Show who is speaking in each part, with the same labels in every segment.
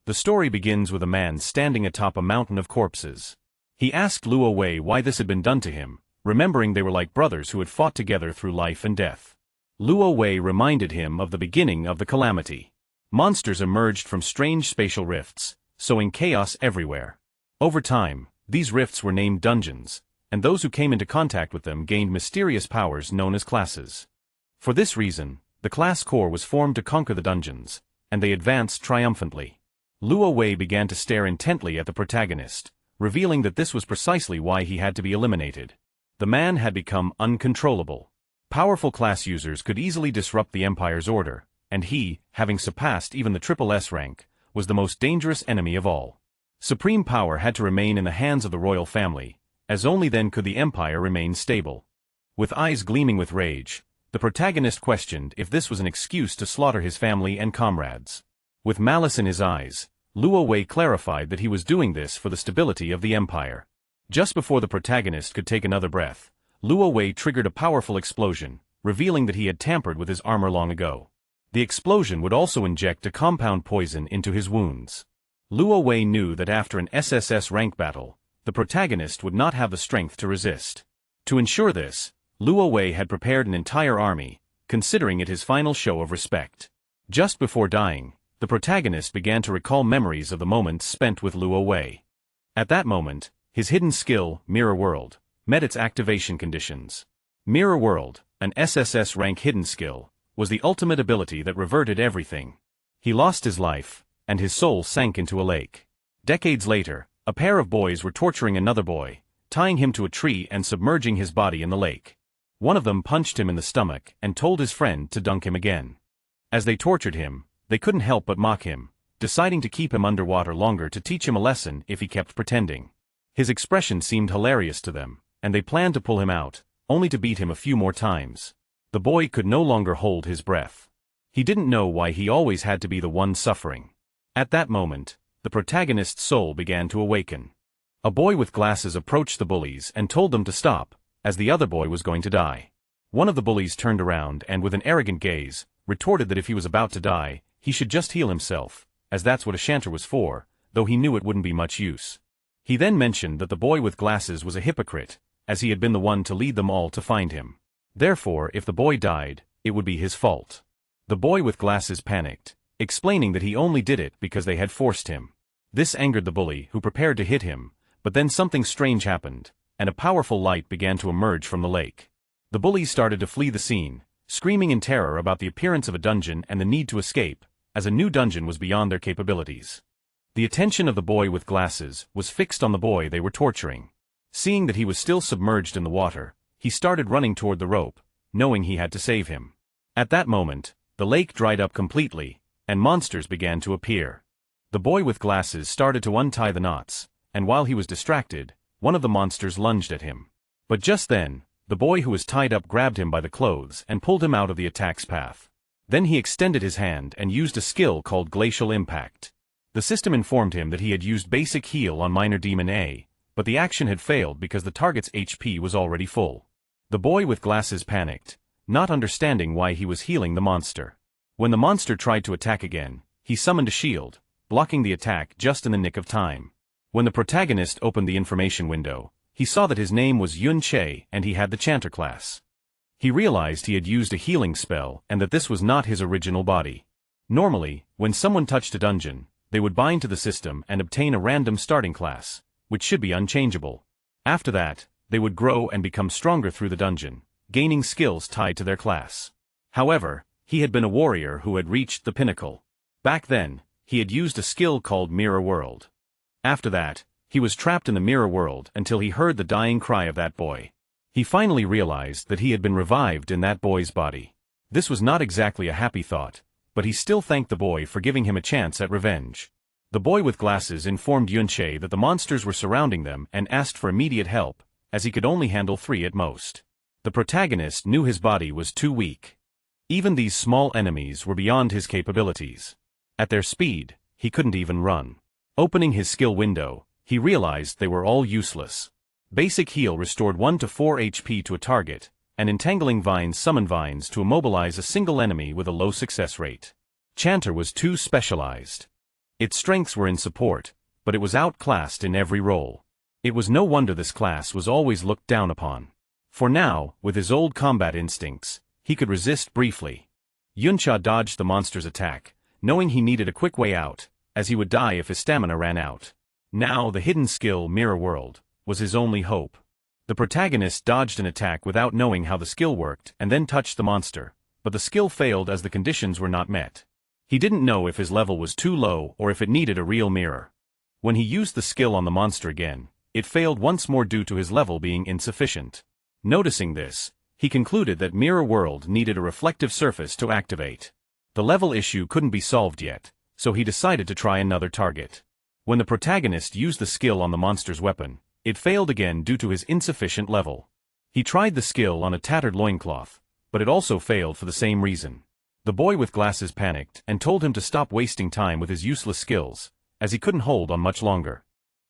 Speaker 1: The story begins with a man standing atop a mountain of corpses. He asked Luo Wei why this had been done to him, remembering they were like brothers who had fought together through life and death. Luo Wei reminded him of the beginning of the calamity. Monsters emerged from strange spatial rifts, sowing chaos everywhere. Over time, these rifts were named dungeons, and those who came into contact with them gained mysterious powers known as classes. For this reason, the class core was formed to conquer the dungeons, and they advanced triumphantly. Luo Wei began to stare intently at the protagonist, revealing that this was precisely why he had to be eliminated. The man had become uncontrollable. Powerful class users could easily disrupt the Empire's order, and he, having surpassed even the Triple S rank, was the most dangerous enemy of all. Supreme power had to remain in the hands of the royal family, as only then could the Empire remain stable. With eyes gleaming with rage, the protagonist questioned if this was an excuse to slaughter his family and comrades. With malice in his eyes, Luo Wei clarified that he was doing this for the stability of the Empire. Just before the protagonist could take another breath, Luo Wei triggered a powerful explosion, revealing that he had tampered with his armor long ago. The explosion would also inject a compound poison into his wounds. Luo Wei knew that after an SSS rank battle, the protagonist would not have the strength to resist. To ensure this, Luo Wei had prepared an entire army, considering it his final show of respect. Just before dying, the protagonist began to recall memories of the moments spent with Luo Wei. At that moment, his hidden skill, Mirror World, met its activation conditions. Mirror World, an SSS rank hidden skill, was the ultimate ability that reverted everything. He lost his life, and his soul sank into a lake. Decades later, a pair of boys were torturing another boy, tying him to a tree and submerging his body in the lake. One of them punched him in the stomach and told his friend to dunk him again. As they tortured him, they couldn't help but mock him, deciding to keep him underwater longer to teach him a lesson if he kept pretending. His expression seemed hilarious to them, and they planned to pull him out, only to beat him a few more times. The boy could no longer hold his breath. He didn't know why he always had to be the one suffering. At that moment, the protagonist's soul began to awaken. A boy with glasses approached the bullies and told them to stop, as the other boy was going to die. One of the bullies turned around and with an arrogant gaze, retorted that if he was about to die, he should just heal himself, as that's what a shanter was for, though he knew it wouldn't be much use. He then mentioned that the boy with glasses was a hypocrite, as he had been the one to lead them all to find him. Therefore, if the boy died, it would be his fault. The boy with glasses panicked, explaining that he only did it because they had forced him. This angered the bully, who prepared to hit him, but then something strange happened, and a powerful light began to emerge from the lake. The bullies started to flee the scene, screaming in terror about the appearance of a dungeon and the need to escape, as a new dungeon was beyond their capabilities. The attention of the boy with glasses was fixed on the boy they were torturing. Seeing that he was still submerged in the water, he started running toward the rope, knowing he had to save him. At that moment, the lake dried up completely, and monsters began to appear. The boy with glasses started to untie the knots, and while he was distracted, one of the monsters lunged at him. But just then, the boy who was tied up grabbed him by the clothes and pulled him out of the attack's path. Then he extended his hand and used a skill called Glacial Impact. The system informed him that he had used basic heal on Minor Demon A, but the action had failed because the target's HP was already full. The boy with glasses panicked, not understanding why he was healing the monster. When the monster tried to attack again, he summoned a shield, blocking the attack just in the nick of time. When the protagonist opened the information window, he saw that his name was Yun Che and he had the Chanter class. He realized he had used a healing spell and that this was not his original body. Normally, when someone touched a dungeon, they would bind to the system and obtain a random starting class, which should be unchangeable. After that, they would grow and become stronger through the dungeon, gaining skills tied to their class. However, he had been a warrior who had reached the pinnacle. Back then, he had used a skill called Mirror World. After that, he was trapped in the Mirror World until he heard the dying cry of that boy. He finally realized that he had been revived in that boy's body. This was not exactly a happy thought, but he still thanked the boy for giving him a chance at revenge. The boy with glasses informed Yunche that the monsters were surrounding them and asked for immediate help, as he could only handle 3 at most. The protagonist knew his body was too weak. Even these small enemies were beyond his capabilities. At their speed, he couldn't even run. Opening his skill window, he realized they were all useless. Basic heal restored 1 to 4 HP to a target, and entangling vines summoned vines to immobilize a single enemy with a low success rate. Chanter was too specialized. Its strengths were in support, but it was outclassed in every role. It was no wonder this class was always looked down upon. For now, with his old combat instincts, he could resist briefly. Yuncha dodged the monster's attack, knowing he needed a quick way out, as he would die if his stamina ran out. Now the hidden skill Mirror World was his only hope. The protagonist dodged an attack without knowing how the skill worked and then touched the monster, but the skill failed as the conditions were not met. He didn't know if his level was too low or if it needed a real mirror. When he used the skill on the monster again, it failed once more due to his level being insufficient. Noticing this, he concluded that Mirror World needed a reflective surface to activate. The level issue couldn't be solved yet, so he decided to try another target. When the protagonist used the skill on the monster's weapon, it failed again due to his insufficient level. He tried the skill on a tattered loincloth, but it also failed for the same reason. The boy with glasses panicked and told him to stop wasting time with his useless skills, as he couldn't hold on much longer.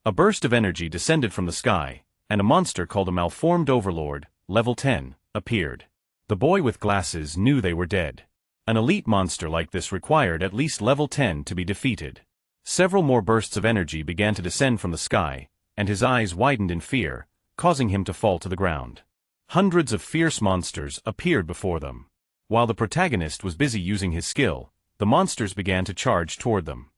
Speaker 1: A burst of energy descended from the sky, and a monster called a malformed overlord, level 10, appeared. The boy with glasses knew they were dead. An elite monster like this required at least level 10 to be defeated. Several more bursts of energy began to descend from the sky, and his eyes widened in fear, causing him to fall to the ground. Hundreds of fierce monsters appeared before them. While the protagonist was busy using his skill, the monsters began to charge toward them.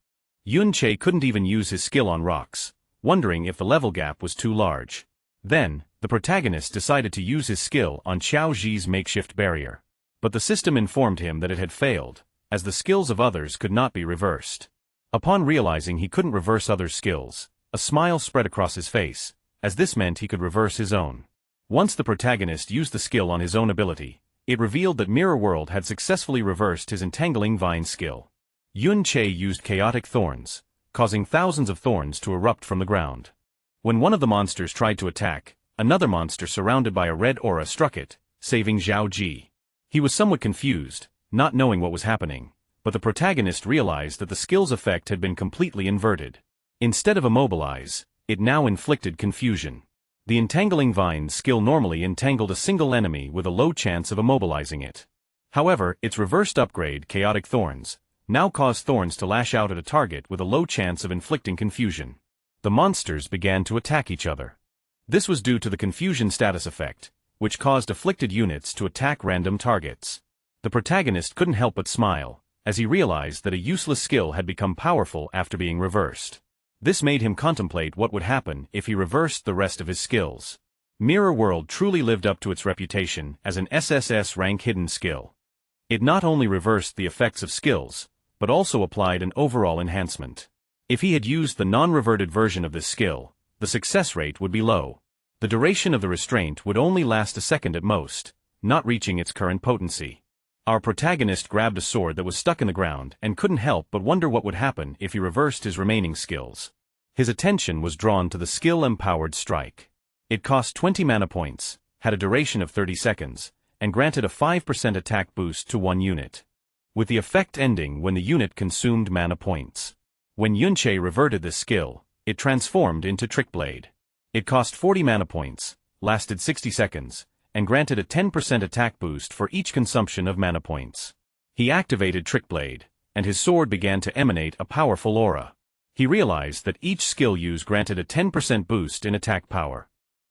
Speaker 1: Yun-Che couldn't even use his skill on rocks, wondering if the level gap was too large. Then, the protagonist decided to use his skill on Xiao Ji's makeshift barrier. But the system informed him that it had failed, as the skills of others could not be reversed. Upon realizing he couldn't reverse others' skills, a smile spread across his face, as this meant he could reverse his own. Once the protagonist used the skill on his own ability, it revealed that Mirror World had successfully reversed his entangling vine skill. Yun-Che used chaotic thorns, causing thousands of thorns to erupt from the ground. When one of the monsters tried to attack, another monster surrounded by a red aura struck it, saving Xiao Ji. He was somewhat confused, not knowing what was happening, but the protagonist realized that the skill's effect had been completely inverted. Instead of immobilize, it now inflicted confusion. The entangling vine skill normally entangled a single enemy with a low chance of immobilizing it. However, its reversed upgrade, Chaotic Thorns, now caused thorns to lash out at a target with a low chance of inflicting confusion. The monsters began to attack each other. This was due to the confusion status effect, which caused afflicted units to attack random targets. The protagonist couldn't help but smile, as he realized that a useless skill had become powerful after being reversed. This made him contemplate what would happen if he reversed the rest of his skills. Mirror World truly lived up to its reputation as an SSS rank hidden skill. It not only reversed the effects of skills, but also applied an overall enhancement. If he had used the non-reverted version of this skill, the success rate would be low. The duration of the restraint would only last a second at most, not reaching its current potency. Our protagonist grabbed a sword that was stuck in the ground and couldn't help but wonder what would happen if he reversed his remaining skills. His attention was drawn to the skill-empowered strike. It cost 20 mana points, had a duration of 30 seconds, and granted a 5% attack boost to one unit, with the effect ending when the unit consumed mana points. When Yun-Che reverted this skill, it transformed into Trick Blade. It cost 40 mana points, lasted 60 seconds, and granted a 10% attack boost for each consumption of mana points. He activated Trick Blade, and his sword began to emanate a powerful aura. He realized that each skill use granted a 10% boost in attack power.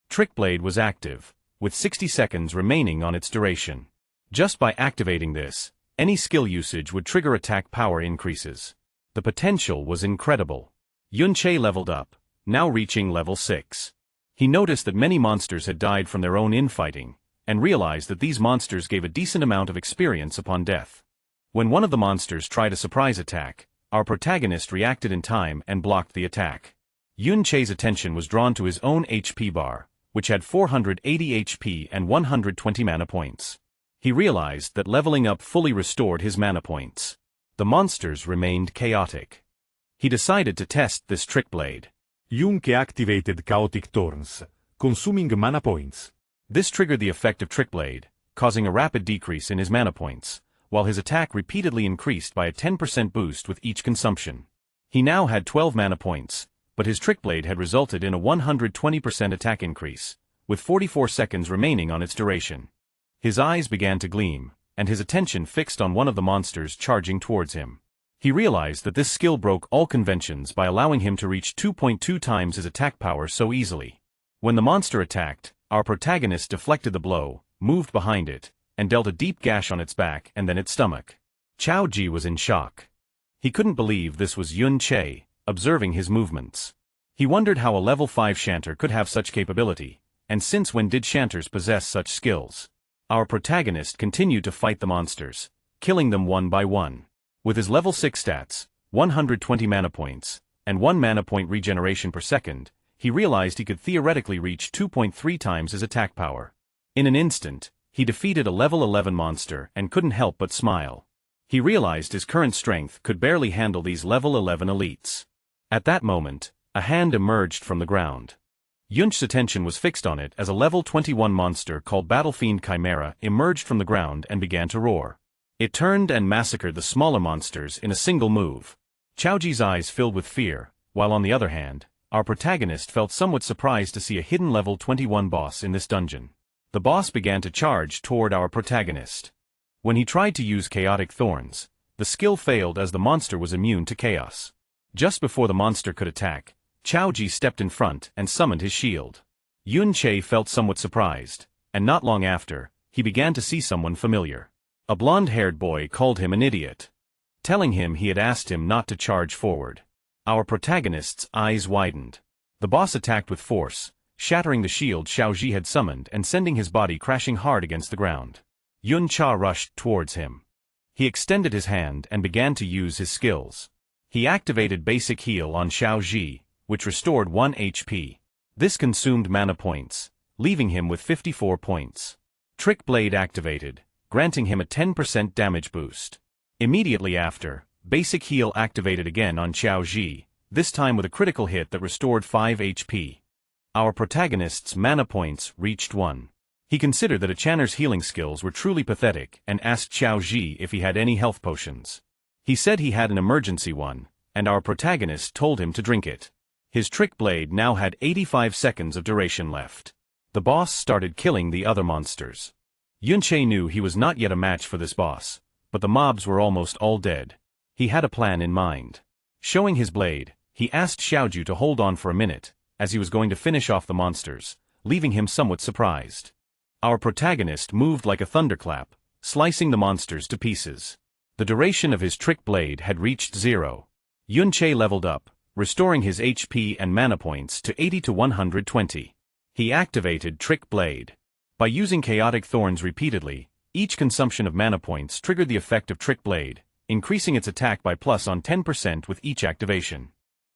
Speaker 1: Trick Blade was active, with 60 seconds remaining on its duration. Just by activating this, any skill usage would trigger attack power increases. The potential was incredible. Yun-Che leveled up, now reaching level 6. He noticed that many monsters had died from their own infighting, and realized that these monsters gave a decent amount of experience upon death. When one of the monsters tried a surprise attack, our protagonist reacted in time and blocked the attack. Yun-Che's attention was drawn to his own HP bar, which had 480 HP and 120 mana points. He realized that leveling up fully restored his mana points. The monsters remained chaotic. He decided to test this Trick Blade.
Speaker 2: Yun-Che activated Chaotic Thorns, consuming mana points.
Speaker 1: This triggered the effect of Trick Blade, causing a rapid decrease in his mana points, while his attack repeatedly increased by a 10% boost with each consumption. He now had 12 mana points, but his Trick Blade had resulted in a 120% attack increase, with 44 seconds remaining on its duration. His eyes began to gleam, and his attention fixed on one of the monsters charging towards him. He realized that this skill broke all conventions by allowing him to reach 2.2 times his attack power so easily. When the monster attacked, our protagonist deflected the blow, moved behind it, and dealt a deep gash on its back and then its stomach. Chao Ji was in shock. He couldn't believe this was Yun Che, observing his movements. He wondered how a level 5 Shanter could have such capability, and since when did Shanters possess such skills? Our protagonist continued to fight the monsters, killing them one by one. With his level 6 stats, 120 mana points, and 1 mana point regeneration per second, he realized he could theoretically reach 2.3 times his attack power. In an instant, he defeated a level 11 monster and couldn't help but smile. He realized his current strength could barely handle these level 11 elites. At that moment, a hand emerged from the ground. Yunch's attention was fixed on it as a level 21 monster called Battlefiend Chimera emerged from the ground and began to roar. It turned and massacred the smaller monsters in a single move. Chaoji's eyes filled with fear, while on the other hand, our protagonist felt somewhat surprised to see a hidden level 21 boss in this dungeon. The boss began to charge toward our protagonist. When he tried to use Chaotic Thorns, the skill failed as the monster was immune to chaos. Just before the monster could attack, Chaoji stepped in front and summoned his shield. Yun Che felt somewhat surprised, and not long after, he began to see someone familiar. A blonde-haired boy called him an idiot, telling him he had asked him not to charge forward. Our protagonist's eyes widened. The boss attacked with force, shattering the shield Xiaoji had summoned and sending his body crashing hard against the ground. Yun Cha rushed towards him. He extended his hand and began to use his skills. He activated Basic Heal on Xiaoji, which restored 1 HP. This consumed mana points, leaving him with 54 points. Trick Blade activated, granting him a 10% damage boost. Immediately after, Basic Heal activated again on Xiaoji, this time with a critical hit that restored 5 HP. Our protagonist's mana points reached 1. He considered that Channer's healing skills were truly pathetic and asked Xiaoji if he had any health potions. He said he had an emergency one, and our protagonist told him to drink it. His Trick Blade now had 85 seconds of duration left. The boss started killing the other monsters. Yun Che knew he was not yet a match for this boss, but the mobs were almost all dead. He had a plan in mind. Showing his blade, he asked Xiaoju to hold on for a minute, as he was going to finish off the monsters, leaving him somewhat surprised. Our protagonist moved like a thunderclap, slicing the monsters to pieces. The duration of his Trick Blade had reached 0. Yun Che leveled up, restoring his HP and mana points to 80 to 120. He activated Trick Blade. By using Chaotic Thorns repeatedly, each consumption of mana points triggered the effect of Trick Blade, increasing its attack by plus on 10% with each activation.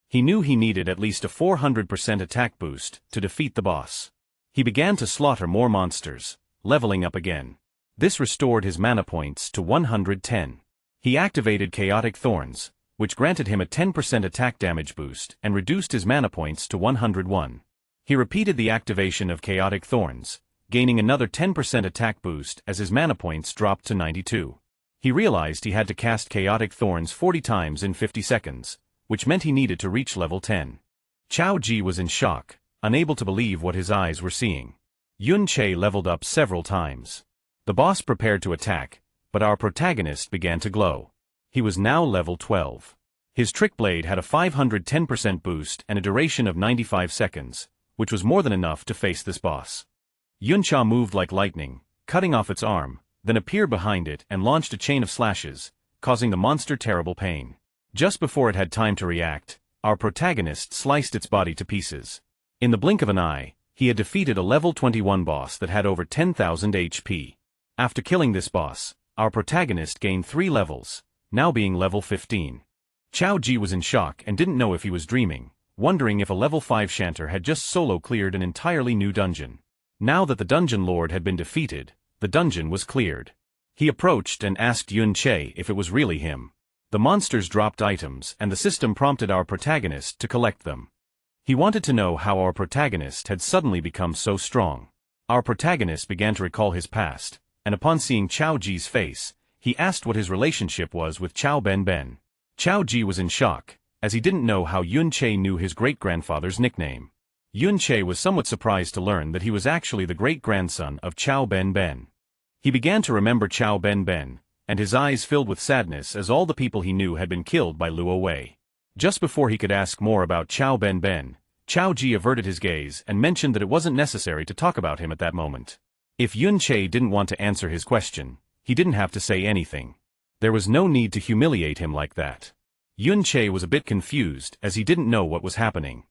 Speaker 1: He knew he needed at least a 400% attack boost to defeat the boss. He began to slaughter more monsters, leveling up again. This restored his mana points to 110. He activated Chaotic Thorns, which granted him a 10% attack damage boost and reduced his mana points to 101. He repeated the activation of Chaotic Thorns, gaining another 10% attack boost as his mana points dropped to 92. He realized he had to cast Chaotic Thorns 40 times in 50 seconds, which meant he needed to reach level 10. Chao Ji was in shock, unable to believe what his eyes were seeing. Yun Che leveled up several times. The boss prepared to attack, but our protagonist began to glow. He was now level 12. His Trick Blade had a 510% boost and a duration of 95 seconds, which was more than enough to face this boss. Yun Cha moved like lightning, cutting off its arm, then appeared behind it and launched a chain of slashes, causing the monster terrible pain. Just before it had time to react, our protagonist sliced its body to pieces. In the blink of an eye, he had defeated a level 21 boss that had over 10,000 HP. After killing this boss, our protagonist gained 3 levels, now being level 15. Chao Ji was in shock and didn't know if he was dreaming, wondering if a level 5 Shanter had just solo cleared an entirely new dungeon. Now that the dungeon lord had been defeated, the dungeon was cleared. He approached and asked Yun Che if it was really him. The monsters dropped items and the system prompted our protagonist to collect them. He wanted to know how our protagonist had suddenly become so strong. Our protagonist began to recall his past, and upon seeing Chao Ji's face, he asked what his relationship was with Chao Ben Ben. Chao Ji was in shock, as he didn't know how Yun Che knew his great-grandfather's nickname. Yun Che was somewhat surprised to learn that he was actually the great-grandson of Chao Ben Ben. He began to remember Chao Ben Ben, and his eyes filled with sadness as all the people he knew had been killed by Luo Wei. Just before he could ask more about Chao Ben Ben, Chao Ji averted his gaze and mentioned that it wasn't necessary to talk about him at that moment. If Yun Che didn't want to answer his question, he didn't have to say anything. There was no need to humiliate him like that. Yun Che was a bit confused as he didn't know what was happening.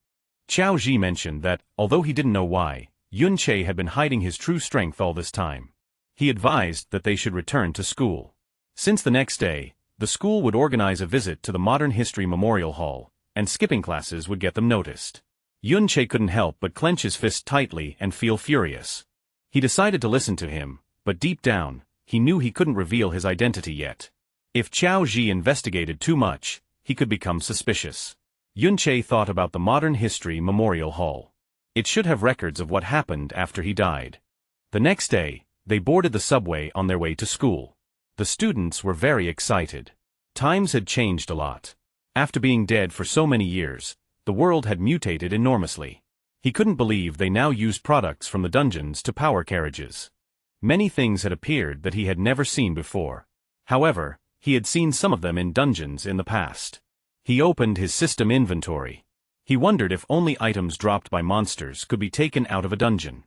Speaker 1: Chao Ji mentioned that, although he didn't know why, Yun Che had been hiding his true strength all this time. He advised that they should return to school. Since the next day, the school would organize a visit to the Modern History Memorial Hall, and skipping classes would get them noticed. Yun Che couldn't help but clench his fist tightly and feel furious. He decided to listen to him, but deep down, he knew he couldn't reveal his identity yet. If Chao Ji investigated too much, he could become suspicious. Yun Che thought about the Modern History Memorial Hall. It should have records of what happened after he died. The next day, they boarded the subway on their way to school. The students were very excited. Times had changed a lot. After being dead for so many years, the world had mutated enormously. He couldn't believe they now used products from the dungeons to power carriages. Many things had appeared that he had never seen before. However, he had seen some of them in dungeons in the past. He opened his system inventory. He wondered if only items dropped by monsters could be taken out of a dungeon.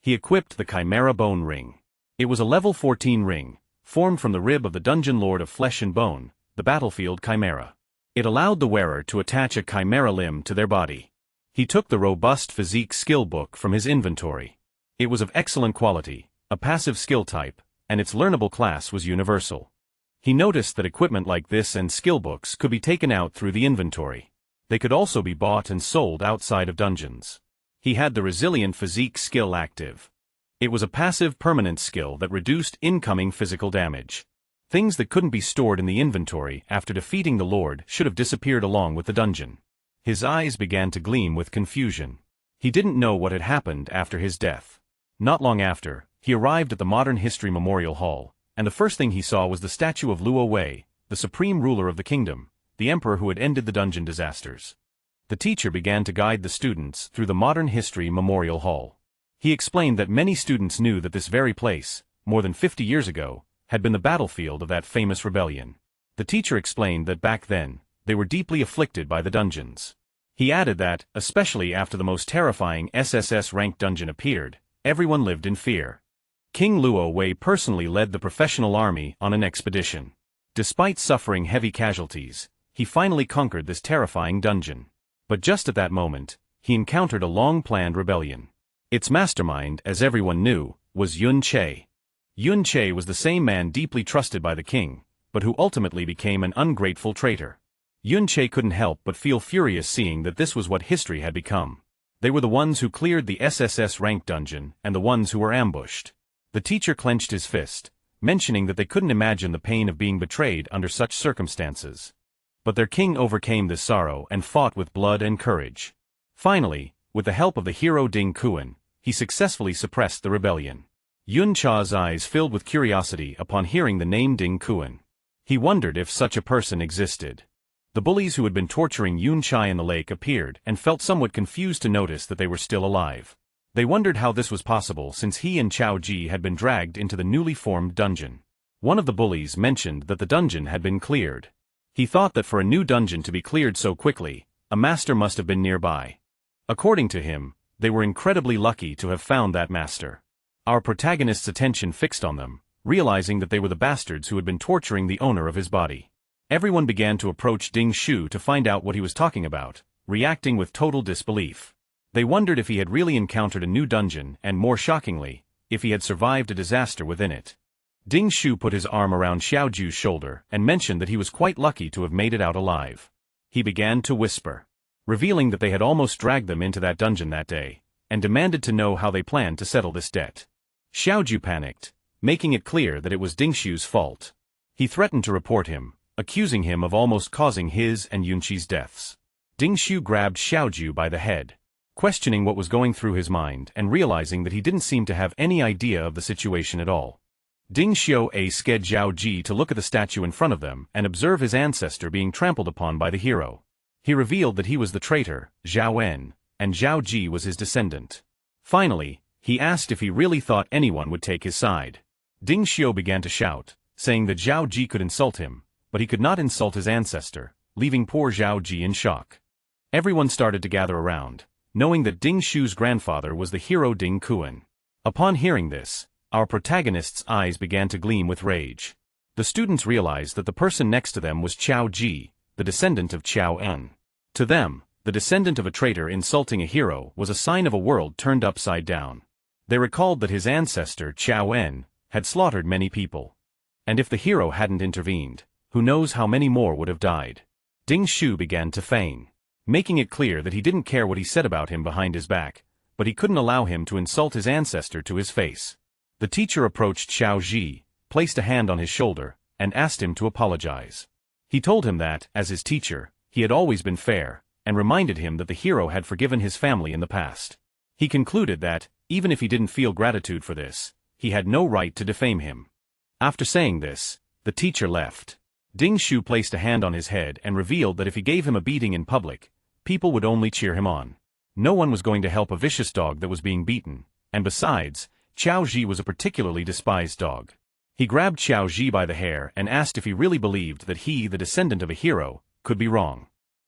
Speaker 1: He equipped the Chimera Bone Ring. It was a level 14 ring, formed from the rib of the Dungeon Lord of Flesh and Bone, the battlefield Chimera. It allowed the wearer to attach a chimera limb to their body. He took the robust physique skill book from his inventory. It was of excellent quality, a passive skill type, and its learnable class was universal. He noticed that equipment like this and skill books could be taken out through the inventory. They could also be bought and sold outside of dungeons. He had the resilient physique skill active. It was a passive permanent skill that reduced incoming physical damage. Things that couldn't be stored in the inventory after defeating the Lord should have disappeared along with the dungeon. His eyes began to gleam with confusion. He didn't know what had happened after his death. Not long after, he arrived at the Modern History Memorial Hall, and the first thing he saw was the statue of Luo Wei, the supreme ruler of the kingdom, the emperor who had ended the dungeon disasters. The teacher began to guide the students through the Modern History Memorial Hall. He explained that many students knew that this very place, more than 50 years ago, had been the battlefield of that famous rebellion. The teacher explained that back then, they were deeply afflicted by the dungeons. He added that, especially after the most terrifying SSS-ranked dungeon appeared, everyone lived in fear. King Luo Wei personally led the professional army on an expedition. Despite suffering heavy casualties, he finally conquered this terrifying dungeon. But just at that moment, he encountered a long-planned rebellion. Its mastermind, as everyone knew, was Yun Che. Yun Che was the same man deeply trusted by the king, but who ultimately became an ungrateful traitor. Yun Che couldn't help but feel furious seeing that this was what history had become. They were the ones who cleared the SSS-ranked dungeon and the ones who were ambushed. The teacher clenched his fist, mentioning that they couldn't imagine the pain of being betrayed under such circumstances. But their king overcame this sorrow and fought with blood and courage. Finally, with the help of the hero Ding Kuan, he successfully suppressed the rebellion. Yun Cha's eyes filled with curiosity upon hearing the name Ding Kuan. He wondered if such a person existed. The bullies who had been torturing Yun Cha in the lake appeared and felt somewhat confused to notice that they were still alive. They wondered how this was possible since he and Chao Ji had been dragged into the newly formed dungeon. One of the bullies mentioned that the dungeon had been cleared. He thought that for a new dungeon to be cleared so quickly, a master must have been nearby. According to him, they were incredibly lucky to have found that master. Our protagonist's attention fixed on them, realizing that they were the bastards who had been torturing the owner of his body. Everyone began to approach Ding Shu to find out what he was talking about, reacting with total disbelief. They wondered if he had really encountered a new dungeon and, more shockingly, if he had survived a disaster within it. Ding Shu put his arm around Xiaoju's shoulder and mentioned that he was quite lucky to have made it out alive. He began to whisper, revealing that they had almost dragged them into that dungeon that day, and demanded to know how they planned to settle this debt. Xiaoju panicked, making it clear that it was Ding Shu's fault. He threatened to report him, accusing him of almost causing his and Yunqi's deaths. Ding Shu grabbed Xiaoju by the head, questioning what was going through his mind and realizing that he didn't seem to have any idea of the situation at all. Ding Xiu sked Zhao Ji to look at the statue in front of them and observe his ancestor being trampled upon by the hero. He revealed that he was the traitor, Zhao En, and Zhao Ji was his descendant. Finally, he asked if he really thought anyone would take his side. Ding Xiu began to shout, saying that Zhao Ji could insult him, but he could not insult his ancestor, leaving poor Zhao Ji in shock. Everyone started to gather around, knowing that Ding Shu's grandfather was the hero Ding Kuan. Upon hearing this, our protagonist's eyes began to gleam with rage. The students realized that the person next to them was Qiao Ji, the descendant of Qiao En. To them, the descendant of a traitor insulting a hero was a sign of a world turned upside down. They recalled that his ancestor Qiao En had slaughtered many people. And if the hero hadn't intervened, who knows how many more would have died. Ding Shu began to feign, making it clear that he didn't care what he said about him behind his back, but he couldn't allow him to insult his ancestor to his face. The teacher approached Xiao Ji, placed a hand on his shoulder, and asked him to apologize. He told him that, as his teacher, he had always been fair, and reminded him that the hero had forgiven his family in the past. He concluded that, even if he didn't feel gratitude for this, he had no right to defame him. After saying this, the teacher left. Ding Shu placed a hand on his head and revealed that if he gave him a beating in public, people would only cheer him on. No one was going to help a vicious dog that was being beaten, and besides, Qiao Ji was a particularly despised dog. He grabbed Qiao Ji by the hair and asked if he really believed that he, the descendant of a hero, could be wrong.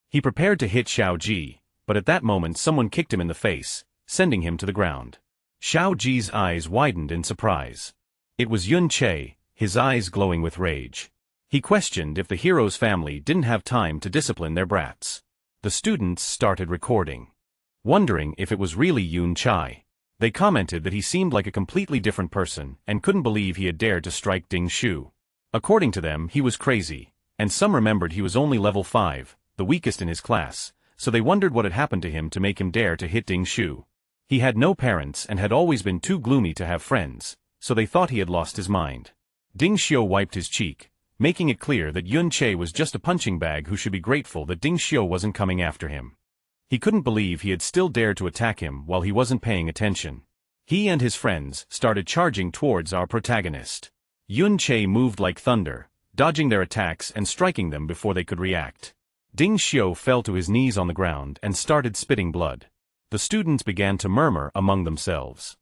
Speaker 1: He prepared to hit Xiao Ji, but at that moment someone kicked him in the face, sending him to the ground. Xiao Ji's eyes widened in surprise. It was Yun Che, his eyes glowing with rage. He questioned if the hero's family didn't have time to discipline their brats. The students started recording, wondering if it was really Yun Chai. They commented that he seemed like a completely different person and couldn't believe he had dared to strike Ding Shu. According to them, he was crazy, and some remembered he was only level 5, the weakest in his class, so they wondered what had happened to him to make him dare to hit Ding Shu. He had no parents and had always been too gloomy to have friends, so they thought he had lost his mind. Ding Xiu wiped his cheek, making it clear that Yun Che was just a punching bag who should be grateful that Ding Xiu wasn't coming after him. He couldn't believe he had still dared to attack him while he wasn't paying attention. He and his friends started charging towards our protagonist. Yun Che moved like thunder, dodging their attacks and striking them before they could react. Ding Xiu fell to his knees on the ground and started spitting blood. The students began to murmur among themselves.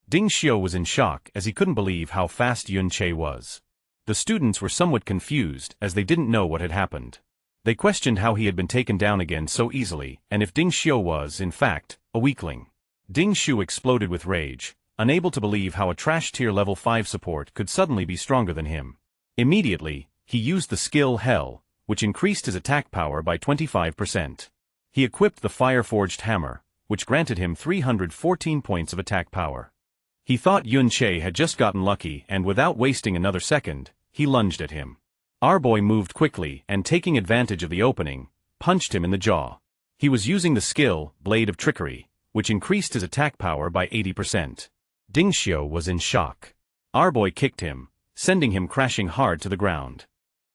Speaker 1: Ding Xiu was in shock as he couldn't believe how fast Yun Che was. The students were somewhat confused as they didn't know what had happened. They questioned how he had been taken down again so easily and if Ding Xiu was, in fact, a weakling. Ding Xiu exploded with rage, unable to believe how a trash tier level 5 support could suddenly be stronger than him. Immediately, he used the skill Hell, which increased his attack power by 25%. He equipped the fire-forged hammer, which granted him 314 points of attack power. He thought Yun Che had just gotten lucky and without wasting another second, he lunged at him. Our boy moved quickly and taking advantage of the opening, punched him in the jaw. He was using the skill, Blade of Trickery, which increased his attack power by 80%. Ding Xiu was in shock. Our boy kicked him, sending him crashing hard to the ground.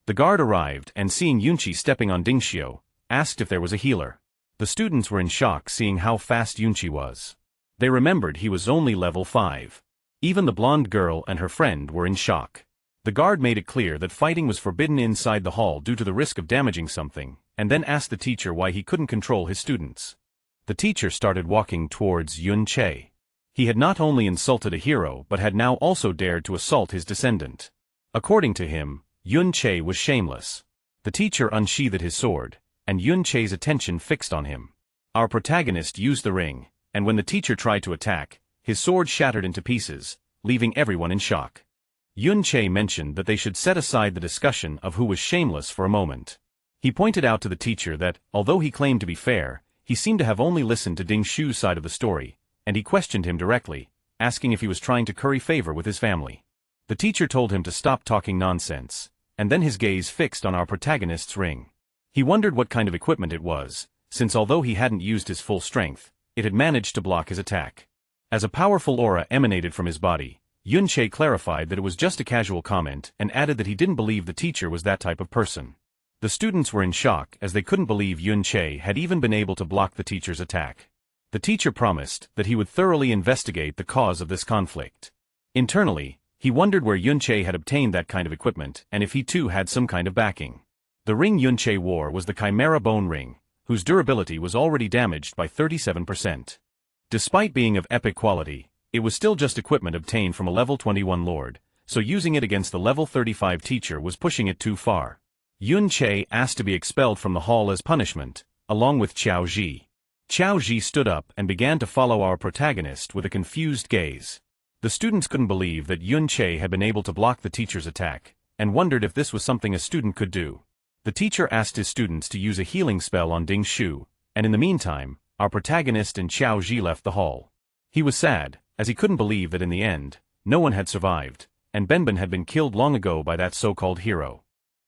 Speaker 1: The guard arrived and seeing Yunchi stepping on Ding Xiu, asked if there was a healer. The students were in shock seeing how fast Yunchi was. They remembered he was only level 5. Even the blonde girl and her friend were in shock. The guard made it clear that fighting was forbidden inside the hall due to the risk of damaging something, and then asked the teacher why he couldn't control his students. The teacher started walking towards Yun Che. He had not only insulted a hero but had now also dared to assault his descendant. According to him, Yun Che was shameless. The teacher unsheathed his sword, and Yun Che's attention fixed on him. Our protagonist used the ring, and when the teacher tried to attack, his sword shattered into pieces, leaving everyone in shock. Yun Che mentioned that they should set aside the discussion of who was shameless for a moment. He pointed out to the teacher that, although he claimed to be fair, he seemed to have only listened to Ding Xiu's side of the story, and he questioned him directly, asking if he was trying to curry favor with his family. The teacher told him to stop talking nonsense, and then his gaze fixed on our protagonist's ring. He wondered what kind of equipment it was, since although he hadn't used his full strength, it had managed to block his attack. As a powerful aura emanated from his body, Yun Che clarified that it was just a casual comment and added that he didn't believe the teacher was that type of person. The students were in shock as they couldn't believe Yun Che had even been able to block the teacher's attack. The teacher promised that he would thoroughly investigate the cause of this conflict. Internally, he wondered where Yun Che had obtained that kind of equipment and if he too had some kind of backing. The ring Yun Che wore was the Chimera Bone Ring, whose durability was already damaged by 37%. Despite being of epic quality, it was still just equipment obtained from a level 21 lord, so using it against the level 35 teacher was pushing it too far. Yun Che asked to be expelled from the hall as punishment, along with Qiao Ji. Qiao Ji stood up and began to follow our protagonist with a confused gaze. The students couldn't believe that Yun Che had been able to block the teacher's attack, and wondered if this was something a student could do. The teacher asked his students to use a healing spell on Ding Shu, and in the meantime, our protagonist and Qiao Ji left the hall. He was sad, as he couldn't believe that in the end, no one had survived, and Benben had been killed long ago by that so-called hero.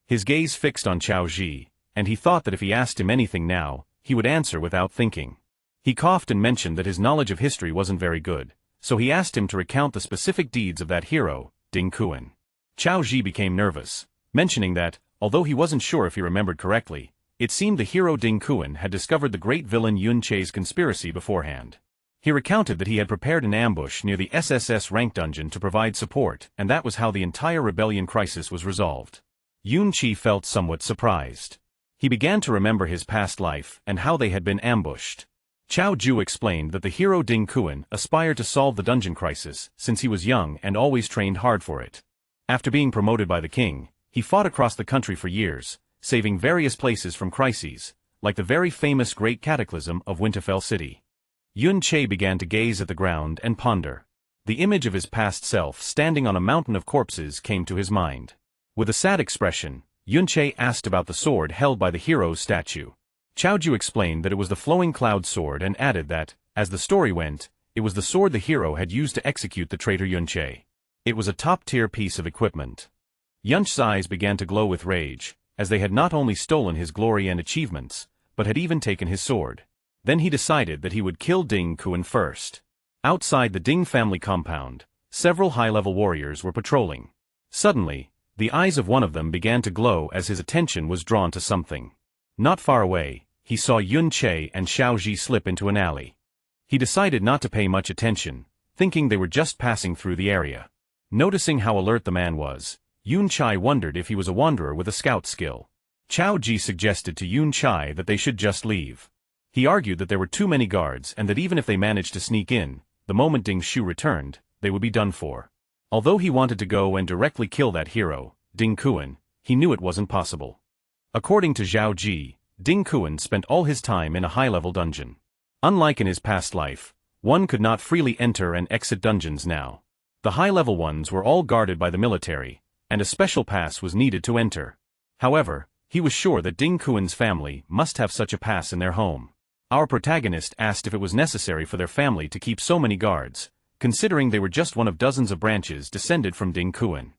Speaker 1: His gaze fixed on Qiao Ji, and he thought that if he asked him anything now, he would answer without thinking. He coughed and mentioned that his knowledge of history wasn't very good, so he asked him to recount the specific deeds of that hero, Ding Kuan. Qiao Ji became nervous, mentioning that, although he wasn't sure if he remembered correctly, it seemed the hero Ding Kuan had discovered the great villain Yun Che's conspiracy beforehand. He recounted that he had prepared an ambush near the SSS rank dungeon to provide support, and that was how the entire rebellion crisis was resolved. Yun Che felt somewhat surprised. He began to remember his past life and how they had been ambushed. Qiao Ju explained that the hero Ding Kuan aspired to solve the dungeon crisis since he was young and always trained hard for it. After being promoted by the king, he fought across the country for years, saving various places from crises, like the very famous Great Cataclysm of Winterfell City. Yun Che began to gaze at the ground and ponder. The image of his past self standing on a mountain of corpses came to his mind. With a sad expression, Yun Che asked about the sword held by the hero's statue. Qiao Ju explained that it was the Flowing Cloud sword and added that, as the story went, it was the sword the hero had used to execute the traitor Yun Che. It was a top-tier piece of equipment. Yun Che's eyes began to glow with rage, as they had not only stolen his glory and achievements, but had even taken his sword. Then he decided that he would kill Ding Kuan first. Outside the Ding family compound, several high-level warriors were patrolling. Suddenly, the eyes of one of them began to glow as his attention was drawn to something. Not far away, he saw Yun Che and Qiao Ji slip into an alley. He decided not to pay much attention, thinking they were just passing through the area. Noticing how alert the man was, Yun Che wondered if he was a wanderer with a scout skill. Qiao Ji suggested to Yun Che that they should just leave. He argued that there were too many guards and that even if they managed to sneak in, the moment Ding Shu returned, they would be done for. Although he wanted to go and directly kill that hero, Ding Kuan, he knew it wasn't possible. According to Xiao Ji, Ding Kuan spent all his time in a high-level dungeon. Unlike in his past life, one could not freely enter and exit dungeons now. The high-level ones were all guarded by the military, and a special pass was needed to enter. However, he was sure that Ding Kuan's family must have such a pass in their home. Our protagonist asked if it was necessary for their family to keep so many guards, considering they were just one of dozens of branches descended from Ding Kuan.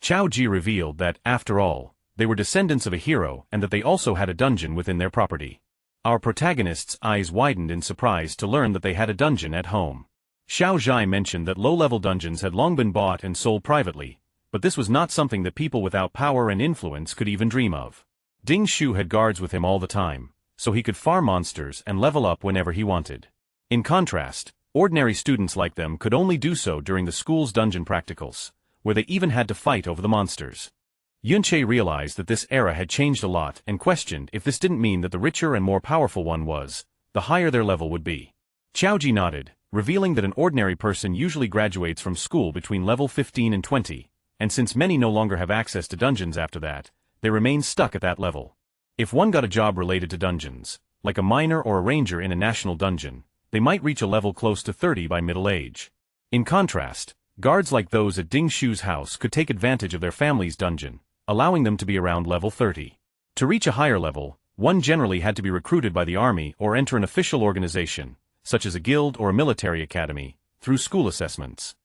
Speaker 1: Qiao Ji revealed that, after all, they were descendants of a hero and that they also had a dungeon within their property. Our protagonist's eyes widened in surprise to learn that they had a dungeon at home. Xiao Zhai mentioned that low-level dungeons had long been bought and sold privately, but this was not something that people without power and influence could even dream of. Ding Shu had guards with him all the time, so he could farm monsters and level up whenever he wanted. In contrast, ordinary students like them could only do so during the school's dungeon practicals, where they even had to fight over the monsters. Yun Che realized that this era had changed a lot and questioned if this didn't mean that the richer and more powerful one was, the higher their level would be. Qiao Ji nodded, revealing that an ordinary person usually graduates from school between level 15 and 20, and since many no longer have access to dungeons after that, they remain stuck at that level. If one got a job related to dungeons, like a miner or a ranger in a national dungeon, they might reach a level close to 30 by middle age. In contrast, guards like those at Ding Shu's house could take advantage of their family's dungeon, allowing them to be around level 30. To reach a higher level, one generally had to be recruited by the army or enter an official organization, such as a guild or a military academy, through school assessments.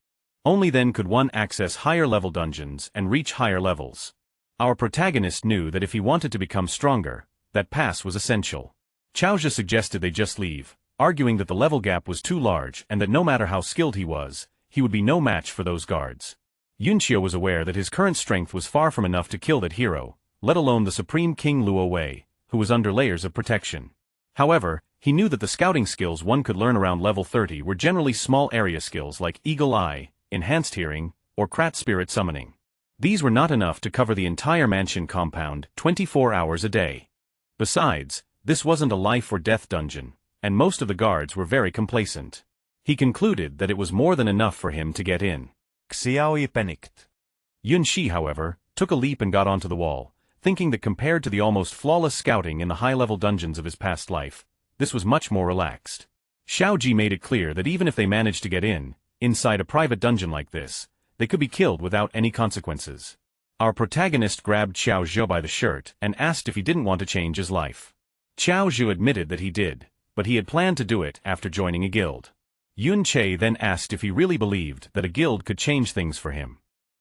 Speaker 1: Only then could one access higher-level dungeons and reach higher levels. Our protagonist knew that if he wanted to become stronger, that pass was essential. Qiao suggested they just leave, arguing that the level gap was too large and that no matter how skilled he would be no match for those guards. Yunqiu was aware that his current strength was far from enough to kill that hero, let alone the Supreme King Luo Wei, who was under layers of protection. However, he knew that the scouting skills one could learn around level 30 were generally small area skills like Eagle Eye, Enhanced Hearing, or Krat Spirit Summoning. These were not enough to cover the entire mansion compound 24 hours a day. Besides, this wasn't a life-or-death dungeon, and most of the guards were very complacent. He concluded that it was more than enough for him to get in.
Speaker 3: Xiaoyi panicked.
Speaker 1: Yun Shi, however, took a leap and got onto the wall, thinking that compared to the almost flawless scouting in the high-level dungeons of his past life, this was much more relaxed. Xiao Ji made it clear that even if they managed to get inside a private dungeon like this, they could be killed without any consequences. Our protagonist grabbed Xiao Zhu by the shirt and asked if he didn't want to change his life. Xiao Zhu admitted that he did, but he had planned to do it after joining a guild. Yun Che then asked if he really believed that a guild could change things for him.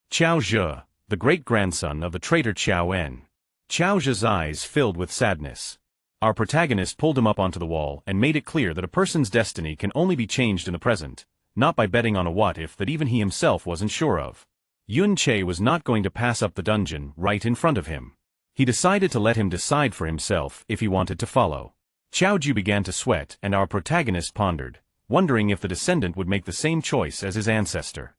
Speaker 1: Xiao Zhu, the great-grandson of the traitor Qiao En. Xiao Zhu's eyes filled with sadness. Our protagonist pulled him up onto the wall and made it clear that a person's destiny can only be changed in the present, not by betting on a what-if that even he himself wasn't sure of. Yun Che was not going to pass up the dungeon right in front of him. He decided to let him decide for himself if he wanted to follow. Xiao Ju began to sweat and our protagonist pondered, wondering if the descendant would make the same choice as his ancestor.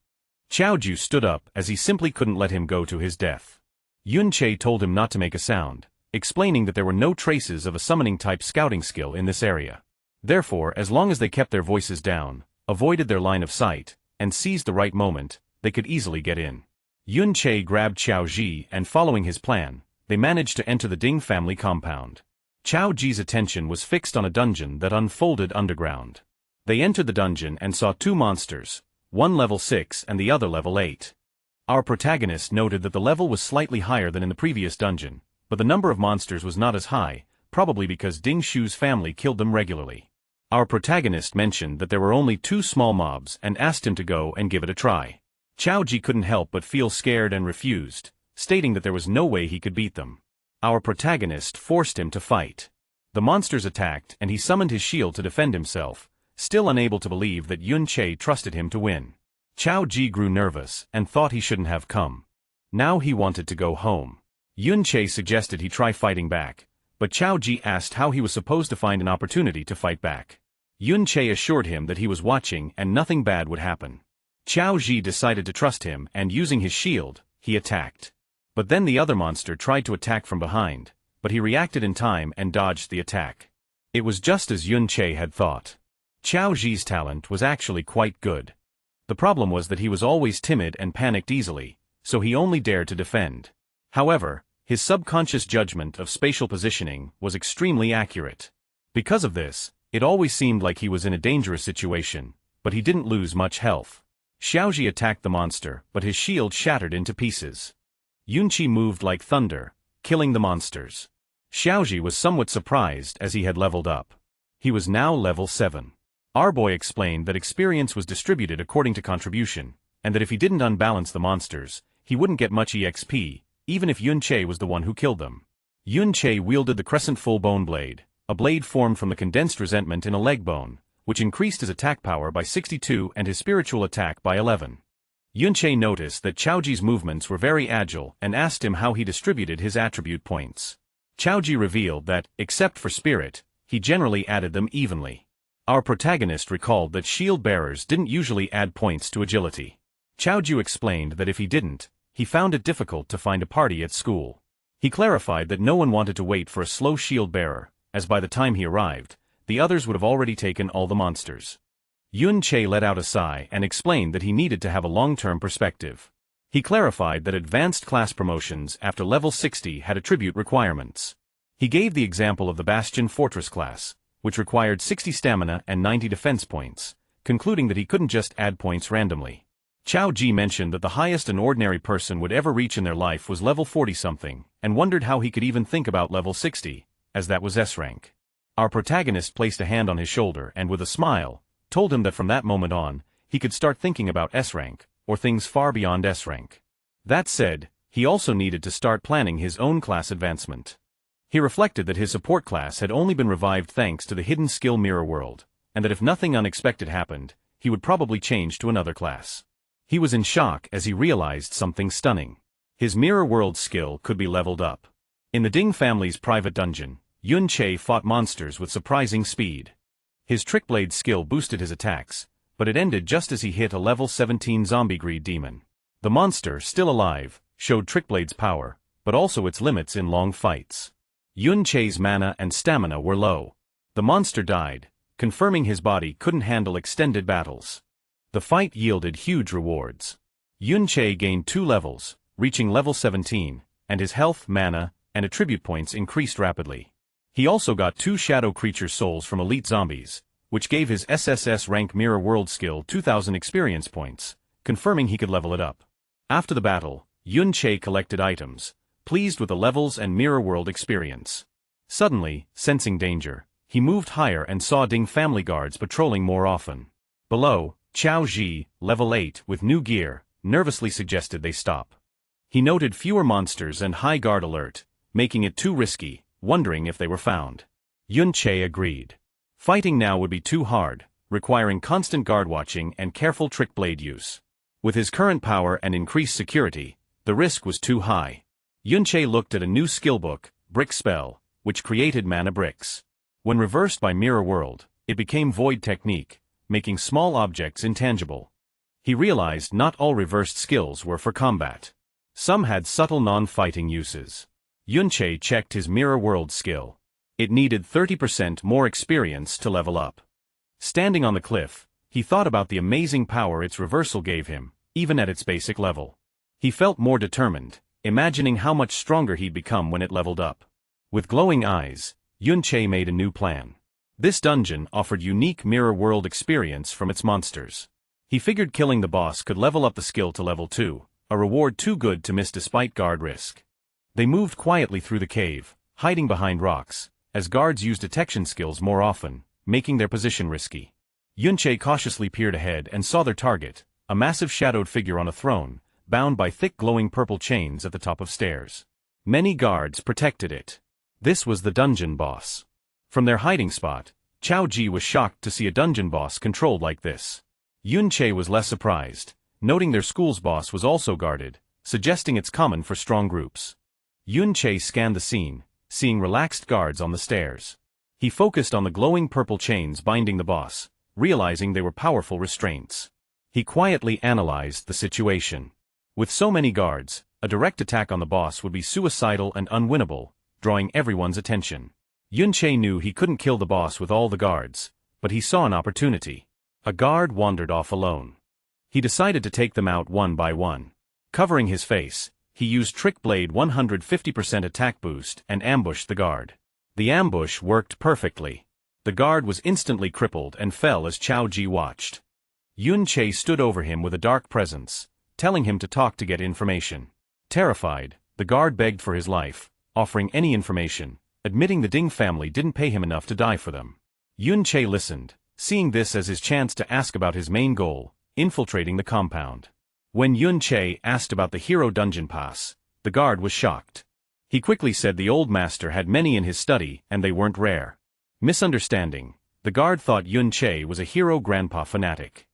Speaker 1: Xiao Ju stood up as he simply couldn't let him go to his death. Yun Che told him not to make a sound, explaining that there were no traces of a summoning-type scouting skill in this area. Therefore, as long as they kept their voices down, avoided their line of sight, and seized the right moment, they could easily get in. Yun Che grabbed Xiao Ji and following his plan, they managed to enter the Ding family compound. Xiao Ji's attention was fixed on a dungeon that unfolded underground. They entered the dungeon and saw two monsters, one level 6 and the other level 8. Our protagonist noted that the level was slightly higher than in the previous dungeon, but the number of monsters was not as high, probably because Ding Shu's family killed them regularly. Our protagonist mentioned that there were only 2 small mobs and asked him to go and give it a try. Xiao Ji couldn't help but feel scared and refused, stating that there was no way he could beat them. Our protagonist forced him to fight. The monsters attacked and he summoned his shield to defend himself, still unable to believe that Yun Che trusted him to win. Xiao Ji grew nervous and thought he shouldn't have come. Now he wanted to go home. Yun Che suggested he try fighting back, but Xiao Ji asked how he was supposed to find an opportunity to fight back. Yun Che assured him that he was watching and nothing bad would happen. Xiao Ji decided to trust him and using his shield, he attacked. But then the other monster tried to attack from behind, but he reacted in time and dodged the attack. It was just as Yun Che had thought. Xiao Ji's talent was actually quite good. The problem was that he was always timid and panicked easily, so he only dared to defend. However, his subconscious judgment of spatial positioning was extremely accurate. Because of this, it always seemed like he was in a dangerous situation, but he didn't lose much health. Xiaoji attacked the monster, but his shield shattered into pieces. Yunqi moved like thunder, killing the monsters. Xiaoji was somewhat surprised as he had leveled up. He was now level 7. Our boy explained that experience was distributed according to contribution, and that if he didn't unbalance the monsters, he wouldn't get much EXP, even if Yun Che was the one who killed them. Yun Che wielded the crescent full bone blade, a blade formed from the condensed resentment in a leg bone, which increased his attack power by 62 and his spiritual attack by 11. Yun Che noticed that Xiaoji's movements were very agile and asked him how he distributed his attribute points. Xiaoji revealed that, except for spirit, he generally added them evenly. Our protagonist recalled that shield bearers didn't usually add points to agility. Xiaoju explained that if he didn't, he found it difficult to find a party at school. He clarified that no one wanted to wait for a slow shield bearer, as by the time he arrived, the others would have already taken all the monsters. Yun Che let out a sigh and explained that he needed to have a long-term perspective. He clarified that advanced class promotions after level 60 had attribute requirements. He gave the example of the Bastion Fortress class, which required 60 stamina and 90 defense points, concluding that he couldn't just add points randomly. Xiao Ji mentioned that the highest an ordinary person would ever reach in their life was level 40-something, and wondered how he could even think about level 60, as that was S rank. Our protagonist placed a hand on his shoulder and with a smile, told him that from that moment on, he could start thinking about S rank, or things far beyond S rank. That said, he also needed to start planning his own class advancement. He reflected that his support class had only been revived thanks to the hidden skill mirror world, and that if nothing unexpected happened, he would probably change to another class. He was in shock as he realized something stunning. His mirror world skill could be leveled up. In the Ding family's private dungeon, Yun Che fought monsters with surprising speed. His trickblade skill boosted his attacks, but it ended just as he hit a level 17 zombie greed demon. The monster, still alive, showed trickblade's power, but also its limits in long fights. Yun Che's mana and stamina were low. The monster died, confirming his body couldn't handle extended battles. The fight yielded huge rewards. Yun Che gained 2 levels, reaching level 17, and his health, mana, and attribute points increased rapidly. He also got 2 shadow creature souls from elite zombies, which gave his SSS rank Mirror World skill 2,000 experience points, confirming he could level it up. After the battle, Yun Che collected items, pleased with the levels and Mirror World experience. Suddenly, sensing danger, he moved higher and saw Ding family guards patrolling more often. Below, Chao Ji, level 8 with new gear, nervously suggested they stop. He noted fewer monsters and high guard alert, making it too risky, wondering if they were found. Yun Che agreed. Fighting now would be too hard, requiring constant guard watching and careful trick blade use. With his current power and increased security, the risk was too high. Yun Che looked at a new skill book, Brick Spell, which created mana bricks. When reversed by Mirror World, it became Void Technique, making small objects intangible. He realized not all reversed skills were for combat. Some had subtle non-fighting uses. Yun Che checked his Mirror World skill. It needed 30% more experience to level up. Standing on the cliff, he thought about the amazing power its reversal gave him, even at its basic level. He felt more determined, imagining how much stronger he'd become when it leveled up. With glowing eyes, Yun Che made a new plan. This dungeon offered unique Mirror World experience from its monsters. He figured killing the boss could level up the skill to level 2, a reward too good to miss despite guard risk. They moved quietly through the cave, hiding behind rocks, as guards used detection skills more often, making their position risky. Yun Che cautiously peered ahead and saw their target, a massive shadowed figure on a throne, bound by thick glowing purple chains at the top of stairs. Many guards protected it. This was the dungeon boss. From their hiding spot, Chao Ji was shocked to see a dungeon boss controlled like this. Yun Che was less surprised, noting their school's boss was also guarded, suggesting it's common for strong groups. Yun Che scanned the scene, seeing relaxed guards on the stairs. He focused on the glowing purple chains binding the boss, realizing they were powerful restraints. He quietly analyzed the situation. With so many guards, a direct attack on the boss would be suicidal and unwinnable, drawing everyone's attention. Yun Che knew he couldn't kill the boss with all the guards, but he saw an opportunity. A guard wandered off alone. He decided to take them out one by one. Covering his face, he used Trick Blade 150% attack boost and ambushed the guard. The ambush worked perfectly. The guard was instantly crippled and fell as Chao Ji watched. Yun Che stood over him with a dark presence, telling him to talk to get information. Terrified, the guard begged for his life, offering any information, admitting the Ding family didn't pay him enough to die for them. Yun Che listened, seeing this as his chance to ask about his main goal, infiltrating the compound. When Yun Che asked about the Hero Dungeon Pass, the guard was shocked. He quickly said the old master had many in his study and they weren't rare. Misunderstanding, the guard thought Yun Che was a Hero Grandpa fanatic.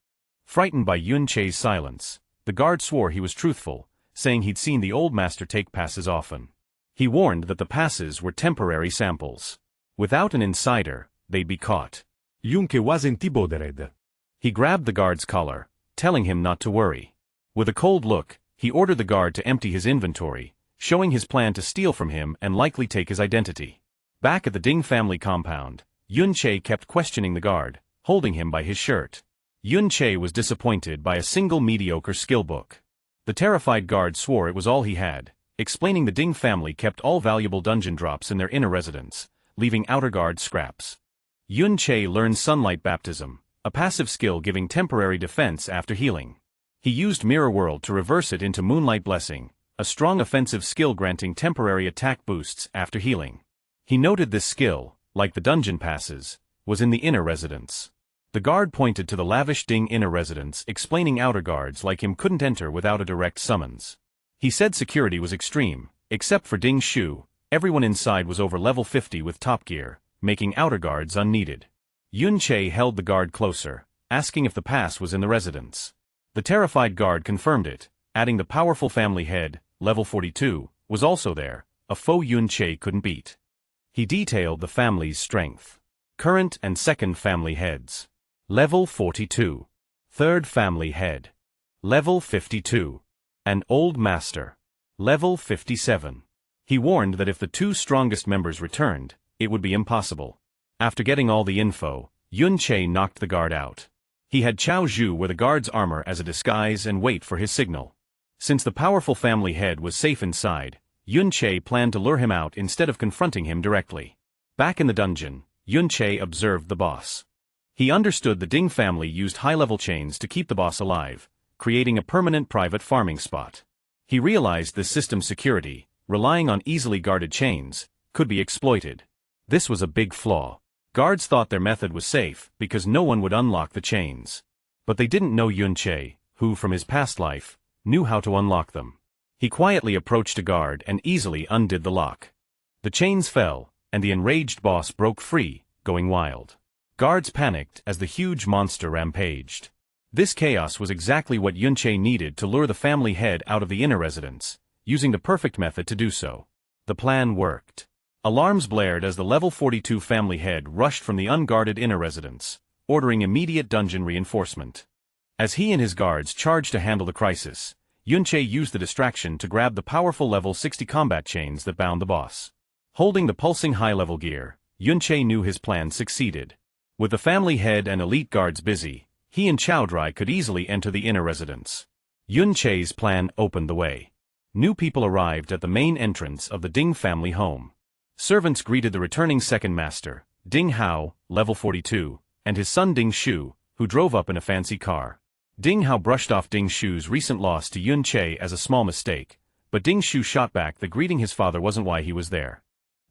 Speaker 1: Frightened by Yun Che's silence, the guard swore he was truthful, saying he'd seen the old master take passes often. He warned that the passes were temporary samples. Without an insider, they'd be caught.
Speaker 2: Yun Che wasn't bothered.
Speaker 1: He grabbed the guard's collar, telling him not to worry. With a cold look, he ordered the guard to empty his inventory, showing his plan to steal from him and likely take his identity. Back at the Ding family compound, Yun Che kept questioning the guard, holding him by his shirt. Yun Che was disappointed by a single mediocre skill book. The terrified guard swore it was all he had, explaining the Ding family kept all valuable dungeon drops in their inner residence, leaving outer guard scraps. Yun Che learned Sunlight Baptism, a passive skill giving temporary defense after healing. He used Mirror World to reverse it into Moonlight Blessing, a strong offensive skill granting temporary attack boosts after healing. He noted this skill, like the dungeon passes, was in the inner residence. The guard pointed to the lavish Ding inner residence, explaining outer guards like him couldn't enter without a direct summons. He said security was extreme, except for Ding Shu, everyone inside was over level 50 with top gear, making outer guards unneeded. Yun Che held the guard closer, asking if the pass was in the residence. The terrified guard confirmed it, adding the powerful family head, level 42, was also there, a foe Yun Che couldn't beat. He detailed the family's strength. Current and second family heads. Level 42. Third family head. Level 52. An old master. Level 57. He warned that if the two strongest members returned, it would be impossible. After getting all the info, Yun Che knocked the guard out. He had Chao Zhu wear the guard's armor as a disguise and wait for his signal. Since the powerful family head was safe inside, Yun-Che planned to lure him out instead of confronting him directly. Back in the dungeon, Yun-Che observed the boss. He understood the Ding family used high-level chains to keep the boss alive, creating a permanent private farming spot. He realized this system's security, relying on easily guarded chains, could be exploited. This was a big flaw. Guards thought their method was safe because no one would unlock the chains. But they didn't know Yun-Che, who from his past life, knew how to unlock them. He quietly approached a guard and easily undid the lock. The chains fell, and the enraged boss broke free, going wild. Guards panicked as the huge monster rampaged. This chaos was exactly what Yun-Che needed to lure the family head out of the inner residence, using the perfect method to do so. The plan worked. Alarms blared as the level 42 family head rushed from the unguarded inner residence, ordering immediate dungeon reinforcement. As he and his guards charged to handle the crisis, Yun-Che used the distraction to grab the powerful level 60 combat chains that bound the boss. Holding the pulsing high-level gear, Yun-Che knew his plan succeeded. With the family head and elite guards busy, he and Chowdhury could easily enter the inner residence. Yun-Che's plan opened the way. New people arrived at the main entrance of the Ding family home. Servants greeted the returning second master, Ding Hao, level 42, and his son Ding Shu, who drove up in a fancy car. Ding Hao brushed off Ding Shu's recent loss to Yun-Che as a small mistake, but Ding Shu shot back that greeting his father wasn't why he was there.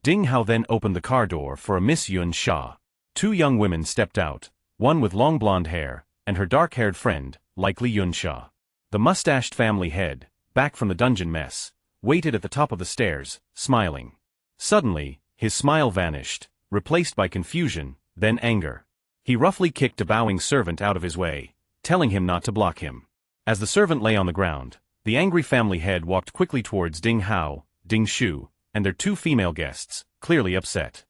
Speaker 1: Ding Hao then opened the car door for a Miss Yun-Sha. Two young women stepped out, one with long blonde hair, and her dark-haired friend, likely Yun-Sha. The mustached family head, back from the dungeon mess, waited at the top of the stairs, smiling. Suddenly, his smile vanished, replaced by confusion, then anger. He roughly kicked a bowing servant out of his way, telling him not to block him. As the servant lay on the ground, the angry family head walked quickly towards Ding Hao, Ding Shu, and their two female guests, clearly upset.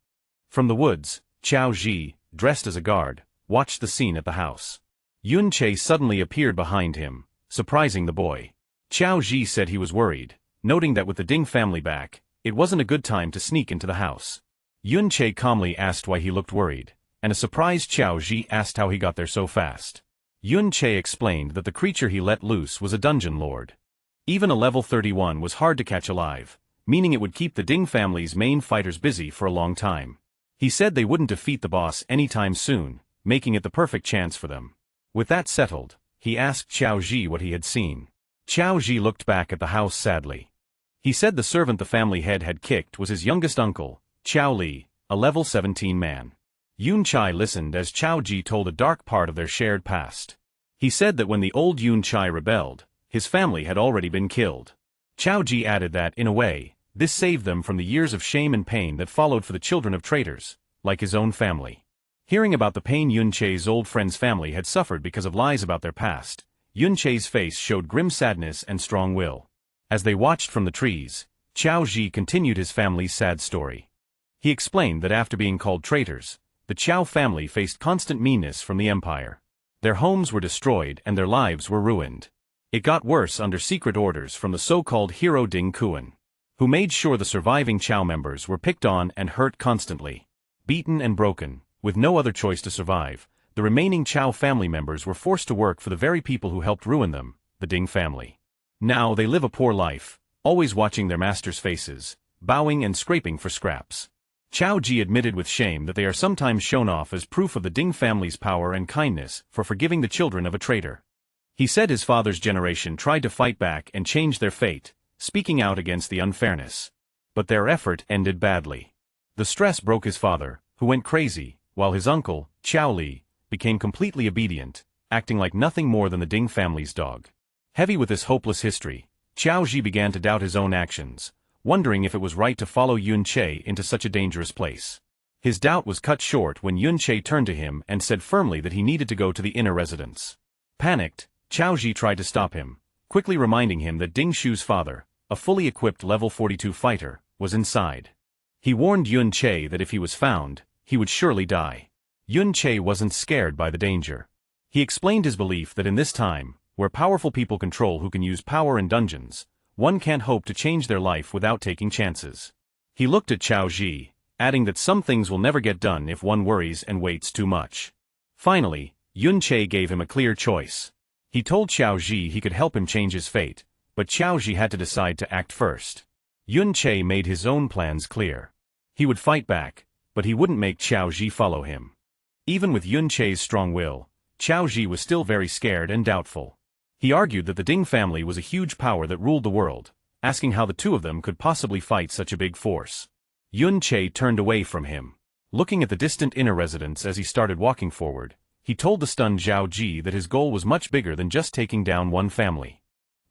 Speaker 1: From the woods, Qiao Ji, dressed as a guard, watched the scene at the house. Yun-Che suddenly appeared behind him, surprising the boy. Qiao Ji said he was worried, noting that with the Ding family back, it wasn't a good time to sneak into the house. Yun-Che calmly asked why he looked worried, and a surprised Qiao Ji asked how he got there so fast. Yun-Che explained that the creature he let loose was a dungeon lord. Even a level 31 was hard to catch alive, meaning it would keep the Ding family's main fighters busy for a long time. He said they wouldn't defeat the boss anytime soon, making it the perfect chance for them. With that settled, he asked Qiao Ji what he had seen. Qiao Ji looked back at the house sadly. He said the servant the family head had kicked was his youngest uncle, Qiao Li, a level 17 man. Yun-Che listened as Qiao Ji told a dark part of their shared past. He said that when the old Yun-Che rebelled, his family had already been killed. Qiao Ji added that, in a way, this saved them from the years of shame and pain that followed for the children of traitors, like his own family. Hearing about the pain Yun-Che's old friend's family had suffered because of lies about their past, Yun-Che's face showed grim sadness and strong will. As they watched from the trees, Qiao Ji continued his family's sad story. He explained that after being called traitors, the Qiao family faced constant meanness from the empire. Their homes were destroyed and their lives were ruined. It got worse under secret orders from the so-called hero Ding Kuan, who made sure the surviving Qiao members were picked on and hurt constantly. Beaten and broken, with no other choice to survive, the remaining Qiao family members were forced to work for the very people who helped ruin them, the Ding family. Now they live a poor life, always watching their masters' faces, bowing and scraping for scraps. Qiao Ji admitted with shame that they are sometimes shown off as proof of the Ding family's power and kindness for forgiving the children of a traitor. He said his father's generation tried to fight back and change their fate, speaking out against the unfairness. But their effort ended badly. The stress broke his father, who went crazy, while his uncle, Qiao Li, became completely obedient, acting like nothing more than the Ding family's dog. Heavy with this hopeless history, Qiao Ji began to doubt his own actions, wondering if it was right to follow Yun-Che into such a dangerous place. His doubt was cut short when Yun-Che turned to him and said firmly that he needed to go to the inner residence. Panicked, Qiao Ji tried to stop him, quickly reminding him that Ding Shu's father, a fully equipped level 42 fighter, was inside. He warned Yun-Che that if he was found, he would surely die. Yun-Che wasn't scared by the danger. He explained his belief that in this time, where powerful people control who can use power in dungeons, one can't hope to change their life without taking chances. He looked at Qiao Ji, adding that some things will never get done if one worries and waits too much. Finally, Yun-Che gave him a clear choice. He told Qiao Ji he could help him change his fate, but Qiao Ji had to decide to act first. Yun Che made his own plans clear. He would fight back, but he wouldn't make Qiao Ji follow him. Even with Yun Che's strong will, Qiao Ji was still very scared and doubtful. He argued that the Ding family was a huge power that ruled the world, asking how the two of them could possibly fight such a big force. Yun Che turned away from him. Looking at the distant inner residence as he started walking forward, he told the stunned Zhao Ji that his goal was much bigger than just taking down one family.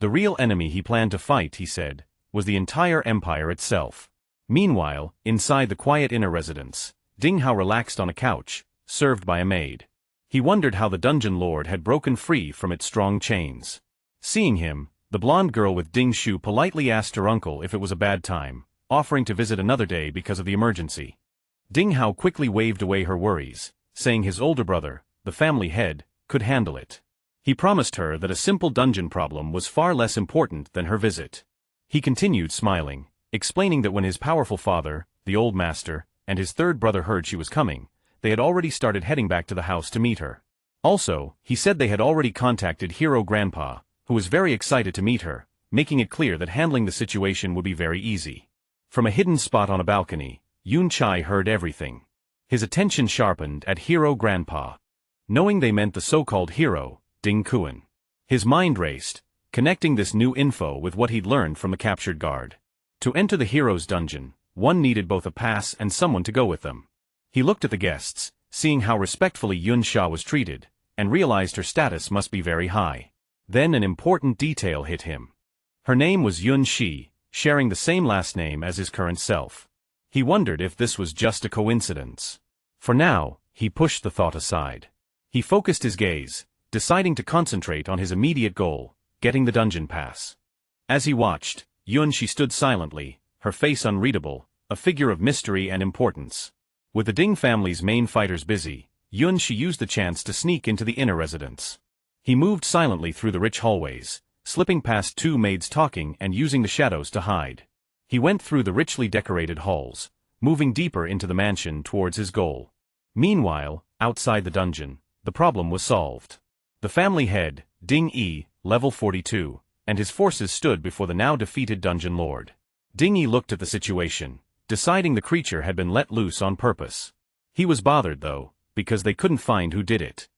Speaker 1: The real enemy he planned to fight, he said, was the entire empire itself. Meanwhile, inside the quiet inner residence, Ding Hao relaxed on a couch, served by a maid. He wondered how the dungeon lord had broken free from its strong chains. Seeing him, the blonde girl with Ding Shu politely asked her uncle if it was a bad time, offering to visit another day because of the emergency. Ding Hao quickly waved away her worries, saying his older brother, the family head, could handle it. He promised her that a simple dungeon problem was far less important than her visit. He continued smiling, explaining that when his powerful father, the old master, and his third brother heard she was coming, they had already started heading back to the house to meet her. Also, he said they had already contacted Hero Grandpa, who was very excited to meet her, making it clear that handling the situation would be very easy. From a hidden spot on a balcony, Yun Chai heard everything. His attention sharpened at Hero Grandpa. Knowing they meant the so-called hero, Ding Kuan. His mind raced, connecting this new info with what he'd learned from the captured guard. To enter the hero's dungeon, one needed both a pass and someone to go with them. He looked at the guests, seeing how respectfully Yun Sha was treated, and realized her status must be very high. Then an important detail hit him. Her name was Yun Shi, sharing the same last name as his current self. He wondered if this was just a coincidence. For now, he pushed the thought aside. He focused his gaze, deciding to concentrate on his immediate goal, getting the dungeon pass. As he watched, Yun Shi stood silently, her face unreadable, a figure of mystery and importance. With the Ding family's main fighters busy, Yun Shi used the chance to sneak into the inner residence. He moved silently through the rich hallways, slipping past two maids talking and using the shadows to hide. He went through the richly decorated halls, moving deeper into the mansion towards his goal. Meanwhile, outside the dungeon, the problem was solved. The family head, Ding Yi, level 42, and his forces stood before the now defeated dungeon lord. Ding Yi looked at the situation, deciding the creature had been let loose on purpose. He was bothered though, because they couldn't find who did it.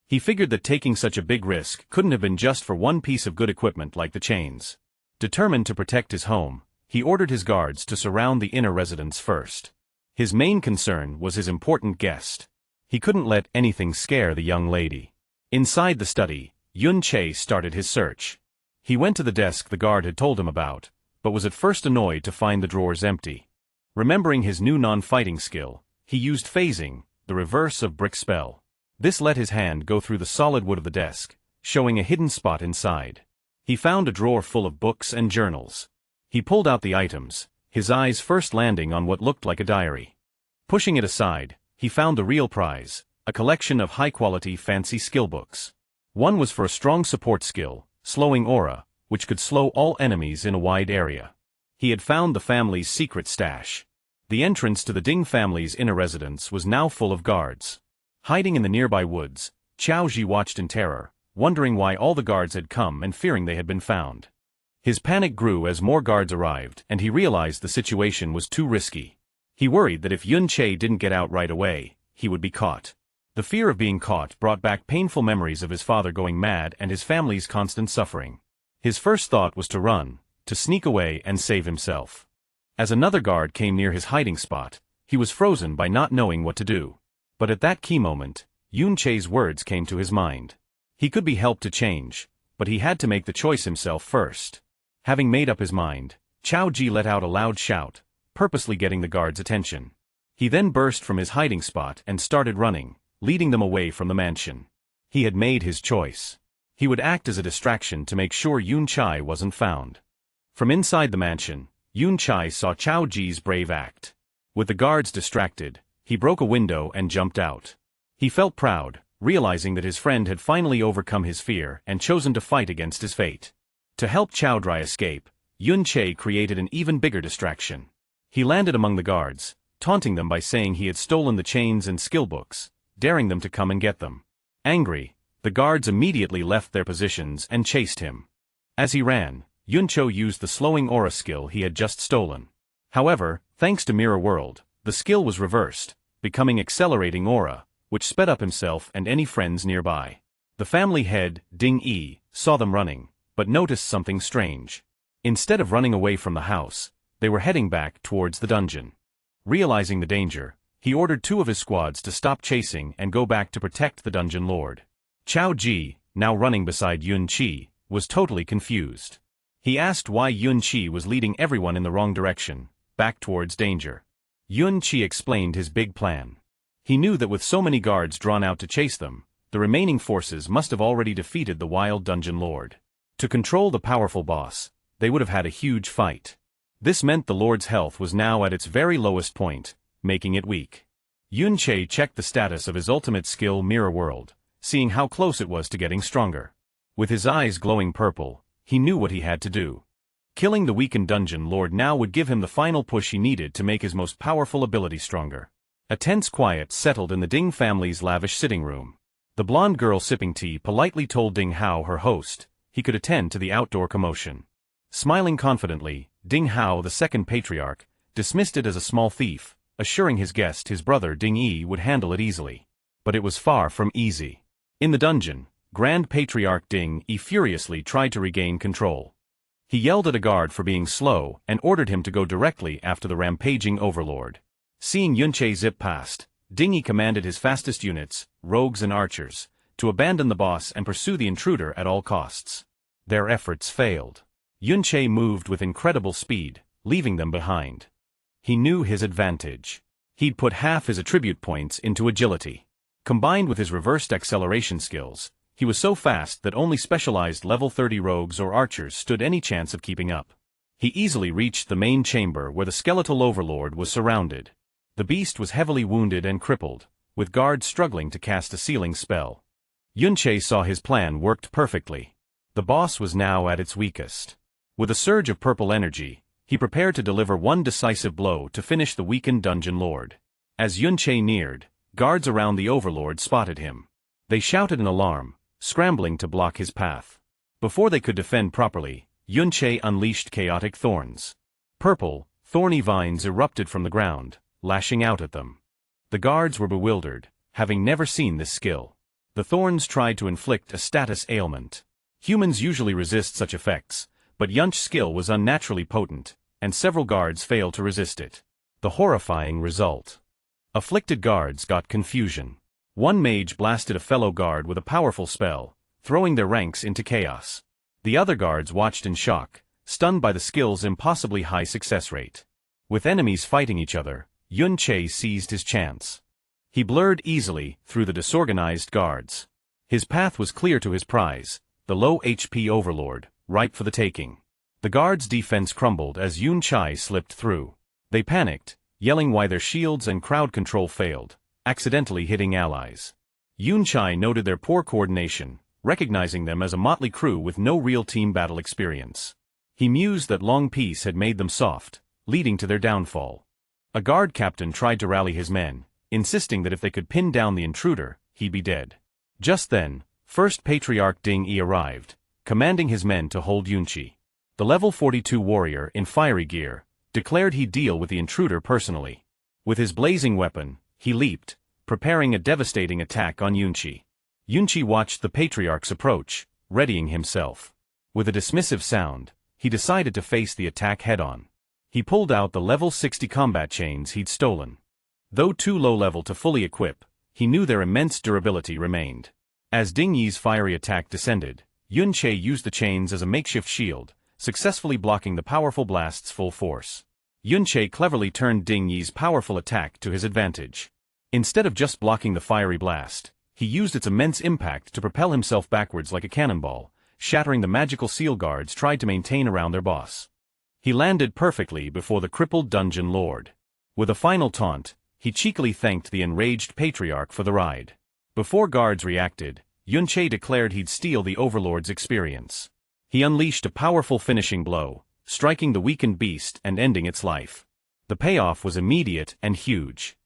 Speaker 1: He figured that taking such a big risk couldn't have been just for one piece of good equipment like the chains. Determined to protect his home, he ordered his guards to surround the inner residence first. His main concern was his important guest. He couldn't let anything scare the young lady. Inside the study, Yun Che started his search. He went to the desk the guard had told him about, but was at first annoyed to find the drawers empty. Remembering his new non-fighting skill, he used phasing, the reverse of brick spell. This let his hand go through the solid wood of the desk, showing a hidden spot inside. He found a drawer full of books and journals. He pulled out the items, his eyes first landing on what looked like a diary. Pushing it aside, he found the real prize, a collection of high-quality fancy skill books. One was for a strong support skill, slowing aura, which could slow all enemies in a wide area. He had found the family's secret stash. The entrance to the Ding family's inner residence was now full of guards. Hiding in the nearby woods, Qiao Ji watched in terror, wondering why all the guards had come and fearing they had been found. His panic grew as more guards arrived and he realized the situation was too risky. He worried that if Yun Che didn't get out right away, he would be caught. The fear of being caught brought back painful memories of his father going mad and his family's constant suffering. His first thought was to run, to sneak away and save himself. As another guard came near his hiding spot, he was frozen by not knowing what to do. But at that key moment, Yun Che's words came to his mind. He could be helped to change, but he had to make the choice himself first. Having made up his mind, Qiao Ji let out a loud shout, purposely getting the guards' attention. He then burst from his hiding spot and started running, leading them away from the mansion. He had made his choice. He would act as a distraction to make sure Yun Chai wasn't found. From inside the mansion, Yun Chai saw Qiao Ji's brave act. With the guards distracted, he broke a window and jumped out. He felt proud, realizing that his friend had finally overcome his fear and chosen to fight against his fate. To help Qiao Drai escape, Yun Che created an even bigger distraction. He landed among the guards, taunting them by saying he had stolen the chains and skill books, daring them to come and get them. Angry, the guards immediately left their positions and chased him. As he ran, Yuncho used the slowing aura skill he had just stolen. However, thanks to Mirror World, the skill was reversed, becoming accelerating aura, which sped up himself and any friends nearby. The family head, Ding Yi, saw them running, but noticed something strange. Instead of running away from the house, they were heading back towards the dungeon. Realizing the danger, he ordered 2 of his squads to stop chasing and go back to protect the dungeon lord. Chao Ji, now running beside Yun Qi, was totally confused. He asked why Yun Qi was leading everyone in the wrong direction, back towards danger. Yun Qi explained his big plan. He knew that with so many guards drawn out to chase them, the remaining forces must have already defeated the wild dungeon lord. To control the powerful boss, they would have had a huge fight. This meant the lord's health was now at its very lowest point, making it weak. Yun Qi checked the status of his ultimate skill Mirror World, seeing how close it was to getting stronger. With his eyes glowing purple, he knew what he had to do. Killing the weakened dungeon lord now would give him the final push he needed to make his most powerful ability stronger. A tense quiet settled in the Ding family's lavish sitting room. The blonde girl sipping tea politely told Ding Hao, her host, he could attend to the outdoor commotion. Smiling confidently, Ding Hao, the second patriarch, dismissed it as a small thief, assuring his guest his brother Ding Yi would handle it easily. But it was far from easy. In the dungeon, Grand Patriarch Ding Yi furiously tried to regain control. He yelled at a guard for being slow and ordered him to go directly after the rampaging overlord. Seeing Yunche zip past, Ding Yi commanded his fastest units, rogues and archers, to abandon the boss and pursue the intruder at all costs. Their efforts failed. Yunche moved with incredible speed, leaving them behind. He knew his advantage. He'd put half his attribute points into agility. Combined with his reversed acceleration skills, he was so fast that only specialized level 30 rogues or archers stood any chance of keeping up. He easily reached the main chamber where the skeletal overlord was surrounded. The beast was heavily wounded and crippled, with guards struggling to cast a sealing spell. Yunche saw his plan worked perfectly. The boss was now at its weakest. With a surge of purple energy, he prepared to deliver one decisive blow to finish the weakened dungeon lord. As Yunche neared, guards around the overlord spotted him. They shouted in alarm, scrambling to block his path. Before they could defend properly, Yunche unleashed chaotic thorns. Purple, thorny vines erupted from the ground, lashing out at them. The guards were bewildered, having never seen this skill. The thorns tried to inflict a status ailment. Humans usually resist such effects, but Yunche's skill was unnaturally potent, and several guards failed to resist it. The horrifying result. Afflicted guards got confusion. One mage blasted a fellow guard with a powerful spell, throwing their ranks into chaos. The other guards watched in shock, stunned by the skill's impossibly high success rate. With enemies fighting each other, Yunche seized his chance. He blurred easily through the disorganized guards. His path was clear to his prize, the low HP overlord, ripe for the taking. The guards' defense crumbled as Yunche slipped through. They panicked, yelling why their shields and crowd control failed, accidentally hitting allies. Yunche noted their poor coordination, recognizing them as a motley crew with no real team battle experience. He mused that long peace had made them soft, leading to their downfall. A guard captain tried to rally his men, insisting that if they could pin down the intruder, he'd be dead. Just then, First Patriarch Ding Yi arrived, commanding his men to hold Yunche. The level 42 warrior in fiery gear declared he'd deal with the intruder personally. With his blazing weapon, he leaped, preparing a devastating attack on Yunche. Yunche watched the patriarch's approach, readying himself. With a dismissive sound, he decided to face the attack head-on. He pulled out the level 60 combat chains he'd stolen. Though too low-level to fully equip, he knew their immense durability remained. As Ding Yi's fiery attack descended, Yunche used the chains as a makeshift shield, successfully blocking the powerful blast's full force. Yunche cleverly turned Ding Yi's powerful attack to his advantage. Instead of just blocking the fiery blast, he used its immense impact to propel himself backwards like a cannonball, shattering the magical seal guards tried to maintain around their boss. He landed perfectly before the crippled dungeon lord. With a final taunt, he cheekily thanked the enraged patriarch for the ride. Before guards reacted, Yunche declared he'd steal the overlord's experience. He unleashed a powerful finishing blow, striking the weakened beast and ending its life. The payoff was immediate and huge.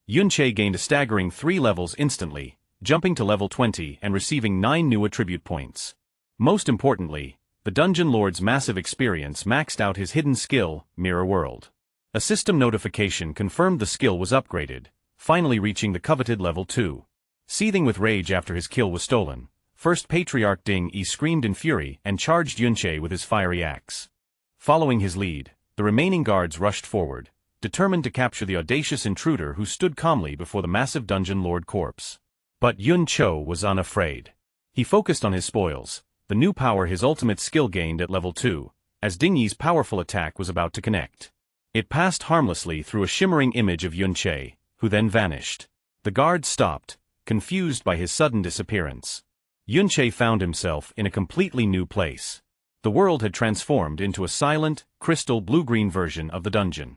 Speaker 1: Yunche gained a staggering 3 levels instantly, jumping to level 20 and receiving 9 new attribute points. Most importantly, the Dungeon Lord's massive experience maxed out his hidden skill, Mirror World. A system notification confirmed the skill was upgraded, finally reaching the coveted level 2. Seething with rage after his kill was stolen, First Patriarch Ding Yi screamed in fury and charged Yunche with his fiery axe. Following his lead, the remaining guards rushed forward, determined to capture the audacious intruder who stood calmly before the massive Dungeon Lord corpse. But Yun Cho was unafraid. He focused on his spoils, the new power his ultimate skill gained at level 2, as Ding Yi's powerful attack was about to connect. It passed harmlessly through a shimmering image of Yunche, who then vanished. The guards stopped, confused by his sudden disappearance. Yunche found himself in a completely new place. The world had transformed into a silent, crystal blue-green version of the dungeon.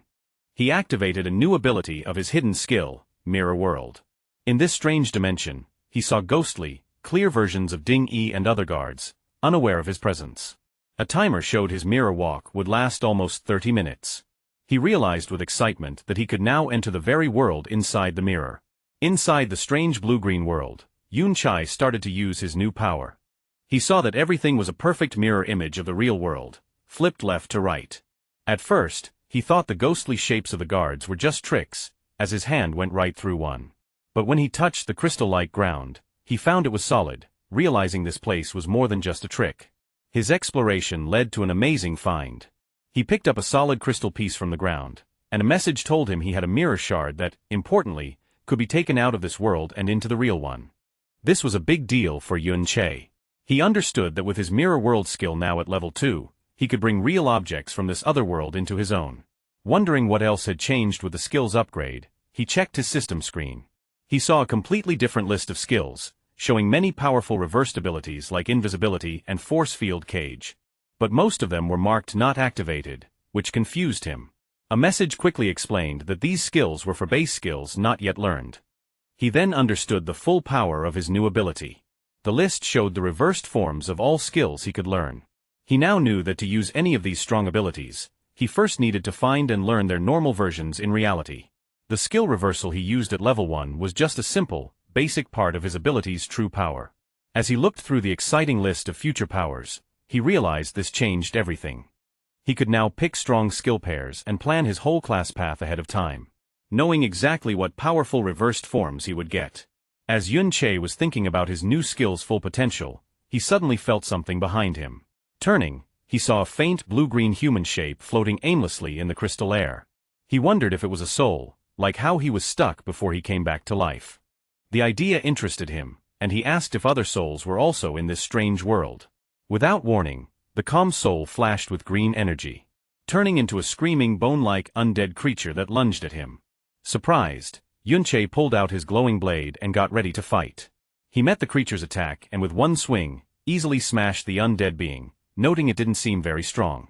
Speaker 1: He activated a new ability of his hidden skill, Mirror World. In this strange dimension, he saw ghostly, clear versions of Ding Yi and other guards, unaware of his presence. A timer showed his mirror walk would last almost 30 minutes. He realized with excitement that he could now enter the very world inside the mirror. Inside the strange blue-green world, Yun Chai started to use his new power. He saw that everything was a perfect mirror image of the real world, flipped left to right. At first, he thought the ghostly shapes of the guards were just tricks, as his hand went right through one. But when he touched the crystal-like ground, he found it was solid, realizing this place was more than just a trick. His exploration led to an amazing find. He picked up a solid crystal piece from the ground, and a message told him he had a mirror shard that, importantly, could be taken out of this world and into the real one. This was a big deal for Yun Che. He understood that with his Mirror World skill now at level 2, he could bring real objects from this other world into his own. Wondering what else had changed with the skills upgrade, he checked his system screen. He saw a completely different list of skills, showing many powerful reversed abilities like invisibility and force field cage. But most of them were marked not activated, which confused him. A message quickly explained that these skills were for base skills not yet learned. He then understood the full power of his new ability. The list showed the reversed forms of all skills he could learn. He now knew that to use any of these strong abilities, he first needed to find and learn their normal versions in reality. The skill reversal he used at level 1 was just a simple, basic part of his ability's true power. As he looked through the exciting list of future powers, he realized this changed everything. He could now pick strong skill pairs and plan his whole class path ahead of time, knowing exactly what powerful reversed forms he would get. As Yun Che was thinking about his new skill's full potential, he suddenly felt something behind him. Turning, he saw a faint blue-green human shape floating aimlessly in the crystal air. He wondered if it was a soul, like how he was stuck before he came back to life. The idea interested him, and he asked if other souls were also in this strange world. Without warning, the calm soul flashed with green energy, turning into a screaming bone-like undead creature that lunged at him. Surprised, Yunche pulled out his glowing blade and got ready to fight. He met the creature's attack and with one swing, easily smashed the undead being, noting it didn't seem very strong.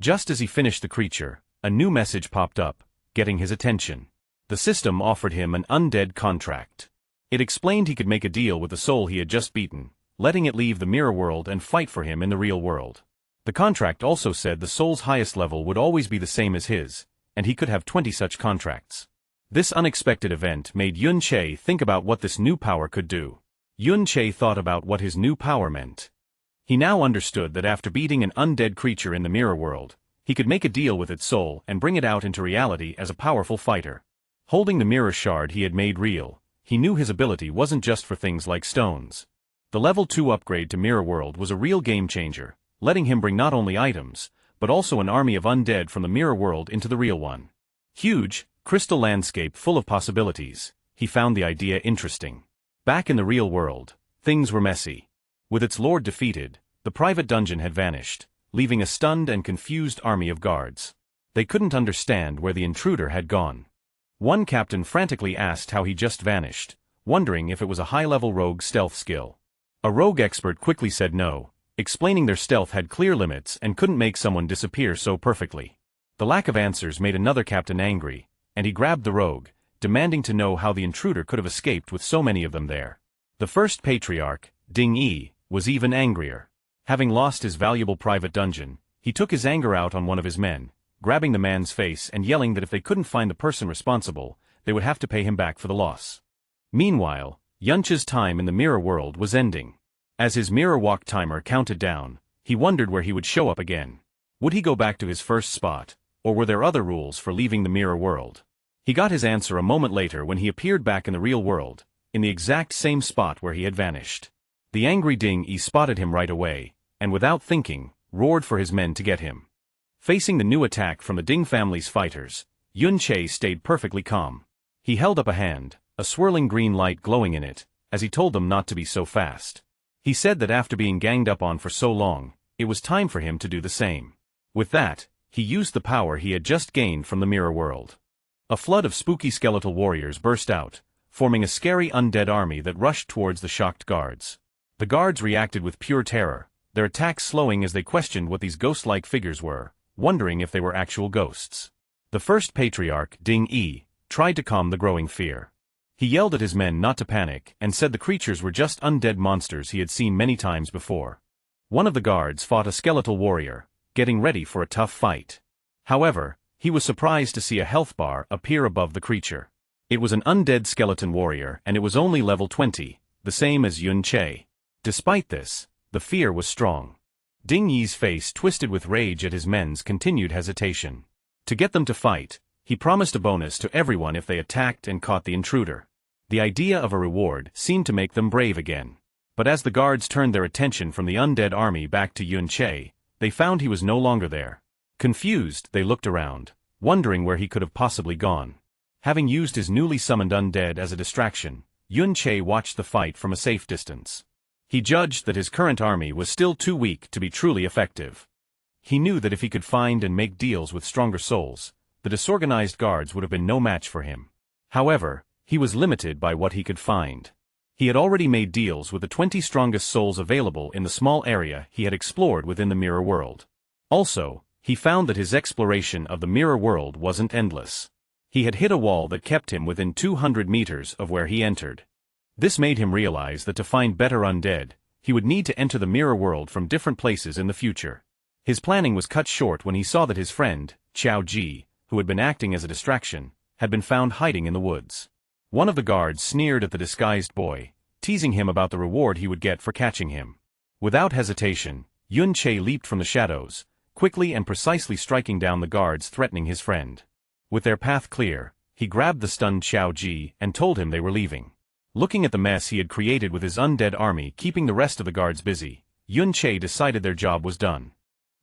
Speaker 1: Just as he finished the creature, a new message popped up, getting his attention. The system offered him an undead contract. It explained he could make a deal with the soul he had just beaten, letting it leave the mirror world and fight for him in the real world. The contract also said the soul's highest level would always be the same as his, and he could have 20 such contracts. This unexpected event made Yun Che think about what this new power could do. Yun Che thought about what his new power meant. He now understood that after beating an undead creature in the mirror world, he could make a deal with its soul and bring it out into reality as a powerful fighter. Holding the mirror shard he had made real, he knew his ability wasn't just for things like stones. The level 2 upgrade to Mirror World was a real game changer, letting him bring not only items, but also an army of undead from the mirror world into the real one. Huge, crystal landscape full of possibilities, he found the idea interesting. Back in the real world, things were messy. With its lord defeated, the private dungeon had vanished, leaving a stunned and confused army of guards. They couldn't understand where the intruder had gone. One captain frantically asked how he just vanished, wondering if it was a high-level rogue stealth skill. A rogue expert quickly said no, explaining their stealth had clear limits and couldn't make someone disappear so perfectly. The lack of answers made another captain angry, and he grabbed the rogue, demanding to know how the intruder could have escaped with so many of them there. The first patriarch, Ding Yi, was even angrier. Having lost his valuable private dungeon, he took his anger out on one of his men, grabbing the man's face and yelling that if they couldn't find the person responsible, they would have to pay him back for the loss. Meanwhile, Yunche's time in the mirror world was ending. As his mirror walk timer counted down, He wondered where he would show up again. Would he go back to his first spot, or were there other rules for leaving the mirror world? He got his answer a moment later when he appeared back in the real world, in the exact same spot where he had vanished. The angry Ding-Yi spotted him right away, and without thinking, roared for his men to get him. Facing the new attack from the Ding family's fighters, Yun-Che stayed perfectly calm. He held up a hand, a swirling green light glowing in it, as he told them not to be so fast. He said that after being ganged up on for so long, it was time for him to do the same. With that, he used the power he had just gained from the mirror world. A flood of spooky skeletal warriors burst out, forming a scary undead army that rushed towards the shocked guards. The guards reacted with pure terror, their attacks slowing as they questioned what these ghost-like figures were, wondering if they were actual ghosts. The first patriarch, Ding-Yi, tried to calm the growing fear. He yelled at his men not to panic and said the creatures were just undead monsters he had seen many times before. One of the guards fought a skeletal warrior, getting ready for a tough fight. However, he was surprised to see a health bar appear above the creature. It was an undead skeleton warrior and it was only level 20, the same as Yun-Che. Despite this, the fear was strong. Ding-Yi's face twisted with rage at his men's continued hesitation. To get them to fight, he promised a bonus to everyone if they attacked and caught the intruder. The idea of a reward seemed to make them brave again. But as the guards turned their attention from the undead army back to Yun-Che, they found he was no longer there. Confused, they looked around, wondering where he could have possibly gone. Having used his newly summoned undead as a distraction, Yun-Che watched the fight from a safe distance. He judged that his current army was still too weak to be truly effective. He knew that if he could find and make deals with stronger souls, the disorganized guards would have been no match for him. However, he was limited by what he could find. He had already made deals with the 20 strongest souls available in the small area he had explored within the mirror world. Also, he found that his exploration of the mirror world wasn't endless. He had hit a wall that kept him within 200 meters of where he entered. This made him realize that to find better undead, he would need to enter the mirror world from different places in the future. His planning was cut short when he saw that his friend, Qiao Ji, who had been acting as a distraction, had been found hiding in the woods. One of the guards sneered at the disguised boy, teasing him about the reward he would get for catching him. Without hesitation, Yun-Che leaped from the shadows, quickly and precisely striking down the guards threatening his friend. With their path clear, he grabbed the stunned Qiao Ji and told him they were leaving. Looking at the mess he had created with his undead army keeping the rest of the guards busy, Yun-Che decided their job was done.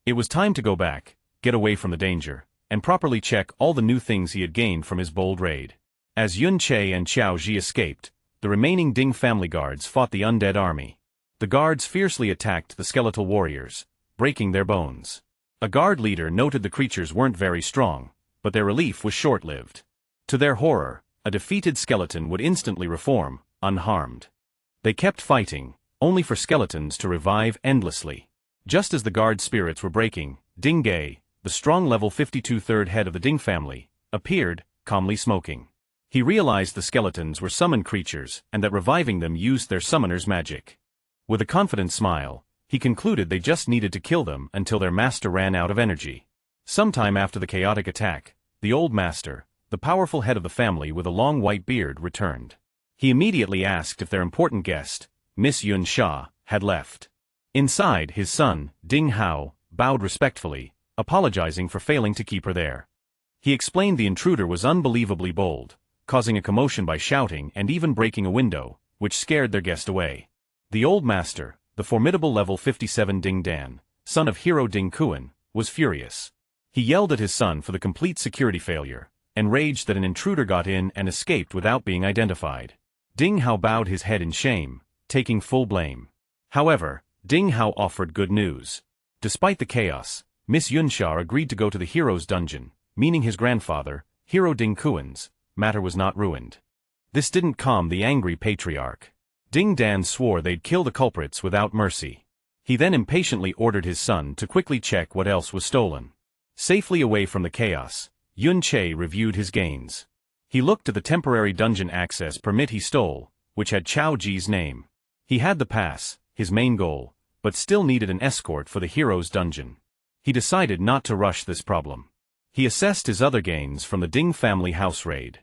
Speaker 1: It was time to go back, get away from the danger, and properly check all the new things he had gained from his bold raid. As Yun-Che and Qiao Ji escaped, the remaining Ding family guards fought the undead army. The guards fiercely attacked the skeletal warriors, breaking their bones. A guard leader noted the creatures weren't very strong, but their relief was short-lived. To their horror, a defeated skeleton would instantly reform, unharmed. They kept fighting, only for skeletons to revive endlessly. Just as the guard spirits were breaking, Ding-Ge, the strong level 52 third head of the Ding family, appeared, calmly smoking. He realized the skeletons were summoned creatures and that reviving them used their summoner's magic. With a confident smile, he concluded they just needed to kill them until their master ran out of energy. Sometime after the chaotic attack, the old master, the powerful head of the family with a long white beard, returned. He immediately asked if their important guest, Miss Yun Sha, had left. Inside, his son, Ding Hao, bowed respectfully, apologizing for failing to keep her there. He explained the intruder was unbelievably bold, causing a commotion by shouting and even breaking a window, which scared their guest away. The old master, the formidable level 57 Ding Dan, son of hero Ding Kuan, was furious. He yelled at his son for the complete security failure, and raged that an intruder got in and escaped without being identified. Ding Hao bowed his head in shame, taking full blame. However, Ding Hao offered good news. Despite the chaos, Miss Yunsha agreed to go to the hero's dungeon, meaning his grandfather, Hero Ding Kuan's, matter was not ruined. This didn't calm the angry patriarch. Ding Dan swore they'd kill the culprits without mercy. He then impatiently ordered his son to quickly check what else was stolen. Safely away from the chaos, Yun-Che reviewed his gains. He looked at the temporary dungeon access permit he stole, which had Qiao Ji's name. He had the pass, his main goal, but still needed an escort for the hero's dungeon. He decided not to rush this problem. He assessed his other gains from the Ding family house raid.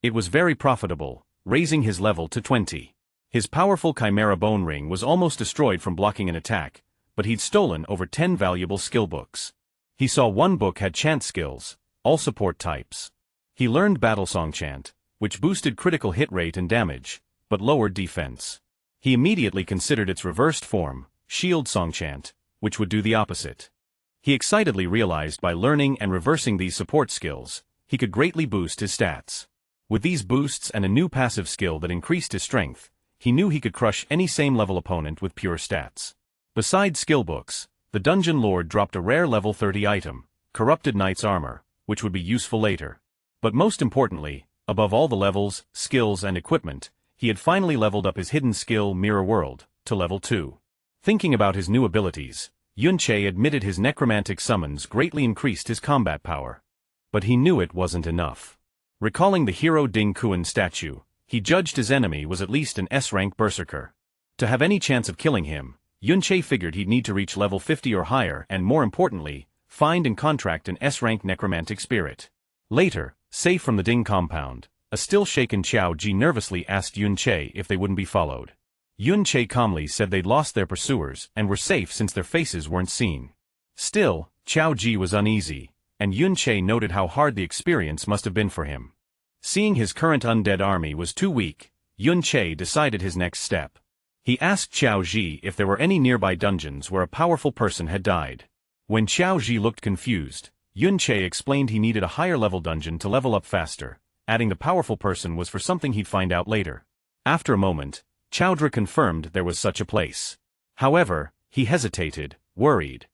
Speaker 1: It was very profitable, raising his level to 20. His powerful Chimera bone ring was almost destroyed from blocking an attack, but he'd stolen over 10 valuable skill books. He saw one book had chant skills, all support types. He learned Battle Song Chant, which boosted critical hit rate and damage, but lowered defense. He immediately considered its reversed form, Shield Song Chant, which would do the opposite. He excitedly realized by learning and reversing these support skills, he could greatly boost his stats. With these boosts and a new passive skill that increased his strength, he knew he could crush any same-level opponent with pure stats. Besides skill books, the Dungeon Lord dropped a rare level 30 item, Corrupted Knight's Armor, which would be useful later. But most importantly, above all the levels, skills and equipment, he had finally leveled up his hidden skill Mirror World to level 2. Thinking about his new abilities, Yun-Che admitted his necromantic summons greatly increased his combat power. But he knew it wasn't enough. Recalling the hero Ding Kuan statue, he judged his enemy was at least an S-rank berserker. To have any chance of killing him, Yun-Che figured he'd need to reach level 50 or higher and, more importantly, find and contract an S-rank necromantic spirit. Later, safe from the Ding compound, a still-shaken Qiao Ji nervously asked Yun-Che if they wouldn't be followed. Yun-Che calmly said they'd lost their pursuers and were safe since their faces weren't seen. Still, Qiao Ji was uneasy, and Yun-Che noted how hard the experience must have been for him. Seeing his current undead army was too weak, Yun-Che decided his next step. He asked Qiao Ji if there were any nearby dungeons where a powerful person had died. When Qiao Ji looked confused, Yun-Che explained he needed a higher-level dungeon to level up faster, adding the powerful person was for something he'd find out later. After a moment, Chowdhury confirmed there was such a place. However, he hesitated, worried.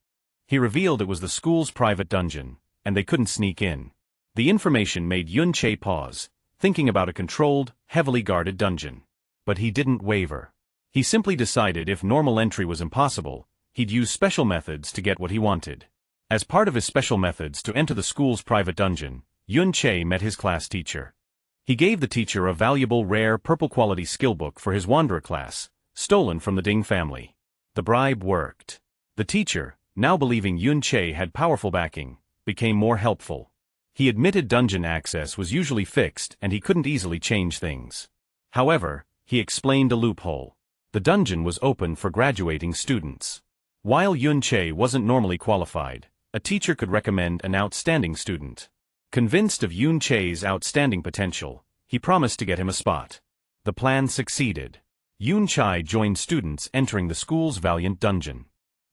Speaker 1: He revealed it was the school's private dungeon, and they couldn't sneak in. The information made Yun-Che pause, thinking about a controlled, heavily guarded dungeon. But he didn't waver. He simply decided if normal entry was impossible, he'd use special methods to get what he wanted. As part of his special methods to enter the school's private dungeon, Yun-Che met his class teacher. He gave the teacher a valuable rare purple-quality skill book for his Wanderer class, stolen from the Ding family. The bribe worked. The teacher, now believing Yun-Che had powerful backing, became more helpful. He admitted dungeon access was usually fixed and he couldn't easily change things. However, he explained a loophole. The dungeon was open for graduating students. While Yun-Che wasn't normally qualified, a teacher could recommend an outstanding student. Convinced of Yun-Che's outstanding potential, he promised to get him a spot. The plan succeeded. Yun-Che joined students entering the school's valiant dungeon.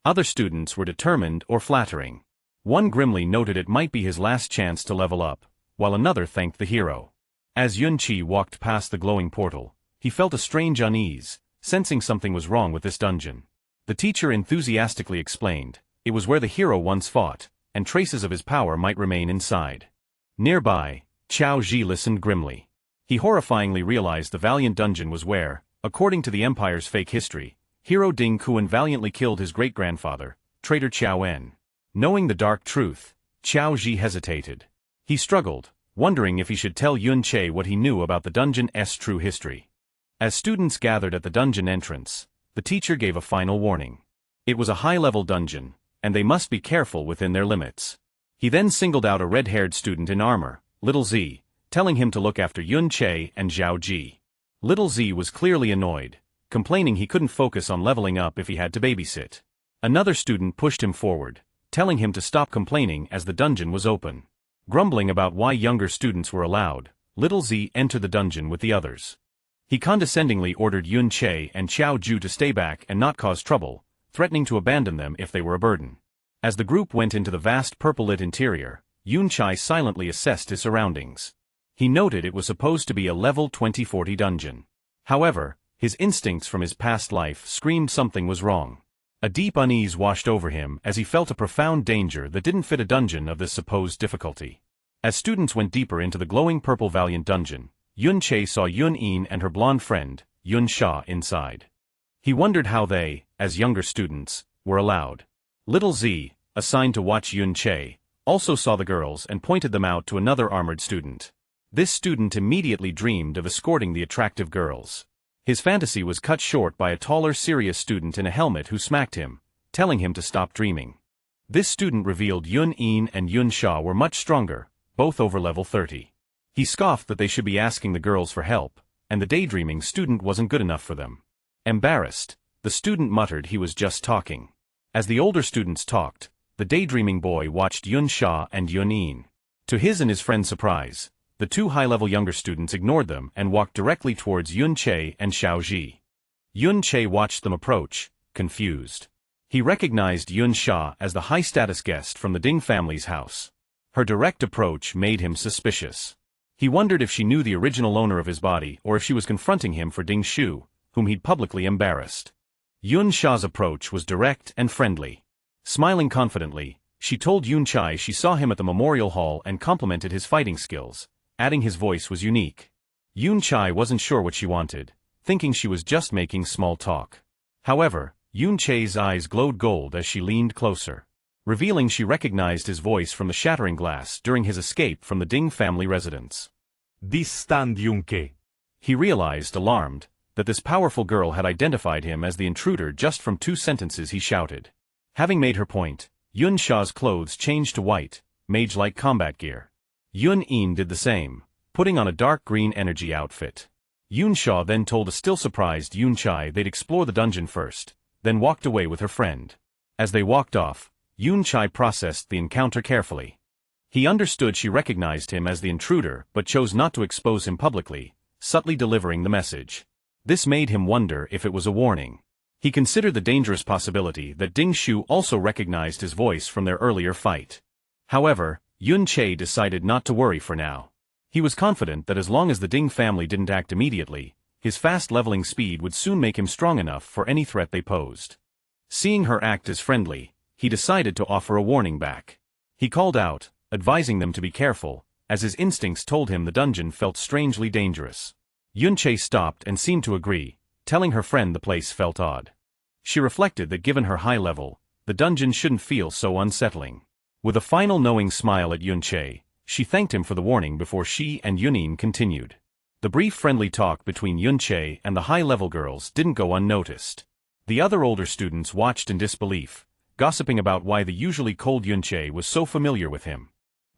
Speaker 1: Other students were determined or flattering. One grimly noted it might be his last chance to level up, while another thanked the hero. As Yun-Che walked past the glowing portal, he felt a strange unease, sensing something was wrong with this dungeon. The teacher enthusiastically explained, it was where the hero once fought, and traces of his power might remain inside. Nearby, Qiao Ji listened grimly. He horrifyingly realized the valiant dungeon was where, according to the Empire's fake history, hero Ding Kuan valiantly killed his great-grandfather, traitor Qiao En. Knowing the dark truth, Qiao Ji hesitated. He struggled, wondering if he should tell Yun-Che what he knew about the dungeon's true history. As students gathered at the dungeon entrance, the teacher gave a final warning. It was a high-level dungeon, and they must be careful within their limits. He then singled out a red-haired student in armor, Little Z, telling him to look after Yun-Che and Qiao Ji. Little Z was clearly annoyed, complaining he couldn't focus on leveling up if he had to babysit. Another student pushed him forward, telling him to stop complaining as the dungeon was open. Grumbling about why younger students were allowed, Little Z entered the dungeon with the others. He condescendingly ordered Yun-Che and Qiao Ju to stay back and not cause trouble, threatening to abandon them if they were a burden. As the group went into the vast purple-lit interior, Yun-Che silently assessed his surroundings. He noted it was supposed to be a level 2040 dungeon. However, his instincts from his past life screamed something was wrong. A deep unease washed over him as he felt a profound danger that didn't fit a dungeon of this supposed difficulty. As students went deeper into the glowing purple valiant dungeon, Yun-Che saw Yun-In and her blonde friend, Yun-Sha, inside. He wondered how they, as younger students, were allowed. Little Z, assigned to watch Yun-Che, also saw the girls and pointed them out to another armored student. This student immediately dreamed of escorting the attractive girls. His fantasy was cut short by a taller, serious student in a helmet who smacked him, telling him to stop dreaming. This student revealed Yun-In and Yun-Sha were much stronger, both over level 30. He scoffed that they should be asking the girls for help, and the daydreaming student wasn't good enough for them. Embarrassed, the student muttered he was just talking. As the older students talked, the daydreaming boy watched Yun Sha and Yun In. To his and his friend's surprise, the two high-level younger students ignored them and walked directly towards Yun Che and Xiao Ji. Yun Che watched them approach, confused. He recognized Yun Sha as the high-status guest from the Ding family's house. Her direct approach made him suspicious. He wondered if she knew the original owner of his body or if she was confronting him for Ding Shu, whom he'd publicly embarrassed. Yun Sha's approach was direct and friendly. Smiling confidently, she told Yun Chai she saw him at the memorial hall and complimented his fighting skills, adding his voice was unique. Yun Chai wasn't sure what she wanted, thinking she was just making small talk. However, Yun Chai's eyes glowed gold as she leaned closer, revealing she recognized his voice from the shattering glass during his escape from the Ding family residence.
Speaker 2: This stand Yun Ke.
Speaker 1: He realized, alarmed, that this powerful girl had identified him as the intruder just from 2 sentences he shouted. Having made her point, Yun Sha's clothes changed to white, mage-like combat gear. Yun In did the same, putting on a dark green energy outfit. Yun Sha then told a still surprised Yun Chai they'd explore the dungeon first, then walked away with her friend. As they walked off, Yun Chai processed the encounter carefully. He understood she recognized him as the intruder but chose not to expose him publicly, subtly delivering the message. This made him wonder if it was a warning. He considered the dangerous possibility that Ding Shu also recognized his voice from their earlier fight. However, Yun Che decided not to worry for now. He was confident that as long as the Ding family didn't act immediately, his fast leveling speed would soon make him strong enough for any threat they posed. Seeing her act as friendly, he decided to offer a warning back. He called out, advising them to be careful, as his instincts told him the dungeon felt strangely dangerous. Yun Che stopped and seemed to agree, telling her friend the place felt odd. She reflected that given her high level, the dungeon shouldn't feel so unsettling. With a final knowing smile at Yun Che, she thanked him for the warning before she and Yunin continued. The brief friendly talk between Yun Che and the high-level girls didn't go unnoticed. The other older students watched in disbelief, gossiping about why the usually cold Yun Che was so familiar with him.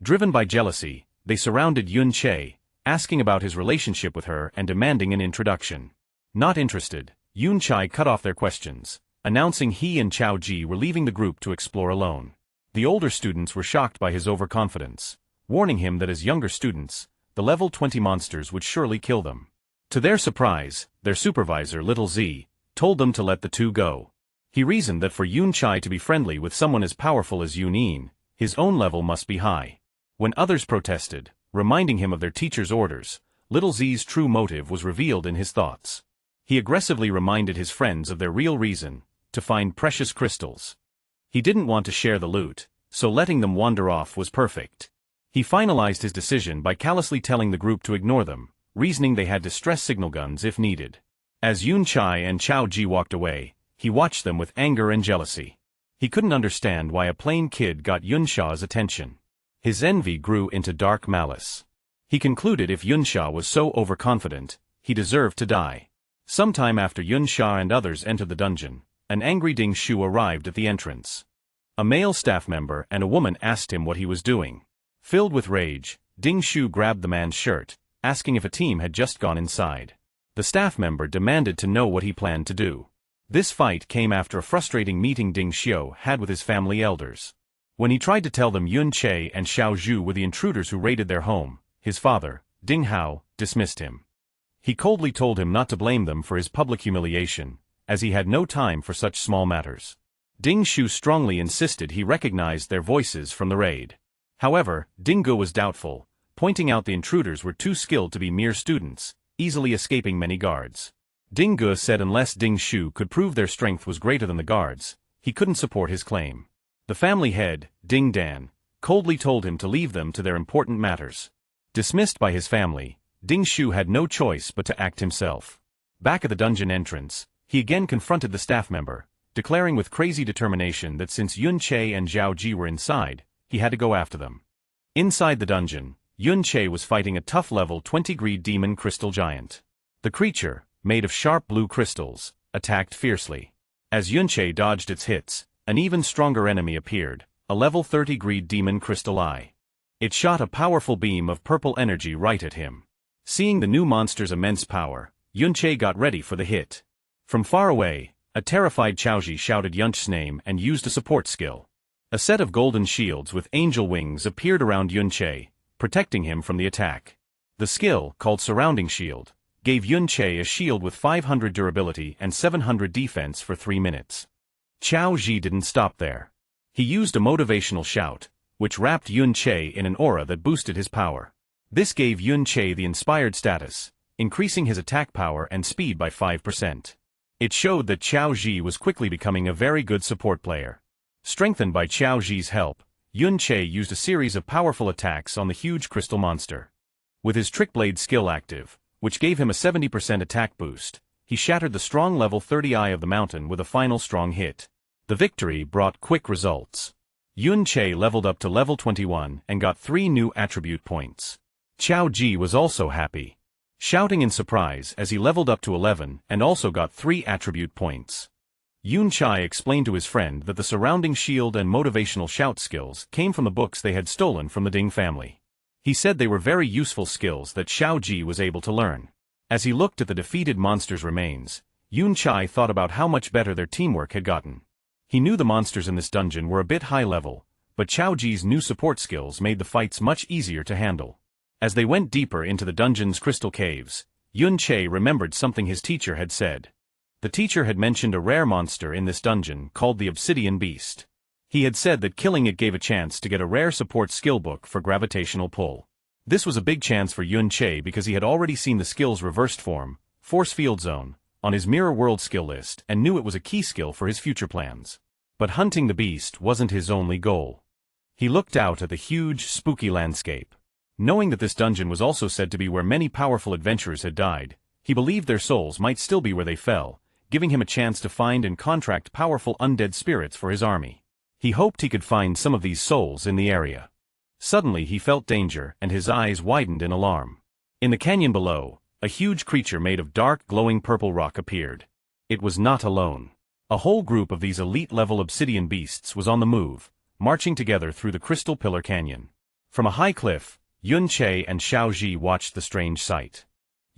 Speaker 1: Driven by jealousy, they surrounded Yun Che, asking about his relationship with her and demanding an introduction. Not interested, Yun Chai cut off their questions, announcing he and Chao Ji were leaving the group to explore alone. The older students were shocked by his overconfidence, warning him that as younger students, the level 20 monsters would surely kill them. To their surprise, their supervisor Little Z told them to let the two go. He reasoned that for Yun Chai to be friendly with someone as powerful as Yun In, his own level must be high. When others protested, reminding him of their teacher's orders, Little Z's true motive was revealed in his thoughts. He aggressively reminded his friends of their real reason, to find precious crystals. He didn't want to share the loot, so letting them wander off was perfect. He finalized his decision by callously telling the group to ignore them, reasoning they had distress signal guns if needed. As Yun Chai and Chao Ji walked away, he watched them with anger and jealousy. He couldn't understand why a plain kid got Yun Sha's attention. His envy grew into dark malice. He concluded if Yun Sha was so overconfident, he deserved to die. Sometime after Yun Sha and others entered the dungeon, an angry Ding Shu arrived at the entrance. A male staff member and a woman asked him what he was doing. Filled with rage, Ding Shu grabbed the man's shirt, asking if a team had just gone inside. The staff member demanded to know what he planned to do. This fight came after a frustrating meeting Ding Xiu had with his family elders. When he tried to tell them Yun Che and Xiao Zhu were the intruders who raided their home, his father, Ding Hao, dismissed him. He coldly told him not to blame them for his public humiliation, as he had no time for such small matters. Ding Shu strongly insisted he recognized their voices from the raid. However, Ding Gu was doubtful, pointing out the intruders were too skilled to be mere students, easily escaping many guards. Ding Gu said unless Ding Shu could prove their strength was greater than the guards, he couldn't support his claim. The family head, Ding Dan, coldly told him to leave them to their important matters. Dismissed by his family, Ding Shu had no choice but to act himself. Back at the dungeon entrance, he again confronted the staff member, declaring with crazy determination that since Yun Che and Zhao Ji were inside, he had to go after them. Inside the dungeon, Yun Che was fighting a tough level 20 greed demon crystal giant. The creature, made of sharp blue crystals, attacked fiercely. As Yun Che dodged its hits, an even stronger enemy appeared, a level 30 greed demon crystal eye. It shot a powerful beam of purple energy right at him. Seeing the new monster's immense power, Yun Che got ready for the hit. From far away, A terrified Chaoji shouted Yunch's name and used a support skill. A set of golden shields with angel wings appeared around Yunche, protecting him from the attack. The skill, called Surrounding Shield, gave Yunche a shield with 500 durability and 700 defense for 3 minutes. Chaoji didn't stop there. He used a motivational shout, which wrapped Yunche in an aura that boosted his power. This gave Yunche the inspired status, increasing his attack power and speed by 5%. It showed that Chaoji was quickly becoming a very good support player. Strengthened by Chaoji's help, Yunche used a series of powerful attacks on the huge crystal monster. With his Trick Blade skill active, which gave him a 70% attack boost, he shattered the strong level 30 Eye of the mountain with a final strong hit. The victory brought quick results. Yunche leveled up to level 21 and got 3 new attribute points. Chaoji was also happy, shouting in surprise as he leveled up to 11 and also got 3 attribute points. Yunche explained to his friend that the Surrounding Shield and motivational shout skills came from the books they had stolen from the Ding family. He said they were very useful skills that Chaoji was able to learn. As he looked at the defeated monsters' remains, Yunche thought about how much better their teamwork had gotten. He knew the monsters in this dungeon were a bit high level, but Chaoji's new support skills made the fights much easier to handle. As they went deeper into the dungeon's crystal caves, Yunche remembered something his teacher had said. The teacher had mentioned a rare monster in this dungeon called the Obsidian Beast. He had said that killing it gave a chance to get a rare support skill book for gravitational pull. This was a big chance for Yunche because he had already seen the skill's reversed form, Force Field Zone, on his Mirror World skill list and knew it was a key skill for his future plans. But hunting the beast wasn't his only goal. He looked out at the huge, spooky landscape. Knowing that this dungeon was also said to be where many powerful adventurers had died, he believed their souls might still be where they fell, giving him a chance to find and contract powerful undead spirits for his army. He hoped he could find some of these souls in the area. Suddenly he felt danger and his eyes widened in alarm. In the canyon below, a huge creature made of dark glowing purple rock appeared. It was not alone. A whole group of these elite-level obsidian beasts was on the move, marching together through the Crystal Pillar Canyon. From a high cliff, Yunche and Chaoji watched the strange sight.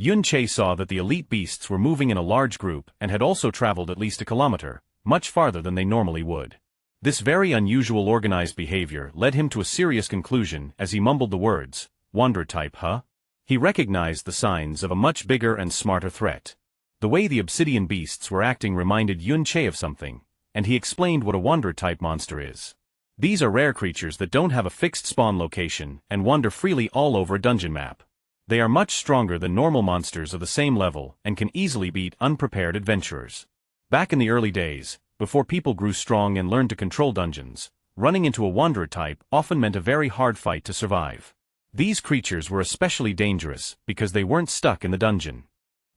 Speaker 1: Yunche saw that the elite beasts were moving in a large group and had also traveled at least a kilometer, much farther than they normally would. This very unusual organized behavior led him to a serious conclusion as he mumbled the words, "Wanderer type, huh?" He recognized the signs of a much bigger and smarter threat. The way the obsidian beasts were acting reminded Yunche of something, and he explained what a wanderer type monster is. These are rare creatures that don't have a fixed spawn location and wander freely all over a dungeon map. They are much stronger than normal monsters of the same level and can easily beat unprepared adventurers. Back in the early days, before people grew strong and learned to control dungeons, running into a wanderer type often meant a very hard fight to survive. These creatures were especially dangerous because they weren't stuck in the dungeon.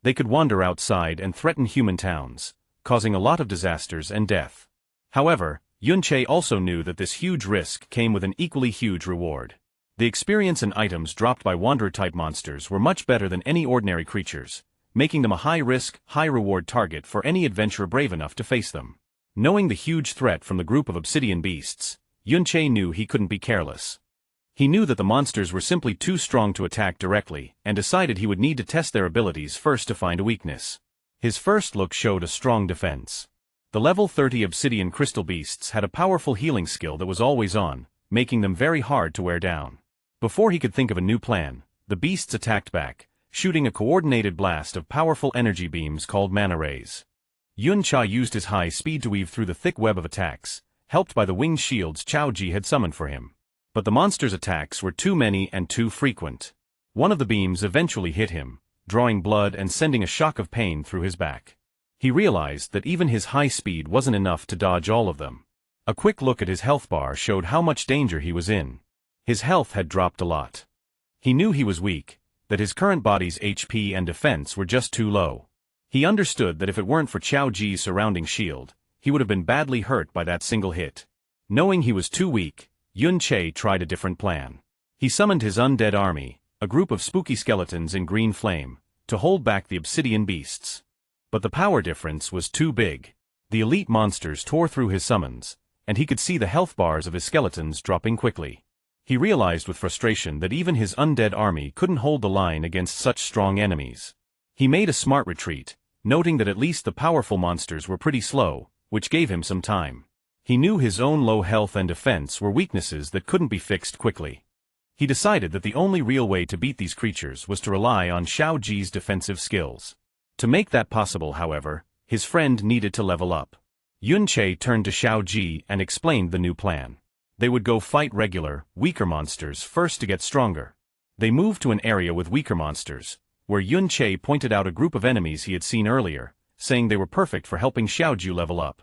Speaker 1: They could wander outside and threaten human towns, causing a lot of disasters and death. However, Yunche also knew that this huge risk came with an equally huge reward. The experience and items dropped by wanderer-type monsters were much better than any ordinary creatures, making them a high-risk, high-reward target for any adventurer brave enough to face them. Knowing the huge threat from the group of obsidian beasts, Yunche knew he couldn't be careless. He knew that the monsters were simply too strong to attack directly and decided he would need to test their abilities first to find a weakness. His first look showed a strong defense. The level 30 obsidian crystal beasts had a powerful healing skill that was always on, making them very hard to wear down. Before he could think of a new plan, the beasts attacked back, shooting a coordinated blast of powerful energy beams called mana rays. Yunche used his high speed to weave through the thick web of attacks, helped by the winged shields Chaoji had summoned for him. But the monster's attacks were too many and too frequent. One of the beams eventually hit him, drawing blood and sending a shock of pain through his back. He realized that even his high speed wasn't enough to dodge all of them. A quick look at his health bar showed how much danger he was in. His health had dropped a lot. He knew he was weak, that his current body's HP and defense were just too low. He understood that if it weren't for Chaoji's surrounding shield, he would have been badly hurt by that single hit. Knowing he was too weak, Yunche tried a different plan. He summoned his undead army, a group of spooky skeletons in green flame, to hold back the obsidian beasts. But the power difference was too big. The elite monsters tore through his summons, and he could see the health bars of his skeletons dropping quickly. He realized with frustration that even his undead army couldn't hold the line against such strong enemies. He made a smart retreat, noting that at least the powerful monsters were pretty slow, which gave him some time. He knew his own low health and defense were weaknesses that couldn't be fixed quickly. He decided that the only real way to beat these creatures was to rely on Xiao Ji's defensive skills. To make that possible, however, his friend needed to level up. Yun Che turned to Xiao Ji and explained the new plan. They would go fight regular, weaker monsters first to get stronger. They moved to an area with weaker monsters, where Yun Che pointed out a group of enemies he had seen earlier, saying they were perfect for helping Xiao Ji level up.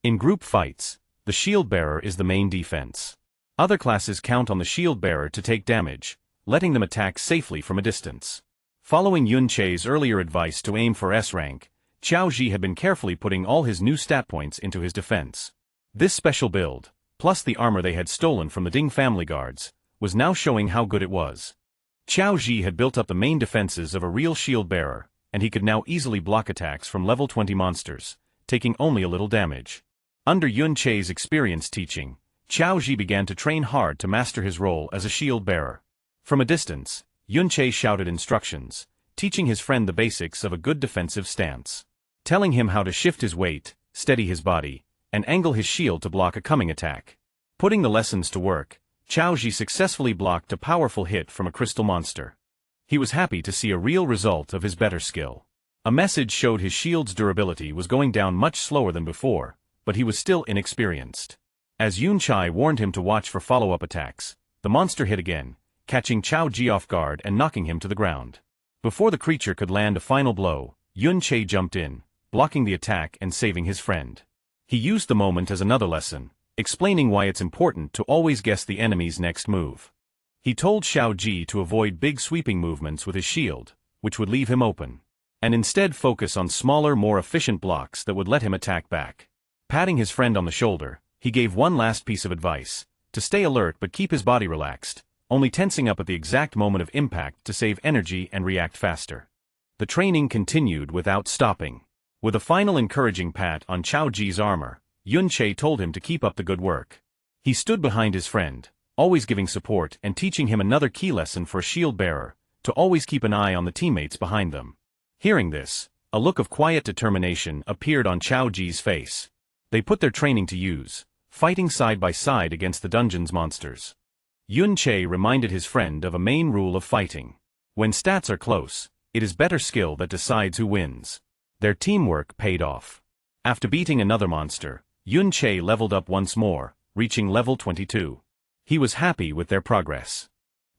Speaker 1: In group fights, the shield bearer is the main defense. Other classes count on the shield bearer to take damage, letting them attack safely from a distance. Following Yun Che's earlier advice to aim for S rank, Xiao Ji had been carefully putting all his new stat points into his defense. This special build, plus the armor they had stolen from the Ding family guards, was now showing how good it was. Xiao Ji had built up the main defenses of a real shield bearer, and he could now easily block attacks from level 20 monsters, taking only a little damage. Under Yun Che's experience teaching, Xiao Ji began to train hard to master his role as a shield bearer. From a distance, Yun Che shouted instructions, teaching his friend the basics of a good defensive stance. Telling him how to shift his weight, steady his body, and angle his shield to block a coming attack. Putting the lessons to work, Xiao Ji successfully blocked a powerful hit from a crystal monster. He was happy to see a real result of his better skill. A message showed his shield's durability was going down much slower than before, but he was still inexperienced. As Yun Che warned him to watch for follow-up attacks, the monster hit again, catching Xiao Ji off guard and knocking him to the ground. Before the creature could land a final blow, Yun Che jumped in, blocking the attack and saving his friend. He used the moment as another lesson, explaining why it's important to always guess the enemy's next move. He told Xiao Ji to avoid big sweeping movements with his shield, which would leave him open, and instead focus on smaller, more efficient blocks that would let him attack back. Patting his friend on the shoulder, he gave one last piece of advice, to stay alert but keep his body relaxed, only tensing up at the exact moment of impact to save energy and react faster. The training continued without stopping. With a final encouraging pat on Xiao Ji's armor, Yun Che told him to keep up the good work. He stood behind his friend, always giving support and teaching him another key lesson for a shield bearer, to always keep an eye on the teammates behind them. Hearing this, a look of quiet determination appeared on Xiao Ji's face. They put their training to use, fighting side by side against the dungeon's monsters. Yun Che reminded his friend of a main rule of fighting. When stats are close, it is better skill that decides who wins. Their teamwork paid off. After beating another monster, Yun Che leveled up once more, reaching level 22. He was happy with their progress.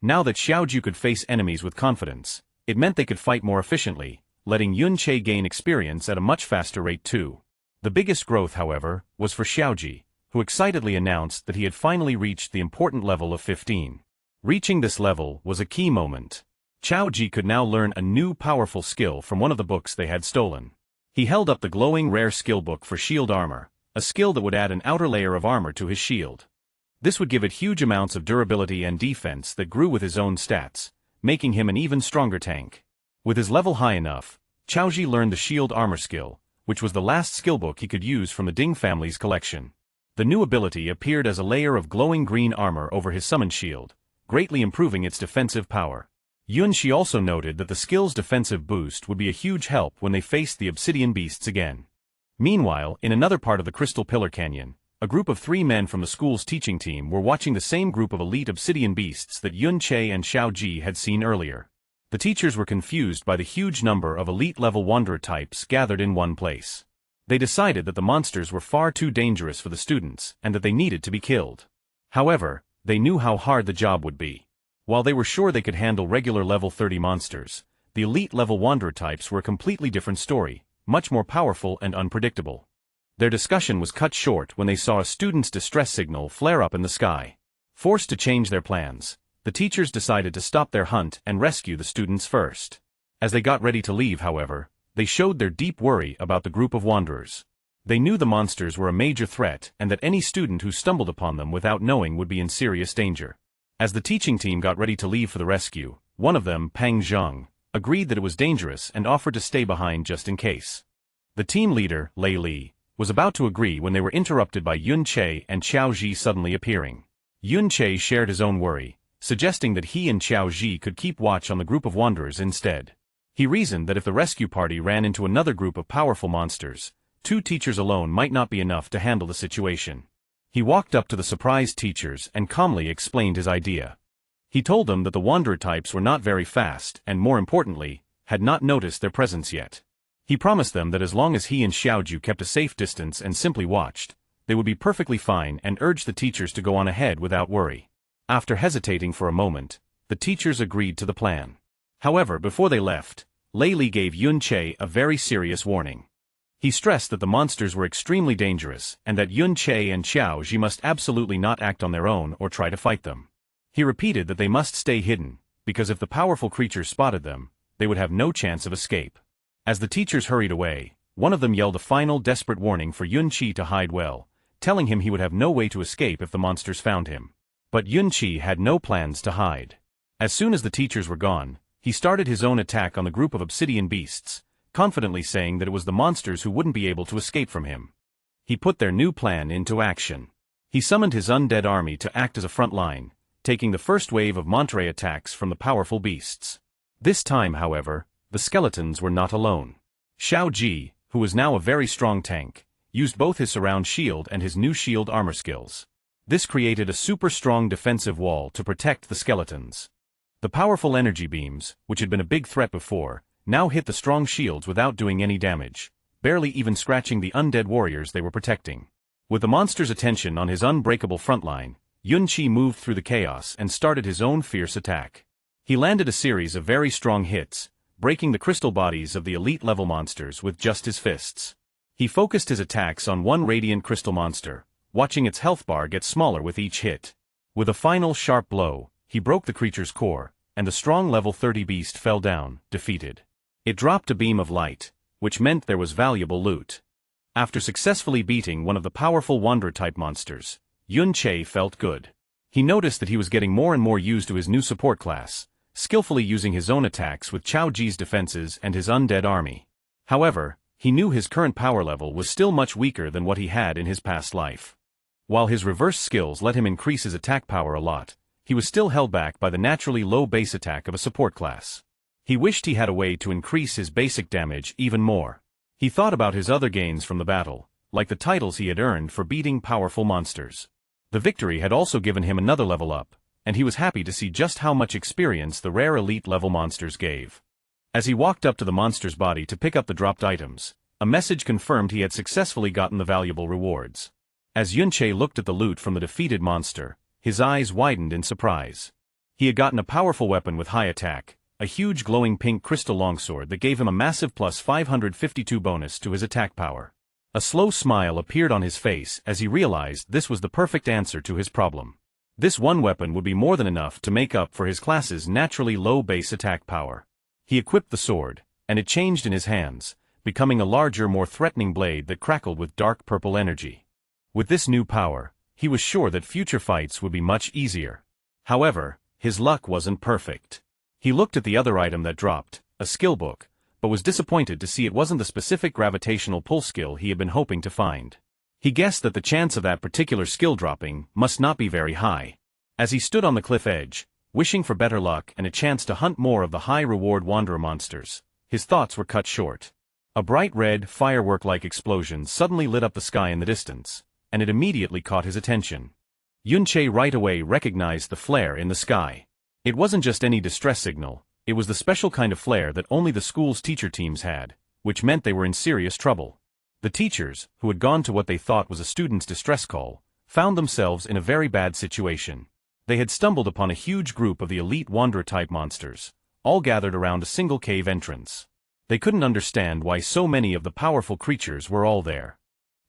Speaker 1: Now that Xiao Ji could face enemies with confidence, it meant they could fight more efficiently, letting Yun Che gain experience at a much faster rate too. The biggest growth, however, was for Xiao Ji, who excitedly announced that he had finally reached the important level of 15. Reaching this level was a key moment. Xiao Ji could now learn a new powerful skill from one of the books they had stolen. He held up the glowing rare skill book for shield armor, a skill that would add an outer layer of armor to his shield. This would give it huge amounts of durability and defense that grew with his own stats, making him an even stronger tank. With his level high enough, Xiao Ji learned the shield armor skill, which was the last skill book he could use from the Ding family's collection. The new ability appeared as a layer of glowing green armor over his summoned shield, greatly improving its defensive power. Yun Che also noted that the skill's defensive boost would be a huge help when they faced the obsidian beasts again. Meanwhile, in another part of the Crystal Pillar Canyon, a group of 3 men from the school's teaching team were watching the same group of elite obsidian beasts that Yun Che and Xiao Ji had seen earlier. The teachers were confused by the huge number of elite-level wanderer types gathered in one place. They decided that the monsters were far too dangerous for the students and that they needed to be killed. However, they knew how hard the job would be. While they were sure they could handle regular level 30 monsters, the elite-level wanderer types were a completely different story, much more powerful and unpredictable. Their discussion was cut short when they saw a student's distress signal flare up in the sky. Forced to change their plans, the teachers decided to stop their hunt and rescue the students first. As they got ready to leave, however, they showed their deep worry about the group of wanderers. They knew the monsters were a major threat and that any student who stumbled upon them without knowing would be in serious danger. As the teaching team got ready to leave for the rescue, one of them, Pang Zheng, agreed that it was dangerous and offered to stay behind just in case. The team leader, Lei Li, was about to agree when they were interrupted by Yun Che and Xiao Ji suddenly appearing. Yun Che shared his own worry, suggesting that he and Xiao Ji could keep watch on the group of wanderers instead. He reasoned that if the rescue party ran into another group of powerful monsters, 2 teachers alone might not be enough to handle the situation. He walked up to the surprised teachers and calmly explained his idea. He told them that the wanderer types were not very fast and, more importantly, had not noticed their presence yet. He promised them that as long as he and Xiaoju kept a safe distance and simply watched, they would be perfectly fine, and urged the teachers to go on ahead without worry. After hesitating for a moment, the teachers agreed to the plan. However, before they left, Lei Li gave Yun Che a very serious warning. He stressed that the monsters were extremely dangerous and that Yun Che and Xiao Ji must absolutely not act on their own or try to fight them. He repeated that they must stay hidden, because if the powerful creatures spotted them, they would have no chance of escape. As the teachers hurried away, one of them yelled a final desperate warning for Yun Chi to hide well, telling him he would have no way to escape if the monsters found him. But Yun Chi had no plans to hide. As soon as the teachers were gone, he started his own attack on the group of obsidian beasts, confidently saying that it was the monsters who wouldn't be able to escape from him. He put their new plan into action. He summoned his undead army to act as a front line, taking the first wave of Monterey attacks from the powerful beasts. This time, however, the skeletons were not alone. Xiao Ji, who was now a very strong tank, used both his surround shield and his new shield armor skills. This created a super strong defensive wall to protect the skeletons. The powerful energy beams, which had been a big threat before, now hit the strong shields without doing any damage, barely even scratching the undead warriors they were protecting. With the monster's attention on his unbreakable front line, Yun Chi moved through the chaos and started his own fierce attack. He landed a series of very strong hits, breaking the crystal bodies of the elite-level monsters with just his fists. He focused his attacks on one radiant crystal monster, watching its health bar get smaller with each hit. With a final sharp blow, he broke the creature's core, and the strong level 30 beast fell down, defeated. It dropped a beam of light, which meant there was valuable loot. After successfully beating one of the powerful wanderer-type monsters, Yun Che felt good. He noticed that he was getting more and more used to his new support class, skillfully using his own attacks with Xiao Ji's defenses and his undead army. However, he knew his current power level was still much weaker than what he had in his past life. While his reverse skills let him increase his attack power a lot, he was still held back by the naturally low base attack of a support class. He wished he had a way to increase his basic damage even more. He thought about his other gains from the battle, like the titles he had earned for beating powerful monsters. The victory had also given him another level up, and he was happy to see just how much experience the rare elite-level monsters gave. As he walked up to the monster's body to pick up the dropped items, a message confirmed he had successfully gotten the valuable rewards. As Yun Che looked at the loot from the defeated monster, his eyes widened in surprise. He had gotten a powerful weapon with high attack, a huge glowing pink crystal longsword that gave him a massive plus 552 bonus to his attack power. A slow smile appeared on his face as he realized this was the perfect answer to his problem. This one weapon would be more than enough to make up for his class's naturally low base attack power. He equipped the sword, and it changed in his hands, becoming a larger, more threatening blade that crackled with dark purple energy. With this new power, he was sure that future fights would be much easier. However, his luck wasn't perfect. He looked at the other item that dropped, a skill book, but was disappointed to see it wasn't the specific gravitational pull skill he had been hoping to find. He guessed that the chance of that particular skill dropping must not be very high. As he stood on the cliff edge, wishing for better luck and a chance to hunt more of the high-reward wanderer monsters, his thoughts were cut short. A bright red, firework-like explosion suddenly lit up the sky in the distance, and it immediately caught his attention. Yun Che right away recognized the flare in the sky. It wasn't just any distress signal, it was the special kind of flare that only the school's teacher teams had, which meant they were in serious trouble. The teachers, who had gone to what they thought was a student's distress call, found themselves in a very bad situation. They had stumbled upon a huge group of the elite wanderer-type monsters, all gathered around a single cave entrance. They couldn't understand why so many of the powerful creatures were all there.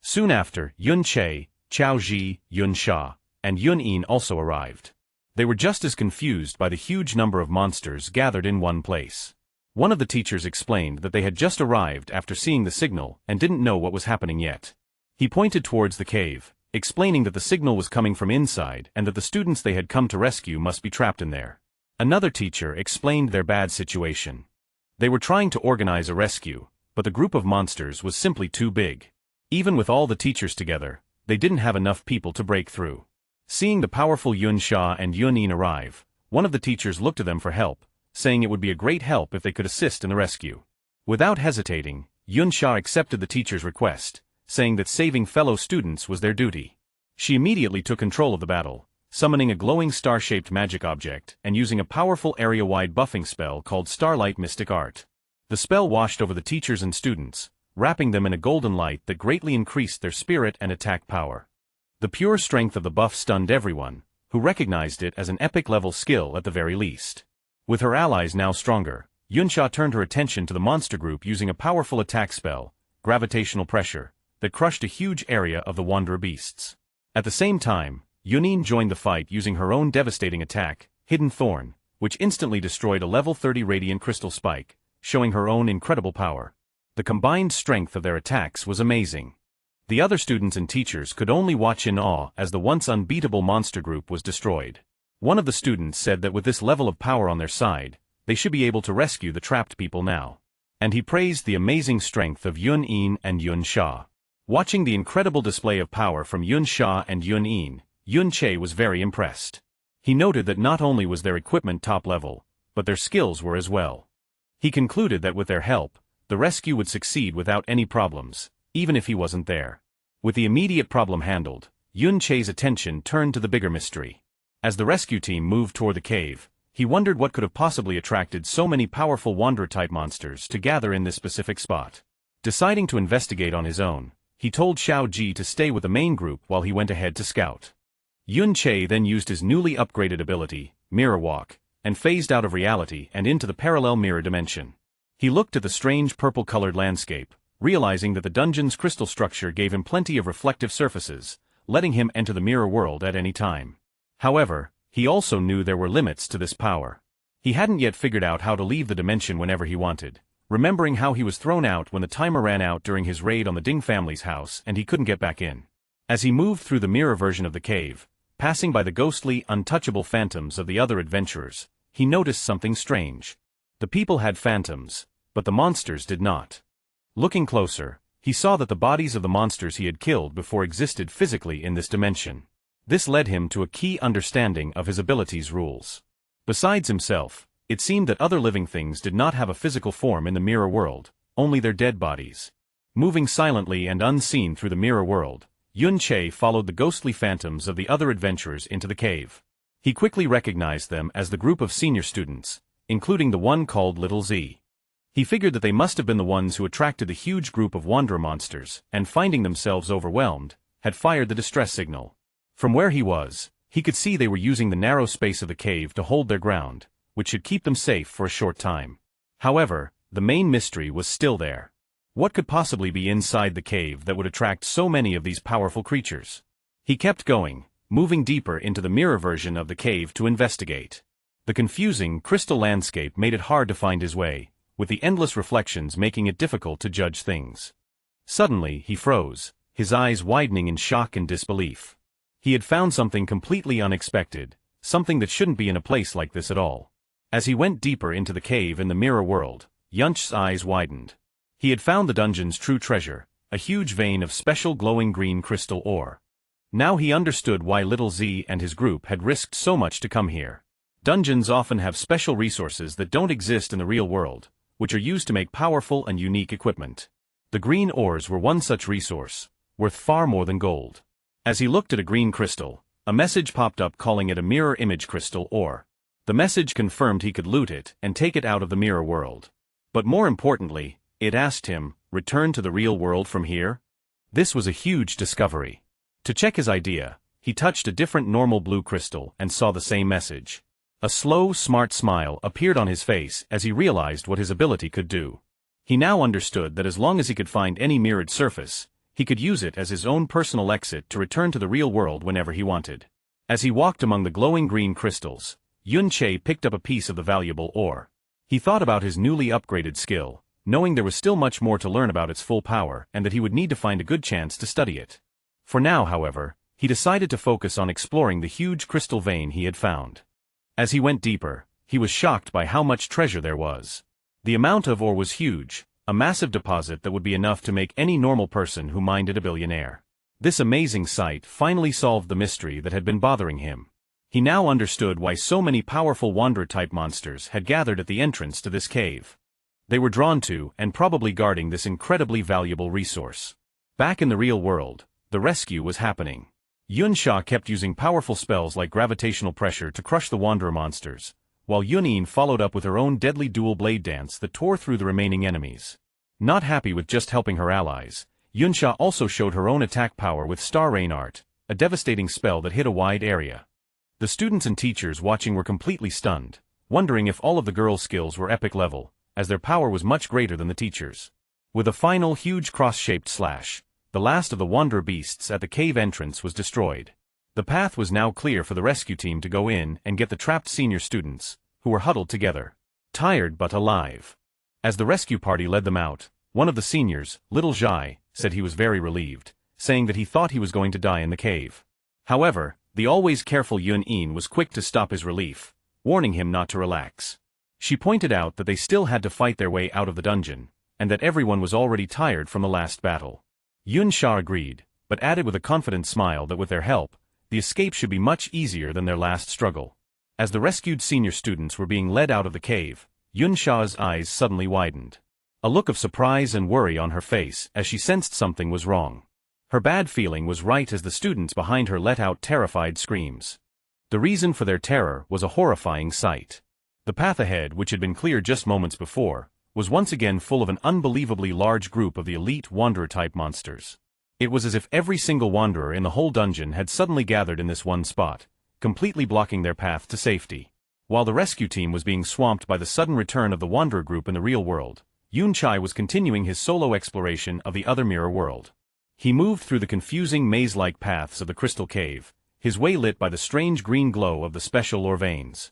Speaker 1: Soon after, Yun Che, Xiao Ji, Yun Sha, and Yun Yin also arrived. They were just as confused by the huge number of monsters gathered in one place. One of the teachers explained that they had just arrived after seeing the signal and didn't know what was happening yet. He pointed towards the cave, explaining that the signal was coming from inside and that the students they had come to rescue must be trapped in there. Another teacher explained their bad situation. They were trying to organize a rescue, but the group of monsters was simply too big. Even with all the teachers together, they didn't have enough people to break through. Seeing the powerful Yun Sha and Yun Yin arrive, one of the teachers looked to them for help, saying it would be a great help if they could assist in the rescue. Without hesitating, Yunsha accepted the teacher's request, saying that saving fellow students was their duty. She immediately took control of the battle, summoning a glowing star-shaped magic object and using a powerful area-wide buffing spell called Starlight Mystic Art. The spell washed over the teachers and students, wrapping them in a golden light that greatly increased their spirit and attack power. The pure strength of the buff stunned everyone, who recognized it as an epic-level skill at the very least. With her allies now stronger, Yunsha turned her attention to the monster group using a powerful attack spell, Gravitational Pressure, that crushed a huge area of the Wanderer beasts. At the same time, Yunin joined the fight using her own devastating attack, Hidden Thorn, which instantly destroyed a level 30 radiant crystal spike, showing her own incredible power. The combined strength of their attacks was amazing. The other students and teachers could only watch in awe as the once unbeatable monster group was destroyed. One of the students said that with this level of power on their side, they should be able to rescue the trapped people now. And he praised the amazing strength of Yun-In and Yun-Sha. Watching the incredible display of power from Yun-Sha and Yun-In, Yun-Che was very impressed. He noted that not only was their equipment top level, but their skills were as well. He concluded that with their help, the rescue would succeed without any problems, even if he wasn't there. With the immediate problem handled, Yun-Che's attention turned to the bigger mystery. As the rescue team moved toward the cave, he wondered what could have possibly attracted so many powerful Wanderer-type monsters to gather in this specific spot. Deciding to investigate on his own, he told Xiao Ji to stay with the main group while he went ahead to scout. Yun-Che then used his newly upgraded ability, Mirror Walk, and phased out of reality and into the parallel mirror dimension. He looked at the strange purple-colored landscape, realizing that the dungeon's crystal structure gave him plenty of reflective surfaces, letting him enter the mirror world at any time. However, he also knew there were limits to this power. He hadn't yet figured out how to leave the dimension whenever he wanted, remembering how he was thrown out when the timer ran out during his raid on the Ding family's house and he couldn't get back in. As he moved through the mirror version of the cave, passing by the ghostly, untouchable phantoms of the other adventurers, he noticed something strange. The people had phantoms, but the monsters did not. Looking closer, he saw that the bodies of the monsters he had killed before existed physically in this dimension. This led him to a key understanding of his abilities' rules. Besides himself, it seemed that other living things did not have a physical form in the mirror world, only their dead bodies. Moving silently and unseen through the mirror world, Yun-Che followed the ghostly phantoms of the other adventurers into the cave. He quickly recognized them as the group of senior students, including the one called Little Z. He figured that they must have been the ones who attracted the huge group of Wanderer monsters, and finding themselves overwhelmed, had fired the distress signal. From where he was, he could see they were using the narrow space of the cave to hold their ground, which should keep them safe for a short time. However, the main mystery was still there. What could possibly be inside the cave that would attract so many of these powerful creatures? He kept going, moving deeper into the mirror version of the cave to investigate. The confusing, crystal landscape made it hard to find his way, with the endless reflections making it difficult to judge things. Suddenly, he froze, his eyes widening in shock and disbelief. He had found something completely unexpected, something that shouldn't be in a place like this at all. As he went deeper into the cave in the mirror world, Yunch's eyes widened. He had found the dungeon's true treasure, a huge vein of special glowing green crystal ore. Now he understood why Little Z and his group had risked so much to come here. Dungeons often have special resources that don't exist in the real world, which are used to make powerful and unique equipment. The green ores were one such resource, worth far more than gold. As he looked at a green crystal, a message popped up calling it a mirror image crystal ore. The message confirmed he could loot it and take it out of the mirror world. But more importantly, it asked him, return to the real world from here? This was a huge discovery. To check his idea, he touched a different normal blue crystal and saw the same message. A slow, smart smile appeared on his face as he realized what his ability could do. He now understood that as long as he could find any mirrored surface, he could use it as his own personal exit to return to the real world whenever he wanted. As he walked among the glowing green crystals, Yun-Che picked up a piece of the valuable ore. He thought about his newly upgraded skill, knowing there was still much more to learn about its full power and that he would need to find a good chance to study it. For now, however, he decided to focus on exploring the huge crystal vein he had found. As he went deeper, he was shocked by how much treasure there was. The amount of ore was huge, a massive deposit that would be enough to make any normal person who mined it a billionaire. This amazing sight finally solved the mystery that had been bothering him. He now understood why so many powerful wanderer-type monsters had gathered at the entrance to this cave. They were drawn to and probably guarding this incredibly valuable resource. Back in the real world, the rescue was happening. Yunsha kept using powerful spells like gravitational pressure to crush the wanderer monsters, while Yunin followed up with her own deadly dual blade dance that tore through the remaining enemies. Not happy with just helping her allies, Yunsha also showed her own attack power with Star Rain Art, a devastating spell that hit a wide area. The students and teachers watching were completely stunned, wondering if all of the girls' skills were epic level, as their power was much greater than the teachers. With a final huge cross-shaped slash, the last of the wanderer beasts at the cave entrance was destroyed. The path was now clear for the rescue team to go in and get the trapped senior students, who were huddled together, tired but alive. As the rescue party led them out, one of the seniors, Little Zhai, said he was very relieved, saying that he thought he was going to die in the cave. However, the always careful Yun-in was quick to stop his relief, warning him not to relax. She pointed out that they still had to fight their way out of the dungeon, and that everyone was already tired from the last battle. Yunsha agreed, but added with a confident smile that with their help, the escape should be much easier than their last struggle. As the rescued senior students were being led out of the cave, Yunsha's eyes suddenly widened. A look of surprise and worry on her face as she sensed something was wrong. Her bad feeling was right as the students behind her let out terrified screams. The reason for their terror was a horrifying sight. The path ahead, which had been clear just moments before, was once again full of an unbelievably large group of the elite wanderer-type monsters. It was as if every single wanderer in the whole dungeon had suddenly gathered in this one spot, completely blocking their path to safety. While the rescue team was being swamped by the sudden return of the wanderer group in the real world, Yunchai was continuing his solo exploration of the other mirror world. He moved through the confusing maze-like paths of the crystal cave, his way lit by the strange green glow of the special lore veins.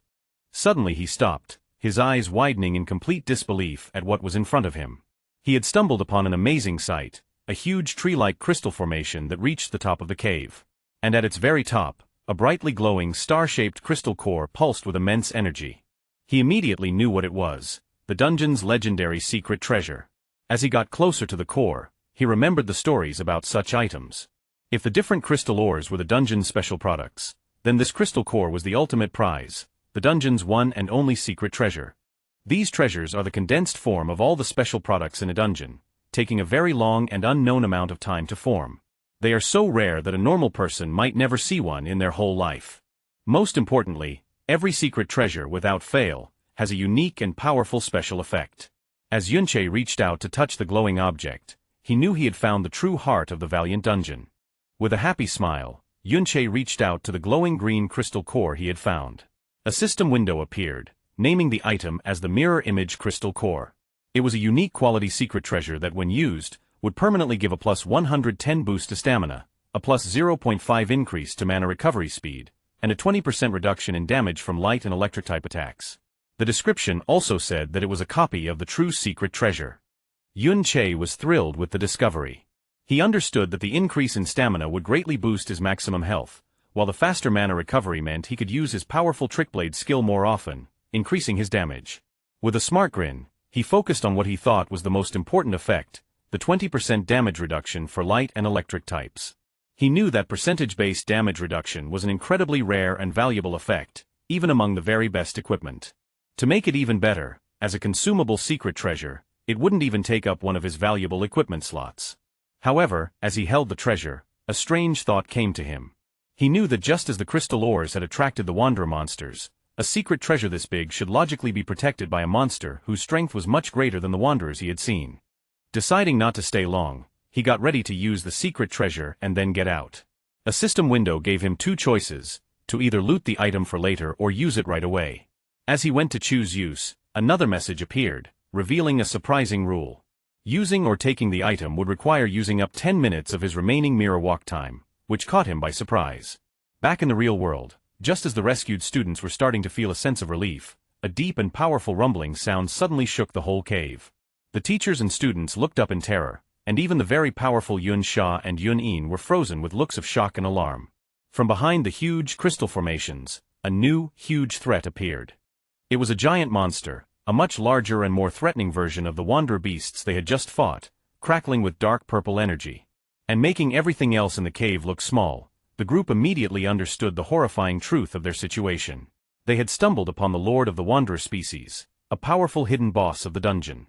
Speaker 1: Suddenly he stopped, his eyes widening in complete disbelief at what was in front of him. He had stumbled upon an amazing sight, a huge tree-like crystal formation that reached the top of the cave. And at its very top, a brightly glowing star-shaped crystal core pulsed with immense energy. He immediately knew what it was, the dungeon's legendary secret treasure. As he got closer to the core, he remembered the stories about such items. If the different crystal ores were the dungeon's special products, then this crystal core was the ultimate prize, the dungeon's one and only secret treasure. These treasures are the condensed form of all the special products in a dungeon, taking a very long and unknown amount of time to form. They are so rare that a normal person might never see one in their whole life. Most importantly, every secret treasure without fail has a unique and powerful special effect. As Yunche reached out to touch the glowing object, he knew he had found the true heart of the valiant dungeon. With a happy smile, Yunche reached out to the glowing green crystal core he had found. A system window appeared, naming the item as the Mirror Image Crystal Core. It was a unique quality secret treasure that when used, would permanently give a plus 110 boost to stamina, a plus 0.5 increase to mana recovery speed, and a 20% reduction in damage from light and electric type attacks. The description also said that it was a copy of the true secret treasure. Yun Che was thrilled with the discovery. He understood that the increase in stamina would greatly boost his maximum health, while the faster mana recovery meant he could use his powerful Trickblade skill more often, increasing his damage. With a smart grin, he focused on what he thought was the most important effect, the 20% damage reduction for light and electric types. He knew that percentage-based damage reduction was an incredibly rare and valuable effect, even among the very best equipment. To make it even better, as a consumable secret treasure, it wouldn't even take up one of his valuable equipment slots. However, as he held the treasure, a strange thought came to him. He knew that just as the crystal ores had attracted the Wanderer monsters, a secret treasure this big should logically be protected by a monster whose strength was much greater than the Wanderers he had seen. Deciding not to stay long, he got ready to use the secret treasure and then get out. A system window gave him two choices, to either loot the item for later or use it right away. As he went to choose use, another message appeared, revealing a surprising rule. Using or taking the item would require using up 10 minutes of his remaining mirror walk time, which caught him by surprise. Back in the real world, just as the rescued students were starting to feel a sense of relief, a deep and powerful rumbling sound suddenly shook the whole cave. The teachers and students looked up in terror, and even the very powerful Yun Sha and Yun In were frozen with looks of shock and alarm. From behind the huge crystal formations, a new, huge threat appeared. It was a giant monster, a much larger and more threatening version of the wanderer beasts they had just fought, crackling with dark purple energy. And making everything else in the cave look small, the group immediately understood the horrifying truth of their situation. They had stumbled upon the Lord of the Wanderer species, a powerful hidden boss of the dungeon.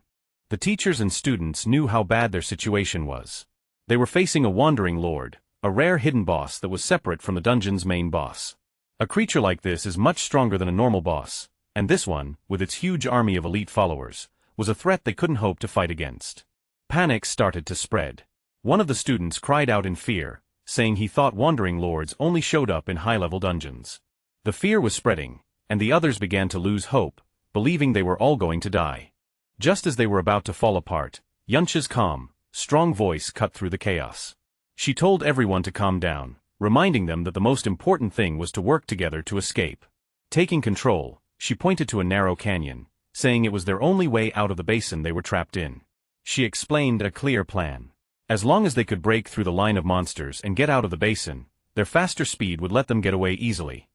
Speaker 1: The teachers and students knew how bad their situation was. They were facing a wandering lord, a rare hidden boss that was separate from the dungeon's main boss. A creature like this is much stronger than a normal boss, and this one, with its huge army of elite followers, was a threat they couldn't hope to fight against. Panic started to spread. One of the students cried out in fear, saying he thought wandering lords only showed up in high-level dungeons. The fear was spreading, and the others began to lose hope, believing they were all going to die. Just as they were about to fall apart, Yunsha's calm, strong voice cut through the chaos. She told everyone to calm down, reminding them that the most important thing was to work together to escape. Taking control, she pointed to a narrow canyon, saying it was their only way out of the basin they were trapped in. She explained a clear plan. As long as they could break through the line of monsters and get out of the basin, their faster speed would let them get away easily.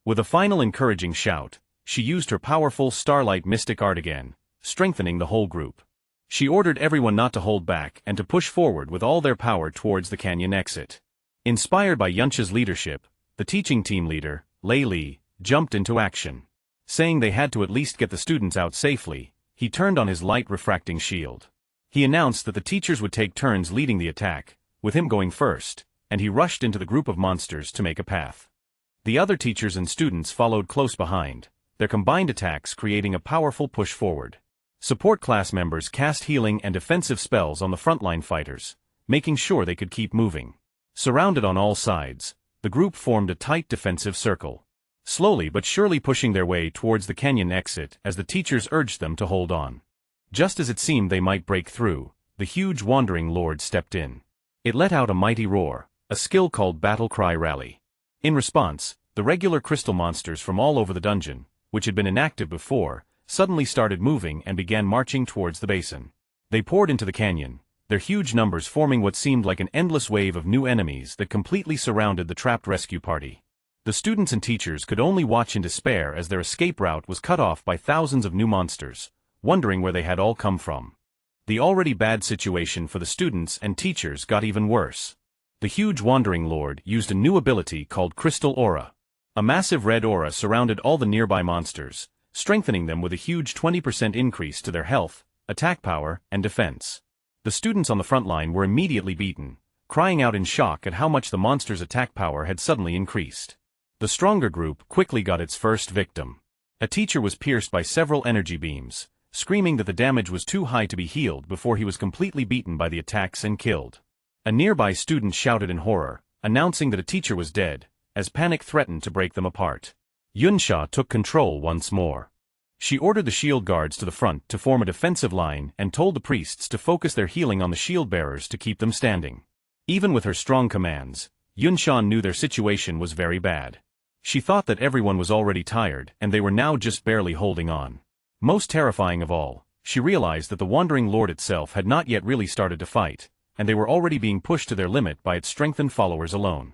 Speaker 1: With a final encouraging shout, she used her powerful Starlight Mystic Art again, strengthening the whole group. She ordered everyone not to hold back and to push forward with all their power towards the canyon exit. Inspired by Yunsha's leadership, the teaching team leader, Lei Li, jumped into action. Saying they had to at least get the students out safely, he turned on his light refracting shield. He announced that the teachers would take turns leading the attack, with him going first, and he rushed into the group of monsters to make a path. The other teachers and students followed close behind, their combined attacks creating a powerful push forward. Support class members cast healing and defensive spells on the frontline fighters, making sure they could keep moving. Surrounded on all sides, the group formed a tight defensive circle, slowly but surely pushing their way towards the canyon exit as the teachers urged them to hold on. Just as it seemed they might break through, the huge wandering lord stepped in. It let out a mighty roar, a skill called Battle Cry Rally. In response, the regular crystal monsters from all over the dungeon, which had been inactive before, suddenly started moving and began marching towards the basin. They poured into the canyon, their huge numbers forming what seemed like an endless wave of new enemies that completely surrounded the trapped rescue party. The students and teachers could only watch in despair as their escape route was cut off by thousands of new monsters, wondering where they had all come from. The already bad situation for the students and teachers got even worse. The huge wandering lord used a new ability called Crystal Aura. A massive red aura surrounded all the nearby monsters, strengthening them with a huge 20% increase to their health, attack power, and defense. The students on the front line were immediately beaten, crying out in shock at how much the monster's attack power had suddenly increased. The stronger group quickly got its first victim. A teacher was pierced by several energy beams, screaming that the damage was too high to be healed before he was completely beaten by the attacks and killed. A nearby student shouted in horror, announcing that a teacher was dead, as panic threatened to break them apart. Yunsha took control once more. She ordered the shield guards to the front to form a defensive line and told the priests to focus their healing on the shield bearers to keep them standing. Even with her strong commands, Yunsha knew their situation was very bad. She thought that everyone was already tired and they were now just barely holding on. Most terrifying of all, she realized that the Wandering Lord itself had not yet really started to fight, and they were already being pushed to their limit by its strengthened followers alone.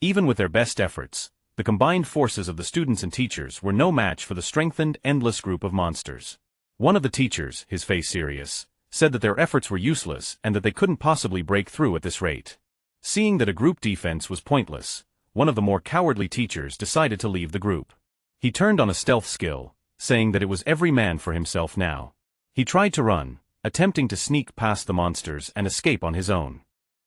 Speaker 1: Even with their best efforts, the combined forces of the students and teachers were no match for the strengthened, endless group of monsters. One of the teachers, his face serious, said that their efforts were useless and that they couldn't possibly break through at this rate. Seeing that a group defense was pointless, one of the more cowardly teachers decided to leave the group. He turned on a stealth skill, saying that it was every man for himself now. He tried to run, attempting to sneak past the monsters and escape on his own.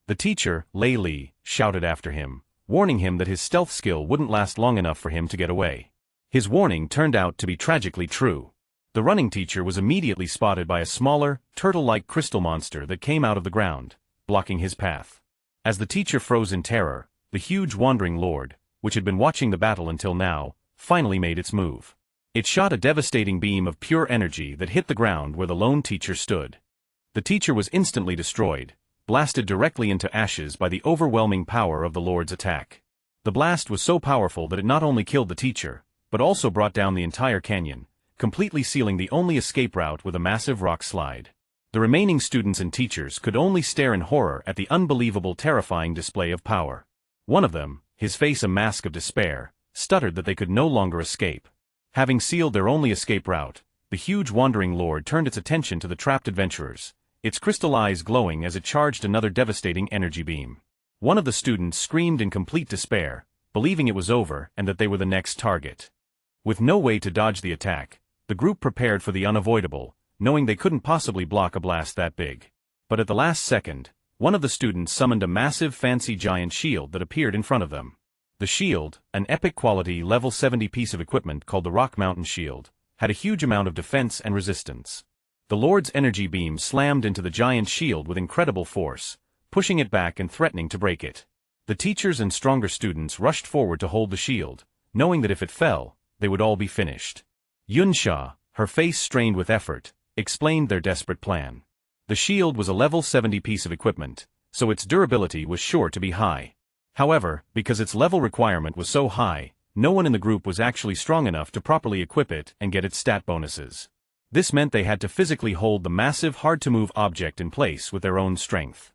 Speaker 1: The teacher, Lei Li, shouted after him, warning him that his stealth skill wouldn't last long enough for him to get away. His warning turned out to be tragically true. The running teacher was immediately spotted by a smaller, turtle-like crystal monster that came out of the ground, blocking his path. As the teacher froze in terror, the huge wandering lord, which had been watching the battle until now, finally made its move. It shot a devastating beam of pure energy that hit the ground where the lone teacher stood. The teacher was instantly destroyed, blasted directly into ashes by the overwhelming power of the Lord's attack. The blast was so powerful that it not only killed the teacher, but also brought down the entire canyon, completely sealing the only escape route with a massive rock slide. The remaining students and teachers could only stare in horror at the unbelievable, terrifying display of power. One of them, his face a mask of despair, stuttered that they could no longer escape. Having sealed their only escape route, the huge wandering lord turned its attention to the trapped adventurers, its crystal eyes glowing as it charged another devastating energy beam. One of the students screamed in complete despair, believing it was over and that they were the next target. With no way to dodge the attack, the group prepared for the unavoidable, knowing they couldn't possibly block a blast that big. But at the last second, one of the students summoned a massive fancy giant shield that appeared in front of them. The shield, an epic quality level 70 piece of equipment called the Rock Mountain Shield, had a huge amount of defense and resistance. The Lord's energy beam slammed into the giant shield with incredible force, pushing it back and threatening to break it. The teachers and stronger students rushed forward to hold the shield, knowing that if it fell, they would all be finished. Yunsha, her face strained with effort, explained their desperate plan. The shield was a level 70 piece of equipment, so its durability was sure to be high. However, because its level requirement was so high, no one in the group was actually strong enough to properly equip it and get its stat bonuses. This meant they had to physically hold the massive hard-to-move object in place with their own strength.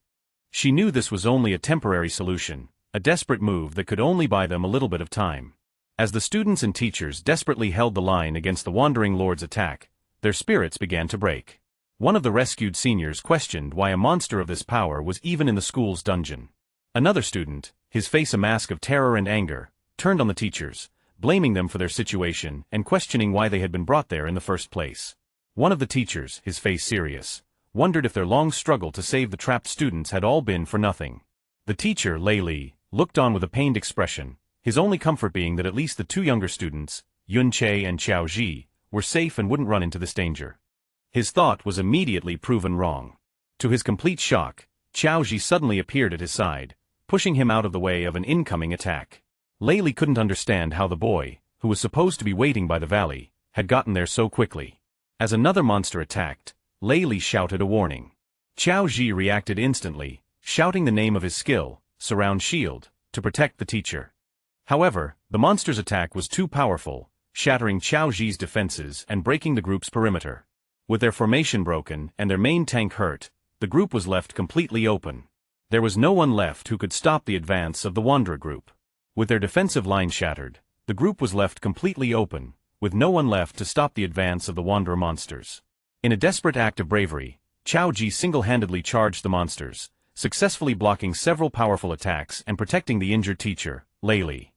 Speaker 1: She knew this was only a temporary solution, a desperate move that could only buy them a little bit of time. As the students and teachers desperately held the line against the Wandering Lord's attack, their spirits began to break. One of the rescued seniors questioned why a monster of this power was even in the school's dungeon. Another student, his face a mask of terror and anger, turned on the teachers, blaming them for their situation and questioning why they had been brought there in the first place. One of the teachers, his face serious, wondered if their long struggle to save the trapped students had all been for nothing. The teacher, Lei Li, looked on with a pained expression, his only comfort being that at least the two younger students, Yun Che and Qiao Ji, were safe and wouldn't run into this danger. His thought was immediately proven wrong. To his complete shock, Qiao Ji suddenly appeared at his side, pushing him out of the way of an incoming attack. Lei Li couldn't understand how the boy, who was supposed to be waiting by the valley, had gotten there so quickly. As another monster attacked, Lei Li shouted a warning. Qiao Ji reacted instantly, shouting the name of his skill, Surround Shield, to protect the teacher. However, the monster's attack was too powerful, shattering Qiao Ji's defenses and breaking the group's perimeter. With their formation broken and their main tank hurt, the group was left completely open. There was no one left who could stop the advance of the Wanderer group. With their defensive line shattered, the group was left completely open, with no one left to stop the advance of the Wanderer monsters. In a desperate act of bravery, Qiao Ji single-handedly charged the monsters, successfully blocking several powerful attacks and protecting the injured teacher, Lei Li.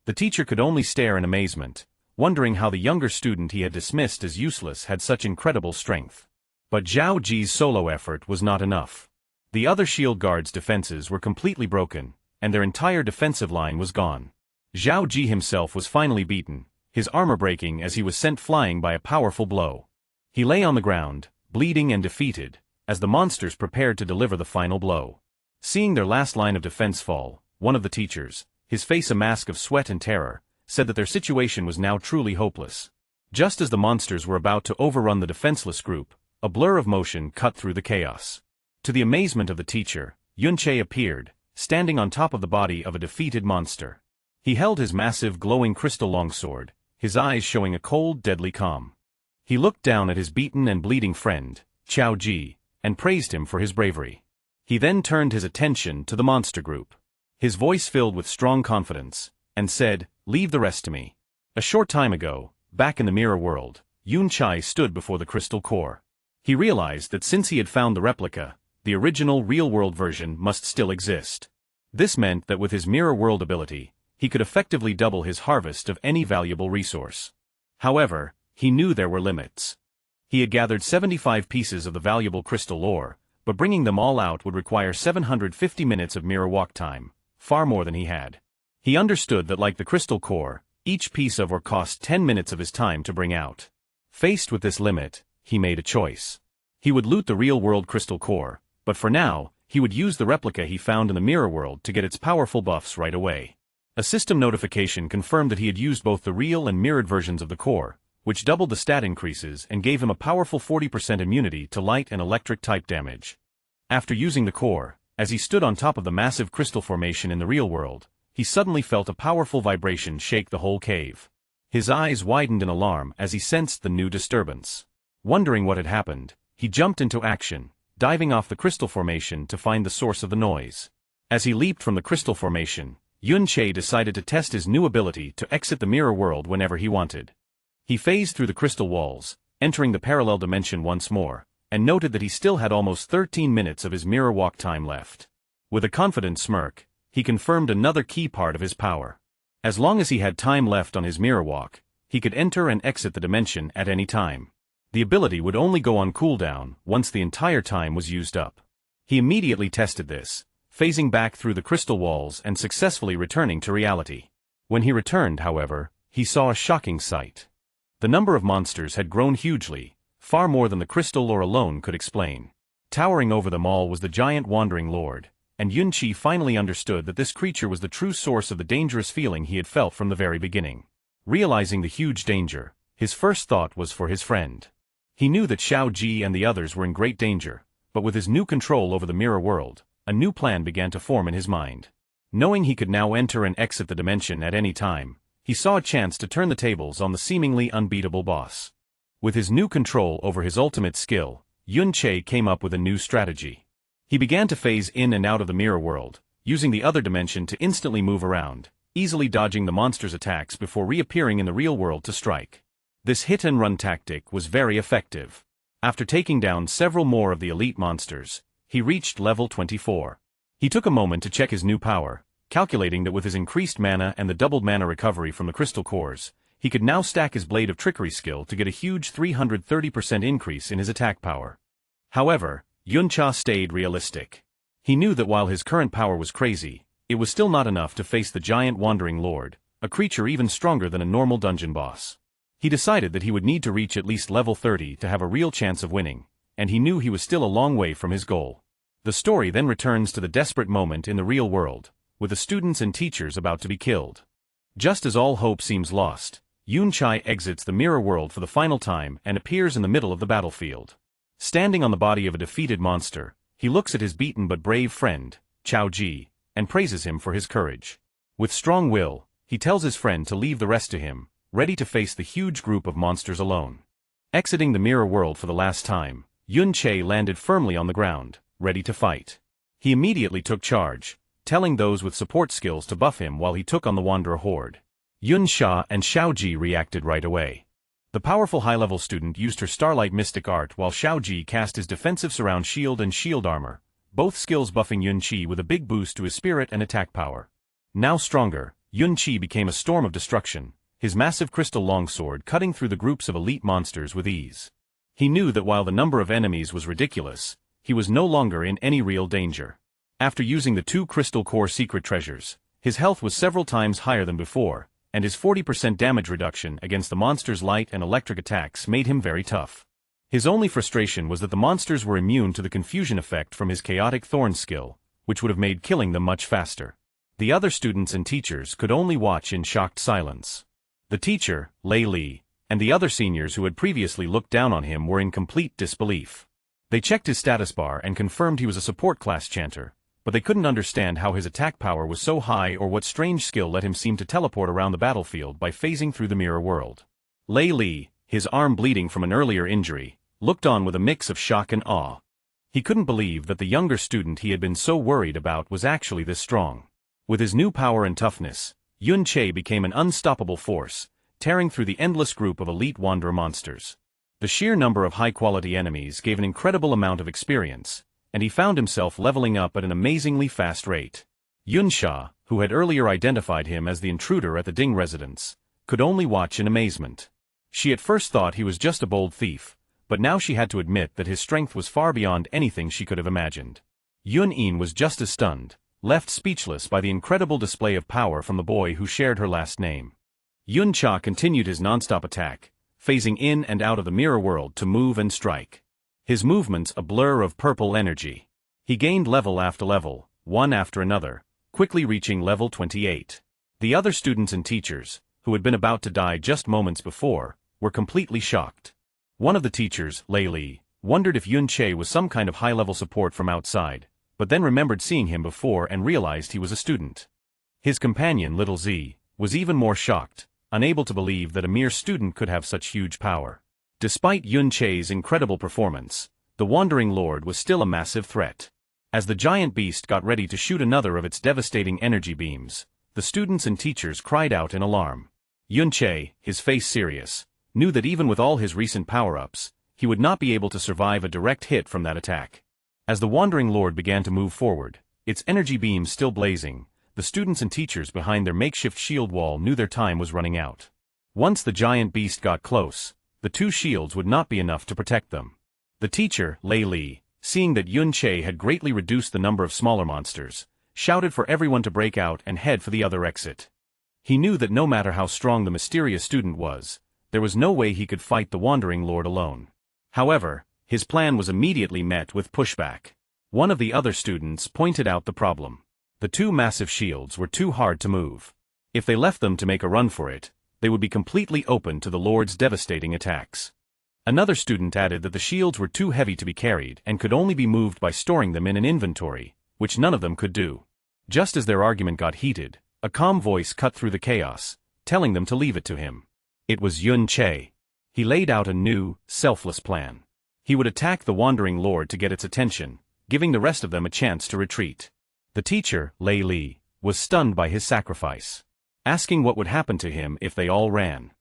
Speaker 1: The teacher could only stare in amazement, wondering how the younger student he had dismissed as useless had such incredible strength. But Qiao Ji's solo effort was not enough. The other shield guards' defenses were completely broken, and their entire defensive line was gone. Qiao Ji himself was finally beaten, his armor breaking as he was sent flying by a powerful blow. He lay on the ground, bleeding and defeated, as the monsters prepared to deliver the final blow. Seeing their last line of defense fall, one of the teachers, his face a mask of sweat and terror, said that their situation was now truly hopeless. Just as the monsters were about to overrun the defenseless group, a blur of motion cut through the chaos. To the amazement of the teacher, Yun Che appeared, standing on top of the body of a defeated monster. He held his massive glowing crystal longsword, his eyes showing a cold, deadly calm. He looked down at his beaten and bleeding friend, Qiao Ji, and praised him for his bravery. He then turned his attention to the monster group. His voice filled with strong confidence, and said, "Leave the rest to me." A short time ago, back in the mirror world, Yun Chai stood before the crystal core. He realized that since he had found the replica, the original real-world version must still exist. This meant that with his mirror world ability, he could effectively double his harvest of any valuable resource. However, he knew there were limits. He had gathered 75 pieces of the valuable crystal ore, but bringing them all out would require 750 minutes of mirror walk time, far more than he had. He understood that like the crystal core, each piece of ore cost 10 minutes of his time to bring out. Faced with this limit, he made a choice. He would loot the real-world crystal core, but for now, he would use the replica he found in the mirror world to get its powerful buffs right away. A system notification confirmed that he had used both the real and mirrored versions of the core, which doubled the stat increases and gave him a powerful 40% immunity to light and electric-type damage. After using the core, as he stood on top of the massive crystal formation in the real world, he suddenly felt a powerful vibration shake the whole cave. His eyes widened in alarm as he sensed the new disturbance. Wondering what had happened, he jumped into action, diving off the crystal formation to find the source of the noise. As he leaped from the crystal formation, Yun Che decided to test his new ability to exit the mirror world whenever he wanted. He phased through the crystal walls, entering the parallel dimension once more, and noted that he still had almost 13 minutes of his mirror walk time left. With a confident smirk, he confirmed another key part of his power. As long as he had time left on his mirror walk, he could enter and exit the dimension at any time. The ability would only go on cooldown once the entire time was used up. He immediately tested this, phasing back through the crystal walls and successfully returning to reality. When he returned, however, he saw a shocking sight. The number of monsters had grown hugely, far more than the crystal lore alone could explain. Towering over them all was the giant Wandering Lord, and Yun-Chi finally understood that this creature was the true source of the dangerous feeling he had felt from the very beginning. Realizing the huge danger, his first thought was for his friend. He knew that Xiao Ji and the others were in great danger, but with his new control over the mirror world, a new plan began to form in his mind. Knowing he could now enter and exit the dimension at any time, he saw a chance to turn the tables on the seemingly unbeatable boss. With his new control over his ultimate skill, Yun-Che came up with a new strategy. He began to phase in and out of the mirror world, using the other dimension to instantly move around, easily dodging the monster's attacks before reappearing in the real world to strike. This hit-and-run tactic was very effective. After taking down several more of the elite monsters, he reached level 24. He took a moment to check his new power, calculating that with his increased mana and the doubled mana recovery from the crystal cores, he could now stack his Blade of Trickery skill to get a huge 330% increase in his attack power. However, Yun-Cha stayed realistic. He knew that while his current power was crazy, it was still not enough to face the giant Wandering Lord, a creature even stronger than a normal dungeon boss. He decided that he would need to reach at least level 30 to have a real chance of winning, and he knew he was still a long way from his goal. The story then returns to the desperate moment in the real world, with the students and teachers about to be killed. Just as all hope seems lost, Yun-Chai exits the mirror world for the final time and appears in the middle of the battlefield. Standing on the body of a defeated monster, he looks at his beaten but brave friend, Xiao Ji, and praises him for his courage. With strong will, he tells his friend to leave the rest to him, ready to face the huge group of monsters alone. Exiting the mirror world for the last time, Yun-Che landed firmly on the ground, ready to fight. He immediately took charge, telling those with support skills to buff him while he took on the Wanderer Horde. Yun-Sha and Xiao-Ji reacted right away. The powerful high-level student used her Starlight Mystic Art while Xiao-Ji cast his defensive Surround Shield and Shield Armor, both skills buffing Yun-Chi with a big boost to his spirit and attack power. Now stronger, Yun-Chi became a storm of destruction, his massive crystal longsword cutting through the groups of elite monsters with ease. He knew that while the number of enemies was ridiculous, he was no longer in any real danger. After using the 2 crystal core secret treasures, his health was several times higher than before, and his 40% damage reduction against the monster's light and electric attacks made him very tough. His only frustration was that the monsters were immune to the confusion effect from his chaotic thorn skill, which would have made killing them much faster. The other students and teachers could only watch in shocked silence. The teacher, Lei Li, and the other seniors who had previously looked down on him were in complete disbelief. They checked his status bar and confirmed he was a support class chanter, but they couldn't understand how his attack power was so high or what strange skill let him seem to teleport around the battlefield by phasing through the mirror world. Lei Li, his arm bleeding from an earlier injury, looked on with a mix of shock and awe. He couldn't believe that the younger student he had been so worried about was actually this strong. With his new power and toughness, Yun-Che became an unstoppable force, tearing through the endless group of elite wanderer monsters. The sheer number of high-quality enemies gave an incredible amount of experience, and he found himself leveling up at an amazingly fast rate. Yun-Sha, who had earlier identified him as the intruder at the Ding residence, could only watch in amazement. She at first thought he was just a bold thief, but now she had to admit that his strength was far beyond anything she could have imagined. Yun-In was just as stunned, left speechless by the incredible display of power from the boy who shared her last name. Yun-Cha continued his non-stop attack, phasing in and out of the mirror world to move and strike. His movements a blur of purple energy. He gained level after level, one after another, quickly reaching level 28. The other students and teachers, who had been about to die just moments before, were completely shocked. One of the teachers, Lei Li, wondered if Yun-Che was some kind of high-level support from outside, but then remembered seeing him before and realized he was a student. His companion, Little Z, was even more shocked, unable to believe that a mere student could have such huge power. Despite Yun-Che's incredible performance, the Wandering Lord was still a massive threat. As the giant beast got ready to shoot another of its devastating energy beams, the students and teachers cried out in alarm. Yun-Che, his face serious, knew that even with all his recent power-ups, he would not be able to survive a direct hit from that attack. As the Wandering Lord began to move forward, its energy beams still blazing, the students and teachers behind their makeshift shield wall knew their time was running out. Once the giant beast got close, the two shields would not be enough to protect them. The teacher, Lei Li, seeing that Yun Che had greatly reduced the number of smaller monsters, shouted for everyone to break out and head for the other exit. He knew that no matter how strong the mysterious student was, there was no way he could fight the Wandering Lord alone. However, his plan was immediately met with pushback. One of the other students pointed out the problem. The two massive shields were too hard to move. If they left them to make a run for it, they would be completely open to the Lord's devastating attacks. Another student added that the shields were too heavy to be carried and could only be moved by storing them in an inventory, which none of them could do. Just as their argument got heated, a calm voice cut through the chaos, telling them to leave it to him. It was Yun Che. He laid out a new, selfless plan. He would attack the Wandering Lord to get its attention, giving the rest of them a chance to retreat. The teacher, Lei Li, was stunned by his sacrifice, asking what would happen to him if they all ran.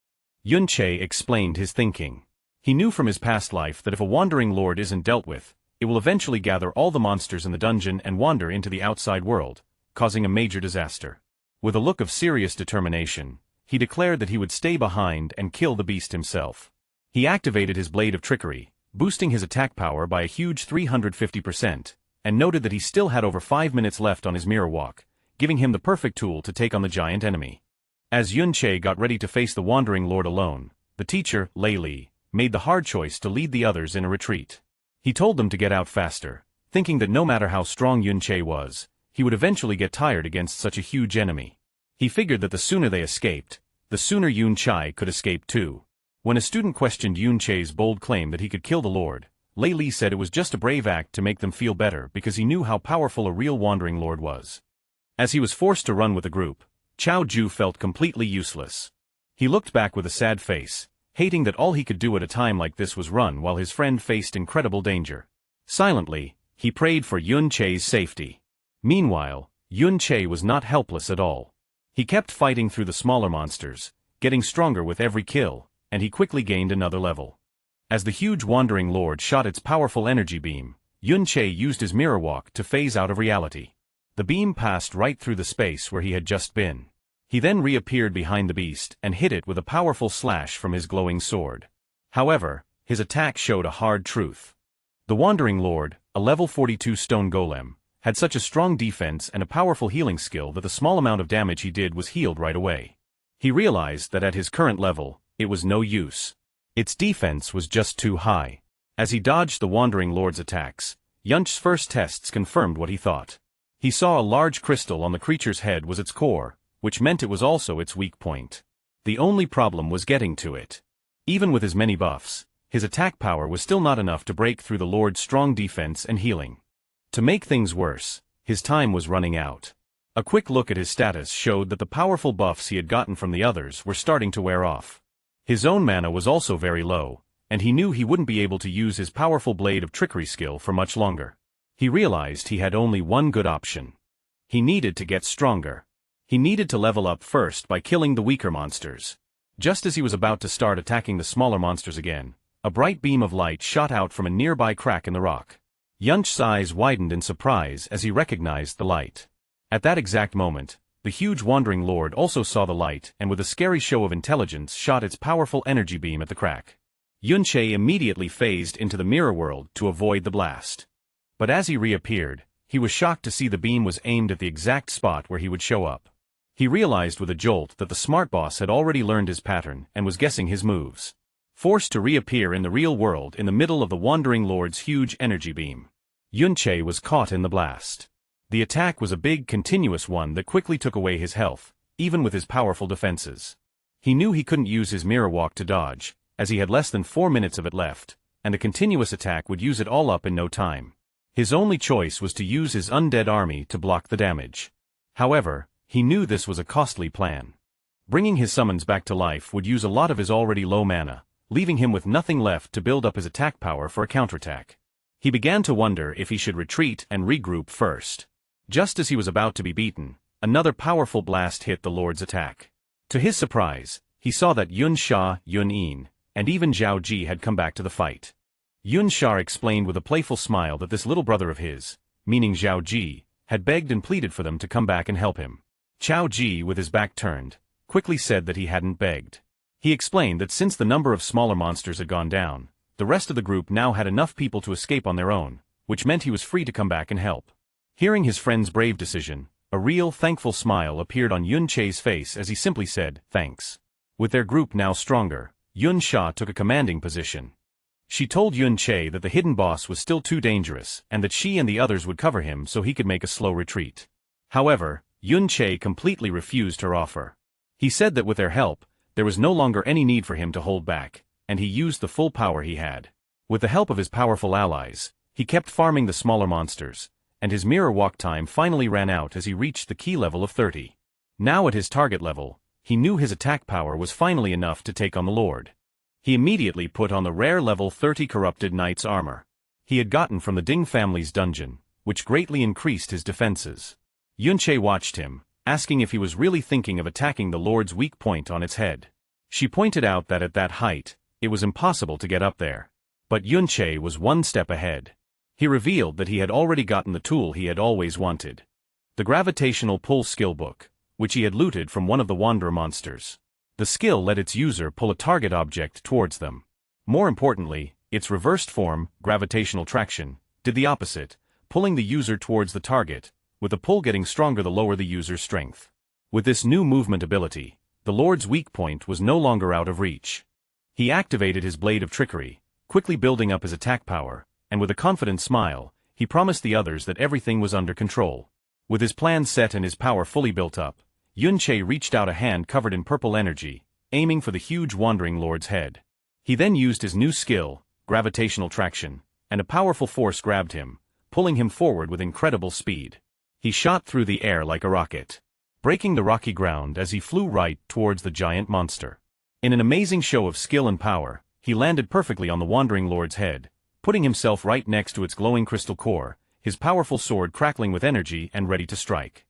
Speaker 1: Yun Che explained his thinking. He knew from his past life that if a Wandering Lord isn't dealt with, it will eventually gather all the monsters in the dungeon and wander into the outside world, causing a major disaster. With a look of serious determination, he declared that he would stay behind and kill the beast himself. He activated his blade of trickery, boosting his attack power by a huge 350%, and noted that he still had over 5 minutes left on his mirror walk, giving him the perfect tool to take on the giant enemy. As Yun Che got ready to face the Wandering Lord alone, the teacher, Lei Li, made the hard choice to lead the others in a retreat. He told them to get out faster, thinking that no matter how strong Yun Che was, he would eventually get tired against such a huge enemy. He figured that the sooner they escaped, the sooner Yun Che could escape too. When a student questioned Yun Che's bold claim that he could kill the Lord, Lei Li said it was just a brave act to make them feel better because he knew how powerful a real Wandering Lord was. As he was forced to run with the group, Chao Ju felt completely useless. He looked back with a sad face, hating that all he could do at a time like this was run while his friend faced incredible danger. Silently, he prayed for Yun Che's safety. Meanwhile, Yun Che was not helpless at all. He kept fighting through the smaller monsters, getting stronger with every kill, and he quickly gained another level. As the huge Wandering Lord shot its powerful energy beam, Yun Che used his mirror walk to phase out of reality. The beam passed right through the space where he had just been. He then reappeared behind the beast and hit it with a powerful slash from his glowing sword. However, his attack showed a hard truth. The Wandering Lord, a level 42 stone golem, had such a strong defense and a powerful healing skill that the small amount of damage he did was healed right away. He realized that at his current level, it was no use. Its defense was just too high. As he dodged the Wandering Lord's attacks, Yun's first tests confirmed what he thought. He saw a large crystal on the creature's head was its core, which meant it was also its weak point. The only problem was getting to it. Even with his many buffs, his attack power was still not enough to break through the Lord's strong defense and healing. To make things worse, his time was running out. A quick look at his status showed that the powerful buffs he had gotten from the others were starting to wear off. His own mana was also very low, and he knew he wouldn't be able to use his powerful blade of trickery skill for much longer. He realized he had only one good option. He needed to get stronger. He needed to level up first by killing the weaker monsters. Just as he was about to start attacking the smaller monsters again, a bright beam of light shot out from a nearby crack in the rock. Yun's eyes widened in surprise as he recognized the light. At that exact moment, the huge Wandering Lord also saw the light and with a scary show of intelligence shot its powerful energy beam at the crack. Yun Che immediately phased into the mirror world to avoid the blast. But as he reappeared, he was shocked to see the beam was aimed at the exact spot where he would show up. He realized with a jolt that the smart boss had already learned his pattern and was guessing his moves. Forced to reappear in the real world in the middle of the Wandering Lord's huge energy beam, Yun Che was caught in the blast. The attack was a big, continuous one that quickly took away his health, even with his powerful defenses. He knew he couldn't use his mirror walk to dodge, as he had less than 4 minutes of it left, and a continuous attack would use it all up in no time. His only choice was to use his undead army to block the damage. However, he knew this was a costly plan. Bringing his summons back to life would use a lot of his already low mana, leaving him with nothing left to build up his attack power for a counterattack. He began to wonder if he should retreat and regroup first. Just as he was about to be beaten, another powerful blast hit the Lord's attack. To his surprise, he saw that Yun Sha, Yun Yin, and even Zhao Ji had come back to the fight. Yun Sha explained with a playful smile that this little brother of his, meaning Zhao Ji, had begged and pleaded for them to come back and help him. Chao Ji, with his back turned, quickly said that he hadn't begged. He explained that since the number of smaller monsters had gone down, the rest of the group now had enough people to escape on their own, which meant he was free to come back and help. Hearing his friend's brave decision, a real thankful smile appeared on Yun Che's face as he simply said, "Thanks." With their group now stronger, Yun Sha took a commanding position. She told Yun Che that the hidden boss was still too dangerous and that she and the others would cover him so he could make a slow retreat. However, Yun Che completely refused her offer. He said that with their help, there was no longer any need for him to hold back, and he used the full power he had. With the help of his powerful allies, he kept farming the smaller monsters, and his mirror walk time finally ran out as he reached the key level of 30. Now at his target level, he knew his attack power was finally enough to take on the Lord. He immediately put on the rare level 30 Corrupted Knight's armor he had gotten from the Ding family's dungeon, which greatly increased his defenses. Yun Che watched him, asking if he was really thinking of attacking the Lord's weak point on its head. She pointed out that at that height, it was impossible to get up there. But Yun Che was one step ahead. He revealed that he had already gotten the tool he had always wanted. The gravitational pull skill book, which he had looted from one of the wanderer monsters. The skill let its user pull a target object towards them. More importantly, its reversed form, gravitational traction, did the opposite, pulling the user towards the target, with the pull getting stronger the lower the user's strength. With this new movement ability, the Lord's weak point was no longer out of reach. He activated his blade of trickery, quickly building up his attack power, and with a confident smile, he promised the others that everything was under control. With his plan set and his power fully built up, Yun Che reached out a hand covered in purple energy, aiming for the huge wandering lord's head. He then used his new skill, gravitational traction, and a powerful force grabbed him, pulling him forward with incredible speed. He shot through the air like a rocket, breaking the rocky ground as he flew right towards the giant monster. In an amazing show of skill and power, he landed perfectly on the wandering lord's head, putting himself right next to its glowing crystal core, his powerful sword crackling with energy and ready to strike.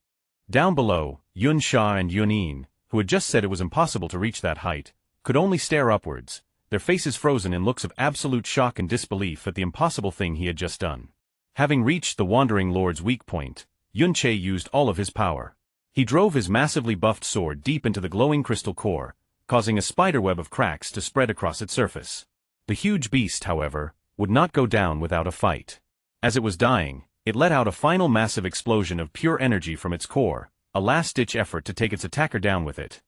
Speaker 1: Down below, Yun Sha and Yun Yin, who had just said it was impossible to reach that height, could only stare upwards, their faces frozen in looks of absolute shock and disbelief at the impossible thing he had just done. Having reached the wandering lord's weak point, Yun Che used all of his power. He drove his massively buffed sword deep into the glowing crystal core, causing a spiderweb of cracks to spread across its surface. The huge beast, however, would not go down without a fight. As it was dying, it let out a final massive explosion of pure energy from its core, a last-ditch effort to take its attacker down with it.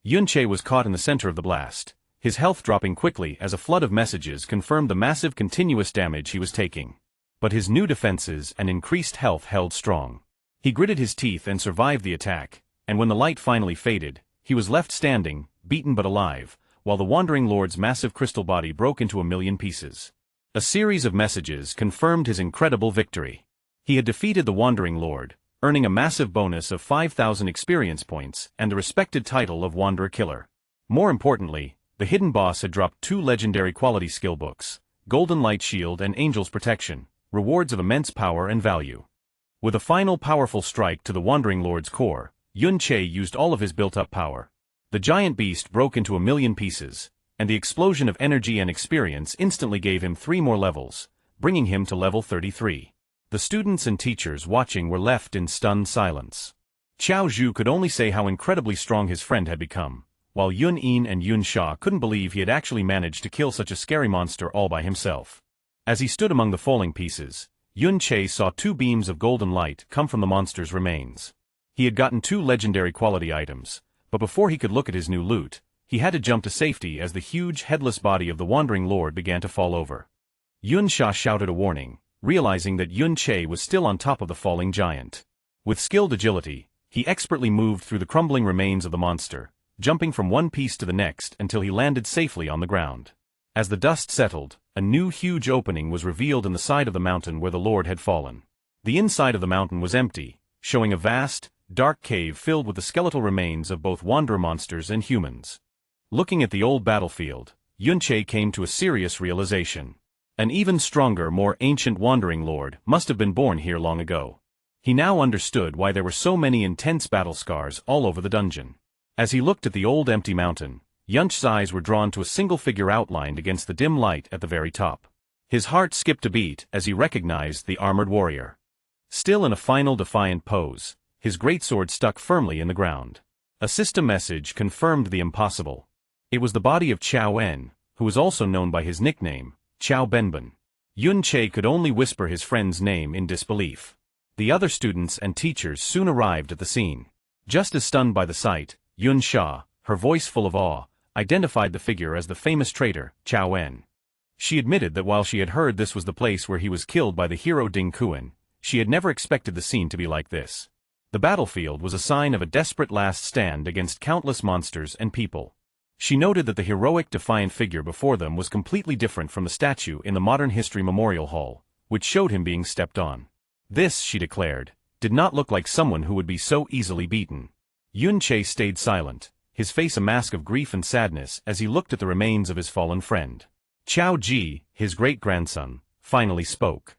Speaker 1: Yun Che was caught in the center of the blast, his health dropping quickly as a flood of messages confirmed the massive continuous damage he was taking. But his new defenses and increased health held strong. He gritted his teeth and survived the attack, and when the light finally faded, he was left standing, beaten but alive, while the wandering lord's massive crystal body broke into a million pieces. A series of messages confirmed his incredible victory. He had defeated the wandering lord, earning a massive bonus of 5,000 experience points and the respected title of Wanderer Killer. More importantly, the hidden boss had dropped 2 legendary quality skill books, Golden Light Shield and Angel's Protection, rewards of immense power and value. With a final powerful strike to the wandering lord's core, Yun Che used all of his built-up power. The giant beast broke into a million pieces, and the explosion of energy and experience instantly gave him 3 more levels, bringing him to level 33. The students and teachers watching were left in stunned silence. Xiao Zhu could only say how incredibly strong his friend had become, while Yun Yin and Yun Sha couldn't believe he had actually managed to kill such a scary monster all by himself. As he stood among the falling pieces, Yun Che saw 2 beams of golden light come from the monster's remains. He had gotten 2 legendary quality items, but before he could look at his new loot, he had to jump to safety as the huge headless body of the wandering lord began to fall over. Yun Sha shouted a warning, realizing that Yun Che was still on top of the falling giant. With skilled agility, he expertly moved through the crumbling remains of the monster, jumping from one piece to the next until he landed safely on the ground. As the dust settled, a new huge opening was revealed in the side of the mountain where the lord had fallen. The inside of the mountain was empty, showing a vast, dark cave filled with the skeletal remains of both wanderer monsters and humans. Looking at the old battlefield, Yun Che came to a serious realization. An even stronger, more ancient wandering lord must have been born here long ago. He now understood why there were so many intense battle scars all over the dungeon. As he looked at the old empty mountain, Yun's eyes were drawn to a single figure outlined against the dim light at the very top. His heart skipped a beat as he recognized the armored warrior. Still in a final defiant pose, his greatsword stuck firmly in the ground. A system message confirmed the impossible. It was the body of Chao En, who was also known by his nickname, Chao Benben. Yun Che could only whisper his friend's name in disbelief. The other students and teachers soon arrived at the scene. Just as stunned by the sight, Yun Sha, her voice full of awe, identified the figure as the famous traitor, Chao En. She admitted that while she had heard this was the place where he was killed by the hero Ding Kuan, she had never expected the scene to be like this. The battlefield was a sign of a desperate last stand against countless monsters and people. She noted that the heroic defiant figure before them was completely different from the statue in the Modern History Memorial Hall, which showed him being stepped on. This, she declared, did not look like someone who would be so easily beaten. Yun Che stayed silent, his face a mask of grief and sadness as he looked at the remains of his fallen friend. Chao Ji, his great-grandson, finally spoke.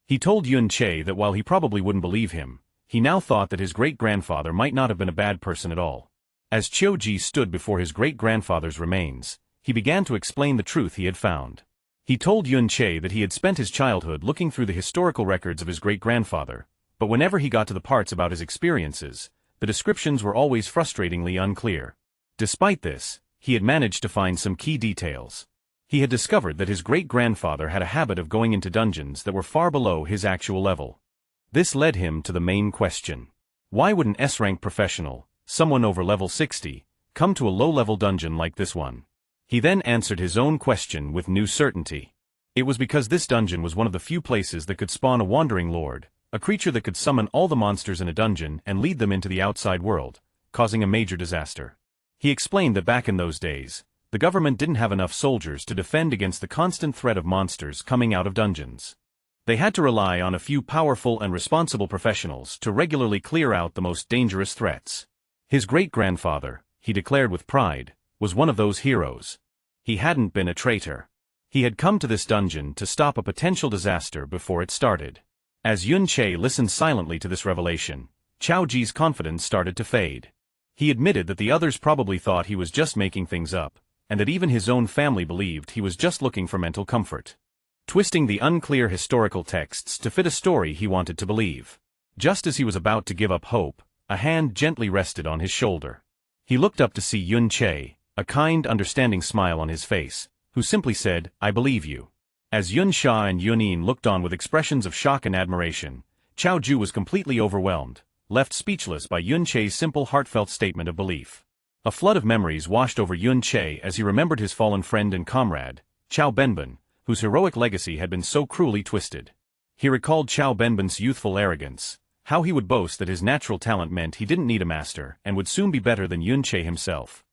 Speaker 1: He told Yun Che that while he probably wouldn't believe him, he now thought that his great-grandfather might not have been a bad person at all. As Chao Ji stood before his great-grandfather's remains, he began to explain the truth he had found. He told Yun Che that he had spent his childhood looking through the historical records of his great-grandfather, but whenever he got to the parts about his experiences, the descriptions were always frustratingly unclear. Despite this, he had managed to find some key details. He had discovered that his great-grandfather had a habit of going into dungeons that were far below his actual level. This led him to the main question. Why would an S-rank professional, someone over level 60, come to a low-level dungeon like this one? He then answered his own question with new certainty. It was because this dungeon was one of the few places that could spawn a wandering lord, a creature that could summon all the monsters in a dungeon and lead them into the outside world, causing a major disaster. He explained that back in those days, the government didn't have enough soldiers to defend against the constant threat of monsters coming out of dungeons. They had to rely on a few powerful and responsible professionals to regularly clear out the most dangerous threats. His great-grandfather, he declared with pride, was one of those heroes. He hadn't been a traitor. He had come to this dungeon to stop a potential disaster before it started. As Yun Che listened silently to this revelation, Chao Ji's confidence started to fade. He admitted that the others probably thought he was just making things up, and that even his own family believed he was just looking for mental comfort. Twisting the unclear historical texts to fit a story he wanted to believe. Just as he was about to give up hope, a hand gently rested on his shoulder. He looked up to see Yun Che, a kind, understanding smile on his face, who simply said, "I believe you." As Yun Sha and Yun Yin looked on with expressions of shock and admiration, Chao Ju was completely overwhelmed, left speechless by Yun Che's simple heartfelt statement of belief. A flood of memories washed over Yun Che as he remembered his fallen friend and comrade, Chao Benben, whose heroic legacy had been so cruelly twisted. He recalled Chao Benben's youthful arrogance, how he would boast that his natural talent meant he didn't need a master and would soon be better than Yun Che himself.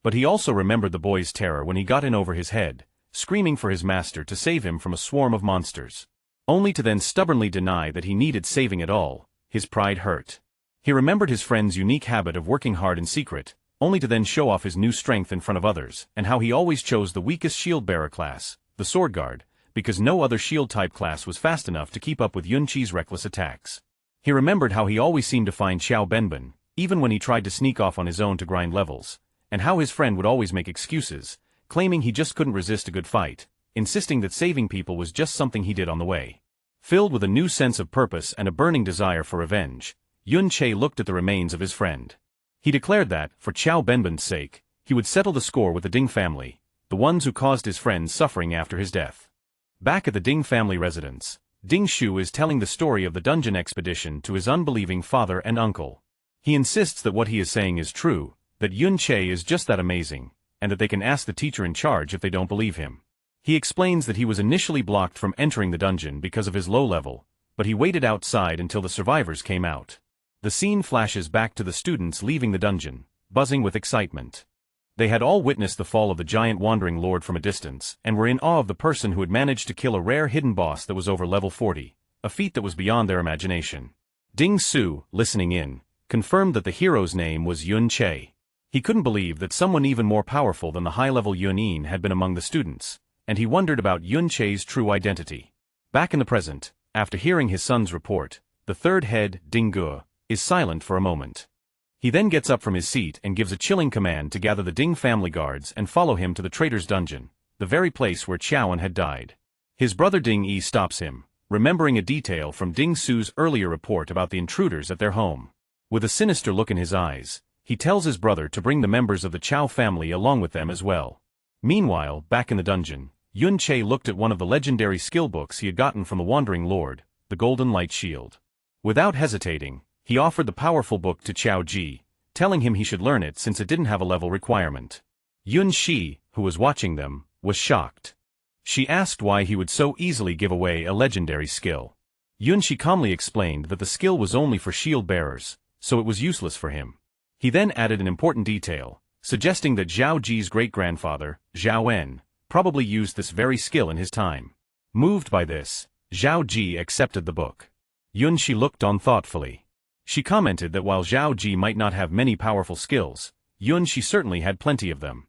Speaker 1: But he also remembered the boy's terror when he got in over his head, screaming for his master to save him from a swarm of monsters. Only to then stubbornly deny that he needed saving at all. His pride hurt. He remembered his friend's unique habit of working hard in secret, only to then show off his new strength in front of others, and how he always chose the weakest shield-bearer class, the sword guard, because no other shield-type class was fast enough to keep up with Yun Chi's reckless attacks. He remembered how he always seemed to find Chao Benben, even when he tried to sneak off on his own to grind levels, and how his friend would always make excuses, claiming he just couldn't resist a good fight, insisting that saving people was just something he did on the way. Filled with a new sense of purpose and a burning desire for revenge, Yun Che looked at the remains of his friend. He declared that, for Chao Benben's sake, he would settle the score with the Ding family, the ones who caused his friend's suffering after his death. Back at the Ding family residence, Ding Shu is telling the story of the dungeon expedition to his unbelieving father and uncle. He insists that what he is saying is true, that Yun Che is just that amazing, and that they can ask the teacher in charge if they don't believe him. He explains that he was initially blocked from entering the dungeon because of his low level, but he waited outside until the survivors came out. The scene flashes back to the students leaving the dungeon, buzzing with excitement. They had all witnessed the fall of the giant wandering lord from a distance, and were in awe of the person who had managed to kill a rare hidden boss that was over level 40, a feat that was beyond their imagination. Ding Su, listening in, confirmed that the hero's name was Yun Che. He couldn't believe that someone even more powerful than the high-level Yun Yin had been among the students, and he wondered about Yun Che's true identity. Back in the present, after hearing his son's report, the third head, Ding Ge, is silent for a moment. He then gets up from his seat and gives a chilling command to gather the Ding family guards and follow him to the traitor's dungeon, the very place where Chaoan had died. His brother Ding Yi stops him, remembering a detail from Ding Su's earlier report about the intruders at their home. With a sinister look in his eyes, he tells his brother to bring the members of the Chow family along with them as well. Meanwhile, back in the dungeon, Yun Che looked at one of the legendary skill books he had gotten from the Wandering Lord, the Golden Light Shield. Without hesitating, he offered the powerful book to Qiao Ji, telling him he should learn it since it didn't have a level requirement. Yun Shi, who was watching them, was shocked. She asked why he would so easily give away a legendary skill. Yun Shi calmly explained that the skill was only for shield bearers, so it was useless for him. He then added an important detail, suggesting that Zhao Ji's great-grandfather, Zhao En, probably used this very skill in his time. Moved by this, Zhao Ji accepted the book. Yun Shi looked on thoughtfully. She commented that while Zhao Ji might not have many powerful skills, Yun Shi certainly had plenty of them.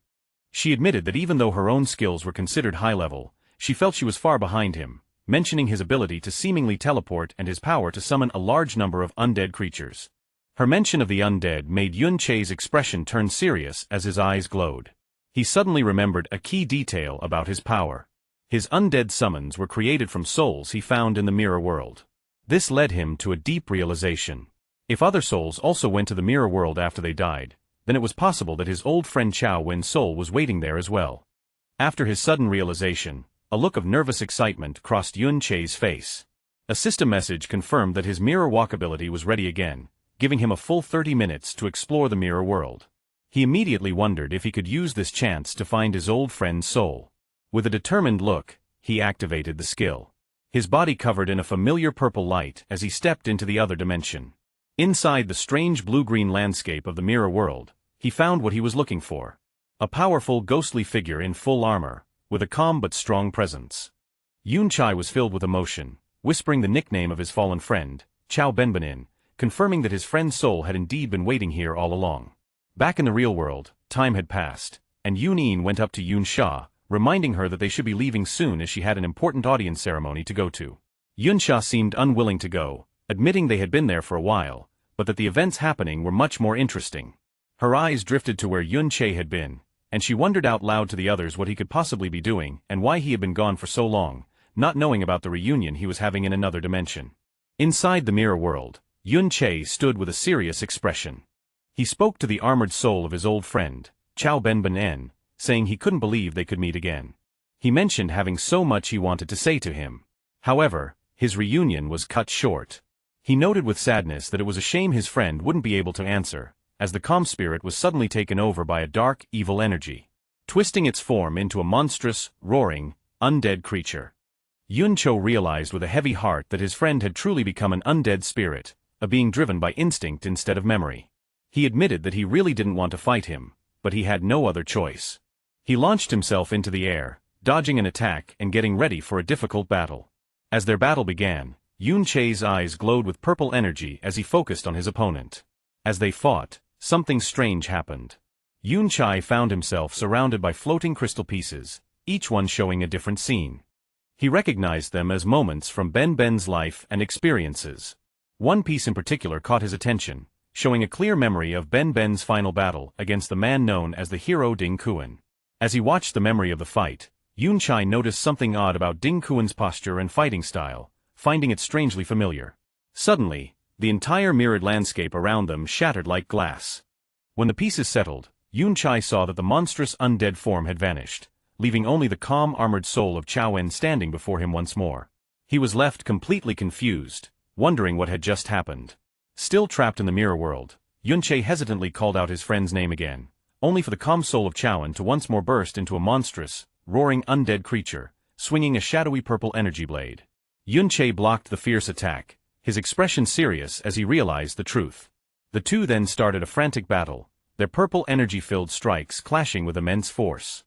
Speaker 1: She admitted that even though her own skills were considered high-level, she felt she was far behind him, mentioning his ability to seemingly teleport and his power to summon a large number of undead creatures. Her mention of the undead made Yun Che's expression turn serious as his eyes glowed. He suddenly remembered a key detail about his power. His undead summons were created from souls he found in the mirror world. This led him to a deep realization. If other souls also went to the mirror world after they died, then it was possible that his old friend Qiao Wen's soul was waiting there as well. After his sudden realization, a look of nervous excitement crossed Yun Che's face. A system message confirmed that his mirror walk ability was ready again, giving him a full 30 minutes to explore the mirror world. He immediately wondered if he could use this chance to find his old friend's soul. With a determined look, he activated the skill. His body covered in a familiar purple light as he stepped into the other dimension. Inside the strange blue-green landscape of the mirror world, he found what he was looking for. A powerful, ghostly figure in full armor, with a calm but strong presence. Yun Chai was filled with emotion, whispering the nickname of his fallen friend, Chao Benbenin, confirming that his friend's soul had indeed been waiting here all along. Back in the real world, time had passed, and Yun Yin went up to Yun Sha, reminding her that they should be leaving soon as she had an important audience ceremony to go to. Yun Sha seemed unwilling to go, admitting they had been there for a while, but that the events happening were much more interesting. Her eyes drifted to where Yun Che had been, and she wondered out loud to the others what he could possibly be doing and why he had been gone for so long, not knowing about the reunion he was having in another dimension. Inside the mirror world, Yun Che stood with a serious expression. He spoke to the armored soul of his old friend, Chao Benben, saying he couldn't believe they could meet again. He mentioned having so much he wanted to say to him. However, his reunion was cut short. He noted with sadness that it was a shame his friend wouldn't be able to answer, as the calm spirit was suddenly taken over by a dark, evil energy, twisting its form into a monstrous, roaring, undead creature. Yun Cho realized with a heavy heart that his friend had truly become an undead spirit, a being driven by instinct instead of memory. He admitted that he really didn't want to fight him, but he had no other choice. He launched himself into the air, dodging an attack and getting ready for a difficult battle. As their battle began, Yun Che's eyes glowed with purple energy as he focused on his opponent. As they fought, something strange happened. Yun Chai found himself surrounded by floating crystal pieces, each one showing a different scene. He recognized them as moments from Ben's life and experiences. One piece in particular caught his attention, showing a clear memory of Ben's final battle against the man known as the hero Ding Kuan. As he watched the memory of the fight, Yun Chai noticed something odd about Ding Kuan's posture and fighting style, finding it strangely familiar. Suddenly, the entire mirrored landscape around them shattered like glass. When the pieces settled, Yun Chai saw that the monstrous undead form had vanished, leaving only the calm armored soul of Chao En standing before him once more. He was left completely confused, wondering what had just happened. Still trapped in the mirror world, Yun Che hesitantly called out his friend's name again, only for the calm soul of Chao En to once more burst into a monstrous, roaring undead creature, swinging a shadowy purple energy blade. Yun Che blocked the fierce attack, his expression serious as he realized the truth. The two then started a frantic battle, their purple energy-filled strikes clashing with immense force.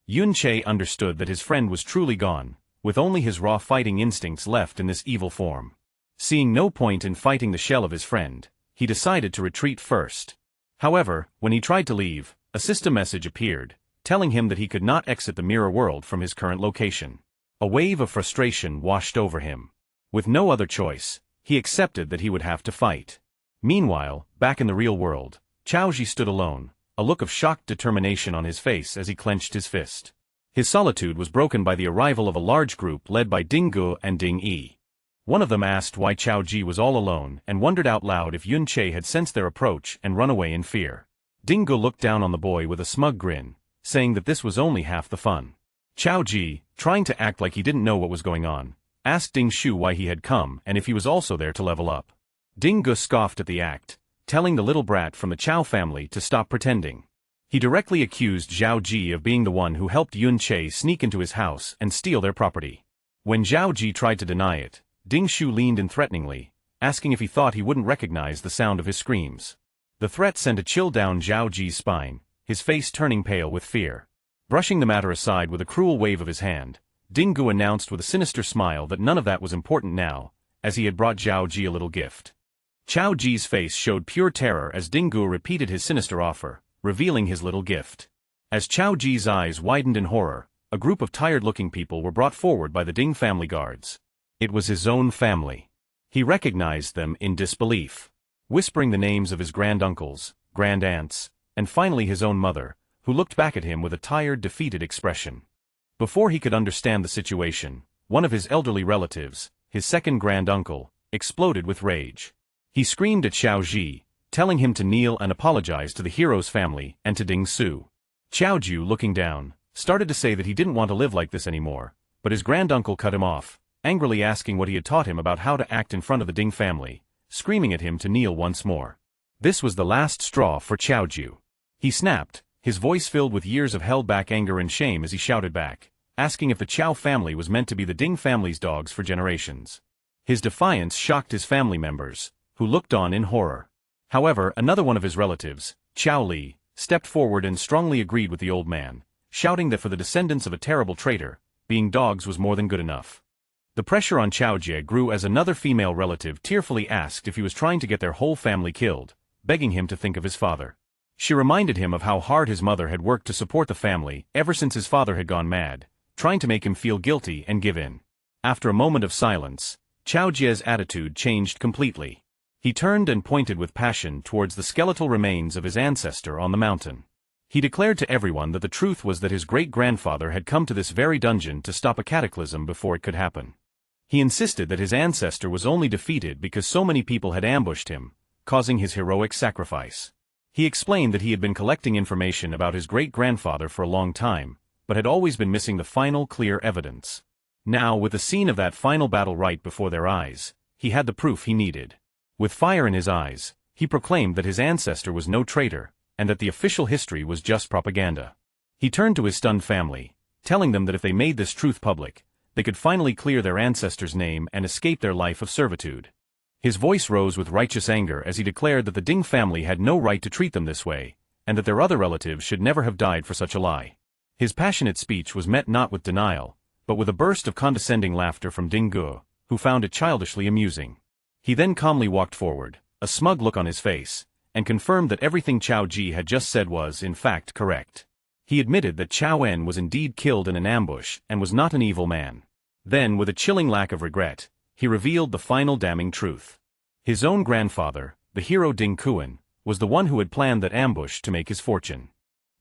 Speaker 1: Yun Che understood that his friend was truly gone, with only his raw fighting instincts left in this evil form. Seeing no point in fighting the shell of his friend, he decided to retreat first. However, when he tried to leave, a system message appeared, telling him that he could not exit the mirror world from his current location. A wave of frustration washed over him. With no other choice, he accepted that he would have to fight. Meanwhile, back in the real world, Chaoji stood alone, a look of shocked determination on his face as he clenched his fist. His solitude was broken by the arrival of a large group led by Ding Gu and Ding Yi. One of them asked why Chao Ji was all alone and wondered out loud if Yun Che had sensed their approach and run away in fear. Ding Gu looked down on the boy with a smug grin, saying that this was only half the fun. Chao Ji, trying to act like he didn't know what was going on, asked Ding Shu why he had come and if he was also there to level up. Ding Gu scoffed at the act, telling the little brat from the Chao family to stop pretending. He directly accused Zhao Ji of being the one who helped Yun Che sneak into his house and steal their property. When Zhao Ji tried to deny it, Ding Shu leaned in threateningly, asking if he thought he wouldn't recognize the sound of his screams. The threat sent a chill down Zhao Ji's spine, his face turning pale with fear. Brushing the matter aside with a cruel wave of his hand, Ding Gu announced with a sinister smile that none of that was important now, as he had brought Zhao Ji a little gift. Chao Ji's face showed pure terror as Ding Gu repeated his sinister offer, revealing his little gift. As Chao Ji's eyes widened in horror, a group of tired-looking people were brought forward by the Ding family guards. It was his own family. He recognized them in disbelief. Whispering the names of his granduncles, grandaunts, and finally his own mother, who looked back at him with a tired, defeated expression. Before he could understand the situation, one of his elderly relatives, his second granduncle, exploded with rage. He screamed at Xiao Ji, telling him to kneel and apologize to the hero's family and to Ding Su. Xiao Ju, looking down, started to say that he didn't want to live like this anymore, but his granduncle cut him off, angrily asking what he had taught him about how to act in front of the Ding family, screaming at him to kneel once more. This was the last straw for Xiao Ju. He snapped, his voice filled with years of held-back anger and shame as he shouted back, asking if the Chao family was meant to be the Ding family's dogs for generations. His defiance shocked his family members, who looked on in horror. However, another one of his relatives, Chao Li, stepped forward and strongly agreed with the old man, shouting that for the descendants of a terrible traitor, being dogs was more than good enough. The pressure on Chao Jie grew as another female relative tearfully asked if he was trying to get their whole family killed, begging him to think of his father. She reminded him of how hard his mother had worked to support the family ever since his father had gone mad, trying to make him feel guilty and give in. After a moment of silence, Chao Jie's attitude changed completely. He turned and pointed with passion towards the skeletal remains of his ancestor on the mountain. He declared to everyone that the truth was that his great-grandfather had come to this very dungeon to stop a cataclysm before it could happen. He insisted that his ancestor was only defeated because so many people had ambushed him, causing his heroic sacrifice. He explained that he had been collecting information about his great-grandfather for a long time, but had always been missing the final clear evidence. Now, with the scene of that final battle right before their eyes, he had the proof he needed. With fire in his eyes, he proclaimed that his ancestor was no traitor, and that the official history was just propaganda. He turned to his stunned family, telling them that if they made this truth public, they could finally clear their ancestor's name and escape their life of servitude. His voice rose with righteous anger as he declared that the Ding family had no right to treat them this way, and that their other relatives should never have died for such a lie. His passionate speech was met not with denial, but with a burst of condescending laughter from Ding Gu, who found it childishly amusing. He then calmly walked forward, a smug look on his face, and confirmed that everything Chao Ji had just said was, in fact, correct. He admitted that Chao En was indeed killed in an ambush and was not an evil man. Then, with a chilling lack of regret, he revealed the final damning truth. His own grandfather, the hero Ding Kuan, was the one who had planned that ambush to make his fortune.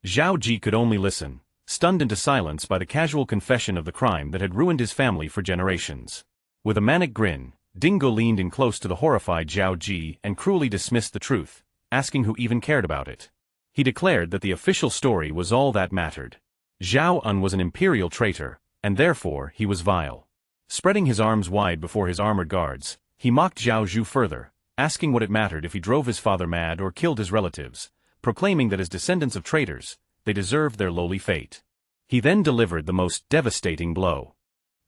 Speaker 1: Zhao Ji could only listen, stunned into silence by the casual confession of the crime that had ruined his family for generations. With a manic grin, Ding Gu leaned in close to the horrified Zhao Ji and cruelly dismissed the truth, asking who even cared about it. He declared that the official story was all that mattered. Zhao En was an imperial traitor, and therefore he was vile. Spreading his arms wide before his armored guards, he mocked Zhao Zhu further, asking what it mattered if he drove his father mad or killed his relatives, proclaiming that as descendants of traitors, they deserved their lowly fate. He then delivered the most devastating blow.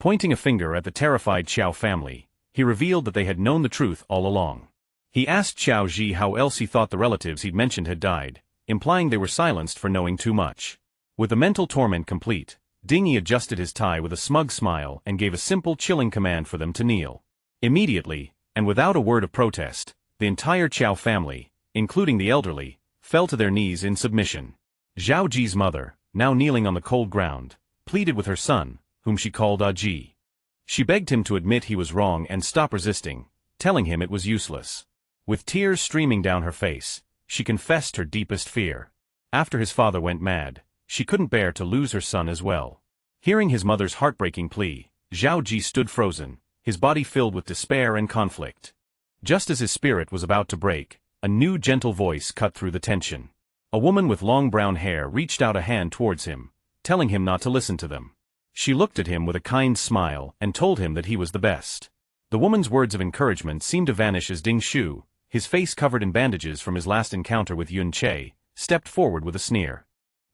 Speaker 1: Pointing a finger at the terrified Xiao family, he revealed that they had known the truth all along. He asked Xiao Ji how else he thought the relatives he'd mentioned had died, implying they were silenced for knowing too much. With the mental torment complete, Ding Yi adjusted his tie with a smug smile and gave a simple chilling command for them to kneel. Immediately, and without a word of protest, the entire Qiao family, including the elderly, fell to their knees in submission. Zhao Ji's mother, now kneeling on the cold ground, pleaded with her son, whom she called Ji. She begged him to admit he was wrong and stop resisting, telling him it was useless. With tears streaming down her face, she confessed her deepest fear. After his father went mad, she couldn't bear to lose her son as well. Hearing his mother's heartbreaking plea, Zhao Ji stood frozen, his body filled with despair and conflict. Just as his spirit was about to break, a new gentle voice cut through the tension. A woman with long brown hair reached out a hand towards him, telling him not to listen to them. She looked at him with a kind smile and told him that he was the best. The woman's words of encouragement seemed to vanish as Ding Shu, his face covered in bandages from his last encounter with Yun Che, stepped forward with a sneer.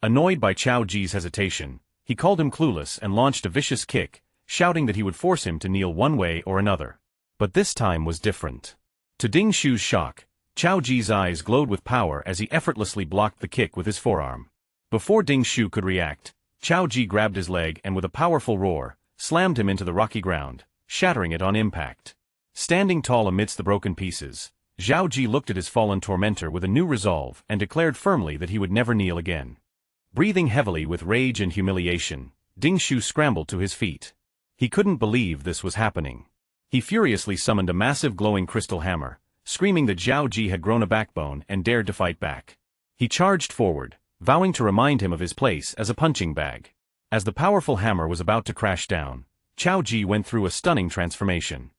Speaker 1: Annoyed by Chao Ji's hesitation, he called him clueless and launched a vicious kick, shouting that he would force him to kneel one way or another. But this time was different. To Ding Shu's shock, Chao Ji's eyes glowed with power as he effortlessly blocked the kick with his forearm. Before Ding Shu could react, Chao Ji grabbed his leg and with a powerful roar, slammed him into the rocky ground, shattering it on impact. Standing tall amidst the broken pieces, Zhao Ji looked at his fallen tormentor with a new resolve and declared firmly that he would never kneel again. Breathing heavily with rage and humiliation, Ding Shu scrambled to his feet. He couldn't believe this was happening. He furiously summoned a massive glowing crystal hammer, screaming that Zhao Ji had grown a backbone and dared to fight back. He charged forward, vowing to remind him of his place as a punching bag. As the powerful hammer was about to crash down, Chao Ji went through a stunning transformation.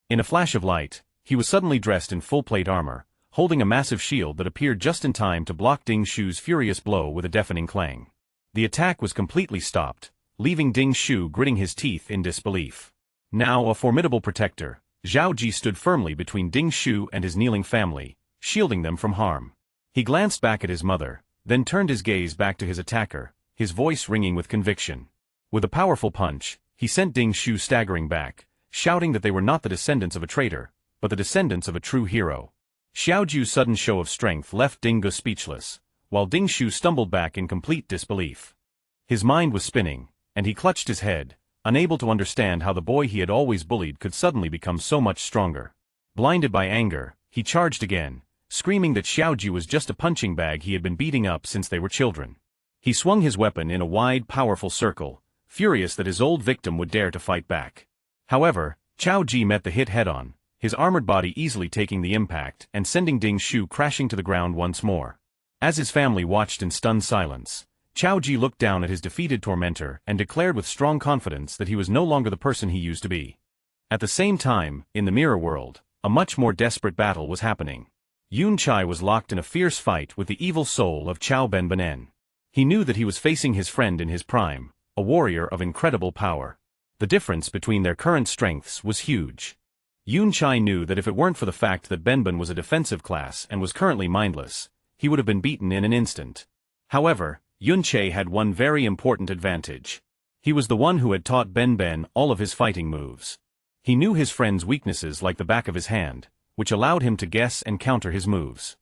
Speaker 1: In a flash of light, he was suddenly dressed in full plate armor, holding a massive shield that appeared just in time to block Ding Shu's furious blow with a deafening clang. The attack was completely stopped, leaving Ding Shu gritting his teeth in disbelief. Now a formidable protector, Zhao Ji stood firmly between Ding Shu and his kneeling family, shielding them from harm. He glanced back at his mother, then turned his gaze back to his attacker, his voice ringing with conviction. With a powerful punch, he sent Ding Shu staggering back, shouting that they were not the descendants of a traitor, but the descendants of a true hero. Xiao Ju's sudden show of strength left Ding Ge speechless, while Ding Shu stumbled back in complete disbelief. His mind was spinning, and he clutched his head, unable to understand how the boy he had always bullied could suddenly become so much stronger. Blinded by anger, he charged again, screaming that Xiao Ju was just a punching bag he had been beating up since they were children. He swung his weapon in a wide, powerful circle, furious that his old victim would dare to fight back. However, Chao Ji met the hit head-on, his armored body easily taking the impact and sending Ding Shu crashing to the ground once more. As his family watched in stunned silence, Chao Ji looked down at his defeated tormentor and declared with strong confidence that he was no longer the person he used to be. At the same time, in the mirror world, a much more desperate battle was happening. Yun Chai was locked in a fierce fight with the evil soul of Chao Benbenen. He knew that he was facing his friend in his prime, a warrior of incredible power. The difference between their current strengths was huge. Yun Chai knew that if it weren't for the fact that Benben was a defensive class and was currently mindless, he would have been beaten in an instant. However, Yun Che had one very important advantage. He was the one who had taught Benben all of his fighting moves. He knew his friend's weaknesses like the back of his hand, which allowed him to guess and counter his moves.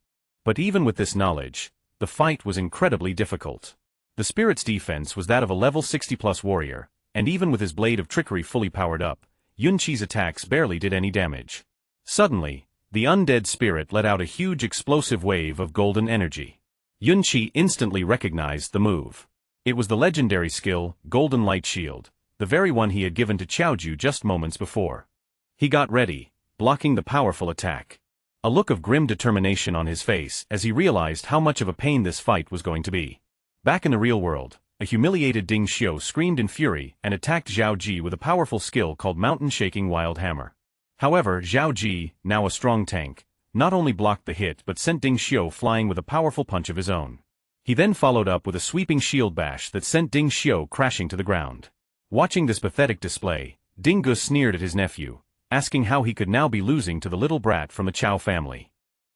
Speaker 1: But even with this knowledge, the fight was incredibly difficult. The spirit's defense was that of a level 60+ warrior, and even with his blade of trickery fully powered up, Yun Chi's attacks barely did any damage. Suddenly, the undead spirit let out a huge explosive wave of golden energy. Yun Chi instantly recognized the move. It was the legendary skill, Golden Light Shield, the very one he had given to Xiaoju just moments before. He got ready, blocking the powerful attack. A look of grim determination on his face as he realized how much of a pain this fight was going to be. Back in the real world, a humiliated Ding Xiu screamed in fury and attacked Zhao Ji with a powerful skill called Mountain Shaking Wild Hammer. However, Zhao Ji, now a strong tank, not only blocked the hit but sent Ding Xiu flying with a powerful punch of his own. He then followed up with a sweeping shield bash that sent Ding Xiu crashing to the ground. Watching this pathetic display, Ding Ge sneered at his nephew, asking how he could now be losing to the little brat from the Chao family.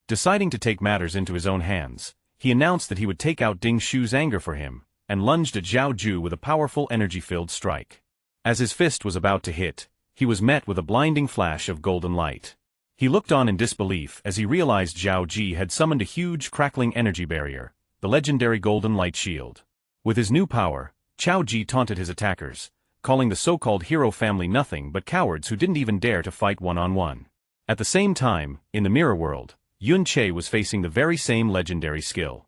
Speaker 1: Deciding to take matters into his own hands, he announced that he would take out Ding Xiu's anger for him, and lunged at Zhao Ju with a powerful energy-filled strike. As his fist was about to hit, he was met with a blinding flash of golden light. He looked on in disbelief as he realized Zhao Ji had summoned a huge crackling energy barrier, the legendary Golden Light Shield. With his new power, Chao Ji taunted his attackers, calling the so-called hero family nothing but cowards who didn't even dare to fight one-on-one. At the same time, in the mirror world, Yun Che was facing the very same legendary skill.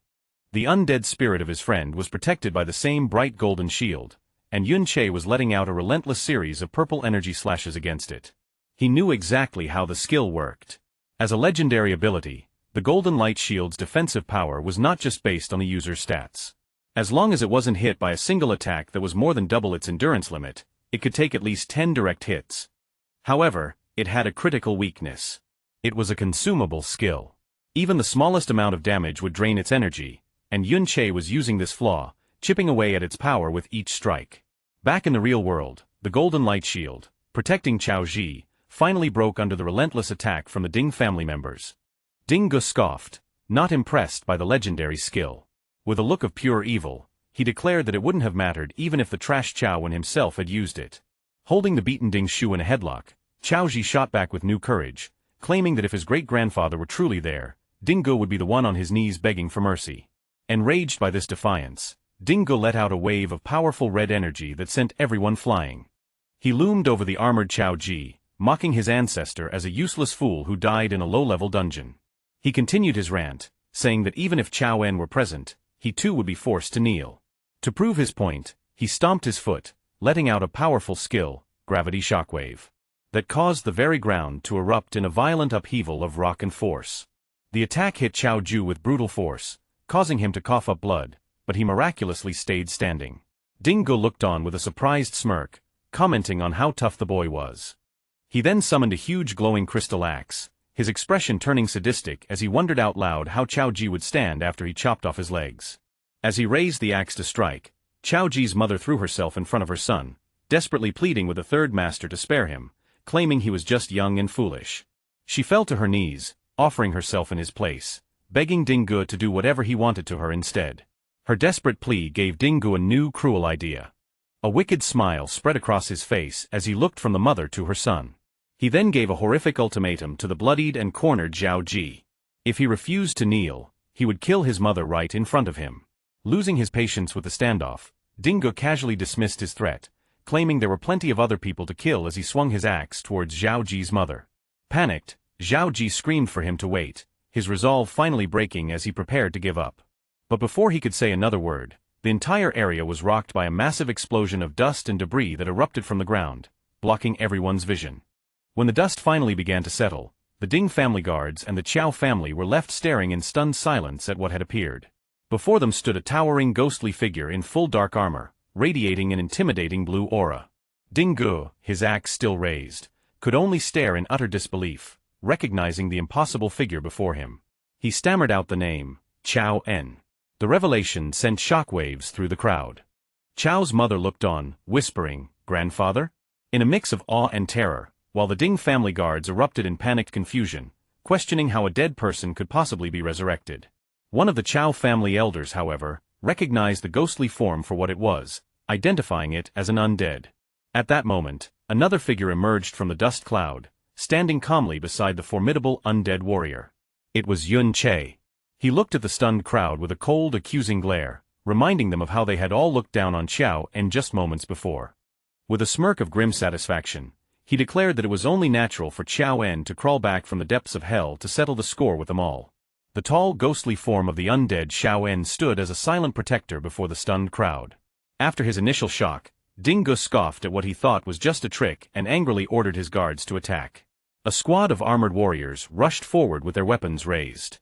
Speaker 1: The undead spirit of his friend was protected by the same bright golden shield, and Yun Che was letting out a relentless series of purple energy slashes against it. He knew exactly how the skill worked. As a legendary ability, the Golden Light Shield's defensive power was not just based on the user's stats. As long as it wasn't hit by a single attack that was more than double its endurance limit, it could take at least 10 direct hits. However, it had a critical weakness. It was a consumable skill. Even the smallest amount of damage would drain its energy, and Yun Che was using this flaw, chipping away at its power with each strike. Back in the real world, the golden light shield, protecting Qiao Ji, finally broke under the relentless attack from the Ding family members. Ding Ge scoffed, not impressed by the legendary skill. With a look of pure evil, he declared that it wouldn't have mattered even if the trash Qiao Wen himself had used it. Holding the beaten Ding Shu in a headlock, Qiao Ji shot back with new courage, claiming that if his great-grandfather were truly there, Ding Ge would be the one on his knees begging for mercy. Enraged by this defiance, Ding Ge let out a wave of powerful red energy that sent everyone flying. He loomed over the armored Qiao Ji, mocking his ancestor as a useless fool who died in a low-level dungeon. He continued his rant, saying that even if Qiao Wen were present, he too would be forced to kneel. To prove his point, he stomped his foot, letting out a powerful skill, gravity shockwave, that caused the very ground to erupt in a violent upheaval of rock and force. The attack hit Qiao Ju with brutal force, causing him to cough up blood, but he miraculously stayed standing. Ding Ge looked on with a surprised smirk, commenting on how tough the boy was. He then summoned a huge glowing crystal axe, his expression turning sadistic as he wondered out loud how Qiao Ji would stand after he chopped off his legs. As he raised the axe to strike, Qiao Ji's mother threw herself in front of her son, desperately pleading with the third master to spare him, claiming he was just young and foolish. She fell to her knees, offering herself in his place, begging Ding Ge to do whatever he wanted to her instead. Her desperate plea gave Ding Ge a new cruel idea. A wicked smile spread across his face as he looked from the mother to her son. He then gave a horrific ultimatum to the bloodied and cornered Qiao Ji. If he refused to kneel, he would kill his mother right in front of him. Losing his patience with the standoff, Ding Ge casually dismissed his threat, claiming there were plenty of other people to kill as he swung his axe towards Qiao Ji's mother. Panicked, Qiao Ji screamed for him to wait, his resolve finally breaking as he prepared to give up. But before he could say another word, the entire area was rocked by a massive explosion of dust and debris that erupted from the ground, blocking everyone's vision. When the dust finally began to settle, the Ding family guards and the Qiao family were left staring in stunned silence at what had appeared. Before them stood a towering ghostly figure in full dark armor, radiating an intimidating blue aura. Ding Ge, his axe still raised, could only stare in utter disbelief, recognizing the impossible figure before him. He stammered out the name, Qiao En. The revelation sent shockwaves through the crowd. Qiao's mother looked on, whispering, "Grandfather?" in a mix of awe and terror, while the Ding family guards erupted in panicked confusion, questioning how a dead person could possibly be resurrected. One of the Qiao family elders, however, recognized the ghostly form for what it was, identifying it as an undead. At that moment, another figure emerged from the dust cloud, standing calmly beside the formidable undead warrior. It was Yun Che. He looked at the stunned crowd with a cold, accusing glare, reminding them of how they had all looked down on Qiao En just moments before. With a smirk of grim satisfaction, he declared that it was only natural for Qiao En to crawl back from the depths of hell to settle the score with them all. The tall, ghostly form of the undead Qiao En stood as a silent protector before the stunned crowd. After his initial shock, Ding Ge scoffed at what he thought was just a trick and angrily ordered his guards to attack. A squad of armored warriors rushed forward with their weapons raised.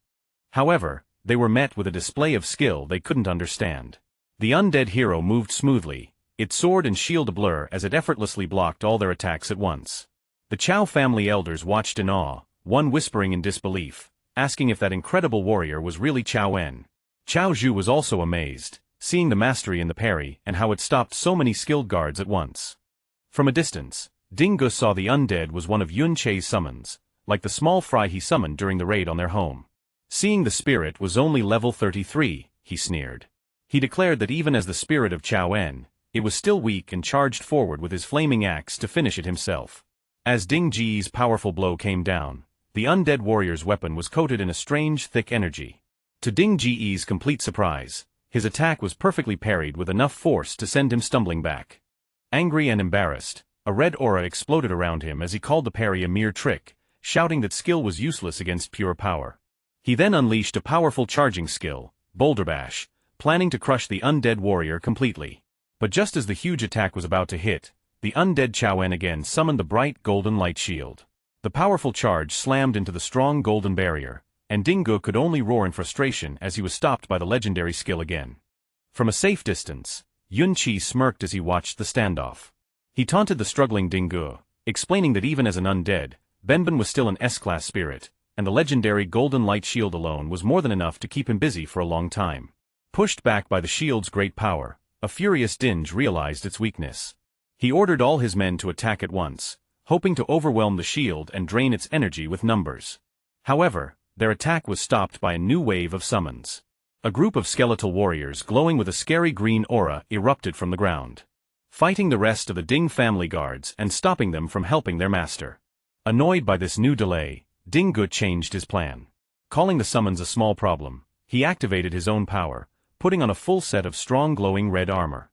Speaker 1: However, they were met with a display of skill they couldn't understand. The undead hero moved smoothly, its sword and shield ablur as it effortlessly blocked all their attacks at once. The Qiao family elders watched in awe, one whispering in disbelief, asking if that incredible warrior was really Qiao En. Qiao Ju was also amazed, seeing the mastery in the parry and how it stopped so many skilled guards at once. From a distance, Ding Ge saw the undead was one of Yun Che's summons, like the small fry he summoned during the raid on their home. Seeing the spirit was only level 33, he sneered. He declared that even as the spirit of Qiao En, it was still weak and charged forward with his flaming axe to finish it himself. As Ding Ji's powerful blow came down, the undead warrior's weapon was coated in a strange, thick energy. To Ding Ji's complete surprise, his attack was perfectly parried with enough force to send him stumbling back. Angry and embarrassed, a red aura exploded around him as he called the parry a mere trick, shouting that skill was useless against pure power. He then unleashed a powerful charging skill, Boulder Bash, planning to crush the undead warrior completely. But just as the huge attack was about to hit, the undead Qiao En again summoned the bright golden light shield. The powerful charge slammed into the strong golden barrier, and Ding Ge could only roar in frustration as he was stopped by the legendary skill again. From a safe distance, Yun Qi smirked as he watched the standoff. He taunted the struggling Ding Ge, explaining that even as an undead, Benben was still an S-class spirit, and the legendary Golden Light Shield alone was more than enough to keep him busy for a long time. Pushed back by the shield's great power, a furious Dinge realized its weakness. He ordered all his men to attack at once, hoping to overwhelm the shield and drain its energy with numbers. However, their attack was stopped by a new wave of summons. A group of skeletal warriors glowing with a scary green aura erupted from the ground, fighting the rest of the Ding family guards and stopping them from helping their master. Annoyed by this new delay, Dinge changed his plan. Calling the summons a small problem, he activated his own power, putting on a full set of strong glowing red armor.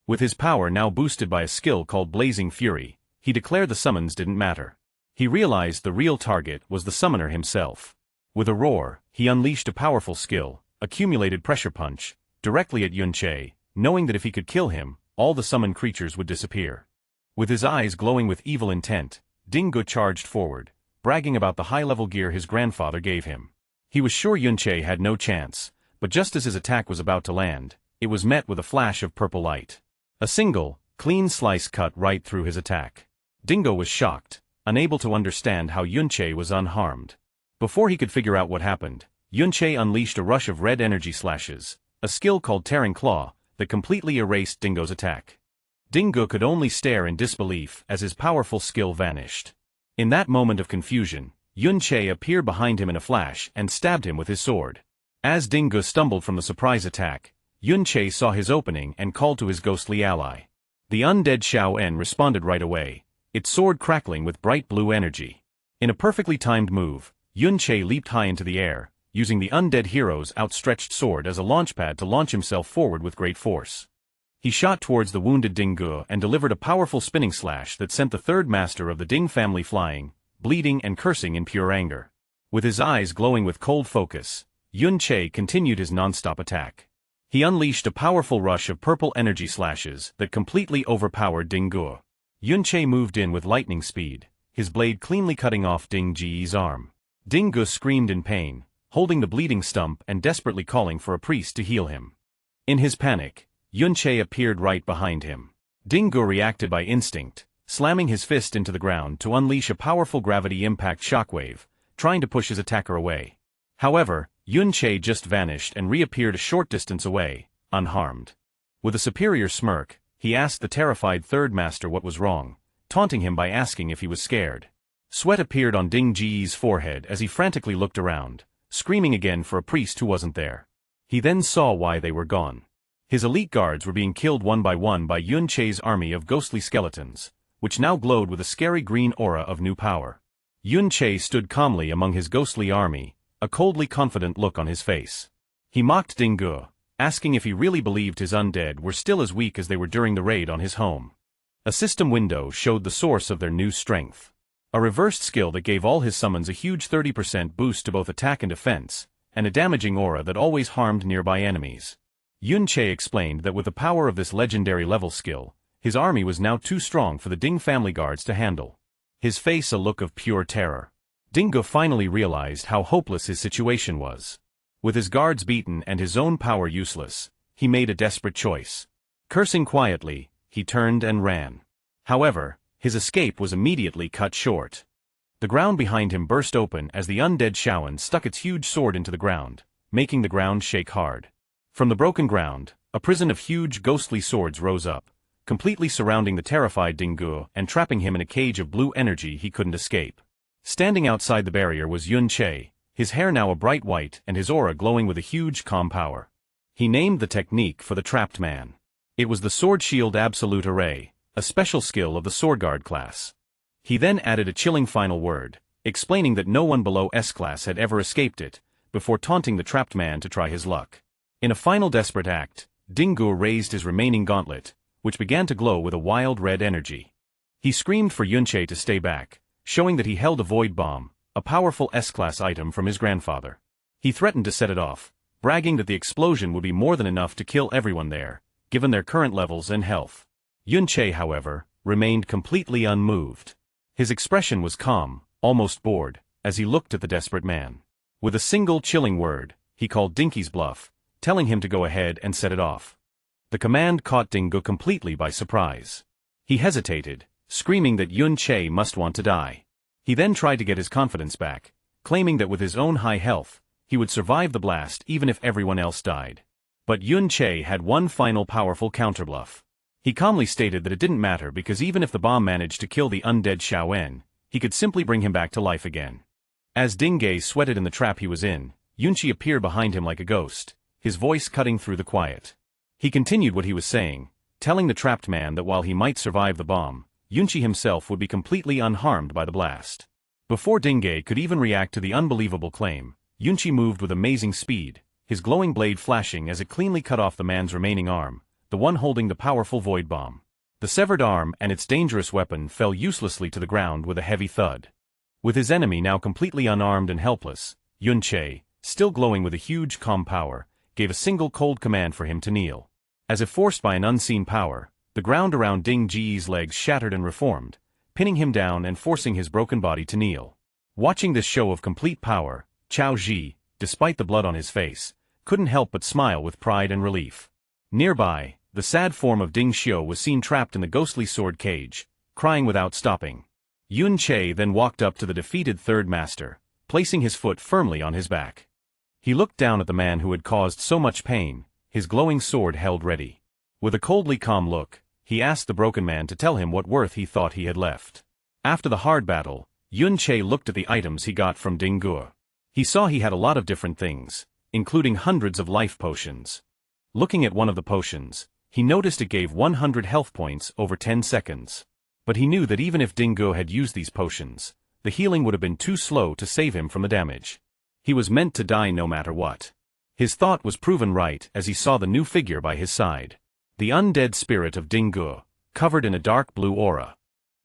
Speaker 1: With his power now boosted by a skill called Blazing Fury, he declared the summons didn't matter. He realized the real target was the summoner himself. With a roar, he unleashed a powerful skill, Accumulated Pressure Punch, directly at Yunche, knowing that if he could kill him, all the summoned creatures would disappear. With his eyes glowing with evil intent, Dinge charged forward, bragging about the high-level gear his grandfather gave him. He was sure Yunche had no chance, but just as his attack was about to land, it was met with a flash of purple light. A single, clean slice cut right through his attack. Dinge was shocked, unable to understand how Yunche was unharmed. Before he could figure out what happened, Yunche unleashed a rush of red energy slashes, a skill called Tearing Claw, that completely erased Dingo's attack. Dinge could only stare in disbelief as his powerful skill vanished. In that moment of confusion, Yunche appeared behind him in a flash and stabbed him with his sword. As Dinge stumbled from the surprise attack, Yunche saw his opening and called to his ghostly ally. The undead Xiao En responded right away, its sword crackling with bright blue energy. In a perfectly timed move, Yunche leaped high into the air, using the undead hero's outstretched sword as a launchpad to launch himself forward with great force. He shot towards the wounded Dinge and delivered a powerful spinning slash that sent the third master of the Ding family flying, bleeding and cursing in pure anger. With his eyes glowing with cold focus, Yunche continued his non-stop attack. He unleashed a powerful rush of purple energy slashes that completely overpowered Dinge. Yunche moved in with lightning speed, his blade cleanly cutting off Dinge's arm. Dinge screamed in pain, holding the bleeding stump and desperately calling for a priest to heal him. In his panic, Yunche appeared right behind him. Dinge reacted by instinct, slamming his fist into the ground to unleash a powerful gravity impact shockwave, trying to push his attacker away. However, Yunche just vanished and reappeared a short distance away, unharmed. With a superior smirk, he asked the terrified third master what was wrong, taunting him by asking if he was scared. Sweat appeared on Dinge's forehead as he frantically looked around, screaming again for a priest who wasn't there. He then saw why they were gone. His elite guards were being killed one by Yunche's army of ghostly skeletons, which now glowed with a scary green aura of new power. Yunche stood calmly among his ghostly army, a coldly confident look on his face. He mocked Dinge, asking if he really believed his undead were still as weak as they were during the raid on his home. A system window showed the source of their new strength. A reversed skill that gave all his summons a huge 30% boost to both attack and defense, and a damaging aura that always harmed nearby enemies. Yunche explained that with the power of this legendary level skill, his army was now too strong for the Ding family guards to handle. His face a look of pure terror. Dinge finally realized how hopeless his situation was. With his guards beaten and his own power useless, he made a desperate choice. Cursing quietly, he turned and ran. However, his escape was immediately cut short. The ground behind him burst open as the undead Xiaoan stuck its huge sword into the ground, making the ground shake hard. From the broken ground, a prison of huge ghostly swords rose up, completely surrounding the terrified Dinge and trapping him in a cage of blue energy he couldn't escape. Standing outside the barrier was Yunche, his hair now a bright white and his aura glowing with a huge calm power. He named the technique for the trapped man. It was the Sword Shield Absolute Array, a special skill of the Sword Guard class. He then added a chilling final word, explaining that no one below S-class had ever escaped it, before taunting the trapped man to try his luck. In a final desperate act, Dinge raised his remaining gauntlet, which began to glow with a wild red energy. He screamed for Yunche to stay back, showing that he held a void bomb, a powerful S-class item from his grandfather. He threatened to set it off, bragging that the explosion would be more than enough to kill everyone there, given their current levels and health. Yunche, however, remained completely unmoved. His expression was calm, almost bored, as he looked at the desperate man. With a single chilling word, he called Dinky's bluff, telling him to go ahead and set it off. The command caught Dinge completely by surprise. He hesitated, screaming that Yun Che must want to die. He then tried to get his confidence back, claiming that with his own high health, he would survive the blast even if everyone else died. But Yun Che had one final powerful counterbluff. He calmly stated that it didn't matter because even if the bomb managed to kill the undead Xiao En, he could simply bring him back to life again. As Ding Ge sweated in the trap he was in, Yun Che appeared behind him like a ghost, his voice cutting through the quiet. He continued what he was saying, telling the trapped man that while he might survive the bomb, Yun Che himself would be completely unharmed by the blast. Before Ding Ge could even react to the unbelievable claim, Yun Che moved with amazing speed, his glowing blade flashing as it cleanly cut off the man's remaining arm, the one holding the powerful void bomb. The severed arm and its dangerous weapon fell uselessly to the ground with a heavy thud. With his enemy now completely unarmed and helpless, Yun Che, still glowing with a huge calm power, gave a single cold command for him to kneel. As if forced by an unseen power, the ground around Ding Ge's legs shattered and reformed, pinning him down and forcing his broken body to kneel. Watching this show of complete power, Chao Ji, despite the blood on his face, couldn't help but smile with pride and relief. Nearby, the sad form of Ding Xiu was seen trapped in the ghostly sword cage, crying without stopping. Yun Che then walked up to the defeated third master, placing his foot firmly on his back. He looked down at the man who had caused so much pain, his glowing sword held ready. With a coldly calm look, he asked the broken man to tell him what worth he thought he had left. After the hard battle, Yun Che looked at the items he got from Ding Ge. He saw he had a lot of different things, including hundreds of life potions. Looking at one of the potions, he noticed it gave 100 health points over 10 seconds. But he knew that even if Ding Ge had used these potions, the healing would have been too slow to save him from the damage. He was meant to die no matter what. His thought was proven right as he saw the new figure by his side. The undead spirit of Ding Ge, covered in a dark blue aura.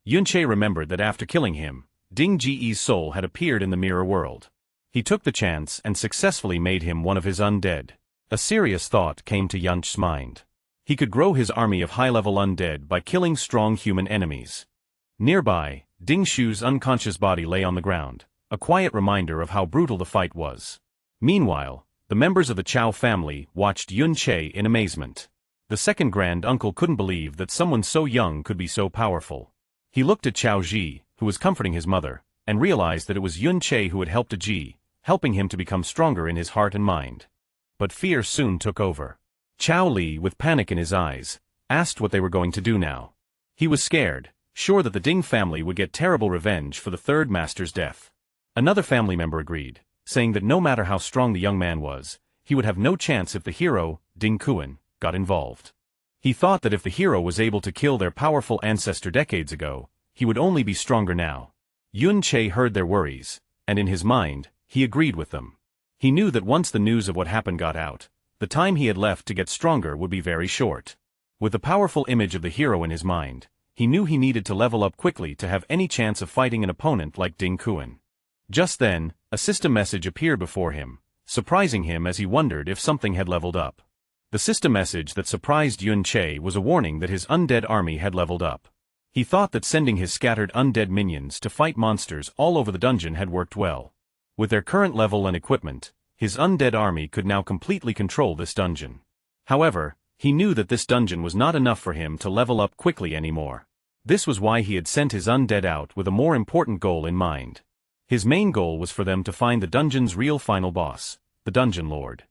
Speaker 1: Yun Che remembered that after killing him, Ding Ge's soul had appeared in the mirror world. He took the chance and successfully made him one of his undead. A serious thought came to Yun Che's mind. He could grow his army of high-level undead by killing strong human enemies. Nearby, Ding Xiu's unconscious body lay on the ground, a quiet reminder of how brutal the fight was. Meanwhile, the members of the Chao family watched Yun Che in amazement. The second grand uncle couldn't believe that someone so young could be so powerful. He looked at Chao Ji, who was comforting his mother, and realized that it was Yun Che who had helped Ji, helping him to become stronger in his heart and mind. But fear soon took over. Chao Li, with panic in his eyes, asked what they were going to do now. He was scared, sure that the Ding family would get terrible revenge for the third master's death. Another family member agreed, saying that no matter how strong the young man was, he would have no chance if the hero, Ding Kuan, got involved. He thought that if the hero was able to kill their powerful ancestor decades ago, he would only be stronger now. Yun Che heard their worries, and in his mind, he agreed with them. He knew that once the news of what happened got out, the time he had left to get stronger would be very short. With the powerful image of the hero in his mind, he knew he needed to level up quickly to have any chance of fighting an opponent like Ding Kuan. Just then, a system message appeared before him, surprising him as he wondered if something had leveled up. The system message that surprised Yun Che was a warning that his undead army had leveled up. He thought that sending his scattered undead minions to fight monsters all over the dungeon had worked well. With their current level and equipment, his undead army could now completely control this dungeon. However, he knew that this dungeon was not enough for him to level up quickly anymore. This was why he had sent his undead out with a more important goal in mind. His main goal was for them to find the dungeon's real final boss, the Dungeon Lord.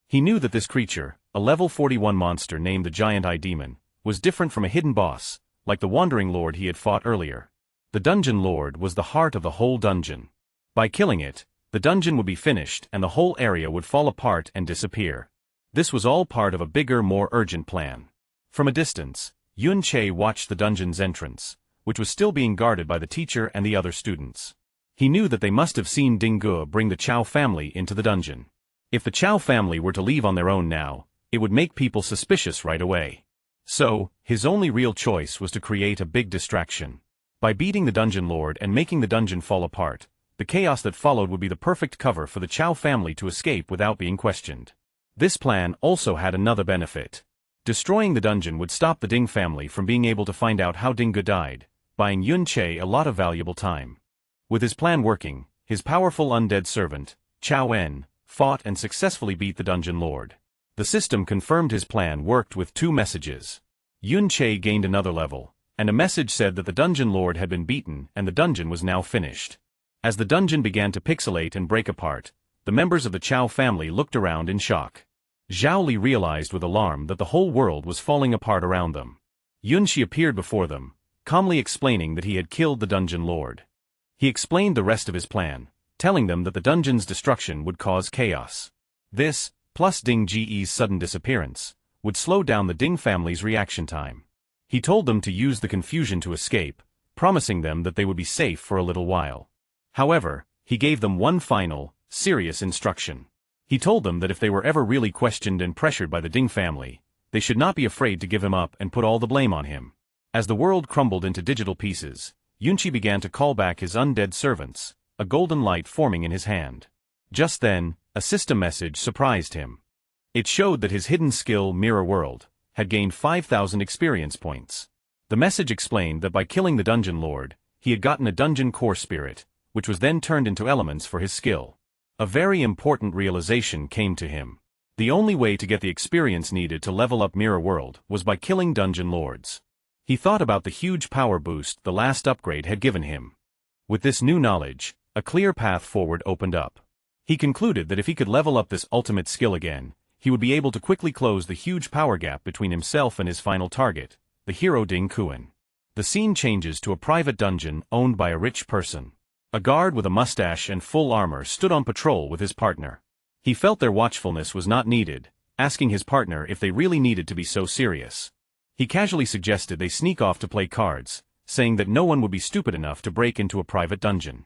Speaker 1: He knew that this creature, a level 41 monster named the Giant Eye Demon, was different from a hidden boss, like the Wandering Lord he had fought earlier. The Dungeon Lord was the heart of the whole dungeon. By killing it, the dungeon would be finished and the whole area would fall apart and disappear. This was all part of a bigger, more urgent plan. From a distance, Yun Che watched the dungeon's entrance, which was still being guarded by the teacher and the other students. He knew that they must have seen Ding Ge bring the Chao family into the dungeon. If the Chao family were to leave on their own now, it would make people suspicious right away. So, his only real choice was to create a big distraction. By beating the Dungeon Lord and making the dungeon fall apart, the chaos that followed would be the perfect cover for the Chao family to escape without being questioned. This plan also had another benefit. Destroying the dungeon would stop the Ding family from being able to find out how Ding Ge died, buying Yun Che a lot of valuable time. With his plan working, his powerful undead servant, Xiao En, fought and successfully beat the Dungeon Lord. The system confirmed his plan worked with two messages. Yun Che gained another level, and a message said that the dungeon lord had been beaten and the dungeon was now finished. As the dungeon began to pixelate and break apart, the members of the Chow family looked around in shock. Zhao Li realized with alarm that the whole world was falling apart around them. Yunqi appeared before them, calmly explaining that he had killed the dungeon lord. He explained the rest of his plan, telling them that the dungeon's destruction would cause chaos. This, plus Ding Ge's sudden disappearance, would slow down the Ding family's reaction time. He told them to use the confusion to escape, promising them that they would be safe for a little while. However, he gave them one final, serious instruction. He told them that if they were ever really questioned and pressured by the Ding family, they should not be afraid to give him up and put all the blame on him. As the world crumbled into digital pieces, Yunqi began to call back his undead servants, a golden light forming in his hand. Just then, a system message surprised him. It showed that his hidden skill, Mirror World, had gained 5,000 experience points. The message explained that by killing the dungeon lord, he had gotten a dungeon core spirit, which was then turned into elements for his skill. A very important realization came to him. The only way to get the experience needed to level up Mirror World was by killing dungeon lords. He thought about the huge power boost the last upgrade had given him. With this new knowledge, a clear path forward opened up. He concluded that if he could level up this ultimate skill again, he would be able to quickly close the huge power gap between himself and his final target, the hero Ding Kuan. The scene changes to a private dungeon owned by a rich person. A guard with a mustache and full armor stood on patrol with his partner. He felt their watchfulness was not needed, asking his partner if they really needed to be so serious. He casually suggested they sneak off to play cards, saying that no one would be stupid enough to break into a private dungeon.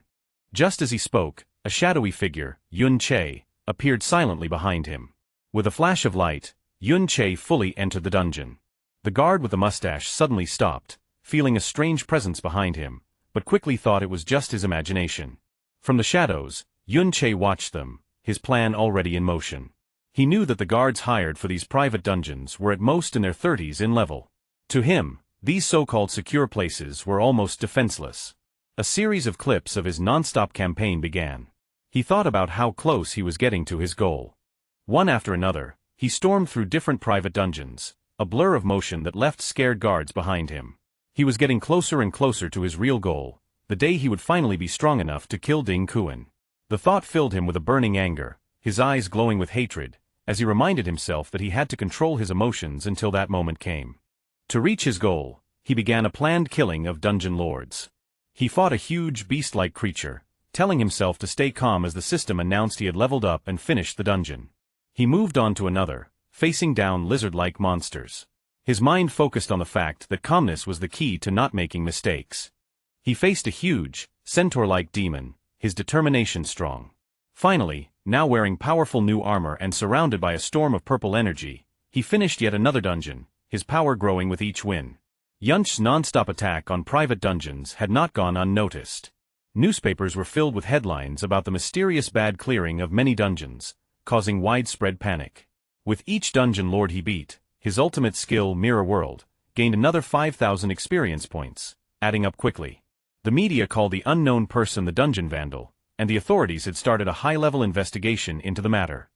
Speaker 1: Just as he spoke, a shadowy figure, Yun Che, appeared silently behind him. With a flash of light, Yun Che fully entered the dungeon. The guard with the mustache suddenly stopped, feeling a strange presence behind him, but quickly thought it was just his imagination. From the shadows, Yun Che watched them, his plan already in motion. He knew that the guards hired for these private dungeons were at most in their 30s in level. To him, these so-called secure places were almost defenseless. A series of clips of his non-stop campaign began. He thought about how close he was getting to his goal. One after another, he stormed through different private dungeons, a blur of motion that left scared guards behind him. He was getting closer and closer to his real goal, the day he would finally be strong enough to kill Ding Kuan. The thought filled him with a burning anger, his eyes glowing with hatred, as he reminded himself that he had to control his emotions until that moment came. To reach his goal, he began a planned killing of dungeon lords. He fought a huge beast-like creature, telling himself to stay calm as the system announced he had leveled up and finished the dungeon. He moved on to another, facing down lizard-like monsters. His mind focused on the fact that calmness was the key to not making mistakes. He faced a huge, centaur-like demon, his determination strong. Finally, now wearing powerful new armor and surrounded by a storm of purple energy, he finished yet another dungeon, his power growing with each win. Yunqi's non-stop attack on private dungeons had not gone unnoticed. Newspapers were filled with headlines about the mysterious bad clearing of many dungeons, causing widespread panic. With each dungeon lord he beat, his ultimate skill, Mirror World, gained another 5,000 experience points, adding up quickly. The media called the unknown person the dungeon vandal, and the authorities had started a high-level investigation into the matter.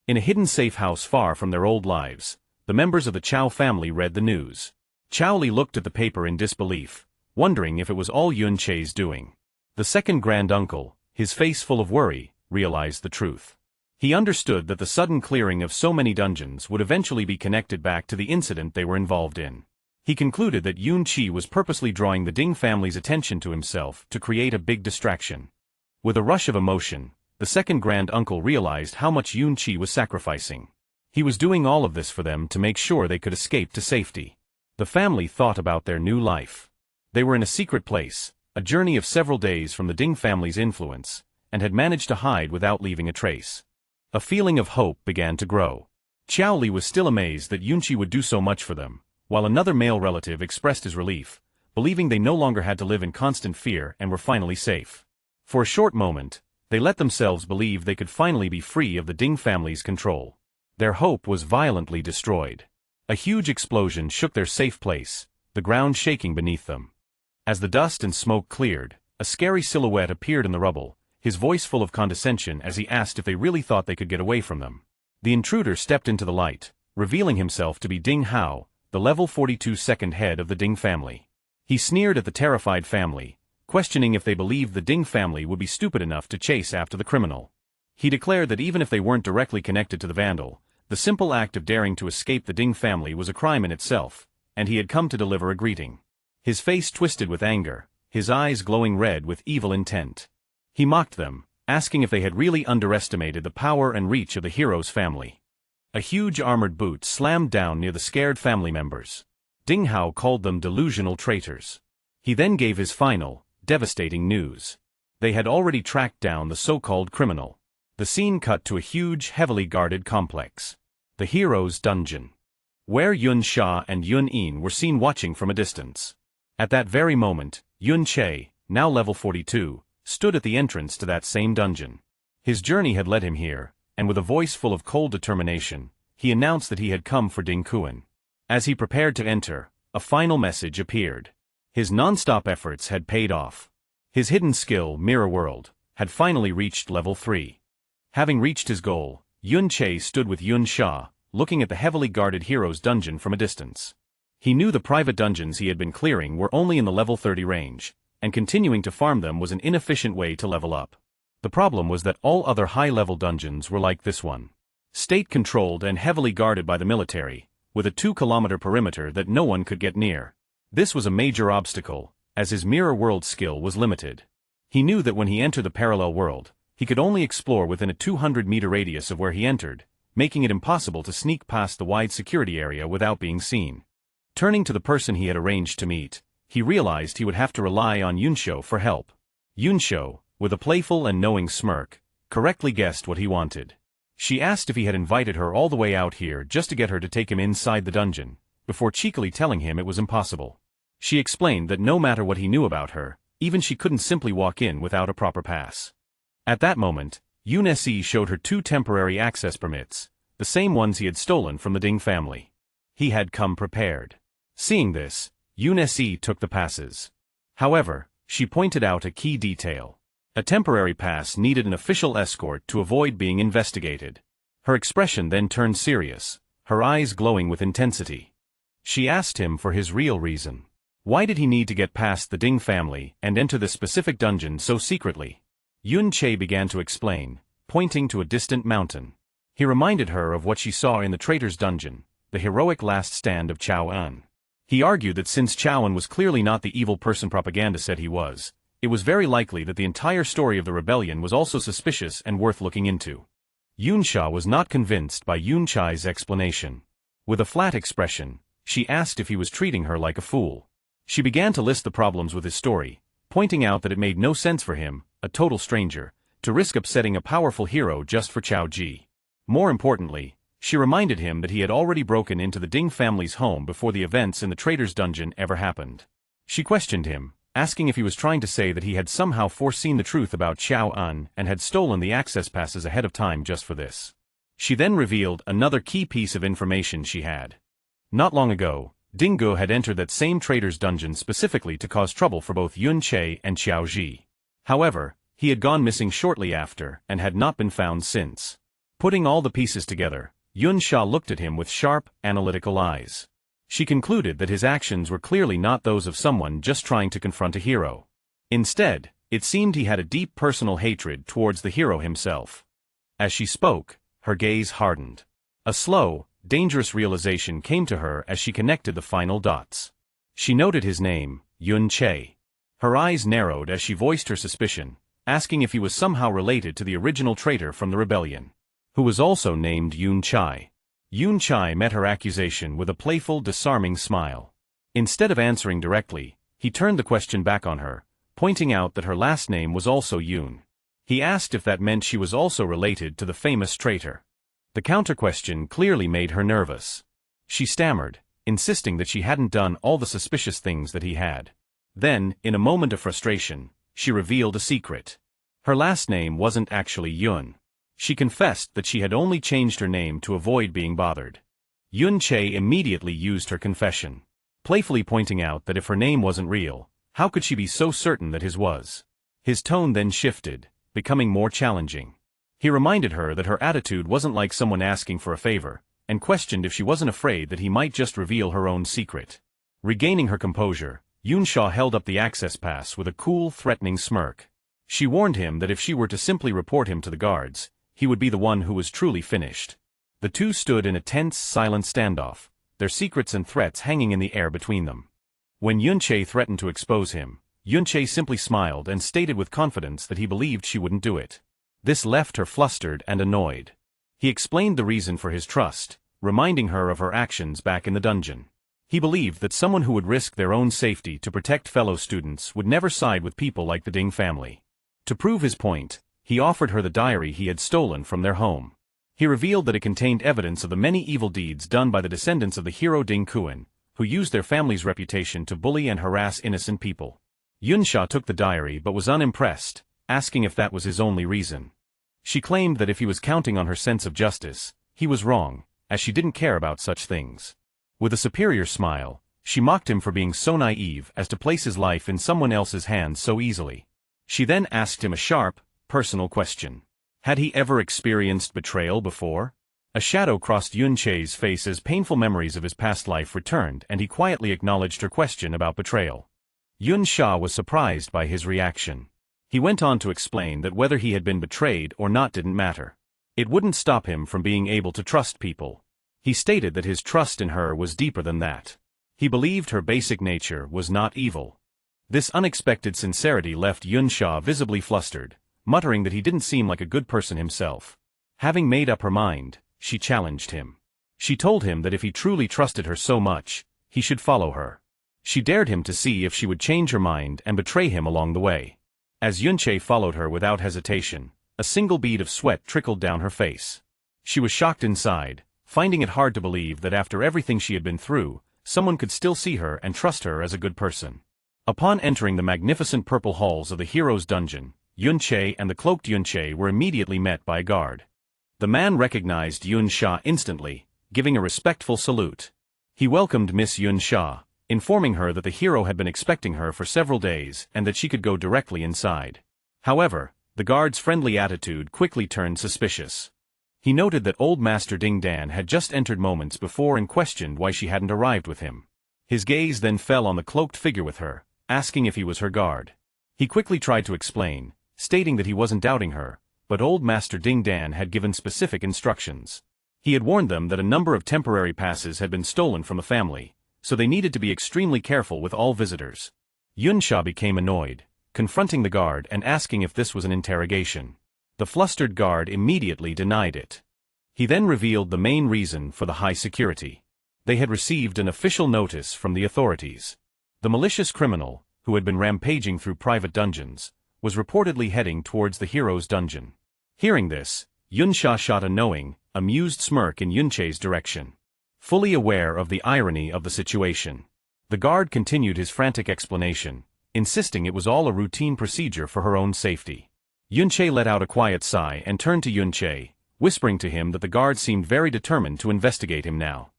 Speaker 1: In a hidden safe house far from their old lives, the members of the Chow family read the news. Chow Li looked at the paper in disbelief, wondering if it was all Yun Che's doing. The second grand-uncle, his face full of worry, realized the truth. He understood that the sudden clearing of so many dungeons would eventually be connected back to the incident they were involved in. He concluded that Yun Qi was purposely drawing the Ding family's attention to himself to create a big distraction. With a rush of emotion, the second grand-uncle realized how much Yun Qi was sacrificing. He was doing all of this for them to make sure they could escape to safety. The family thought about their new life. They were in a secret place, a journey of several days from the Ding family's influence, and had managed to hide without leaving a trace. A feeling of hope began to grow. Qiao Li was still amazed that Yunqi would do so much for them, while another male relative expressed his relief, believing they no longer had to live in constant fear and were finally safe. For a short moment, they let themselves believe they could finally be free of the Ding family's control. Their hope was violently destroyed. A huge explosion shook their safe place, the ground shaking beneath them. As the dust and smoke cleared, a scary silhouette appeared in the rubble, his voice full of condescension as he asked if they really thought they could get away from them. The intruder stepped into the light, revealing himself to be Ding Hao, the level 42 second head of the Ding family. He sneered at the terrified family, questioning if they believed the Ding family would be stupid enough to chase after the criminal. He declared that even if they weren't directly connected to the vandal, the simple act of daring to escape the Ding family was a crime in itself, and he had come to deliver a greeting. His face twisted with anger, his eyes glowing red with evil intent. He mocked them, asking if they had really underestimated the power and reach of the hero's family. A huge armored boot slammed down near the scared family members. Ding Hao called them delusional traitors. He then gave his final, devastating news. They had already tracked down the so-called criminal. The scene cut to a huge, heavily guarded complex. The hero's dungeon, where Yun Sha and Yun Yin were seen watching from a distance. At that very moment, Yun Che, now level 42, stood at the entrance to that same dungeon. His journey had led him here, and with a voice full of cold determination, he announced that he had come for Ding Kuan. As he prepared to enter, a final message appeared. His non-stop efforts had paid off. His hidden skill, Mirror World, had finally reached level 3. Having reached his goal, Yun Che stood with Yun Sha, looking at the heavily guarded hero's dungeon from a distance. He knew the private dungeons he had been clearing were only in the level 30 range, and continuing to farm them was an inefficient way to level up. The problem was that all other high-level dungeons were like this one. State-controlled and heavily guarded by the military, with a 2-kilometer perimeter that no one could get near. This was a major obstacle, as his Mirror World skill was limited. He knew that when he entered the parallel world, he could only explore within a 200-meter radius of where he entered, making it impossible to sneak past the wide security area without being seen. Turning to the person he had arranged to meet, he realized he would have to rely on Yunsho for help. Yunsho, with a playful and knowing smirk, correctly guessed what he wanted. She asked if he had invited her all the way out here just to get her to take him inside the dungeon, before cheekily telling him it was impossible. She explained that no matter what he knew about her, even she couldn't simply walk in without a proper pass. At that moment, Yun Se showed her 2 temporary access permits, the same ones he had stolen from the Ding family. He had come prepared. Seeing this, Yun Se took the passes. However, she pointed out a key detail. A temporary pass needed an official escort to avoid being investigated. Her expression then turned serious, her eyes glowing with intensity. She asked him for his real reason. Why did he need to get past the Ding family and enter this specific dungeon so secretly? Yun Che began to explain, pointing to a distant mountain. He reminded her of what she saw in the traitor's dungeon, the heroic last stand of Chao An. He argued that since Chao An was clearly not the evil person propaganda said he was, it was very likely that the entire story of the rebellion was also suspicious and worth looking into. Yun Sha was not convinced by Yun Chai's explanation. With a flat expression, she asked if he was treating her like a fool. She began to list the problems with his story, pointing out that it made no sense for him, a total stranger, to risk upsetting a powerful hero just for Chao Ji. More importantly, she reminded him that he had already broken into the Ding family's home before the events in the traitor's dungeon ever happened. She questioned him, asking if he was trying to say that he had somehow foreseen the truth about Chao An and had stolen the access passes ahead of time just for this. She then revealed another key piece of information she had. Not long ago, Ding Gu had entered that same traitor's dungeon specifically to cause trouble for both Yun Che and Xiao Ji. However, he had gone missing shortly after and had not been found since. Putting all the pieces together, Yun Sha looked at him with sharp, analytical eyes. She concluded that his actions were clearly not those of someone just trying to confront a hero. Instead, it seemed he had a deep personal hatred towards the hero himself. As she spoke, her gaze hardened. A slow, dangerous realization came to her as she connected the final dots. She noted his name, Yun Che. Her eyes narrowed as she voiced her suspicion, asking if he was somehow related to the original traitor from the rebellion, who was also named Yun Chai. Yun Chai met her accusation with a playful, disarming smile. Instead of answering directly, he turned the question back on her, pointing out that her last name was also Yun. He asked if that meant she was also related to the famous traitor. The counter-question clearly made her nervous. She stammered, insisting that she hadn't done all the suspicious things that he had. Then, in a moment of frustration, she revealed a secret. Her last name wasn't actually Yun. She confessed that she had only changed her name to avoid being bothered. Yun Che immediately used her confession, playfully pointing out that if her name wasn't real, how could she be so certain that his was? His tone then shifted, becoming more challenging. He reminded her that her attitude wasn't like someone asking for a favor, and questioned if she wasn't afraid that he might just reveal her own secret. Regaining her composure, Yunsha held up the access pass with a cool, threatening smirk. She warned him that if she were to simply report him to the guards, he would be the one who was truly finished. The two stood in a tense, silent standoff, their secrets and threats hanging in the air between them. When Yunche threatened to expose him, Yunche simply smiled and stated with confidence that he believed she wouldn't do it. This left her flustered and annoyed. He explained the reason for his trust, reminding her of her actions back in the dungeon. He believed that someone who would risk their own safety to protect fellow students would never side with people like the Ding family. To prove his point, he offered her the diary he had stolen from their home. He revealed that it contained evidence of the many evil deeds done by the descendants of the hero Ding Kuan, who used their family's reputation to bully and harass innocent people. Yunsha took the diary but was unimpressed, asking if that was his only reason. She claimed that if he was counting on her sense of justice, he was wrong, as she didn't care about such things. With a superior smile, she mocked him for being so naive as to place his life in someone else's hands so easily. She then asked him a sharp, personal question. Had he ever experienced betrayal before? A shadow crossed Yunche's face as painful memories of his past life returned, and he quietly acknowledged her question about betrayal. Yunsha was surprised by his reaction. He went on to explain that whether he had been betrayed or not didn't matter. It wouldn't stop him from being able to trust people. He stated that his trust in her was deeper than that. He believed her basic nature was not evil. This unexpected sincerity left Yunsha visibly flustered, muttering that he didn't seem like a good person himself. Having made up her mind, she challenged him. She told him that if he truly trusted her so much, he should follow her. She dared him to see if she would change her mind and betray him along the way. As Yunche followed her without hesitation, a single bead of sweat trickled down her face. She was shocked inside, finding it hard to believe that after everything she had been through, someone could still see her and trust her as a good person. Upon entering the magnificent purple halls of the hero's dungeon, Yunche and the cloaked Yunche were immediately met by a guard. The man recognized Yunsha instantly, giving a respectful salute. He welcomed Miss Yunsha, informing her that the hero had been expecting her for several days and that she could go directly inside. However, the guard's friendly attitude quickly turned suspicious. He noted that old Master Ding Dan had just entered moments before and questioned why she hadn't arrived with him. His gaze then fell on the cloaked figure with her, asking if he was her guard. He quickly tried to explain, stating that he wasn't doubting her, but old Master Ding Dan had given specific instructions. He had warned them that a number of temporary passes had been stolen from the family, so they needed to be extremely careful with all visitors. Yunsha became annoyed, confronting the guard and asking if this was an interrogation. The flustered guard immediately denied it. He then revealed the main reason for the high security. They had received an official notice from the authorities. The malicious criminal, who had been rampaging through private dungeons, was reportedly heading towards the hero's dungeon. Hearing this, Yunsha shot a knowing, amused smirk in Yunche's direction. Fully aware of the irony of the situation, the guard continued his frantic explanation, insisting it was all a routine procedure for her own safety. Yunche let out a quiet sigh and turned to Yunche, whispering to him that the guard seemed very determined to investigate him now.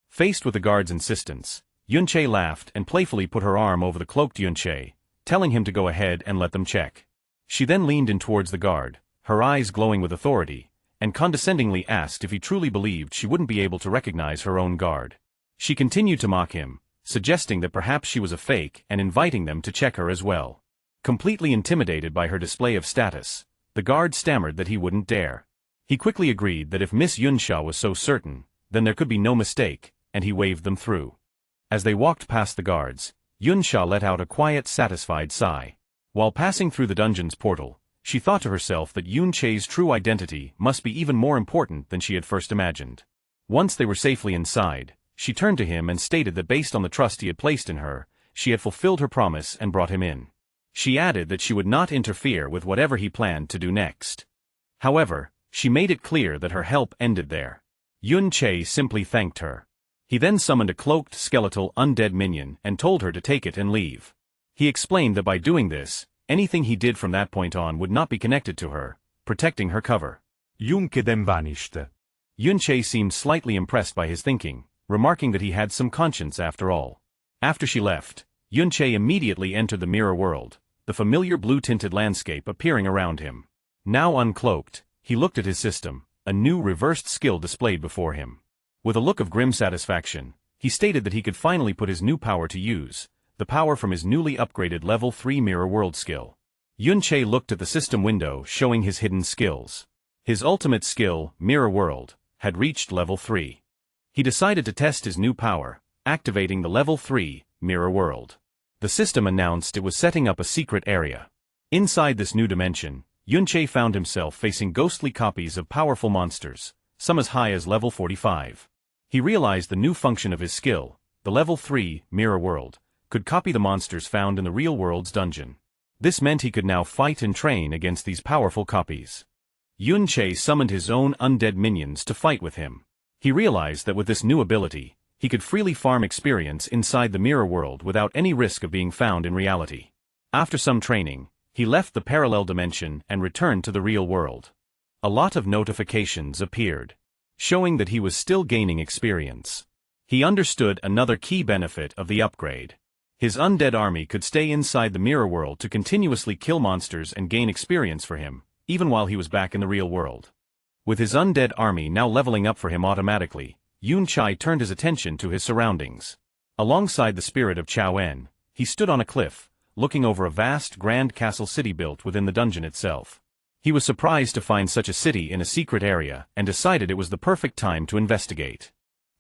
Speaker 1: Faced with the guard's insistence, Yunche laughed and playfully put her arm over the cloaked Yunche, telling him to go ahead and let them check. She then leaned in towards the guard, her eyes glowing with authority, and condescendingly asked if he truly believed she wouldn't be able to recognize her own guard. She continued to mock him, suggesting that perhaps she was a fake and inviting them to check her as well. Completely intimidated by her display of status, the guard stammered that he wouldn't dare. He quickly agreed that if Miss Yunsha was so certain, then there could be no mistake, and he waved them through. As they walked past the guards, Yunsha let out a quiet, satisfied sigh. While passing through the dungeon's portal, she thought to herself that Yunche's true identity must be even more important than she had first imagined. Once they were safely inside, she turned to him and stated that based on the trust he had placed in her, she had fulfilled her promise and brought him in. She added that she would not interfere with whatever he planned to do next. However, she made it clear that her help ended there. Yunche simply thanked her. He then summoned a cloaked, skeletal, undead minion and told her to take it and leave. He explained that by doing this, anything he did from that point on would not be connected to her, protecting her cover.
Speaker 2: Yunche then vanished.
Speaker 1: Yunche seemed slightly impressed by his thinking, remarking that he had some conscience after all. After she left, Yunche immediately entered the mirror world, the familiar blue-tinted landscape appearing around him. Now uncloaked, he looked at his system, a new reversed skill displayed before him. With a look of grim satisfaction, he stated that he could finally put his new power to use, the power from his newly upgraded level 3 Mirror World skill. Yunche looked at the system window showing his hidden skills. His ultimate skill, Mirror World, had reached level 3. He decided to test his new power, activating the level 3 Mirror World. The system announced it was setting up a secret area. Inside this new dimension, Yunche found himself facing ghostly copies of powerful monsters, some as high as level 45. He realized the new function of his skill, the level 3 Mirror World, could copy the monsters found in the real world's dungeon. This meant he could now fight and train against these powerful copies. Yunche summoned his own undead minions to fight with him. He realized that with this new ability, he could freely farm experience inside the mirror world without any risk of being found in reality. After some training, he left the parallel dimension and returned to the real world. A lot of notifications appeared, showing that he was still gaining experience. He understood another key benefit of the upgrade. His undead army could stay inside the mirror world to continuously kill monsters and gain experience for him, even while he was back in the real world. With his undead army now leveling up for him automatically, Yunche turned his attention to his surroundings. Alongside the spirit of Chao En, he stood on a cliff, looking over a vast grand castle city built within the dungeon itself. He was surprised to find such a city in a secret area and decided it was the perfect time to investigate.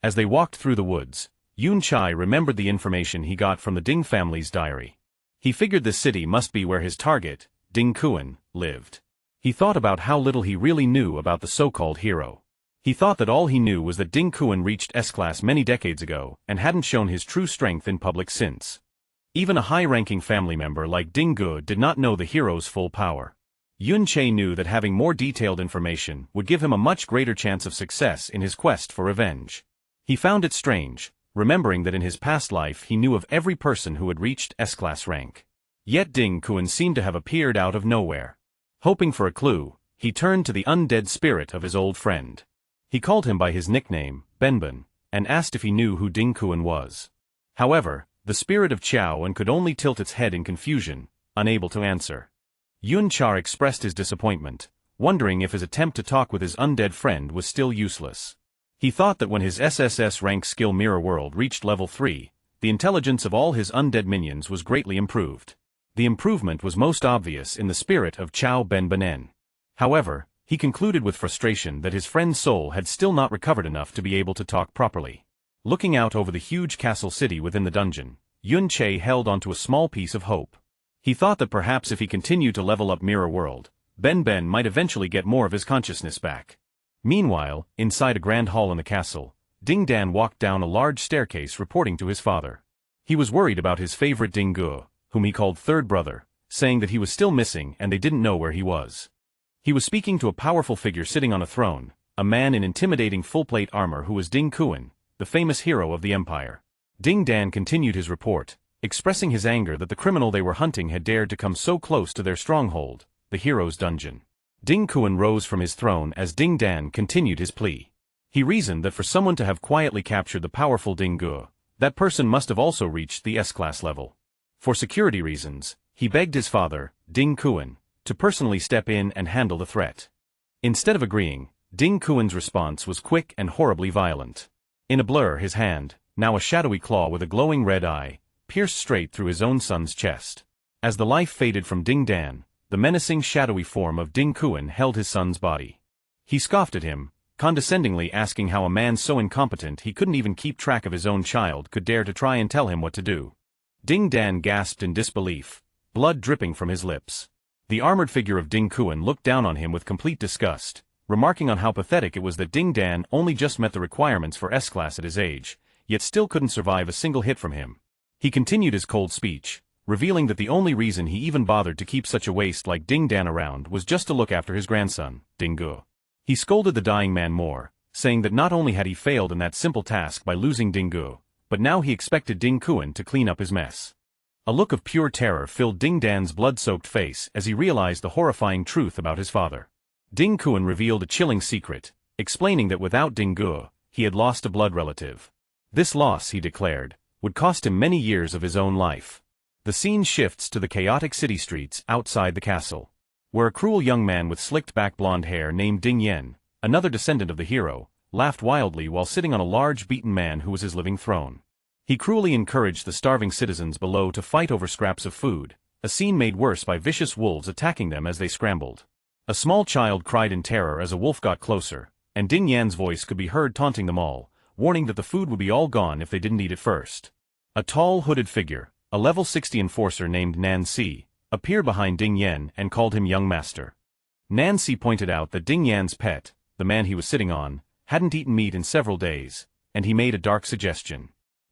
Speaker 1: As they walked through the woods, Yunche remembered the information he got from the Ding family's diary. He figured this city must be where his target, Ding Kuan, lived. He thought about how little he really knew about the so-called hero. He thought that all he knew was that Ding Kuan reached S-class many decades ago and hadn't shown his true strength in public since. Even a high-ranking family member like Ding Gu did not know the hero's full power. Yunche knew that having more detailed information would give him a much greater chance of success in his quest for revenge. He found it strange, remembering that in his past life he knew of every person who had reached S-class rank. Yet Ding Kuan seemed to have appeared out of nowhere. Hoping for a clue, he turned to the undead spirit of his old friend. He called him by his nickname, Benben, and asked if he knew who Ding Kuan was. However, the spirit of Chao En could only tilt its head in confusion, unable to answer. Yunche expressed his disappointment, wondering if his attempt to talk with his undead friend was still useless. He thought that when his SSS rank skill Mirror World reached level 3, the intelligence of all his undead minions was greatly improved. The improvement was most obvious in the spirit of Chao Benbenen. However, he concluded with frustration that his friend's soul had still not recovered enough to be able to talk properly. Looking out over the huge castle city within the dungeon, Yunche held onto a small piece of hope. He thought that perhaps if he continued to level up Mirror World, Ben might eventually get more of his consciousness back. Meanwhile, inside a grand hall in the castle, Ding Dan walked down a large staircase reporting to his father. He was worried about his favorite Ding Gu, whom he called third brother, saying that he was still missing and they didn't know where he was. He was speaking to a powerful figure sitting on a throne, a man in intimidating full-plate armor who was Ding Kuan, the famous hero of the empire. Ding Dan continued his report, expressing his anger that the criminal they were hunting had dared to come so close to their stronghold, the hero's dungeon. Ding Kuan rose from his throne as Ding Dan continued his plea. He reasoned that for someone to have quietly captured the powerful Ding Gu, that person must have also reached the S-class level. For security reasons, he begged his father, Ding Kuan, to personally step in and handle the threat. Instead of agreeing, Ding Kuan's response was quick and horribly violent. In a blur his hand, now a shadowy claw with a glowing red eye, pierced straight through his own son's chest. As the life faded from Ding Dan, the menacing shadowy form of Ding Kuan held his son's body. He scoffed at him, condescendingly asking how a man so incompetent he couldn't even keep track of his own child could dare to try and tell him what to do. Ding Dan gasped in disbelief, blood dripping from his lips. The armored figure of Ding Kuan looked down on him with complete disgust, remarking on how pathetic it was that Ding Dan only just met the requirements for S-class at his age, yet still couldn't survive a single hit from him. He continued his cold speech, revealing that the only reason he even bothered to keep such a waste like Ding Dan around was just to look after his grandson, Ding Gu. He scolded the dying man more, saying that not only had he failed in that simple task by losing Ding Gu, but now he expected Ding Kuan to clean up his mess. A look of pure terror filled Ding Dan's blood-soaked face as he realized the horrifying truth about his father. Ding Kuan revealed a chilling secret, explaining that without Ding Gu, he had lost a blood relative. This loss, he declared, would cost him many years of his own life. The scene shifts to the chaotic city streets outside the castle, where a cruel young man with slicked-back blonde hair named Ding Yen, another descendant of the hero, laughed wildly while sitting on a large beaten man who was his living throne. He cruelly encouraged the starving citizens below to fight over scraps of food, a scene made worse by vicious wolves attacking them as they scrambled. A small child cried in terror as a wolf got closer, and Ding Yan's voice could be heard taunting them all, warning that the food would be all gone if they didn't eat it first. A tall, hooded figure, a level 60 enforcer named Nancy, appeared behind Ding Yan and called him young master. Nancy pointed out that Ding Yan's pet, the man he was sitting on, hadn't eaten meat in several days, and he made a dark suggestion.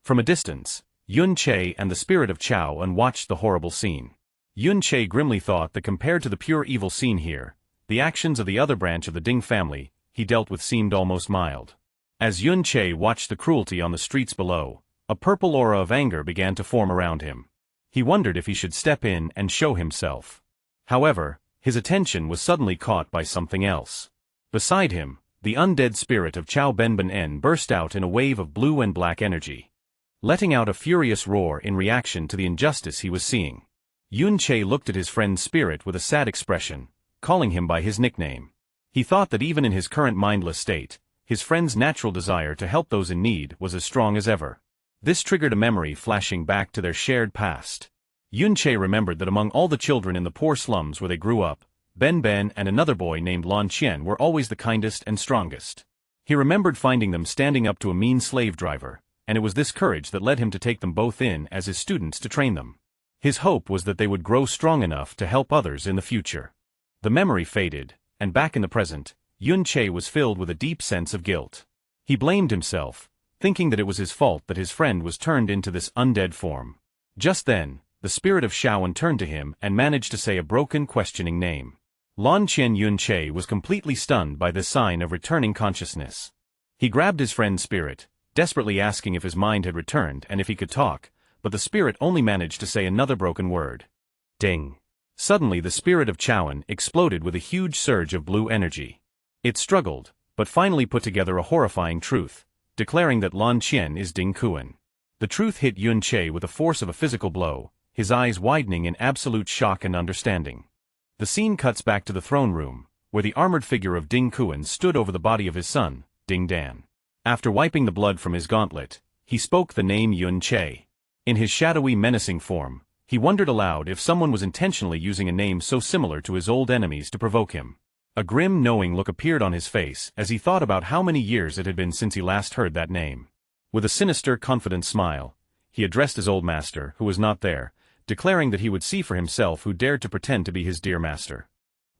Speaker 1: From a distance, Yun Che and the spirit of Chao Un watched the horrible scene. Yun Che grimly thought that compared to the pure evil seen here, the actions of the other branch of the Ding family he dealt with seemed almost mild. As Yun Che watched the cruelty on the streets below, a purple aura of anger began to form around him. He wondered if he should step in and show himself. However, his attention was suddenly caught by something else. Beside him, the undead spirit of Chao Benben burst out in a wave of blue and black energy, letting out a furious roar in reaction to the injustice he was seeing. Yun Che looked at his friend's spirit with a sad expression, calling him by his nickname. He thought that even in his current mindless state, his friend's natural desire to help those in need was as strong as ever. This triggered a memory flashing back to their shared past. Yun Che remembered that among all the children in the poor slums where they grew up, Ben Ben and another boy named Lan Qian were always the kindest and strongest. He remembered finding them standing up to a mean slave driver, and it was this courage that led him to take them both in as his students to train them. His hope was that they would grow strong enough to help others in the future. The memory faded, and back in the present, Yun Che was filled with a deep sense of guilt. He blamed himself, thinking that it was his fault that his friend was turned into this undead form. Just then, the spirit of Shaoan turned to him and managed to say a broken, questioning name. Lan Qian. Yun Che was completely stunned by this sign of returning consciousness. He grabbed his friend's spirit, desperately asking if his mind had returned and if he could talk, but the spirit only managed to say another broken word. Ding. Suddenly the spirit of Chaoan exploded with a huge surge of blue energy. It struggled, but finally put together a horrifying truth, declaring that Lan Qian is Ding Kuan. The truth hit Yun Che with the force of a physical blow, his eyes widening in absolute shock and understanding. The scene cuts back to the throne room, where the armored figure of Ding Kuan stood over the body of his son, Ding Dan. After wiping the blood from his gauntlet, he spoke the name Yun Che. In his shadowy, menacing form, he wondered aloud if someone was intentionally using a name so similar to his old enemies to provoke him. A grim, knowing look appeared on his face as he thought about how many years it had been since he last heard that name. With a sinister, confident smile, he addressed his old master, who was not there, declaring that he would see for himself who dared to pretend to be his dear master.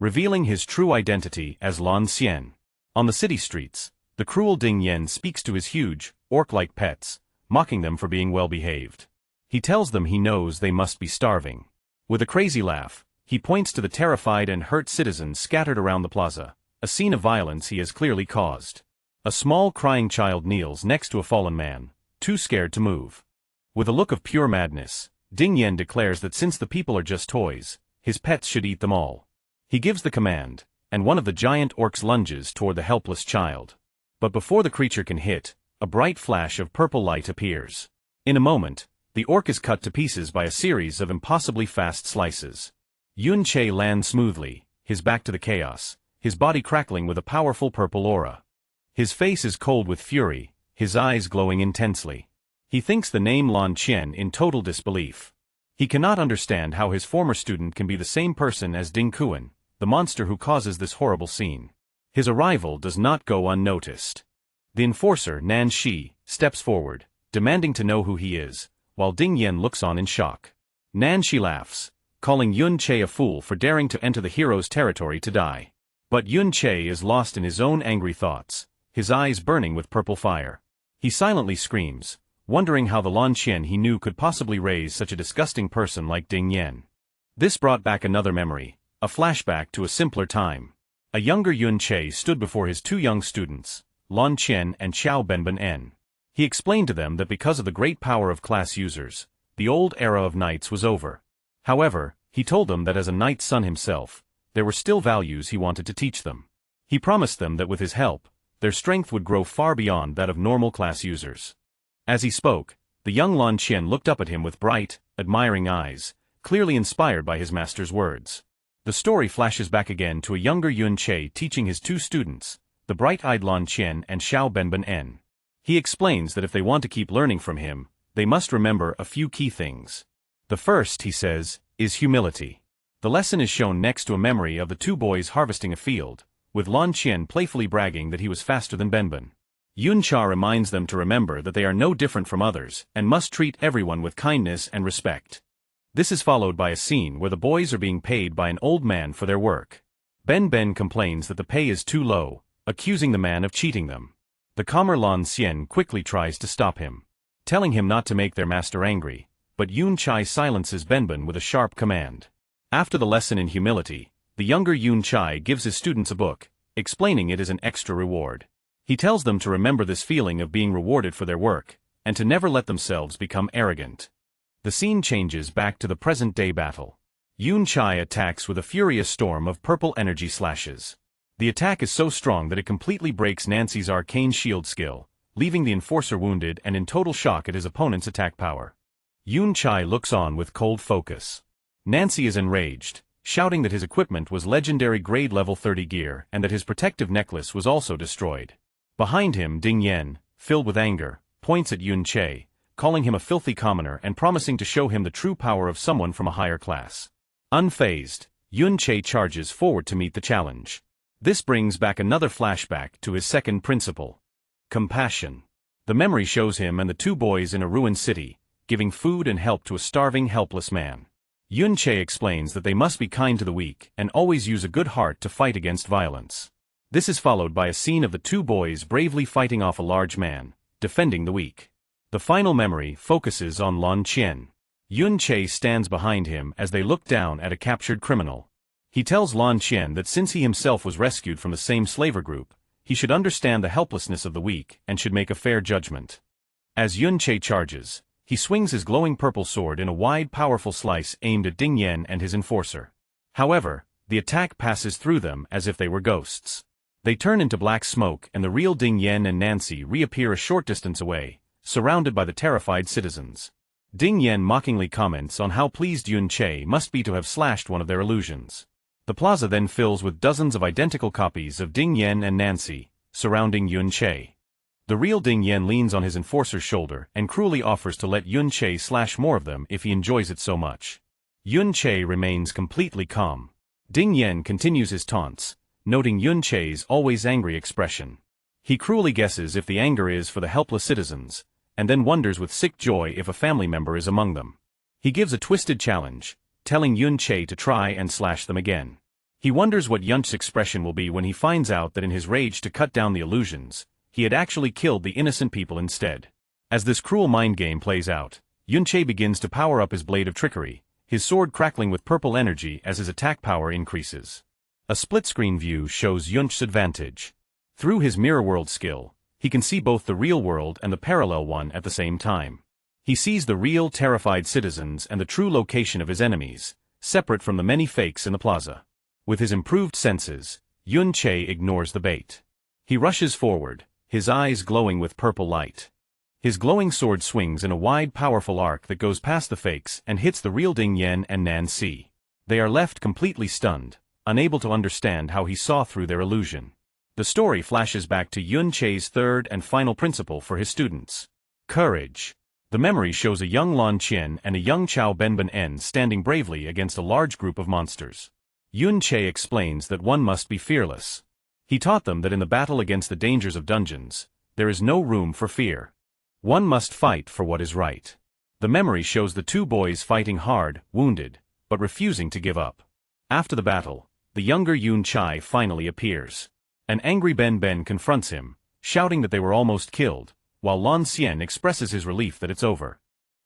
Speaker 1: Revealing his true identity as Lan Xian. On the city streets, the cruel Ding Yen speaks to his huge, orc-like pets, mocking them for being well-behaved. He tells them he knows they must be starving. With a crazy laugh, he points to the terrified and hurt citizens scattered around the plaza, a scene of violence he has clearly caused. A small crying child kneels next to a fallen man, too scared to move. With a look of pure madness, Ding Yen declares that since the people are just toys, his pets should eat them all. He gives the command, and one of the giant orcs lunges toward the helpless child. But before the creature can hit, a bright flash of purple light appears. In a moment, the orc is cut to pieces by a series of impossibly fast slices. Yun Che lands smoothly, his back to the chaos, his body crackling with a powerful purple aura. His face is cold with fury, his eyes glowing intensely. He thinks the name Lan Qian in total disbelief. He cannot understand how his former student can be the same person as Ding Kuan, the monster who causes this horrible scene. His arrival does not go unnoticed. The enforcer, Nan Shi, steps forward, demanding to know who he is, while Ding Yen looks on in shock. Nan Shi laughs, calling Yun Che a fool for daring to enter the hero's territory to die. But Yun Che is lost in his own angry thoughts, his eyes burning with purple fire. He silently screams, wondering how the Lan Qian he knew could possibly raise such a disgusting person like Ding Yen. This brought back another memory, a flashback to a simpler time. A younger Yun Che stood before his two young students, Lan Qian and Xiao Benben. He explained to them that because of the great power of class users, the old era of knights was over. However, he told them that as a knight's son himself, there were still values he wanted to teach them. He promised them that with his help, their strength would grow far beyond that of normal class users. As he spoke, the young Lan Qian looked up at him with bright, admiring eyes, clearly inspired by his master's words. The story flashes back again to a younger Yun Che teaching his two students, the bright-eyed Lan Qian and Xiao Benben. He explains that if they want to keep learning from him, they must remember a few key things. The first, he says, is humility. The lesson is shown next to a memory of the two boys harvesting a field, with Lan Qian playfully bragging that he was faster than Benben. Yun Cha reminds them to remember that they are no different from others and must treat everyone with kindness and respect. This is followed by a scene where the boys are being paid by an old man for their work. Ben complains that the pay is too low, accusing the man of cheating them. The calmer Lan Xian quickly tries to stop him, telling him not to make their master angry, but Yun Chai silences Benben with a sharp command. After the lesson in humility, the younger Yun Chai gives his students a book, explaining it as an extra reward. He tells them to remember this feeling of being rewarded for their work, and to never let themselves become arrogant. The scene changes back to the present-day battle. Yun Chai attacks with a furious storm of purple energy slashes. The attack is so strong that it completely breaks Nancy's arcane shield skill, leaving the enforcer wounded and in total shock at his opponent's attack power. Yun Chai looks on with cold focus. Nancy is enraged, shouting that his equipment was legendary grade level 30 gear and that his protective necklace was also destroyed. Behind him, Ding Yen, filled with anger, points at Yun Chai, calling him a filthy commoner and promising to show him the true power of someone from a higher class. Unfazed, Yun Chai charges forward to meet the challenge. This brings back another flashback to his second principle: compassion. The memory shows him and the two boys in a ruined city, giving food and help to a starving, helpless man. Yun Chai explains that they must be kind to the weak and always use a good heart to fight against violence. This is followed by a scene of the two boys bravely fighting off a large man, defending the weak. The final memory focuses on Lan Qian. Yun Chai stands behind him as they look down at a captured criminal. He tells Lan Qian that since he himself was rescued from the same slaver group, he should understand the helplessness of the weak and should make a fair judgment. As Yun Chai charges, he swings his glowing purple sword in a wide, powerful slice aimed at Ding Yen and his enforcer. However, the attack passes through them as if they were ghosts. They turn into black smoke and the real Ding Yen and Nancy reappear a short distance away, surrounded by the terrified citizens. Ding Yen mockingly comments on how pleased Yun Chai must be to have slashed one of their illusions. The plaza then fills with dozens of identical copies of Ding Yen and Nancy, surrounding Yun Chai. The real Ding Yen leans on his enforcer's shoulder and cruelly offers to let Yun Chai slash more of them if he enjoys it so much. Yun Chai remains completely calm. Ding Yen continues his taunts, noting Yun Chai's always angry expression. He cruelly guesses if the anger is for the helpless citizens, and then wonders with sick joy if a family member is among them. He gives a twisted challenge, telling Yun Chai to try and slash them again. He wonders what Yun's expression will be when he finds out that in his rage to cut down the illusions, he had actually killed the innocent people instead. As this cruel mind game plays out, Yun Chai begins to power up his blade of trickery, his sword crackling with purple energy as his attack power increases. A split-screen view shows Yun's advantage. Through his mirror world skill, he can see both the real world and the parallel one at the same time. He sees the real terrified citizens and the true location of his enemies, separate from the many fakes in the plaza. With his improved senses, Yun Chai ignores the bait. He rushes forward, his eyes glowing with purple light. His glowing sword swings in a wide, powerful arc that goes past the fakes and hits the real Ding Yen and Nancy. They are left completely stunned, unable to understand how he saw through their illusion. The story flashes back to Yun Chai's third and final principle for his students: courage. The memory shows a young Lan Qian and a young Chao Benben En standing bravely against a large group of monsters. Yun Chai explains that one must be fearless. He taught them that in the battle against the dangers of dungeons, there is no room for fear. One must fight for what is right. The memory shows the two boys fighting hard, wounded, but refusing to give up. After the battle, the younger Yun Chai finally appears. An angry Ben confronts him, shouting that they were almost killed, while Lan Xian expresses his relief that it's over.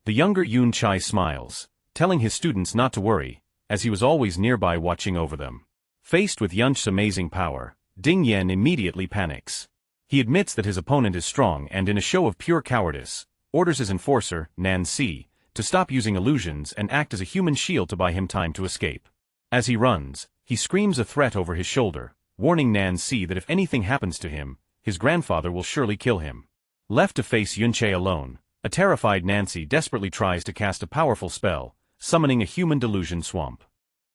Speaker 1: The younger Yun Chai smiles, telling his students not to worry, as he was always nearby watching over them. Faced with Yun's amazing power, Ding Yen immediately panics. He admits that his opponent is strong and in a show of pure cowardice, orders his enforcer, Nancy, to stop using illusions and act as a human shield to buy him time to escape. As he runs, he screams a threat over his shoulder, warning Nancy that if anything happens to him, his grandfather will surely kill him. Left to face Yun Chai alone, a terrified Nancy desperately tries to cast a powerful spell, summoning a human delusion swamp.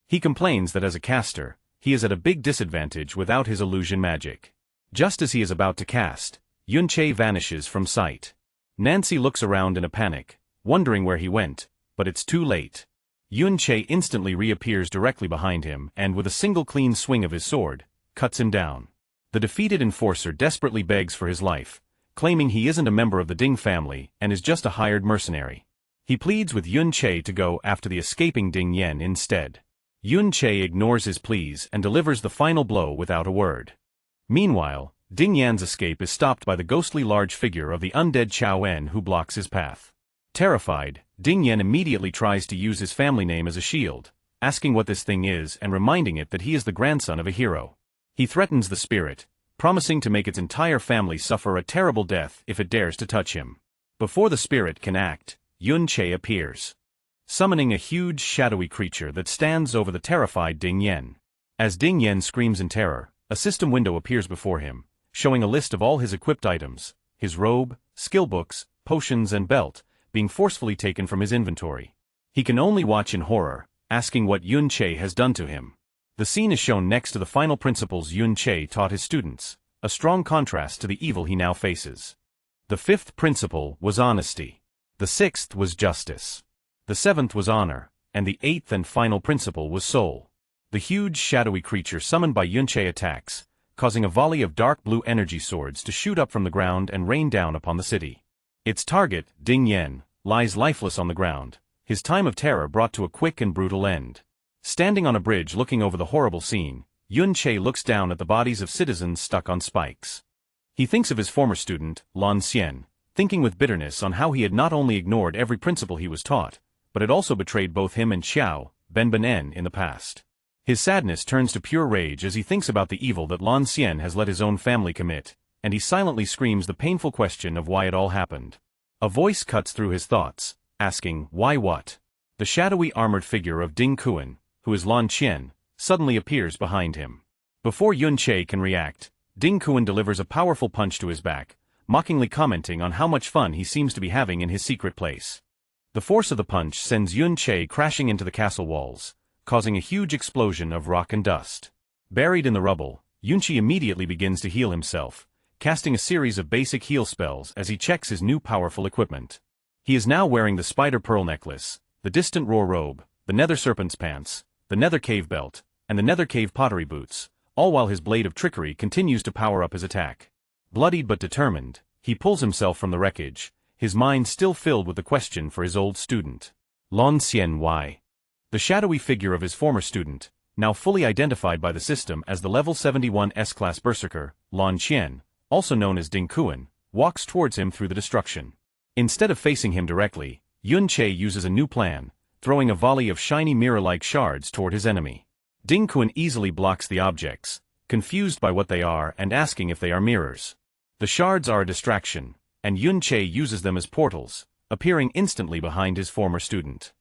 Speaker 1: He complains that as a caster, he is at a big disadvantage without his illusion magic. Just as he is about to cast, Yun Chai vanishes from sight. Nancy looks around in a panic, wondering where he went, but it's too late. Yun Che instantly reappears directly behind him and with a single clean swing of his sword, cuts him down. The defeated enforcer desperately begs for his life, claiming he isn't a member of the Ding family and is just a hired mercenary. He pleads with Yun Che to go after the escaping Ding Yen instead. Yun Che ignores his pleas and delivers the final blow without a word. Meanwhile, Ding Yan's escape is stopped by the ghostly large figure of the undead Chao En who blocks his path. Terrified, Ding Yan immediately tries to use his family name as a shield, asking what this thing is and reminding it that he is the grandson of a hero. He threatens the spirit, promising to make its entire family suffer a terrible death if it dares to touch him. Before the spirit can act, Yun Che appears, summoning a huge shadowy creature that stands over the terrified Ding Yan. As Ding Yan screams in terror, a system window appears before him, showing a list of all his equipped items, his robe, skill books, potions and belt, being forcefully taken from his inventory. He can only watch in horror, asking what Yun Che has done to him. The scene is shown next to the final principles Yun Che taught his students, a strong contrast to the evil he now faces. The fifth principle was honesty. The sixth was justice. The seventh was honor, and the eighth and final principle was soul. The huge shadowy creature summoned by Yun Che attacks, causing a volley of dark blue energy swords to shoot up from the ground and rain down upon the city. Its target, Ding Yen, lies lifeless on the ground, his time of terror brought to a quick and brutal end. Standing on a bridge looking over the horrible scene, Yun Che looks down at the bodies of citizens stuck on spikes. He thinks of his former student, Lan Xian, thinking with bitterness on how he had not only ignored every principle he was taught, but had also betrayed both him and Xiao, Benben in the past. His sadness turns to pure rage as he thinks about the evil that Lan Xian has let his own family commit, and he silently screams the painful question of why it all happened. A voice cuts through his thoughts, asking, why what? The shadowy armored figure of Ding Kuan, who is Lan Qian, suddenly appears behind him. Before Yun Che can react, Ding Kuan delivers a powerful punch to his back, mockingly commenting on how much fun he seems to be having in his secret place. The force of the punch sends Yun Che crashing into the castle walls, causing a huge explosion of rock and dust. Buried in the rubble, Yun Che immediately begins to heal himself, casting a series of basic heal spells as he checks his new powerful equipment. He is now wearing the spider pearl necklace, the distant roar robe, the nether serpent's pants, the nether cave belt, and the nether cave pottery boots, all while his blade of trickery continues to power up his attack. Bloodied but determined, he pulls himself from the wreckage, his mind still filled with the question for his old student. Lan Xian why? The shadowy figure of his former student, now fully identified by the system as the level 71 S-class berserker, Lan Qian, also known as Ding Kuan, walks towards him through the destruction. Instead of facing him directly, Yun Che uses a new plan, throwing a volley of shiny mirror-like shards toward his enemy. Ding Kuan easily blocks the objects, confused by what they are and asking if they are mirrors. The shards are a distraction, and Yun Che uses them as portals, appearing instantly behind his former student.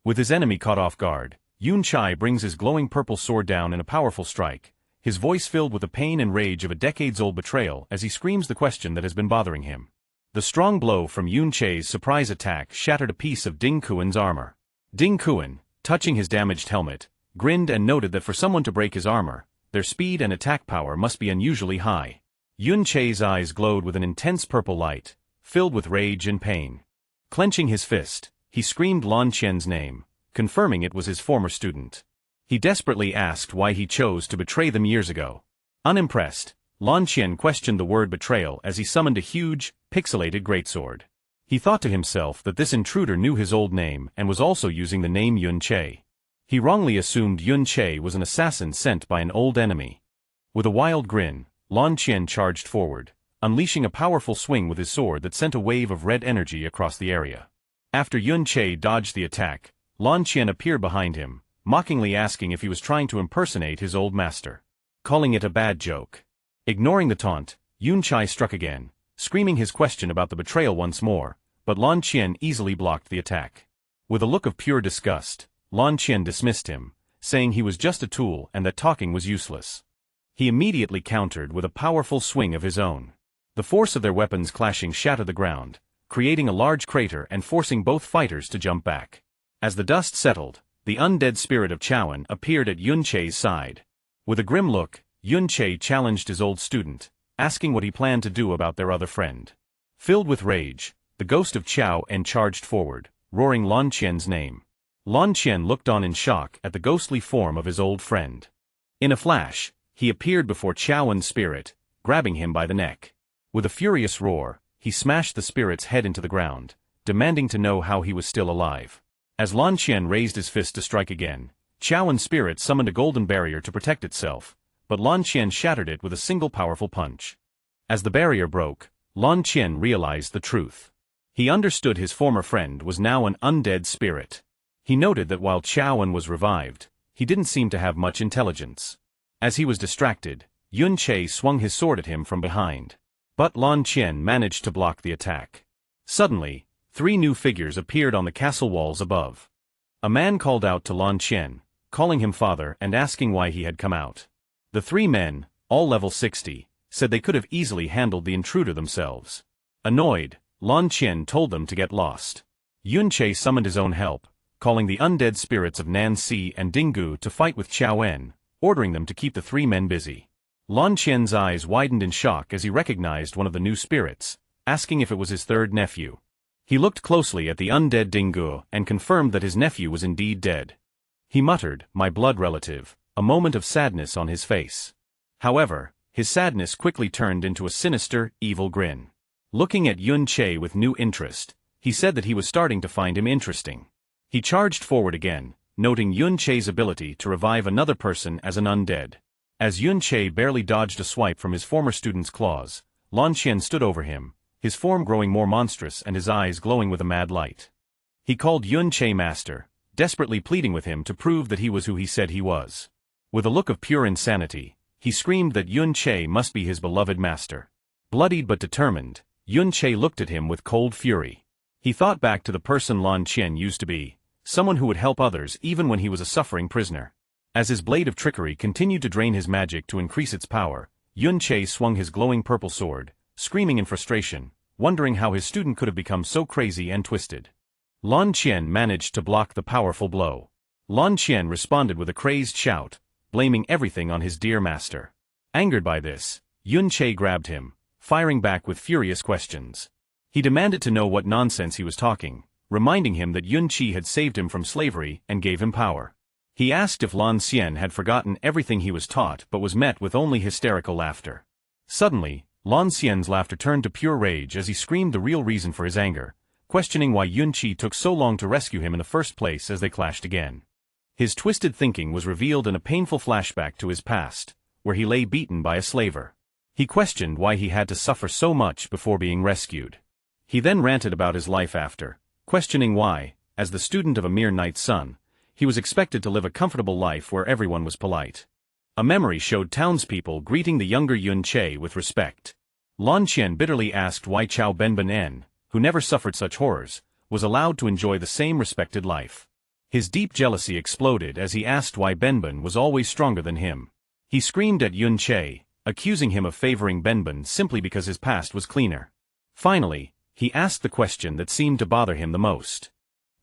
Speaker 1: With his enemy caught off guard, Yun Che brings his glowing purple sword down in a powerful strike, his voice filled with the pain and rage of a decades-old betrayal as he screams the question that has been bothering him. The strong blow from Yun Che's surprise attack shattered a piece of Ding Kuan's armor. Ding Kuan, touching his damaged helmet, grinned and noted that for someone to break his armor, their speed and attack power must be unusually high. Yun Che's eyes glowed with an intense purple light, filled with rage and pain. Clenching his fist, he screamed Lan Qian's name, confirming it was his former student. He desperately asked why he chose to betray them years ago. Unimpressed, Lan Qian questioned the word betrayal as he summoned a huge, pixelated greatsword. He thought to himself that this intruder knew his old name and was also using the name Yun Che. He wrongly assumed Yun Che was an assassin sent by an old enemy. With a wild grin, Lan Qian charged forward, unleashing a powerful swing with his sword that sent a wave of red energy across the area. After Yun Che dodged the attack, Lan Qian appeared behind him, mockingly asking if he was trying to impersonate his old master, calling it a bad joke. Ignoring the taunt, Yun Che struck again, screaming his question about the betrayal once more, but Lan Qian easily blocked the attack. With a look of pure disgust, Lan Qian dismissed him, saying he was just a tool and that talking was useless. He immediately countered with a powerful swing of his own. The force of their weapons clashing shattered the ground, creating a large crater and forcing both fighters to jump back. As the dust settled, the undead spirit of Chaoan appeared at Yun Che's side. With a grim look, Yun Che challenged his old student, asking what he planned to do about their other friend. Filled with rage, the ghost of Chao En charged forward, roaring Lan Qian's name. Lan Qian looked on in shock at the ghostly form of his old friend. In a flash, he appeared before Chaowen's spirit, grabbing him by the neck. With a furious roar, he smashed the spirit's head into the ground, demanding to know how he was still alive. As Lan Qian raised his fist to strike again, Chaowen's spirit summoned a golden barrier to protect itself, but Lan Qian shattered it with a single powerful punch. As the barrier broke, Lan Qian realized the truth. He understood his former friend was now an undead spirit. He noted that while Chaowen was revived, he didn't seem to have much intelligence. As he was distracted, Yun Che swung his sword at him from behind. But Lan Qian managed to block the attack. Suddenly, 3 new figures appeared on the castle walls above. A man called out to Lan Qian, calling him father and asking why he had come out. The 3 men, all level 60, said they could have easily handled the intruder themselves. Annoyed, Lan Qian told them to get lost. Yun Che summoned his own help, calling the undead spirits of Nancy and Dingu to fight with Chaowen, ordering them to keep the 3 men busy. Lan Qian's eyes widened in shock as he recognized one of the new spirits, asking if it was his 3rd nephew. He looked closely at the undead Dingu and confirmed that his nephew was indeed dead. He muttered, "My blood relative," a moment of sadness on his face. However, his sadness quickly turned into a sinister, evil grin. Looking at Yun Che with new interest, he said that he was starting to find him interesting. He charged forward again, noting Yun Che's ability to revive another person as an undead. As Yun Che barely dodged a swipe from his former student's claws, Lan Qian stood over him, his form growing more monstrous and his eyes glowing with a mad light. He called Yun Che master, desperately pleading with him to prove that he was who he said he was. With a look of pure insanity, he screamed that Yun Che must be his beloved master. Bloodied but determined, Yun Che looked at him with cold fury. He thought back to the person Lan Qian used to be, someone who would help others even when he was a suffering prisoner. As his blade of trickery continued to drain his magic to increase its power, Yun Che swung his glowing purple sword, screaming in frustration, wondering how his student could have become so crazy and twisted. Lan Qian managed to block the powerful blow. Lan Qian responded with a crazed shout, blaming everything on his dear master. Angered by this, Yun Che grabbed him, firing back with furious questions. He demanded to know what nonsense he was talking, reminding him that Yun Chi had saved him from slavery and gave him power. He asked if Lan Xian had forgotten everything he was taught but was met with only hysterical laughter. Suddenly, Lan Xian's laughter turned to pure rage as he screamed the real reason for his anger, questioning why Yun Chi took so long to rescue him in the first place as they clashed again. His twisted thinking was revealed in a painful flashback to his past, where he lay beaten by a slaver. He questioned why he had to suffer so much before being rescued. He then ranted about his life after, questioning why, as the student of a mere knight's son, he was expected to live a comfortable life where everyone was polite. A memory showed townspeople greeting the younger Yun Che with respect. Lan Qian bitterly asked why Chao Benben, who never suffered such horrors, was allowed to enjoy the same respected life. His deep jealousy exploded as he asked why Benben was always stronger than him. He screamed at Yun Che, accusing him of favoring Benben simply because his past was cleaner. Finally, he asked the question that seemed to bother him the most.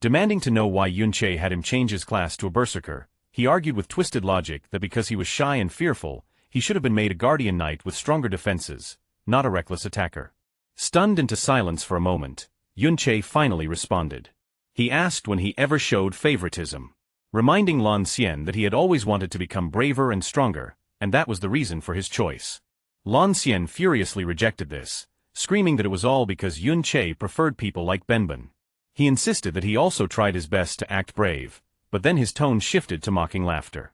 Speaker 1: Demanding to know why Yun Che had him change his class to a berserker, he argued with twisted logic that because he was shy and fearful, he should have been made a guardian knight with stronger defenses, not a reckless attacker. Stunned into silence for a moment, Yun Che finally responded. He asked when he ever showed favoritism, reminding Lan Xian that he had always wanted to become braver and stronger, and that was the reason for his choice. Lan Xian furiously rejected this, screaming that it was all because Yun Che preferred people like Benben. He insisted that he also tried his best to act brave, but then his tone shifted to mocking laughter.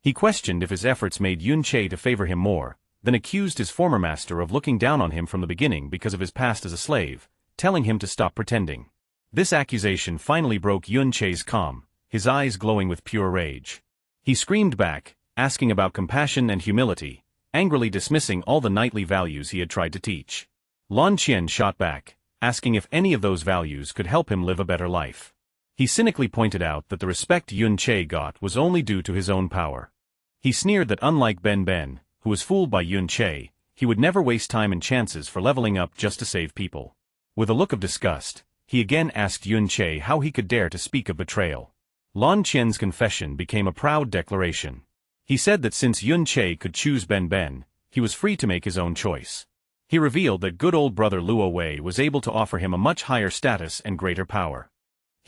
Speaker 1: He questioned if his efforts made Yun Che to favor him more, then accused his former master of looking down on him from the beginning because of his past as a slave, telling him to stop pretending. This accusation finally broke Yun Che's calm, his eyes glowing with pure rage. He screamed back, asking about compassion and humility, angrily dismissing all the knightly values he had tried to teach. Lan Qian shot back, asking if any of those values could help him live a better life. He cynically pointed out that the respect Yun Che got was only due to his own power. He sneered that unlike Ben, who was fooled by Yun Che, he would never waste time and chances for leveling up just to save people. With a look of disgust, he again asked Yun Che how he could dare to speak of betrayal. Lan Qian's confession became a proud declaration. He said that since Yun Che could choose Ben, he was free to make his own choice. He revealed that good old brother Luo Wei was able to offer him a much higher status and greater power.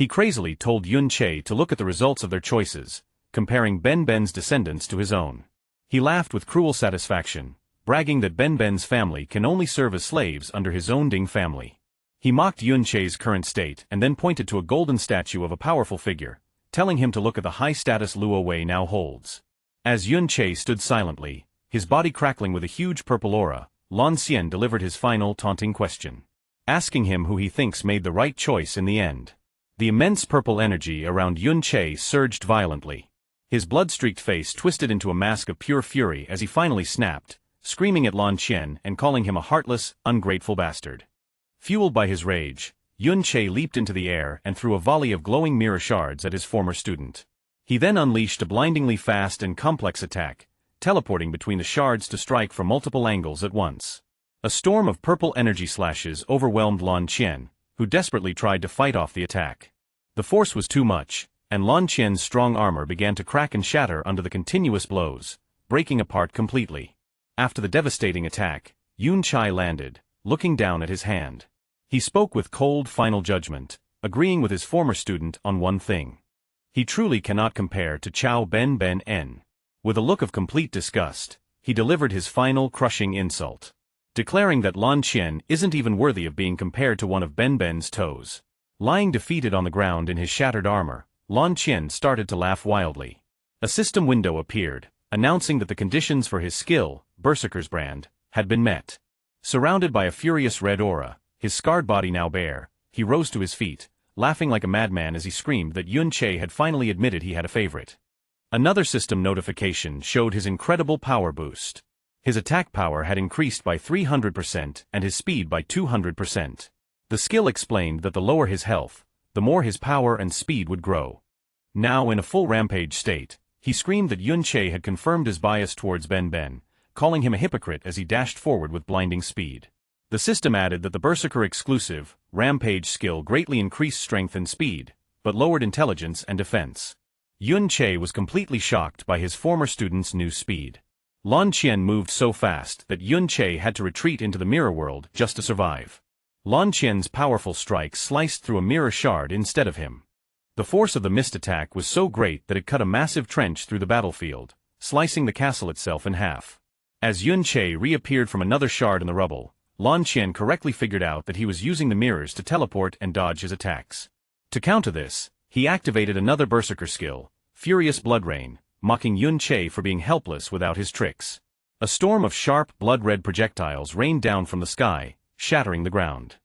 Speaker 1: He crazily told Yun Che to look at the results of their choices, comparing Ben Ben's descendants to his own. He laughed with cruel satisfaction, bragging that Ben Ben's family can only serve as slaves under his own Ding family. He mocked Yun Che's current state and then pointed to a golden statue of a powerful figure, telling him to look at the high status Luo Wei now holds. As Yun Che stood silently, his body crackling with a huge purple aura, Lan Xian delivered his final taunting question, asking him who he thinks made the right choice in the end. The immense purple energy around Yun Che surged violently. His blood-streaked face twisted into a mask of pure fury as he finally snapped, screaming at Lan Xian and calling him a heartless, ungrateful bastard. Fueled by his rage, Yun Che leaped into the air and threw a volley of glowing mirror shards at his former student. He then unleashed a blindingly fast and complex attack, teleporting between the shards to strike from multiple angles at once. A storm of purple energy slashes overwhelmed Lan Xian, who desperately tried to fight off the attack. The force was too much, and Lan Qian's strong armor began to crack and shatter under the continuous blows, breaking apart completely. After the devastating attack, Yun Che landed, looking down at his hand. He spoke with cold final judgment, agreeing with his former student on one thing. He truly cannot compare to Chao Ben Ben En. With a look of complete disgust, he delivered his final crushing insult, declaring that Lan Xian isn't even worthy of being compared to one of Ben Ben's toes. Lying defeated on the ground in his shattered armor, Lan Xian started to laugh wildly. A system window appeared, announcing that the conditions for his skill, Berserker's Brand, had been met. Surrounded by a furious red aura, his scarred body now bare, he rose to his feet, laughing like a madman as he screamed that Yun Che had finally admitted he had a favorite. Another system notification showed his incredible power boost. His attack power had increased by 300% and his speed by 200%. The skill explained that the lower his health, the more his power and speed would grow. Now in a full rampage state, he screamed that Yun Che had confirmed his bias towards Ben Ben, calling him a hypocrite as he dashed forward with blinding speed. The system added that the Berserker exclusive, Rampage skill greatly increased strength and speed, but lowered intelligence and defense. Yun Che was completely shocked by his former student's new speed. Lan Qian moved so fast that Yun Che had to retreat into the mirror world just to survive. Lan Qian's powerful strike sliced through a mirror shard instead of him. The force of the missed attack was so great that it cut a massive trench through the battlefield, slicing the castle itself in half. As Yun Che reappeared from another shard in the rubble, Lan Qian correctly figured out that he was using the mirrors to teleport and dodge his attacks. To counter this, he activated another Berserker skill, Furious Blood Rain, mocking Yun Che for being helpless without his tricks. A storm of sharp, blood-red projectiles rained down from the sky, shattering the ground.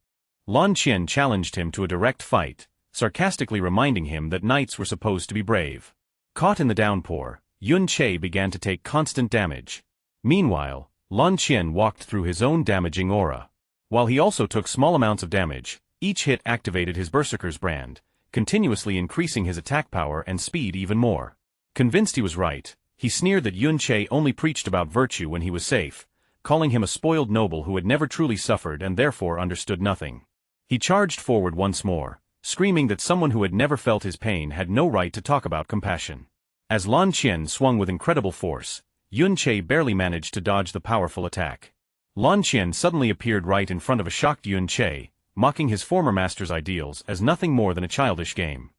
Speaker 1: Lan Qian challenged him to a direct fight, sarcastically reminding him that knights were supposed to be brave. Caught in the downpour, Yun Che began to take constant damage. Meanwhile, Lan Qian walked through his own damaging aura. While he also took small amounts of damage, each hit activated his Berserker's Brand, continuously increasing his attack power and speed even more. Convinced he was right, he sneered that Yun Che only preached about virtue when he was safe, calling him a spoiled noble who had never truly suffered and therefore understood nothing. He charged forward once more, screaming that someone who had never felt his pain had no right to talk about compassion. As Lan Qian swung with incredible force, Yun Che barely managed to dodge the powerful attack. Lan Qian suddenly appeared right in front of a shocked Yun Che, mocking his former master's ideals as nothing more than a childish game.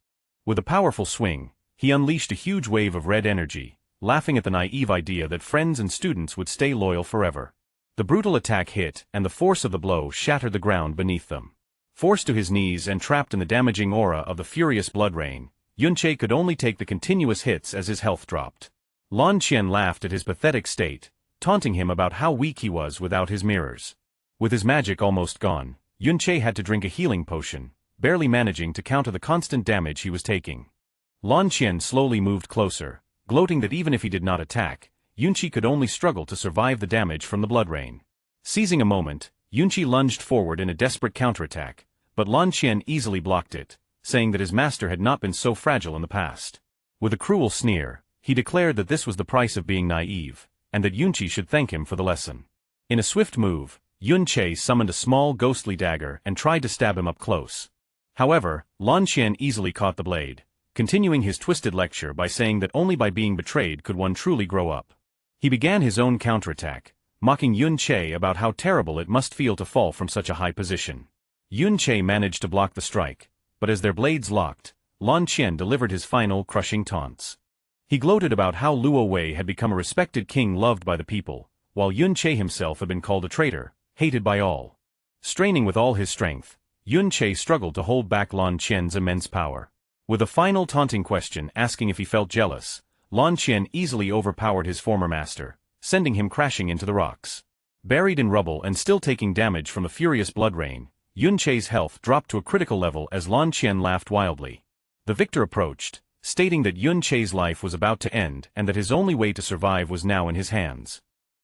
Speaker 1: With a powerful swing, he unleashed a huge wave of red energy, laughing at the naive idea that friends and students would stay loyal forever. The brutal attack hit, and the force of the blow shattered the ground beneath them. Forced to his knees and trapped in the damaging aura of the furious blood rain, Yun Che could only take the continuous hits as his health dropped. Lan Qian laughed at his pathetic state, taunting him about how weak he was without his mirrors. With his magic almost gone, Yun Che had to drink a healing potion, barely managing to counter the constant damage he was taking. Lan Qian slowly moved closer, gloating that even if he did not attack, Yun Che could only struggle to survive the damage from the blood rain. Seizing a moment, Yun Che lunged forward in a desperate counterattack, but Lan Qian easily blocked it, saying that his master had not been so fragile in the past. With a cruel sneer, he declared that this was the price of being naive, and that Yun Che should thank him for the lesson. In a swift move, Yun Che summoned a small ghostly dagger and tried to stab him up close. However, Lan Qian easily caught the blade, continuing his twisted lecture by saying that only by being betrayed could one truly grow up. He began his own counterattack, mocking Yun Che about how terrible it must feel to fall from such a high position. Yun Che managed to block the strike, but as their blades locked, Lan Qian delivered his final crushing taunts. He gloated about how Luo Wei had become a respected king loved by the people, while Yun Che himself had been called a traitor, hated by all. Straining with all his strength, Yun Che struggled to hold back Lan Qian's immense power. With a final taunting question asking if he felt jealous, Lan Qian easily overpowered his former master, sending him crashing into the rocks. Buried in rubble and still taking damage from a furious blood rain, Yun Che's health dropped to a critical level as Lan Qian laughed wildly. The victor approached, stating that Yun Che's life was about to end and that his only way to survive was now in his hands.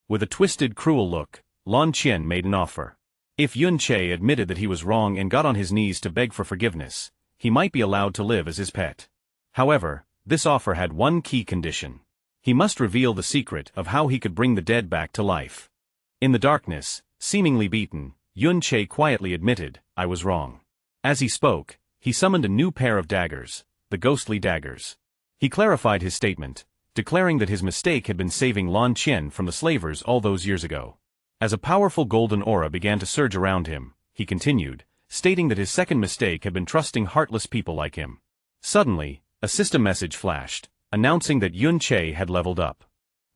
Speaker 1: With a twisted, cruel look, Lan Qian made an offer. If Yun Che admitted that he was wrong and got on his knees to beg for forgiveness, he might be allowed to live as his pet. However, this offer had one key condition. He must reveal the secret of how he could bring the dead back to life. In the darkness, seemingly beaten, Yun Che quietly admitted, "I was wrong." As he spoke, he summoned a new pair of daggers, the ghostly daggers. He clarified his statement, declaring that his mistake had been saving Lan Qian from the slavers all those years ago. As a powerful golden aura began to surge around him, he continued, stating that his second mistake had been trusting heartless people like him. Suddenly, a system message flashed, announcing that Yun Che had leveled up.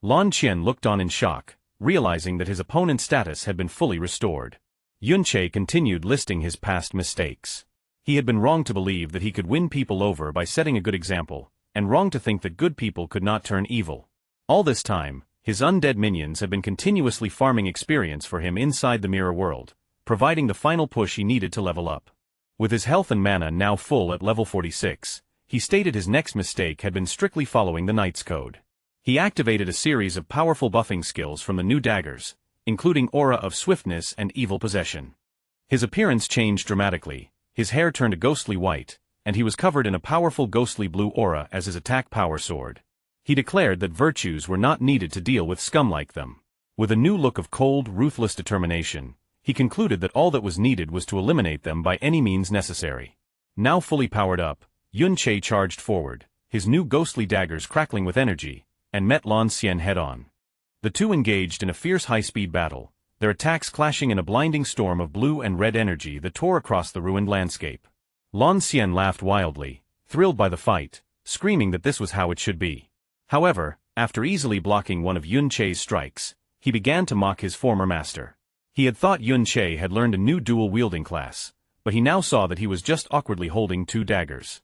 Speaker 1: Lan Qian looked on in shock, realizing that his opponent's status had been fully restored. Yun Che continued listing his past mistakes. He had been wrong to believe that he could win people over by setting a good example, and wrong to think that good people could not turn evil. All this time, his undead minions had been continuously farming experience for him inside the mirror world, providing the final push he needed to level up. With his health and mana now full at level 46, he stated his next mistake had been strictly following the Knight's Code. He activated a series of powerful buffing skills from the new daggers, including Aura of Swiftness and Evil Possession. His appearance changed dramatically, his hair turned a ghostly white, and he was covered in a powerful ghostly blue aura as his attack power soared. He declared that virtues were not needed to deal with scum like them. With a new look of cold, ruthless determination, he concluded that all that was needed was to eliminate them by any means necessary. Now fully powered up, Yun Che charged forward, his new ghostly daggers crackling with energy, and met Lan Qian head-on. The two engaged in a fierce high-speed battle, their attacks clashing in a blinding storm of blue and red energy that tore across the ruined landscape. Lan Qian laughed wildly, thrilled by the fight, screaming that this was how it should be. However, after easily blocking one of Yun Che's strikes, he began to mock his former master. He had thought Yun Che had learned a new dual-wielding class, but he now saw that he was just awkwardly holding two daggers.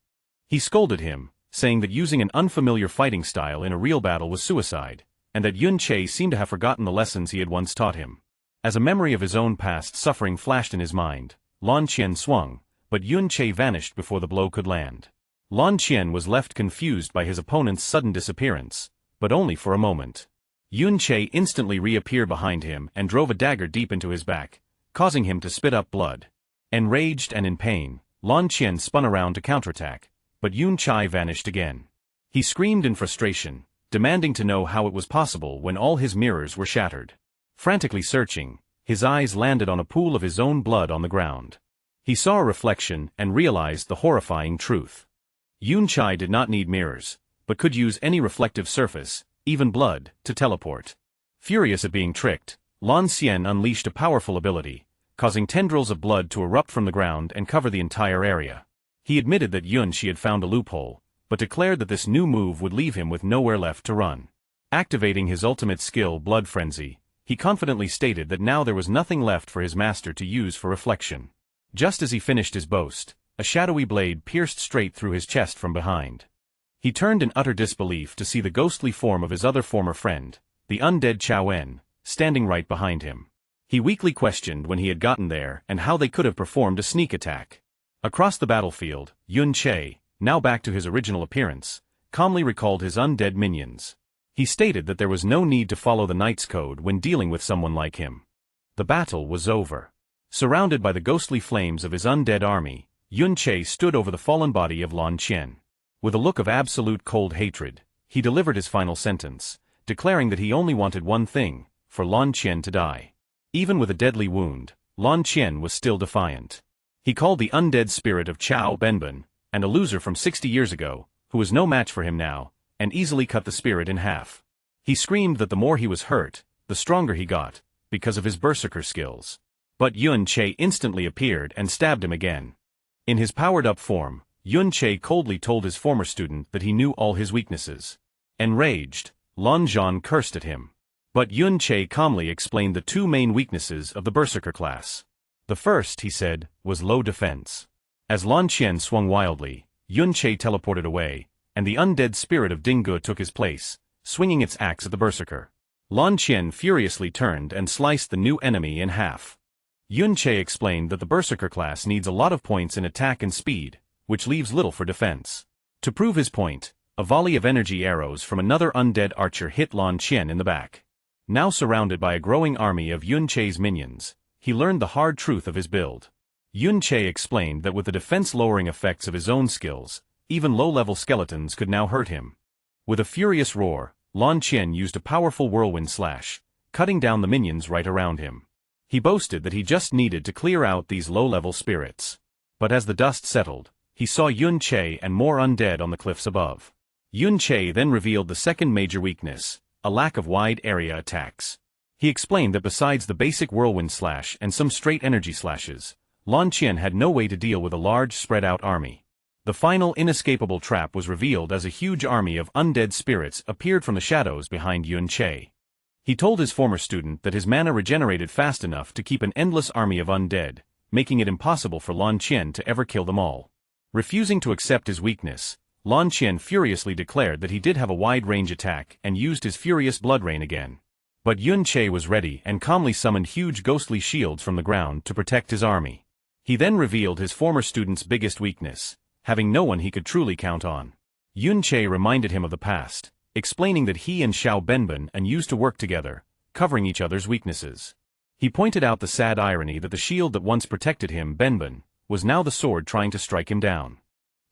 Speaker 1: He scolded him, saying that using an unfamiliar fighting style in a real battle was suicide, and that Yun Che seemed to have forgotten the lessons he had once taught him. As a memory of his own past suffering flashed in his mind, Lan Qian swung, but Yun Che vanished before the blow could land. Lan Qian was left confused by his opponent's sudden disappearance, but only for a moment. Yun Che instantly reappeared behind him and drove a dagger deep into his back, causing him to spit up blood. Enraged and in pain, Lan Qian spun around to counterattack, but Yun Che vanished again. He screamed in frustration, demanding to know how it was possible when all his mirrors were shattered. Frantically searching, his eyes landed on a pool of his own blood on the ground. He saw a reflection and realized the horrifying truth. Yun Che did not need mirrors, but could use any reflective surface, even blood, to teleport. Furious at being tricked, Lan Qian unleashed a powerful ability, causing tendrils of blood to erupt from the ground and cover the entire area. He admitted that Yun Che had found a loophole, but declared that this new move would leave him with nowhere left to run. Activating his ultimate skill, Blood Frenzy, he confidently stated that now there was nothing left for his master to use for reflection. Just as he finished his boast, a shadowy blade pierced straight through his chest from behind. He turned in utter disbelief to see the ghostly form of his other former friend, the undead Chao En, standing right behind him. He weakly questioned when he had gotten there and how they could have performed a sneak attack. Across the battlefield, Yun Che, now back to his original appearance, calmly recalled his undead minions. He stated that there was no need to follow the Knight's Code when dealing with someone like him. The battle was over. Surrounded by the ghostly flames of his undead army, Yun Che stood over the fallen body of Lan Qian. With a look of absolute cold hatred, he delivered his final sentence, declaring that he only wanted one thing, for Lan Qian to die. Even with a deadly wound, Lan Qian was still defiant. He called the undead spirit of Chao Benben, and a loser from 60 years ago, who was no match for him now, and easily cut the spirit in half. He screamed that the more he was hurt, the stronger he got, because of his berserker skills. But Yun Che instantly appeared and stabbed him again. In his powered-up form, Yun-Che coldly told his former student that he knew all his weaknesses. Enraged, Lan Zhan cursed at him. But Yun-Che calmly explained the two main weaknesses of the Berserker class. The first, he said, was low defense. As Lan Qian swung wildly, Yun-Che teleported away, and the undead spirit of Dingge took his place, swinging its axe at the Berserker. Lan Qian furiously turned and sliced the new enemy in half. Yun-Che explained that the Berserker class needs a lot of points in attack and speed, which leaves little for defense. To prove his point, a volley of energy arrows from another undead archer hit Lan Qian in the back. Now surrounded by a growing army of Yun-Che's minions, he learned the hard truth of his build. Yun-Che explained that with the defense-lowering effects of his own skills, even low-level skeletons could now hurt him. With a furious roar, Lan Qian used a powerful whirlwind slash, cutting down the minions right around him. He boasted that he just needed to clear out these low-level spirits. But as the dust settled, he saw Yun-Che and more undead on the cliffs above. Yun-Che then revealed the second major weakness, a lack of wide-area attacks. He explained that besides the basic whirlwind slash and some straight energy slashes, Lan Qian had no way to deal with a large spread-out army. The final inescapable trap was revealed as a huge army of undead spirits appeared from the shadows behind Yun-Che. He told his former student that his mana regenerated fast enough to keep an endless army of undead, making it impossible for Lan Qian to ever kill them all. Refusing to accept his weakness, Lan Qian furiously declared that he did have a wide-range attack and used his furious blood rain again. But Yun-Che was ready and calmly summoned huge ghostly shields from the ground to protect his army. He then revealed his former student's biggest weakness, having no one he could truly count on. Yun-Che reminded him of the past, explaining that he and Xiao Benben used to work together, covering each other's weaknesses. He pointed out the sad irony that the shield that once protected him, Benben, was now the sword trying to strike him down.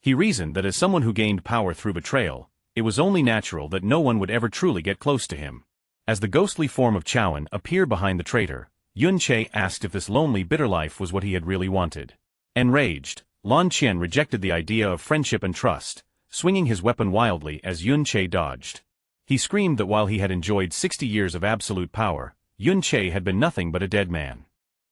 Speaker 1: He reasoned that as someone who gained power through betrayal, it was only natural that no one would ever truly get close to him. As the ghostly form of Chaoan appeared behind the traitor, Yun-Che asked if this lonely, bitter life was what he had really wanted. Enraged, Lan Qian rejected the idea of friendship and trust, swinging his weapon wildly as Yun-Che dodged. He screamed that while he had enjoyed 60 years of absolute power, Yun-Che had been nothing but a dead man.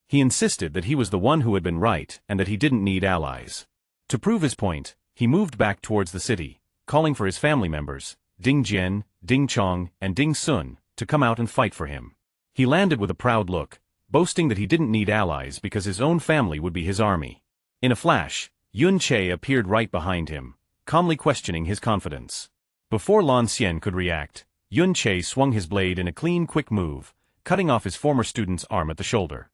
Speaker 1: He insisted that he was the one who had been right and that he didn't need allies. To prove his point, he moved back towards the city, calling for his family members, Ding Jian, Ding Chong, and Ding Sun, to come out and fight for him. He landed with a proud look, boasting that he didn't need allies because his own family would be his army. In a flash, Yun-Che appeared right behind him, calmly questioning his confidence. Before Lan Xian could react, Yun-Che swung his blade in a clean, quick move, cutting off his former student's arm at the shoulder.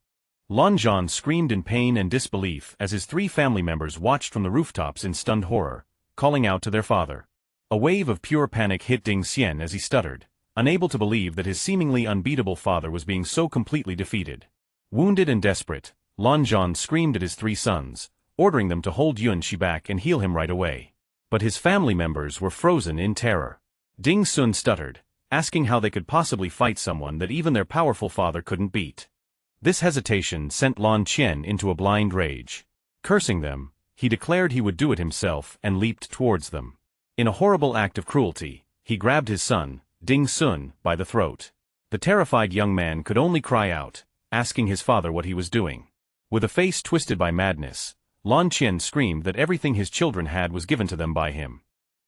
Speaker 1: Lan Zhan screamed in pain and disbelief as his three family members watched from the rooftops in stunned horror, calling out to their father. A wave of pure panic hit Ding Xian as he stuttered, unable to believe that his seemingly unbeatable father was being so completely defeated. Wounded and desperate, Lan Zhan screamed at his three sons, ordering them to hold Yun-Che back and heal him right away. But his family members were frozen in terror. Ding Sun stuttered, asking how they could possibly fight someone that even their powerful father couldn't beat. This hesitation sent Lan Qian into a blind rage. Cursing them, he declared he would do it himself and leaped towards them. In a horrible act of cruelty, he grabbed his son, Ding Sun, by the throat. The terrified young man could only cry out, asking his father what he was doing. With a face twisted by madness, Lan Qian screamed that everything his children had was given to them by him.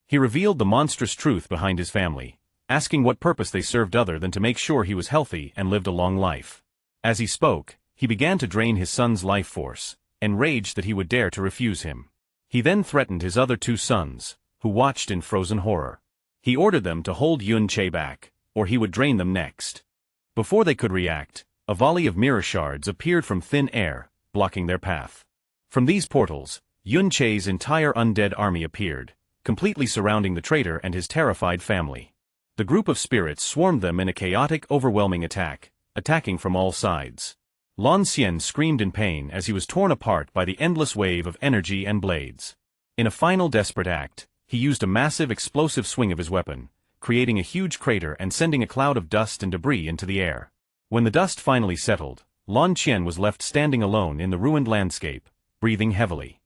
Speaker 1: He revealed the monstrous truth behind his family, asking what purpose they served other than to make sure he was healthy and lived a long life. As he spoke, he began to drain his son's life force, enraged that he would dare to refuse him. He then threatened his other two sons, who watched in frozen horror. He ordered them to hold Yun-Che back, or he would drain them next. Before they could react, a volley of mirror shards appeared from thin air, blocking their path. From these portals, Yun-Che's entire undead army appeared, completely surrounding the traitor and his terrified family. The group of spirits swarmed them in a chaotic, overwhelming attack, attacking from all sides. Lan Xian screamed in pain as he was torn apart by the endless wave of energy and blades. In a final desperate act, he used a massive explosive swing of his weapon, creating a huge crater and sending a cloud of dust and debris into the air. When the dust finally settled, Lan Qian was left standing alone in the ruined landscape, breathing heavily.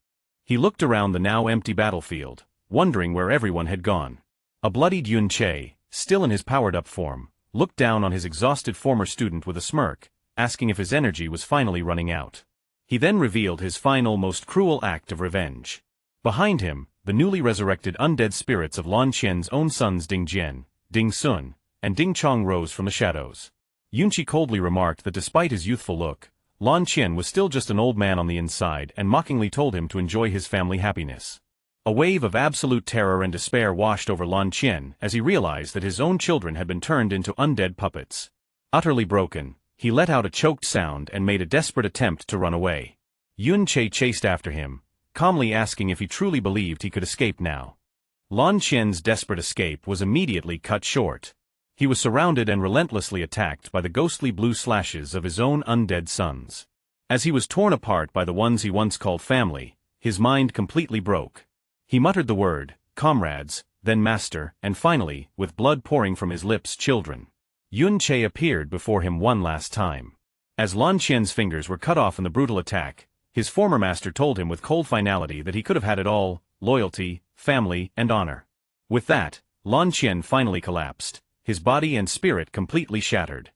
Speaker 1: He looked around the now empty battlefield, wondering where everyone had gone. A bloodied Yun-Che, still in his powered-up form, looked down on his exhausted former student with a smirk, asking if his energy was finally running out. He then revealed his final most cruel act of revenge. Behind him, the newly resurrected undead spirits of Lan Qian's own sons Ding Jian, Ding Sun, and Ding Chong rose from the shadows. Yunqi coldly remarked that despite his youthful look, Lan Qian was still just an old man on the inside and mockingly told him to enjoy his family happiness. A wave of absolute terror and despair washed over Lan Qian as he realized that his own children had been turned into undead puppets. Utterly broken, he let out a choked sound and made a desperate attempt to run away. Yun Che chased after him, calmly asking if he truly believed he could escape now. Lan Qian's desperate escape was immediately cut short. He was surrounded and relentlessly attacked by the ghostly blue slashes of his own undead sons. As he was torn apart by the ones he once called family, his mind completely broke. He muttered the word, comrades, then master, and finally, with blood pouring from his lips, children. Yun Che appeared before him one last time. As Lan Qian's fingers were cut off in the brutal attack, his former master told him with cold finality that he could have had it all: loyalty, family, and honor. With that, Lan Qian finally collapsed, his body and spirit completely shattered.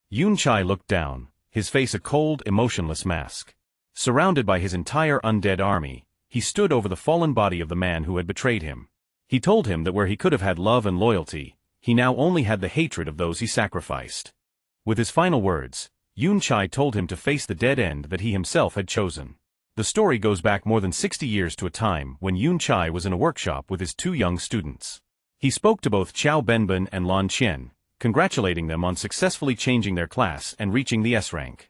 Speaker 1: Yun Che looked down, his face a cold, emotionless mask. Surrounded by his entire undead army, he stood over the fallen body of the man who had betrayed him. He told him that where he could have had love and loyalty, he now only had the hatred of those he sacrificed. With his final words, Yun Che told him to face the dead end that he himself had chosen. The story goes back more than 60 years to a time when Yun Che was in a workshop with his two young students. He spoke to both Qiao Benben and Lan Qian, congratulating them on successfully changing their class and reaching the S rank.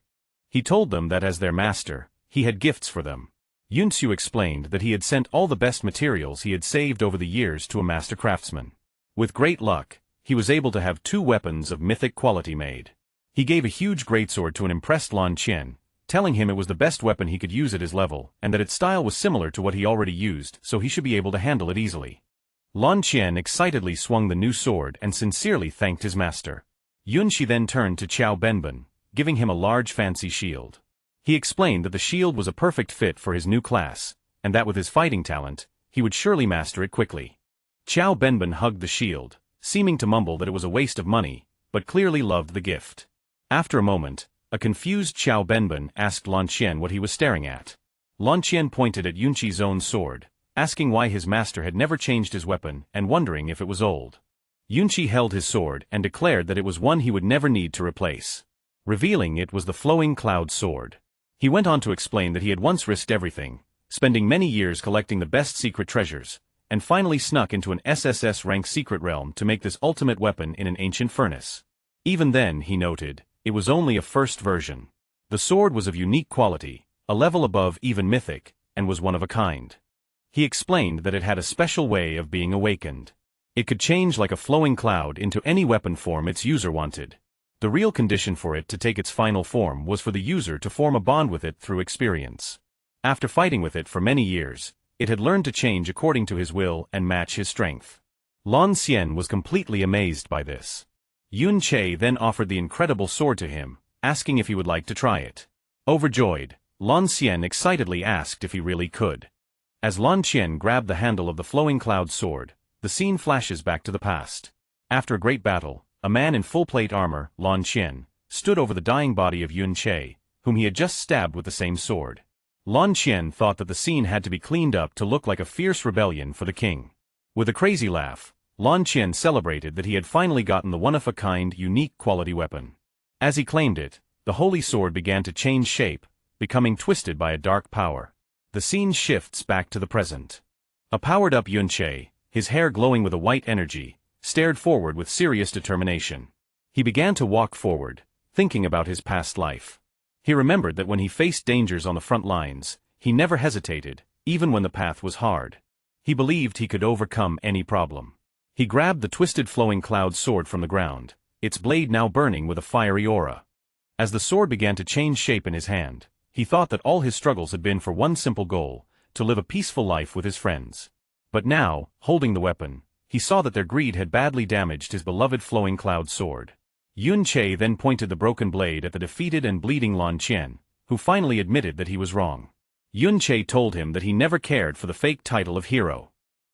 Speaker 1: He told them that as their master, he had gifts for them. Yun Su explained that he had sent all the best materials he had saved over the years to a master craftsman. With great luck, he was able to have 2 weapons of mythic quality made. He gave a huge greatsword to an impressed Lan Qian, telling him it was the best weapon he could use at his level and that its style was similar to what he already used, so he should be able to handle it easily. Lan Qian excitedly swung the new sword and sincerely thanked his master. Yun Shi then turned to Qiao Benben, giving him a large fancy shield. He explained that the shield was a perfect fit for his new class, and that with his fighting talent, he would surely master it quickly. Qiao Benben hugged the shield, seeming to mumble that it was a waste of money, but clearly loved the gift. After a moment, a confused Qiao Benben asked Lan Qian what he was staring at. Lan Qian pointed at Yun Shi's own sword, asking why his master had never changed his weapon and wondering if it was old. Yun Shi held his sword and declared that it was one he would never need to replace, revealing it was the flowing cloud sword. He went on to explain that he had once risked everything, spending many years collecting the best secret treasures, and finally snuck into an SSS rank secret realm to make this ultimate weapon in an ancient furnace. Even then, he noted, it was only a first version. The sword was of unique quality, a level above even mythic, and was one of a kind. He explained that it had a special way of being awakened. It could change like a flowing cloud into any weapon form its user wanted. The real condition for it to take its final form was for the user to form a bond with it through experience. After fighting with it for many years, it had learned to change according to his will and match his strength. Lan Xian was completely amazed by this. Yun Che then offered the incredible sword to him, asking if he would like to try it. Overjoyed, Lan Xian excitedly asked if he really could. As Lan Qian grabbed the handle of the flowing cloud sword, the scene flashes back to the past. After a great battle, a man in full plate armor, Lan Qian, stood over the dying body of Yun Che, whom he had just stabbed with the same sword. Lan Qian thought that the scene had to be cleaned up to look like a fierce rebellion for the king. With a crazy laugh, Lan Qian celebrated that he had finally gotten the one-of-a-kind, unique quality weapon. As he claimed it, the holy sword began to change shape, becoming twisted by a dark power. The scene shifts back to the present. A powered-up Yun Che, his hair glowing with a white energy, stared forward with serious determination. He began to walk forward, thinking about his past life. He remembered that when he faced dangers on the front lines, he never hesitated, even when the path was hard. He believed he could overcome any problem. He grabbed the twisted flowing cloud sword from the ground, its blade now burning with a fiery aura. As the sword began to change shape in his hand, he thought that all his struggles had been for one simple goal, to live a peaceful life with his friends. But now, holding the weapon, he saw that their greed had badly damaged his beloved flowing cloud sword. Yun Che then pointed the broken blade at the defeated and bleeding Lan Qian, who finally admitted that he was wrong. Yun Che told him that he never cared for the fake title of hero.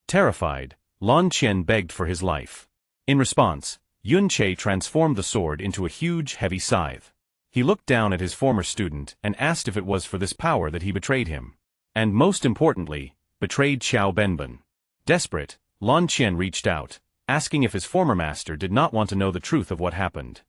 Speaker 1: Terrified, Lan Qian begged for his life. In response, Yun Che transformed the sword into a huge, heavy scythe. He looked down at his former student and asked if it was for this power that he betrayed him. And most importantly, betrayed Xiao Benben. Desperate, Lan Qian reached out, asking if his former master did not want to know the truth of what happened.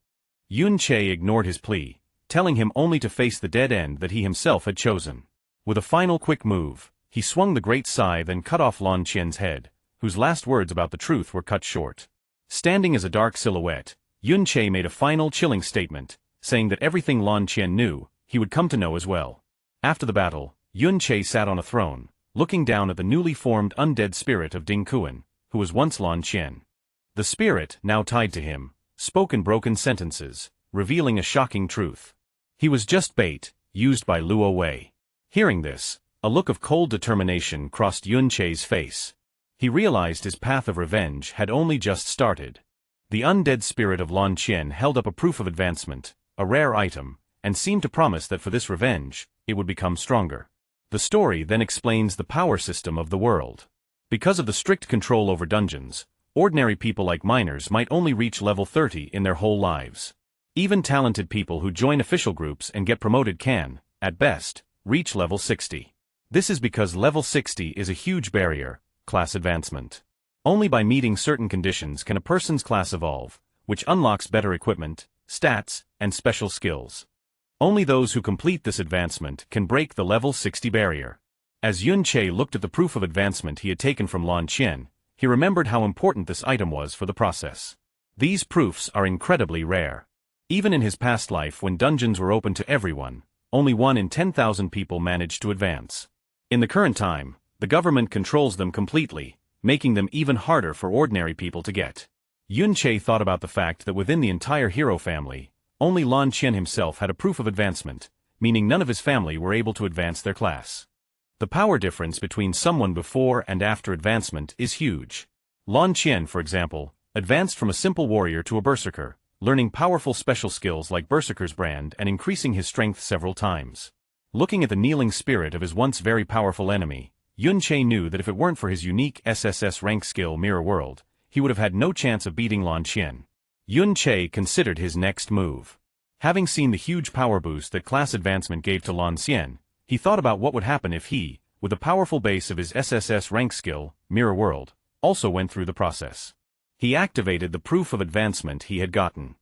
Speaker 1: Yun Che ignored his plea, telling him only to face the dead end that he himself had chosen. With a final quick move, he swung the great scythe and cut off Lan Qian's head, whose last words about the truth were cut short. Standing as a dark silhouette, Yun Che made a final chilling statement, saying that everything Lan Qian knew, he would come to know as well. After the battle, Yun Che sat on a throne, looking down at the newly formed undead spirit of Ding Kuan, who was once Lan Qian. The spirit, now tied to him, spoke in broken sentences, revealing a shocking truth. He was just bait, used by Luo Wei. Hearing this, a look of cold determination crossed Yun Che's face. He realized his path of revenge had only just started. The undead spirit of Lan Qian held up a proof of advancement, a rare item, and seemed to promise that for this revenge, it would become stronger. The story then explains the power system of the world. Because of the strict control over dungeons, ordinary people like miners might only reach level 30 in their whole lives. Even talented people who join official groups and get promoted can, at best, reach level 60. This is because level 60 is a huge barrier, class advancement. Only by meeting certain conditions can a person's class evolve, which unlocks better equipment, stats, and special skills. Only those who complete this advancement can break the level 60 barrier. As Yun Che looked at the proof of advancement he had taken from Lan Qian, he remembered how important this item was for the process. These proofs are incredibly rare. Even in his past life when dungeons were open to everyone, only 1 in 10,000 people managed to advance. In the current time, the government controls them completely, making them even harder for ordinary people to get. Yun Che thought about the fact that within the entire hero family, only Lan Qian himself had a proof of advancement, meaning none of his family were able to advance their class. The power difference between someone before and after advancement is huge. Lan Qian, for example, advanced from a simple warrior to a berserker, learning powerful special skills like Berserker's Brand and increasing his strength several times. Looking at the kneeling spirit of his once very powerful enemy, Yun Che knew that if it weren't for his unique SSS rank skill Mirror World, he would have had no chance of beating Lan Qian. Yun Che considered his next move. Having seen the huge power boost that class advancement gave to Lan Qian, he thought about what would happen if he, with the powerful base of his SSS rank skill, Mirror World, also went through the process. He activated the proof of advancement he had gotten.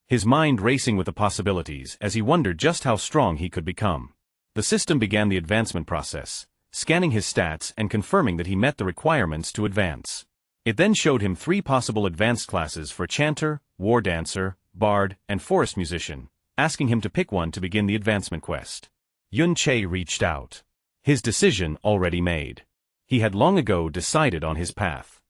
Speaker 1: His mind racing with the possibilities as he wondered just how strong he could become. The system began the advancement process, scanning his stats and confirming that he met the requirements to advance. It then showed him 3 possible advanced classes for Chanter, War Dancer, Bard, and Forest Musician, asking him to pick one to begin the advancement quest. Yun Che reached out. His decision already made. He had long ago decided on his path.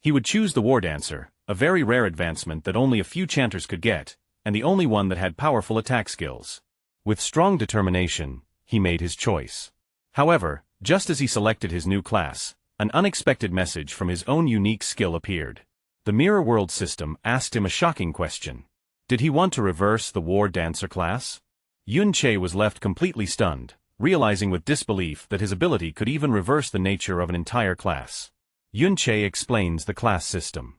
Speaker 1: He would choose the War Dancer, a very rare advancement that only a few chanters could get, and the only one that had powerful attack skills. With strong determination, he made his choice. However, just as he selected his new class, an unexpected message from his own unique skill appeared. The Mirror World system asked him a shocking question. Did he want to reverse the War Dancer class? Yun Che was left completely stunned, realizing with disbelief that his ability could even reverse the nature of an entire class. Yun Che explains the class system.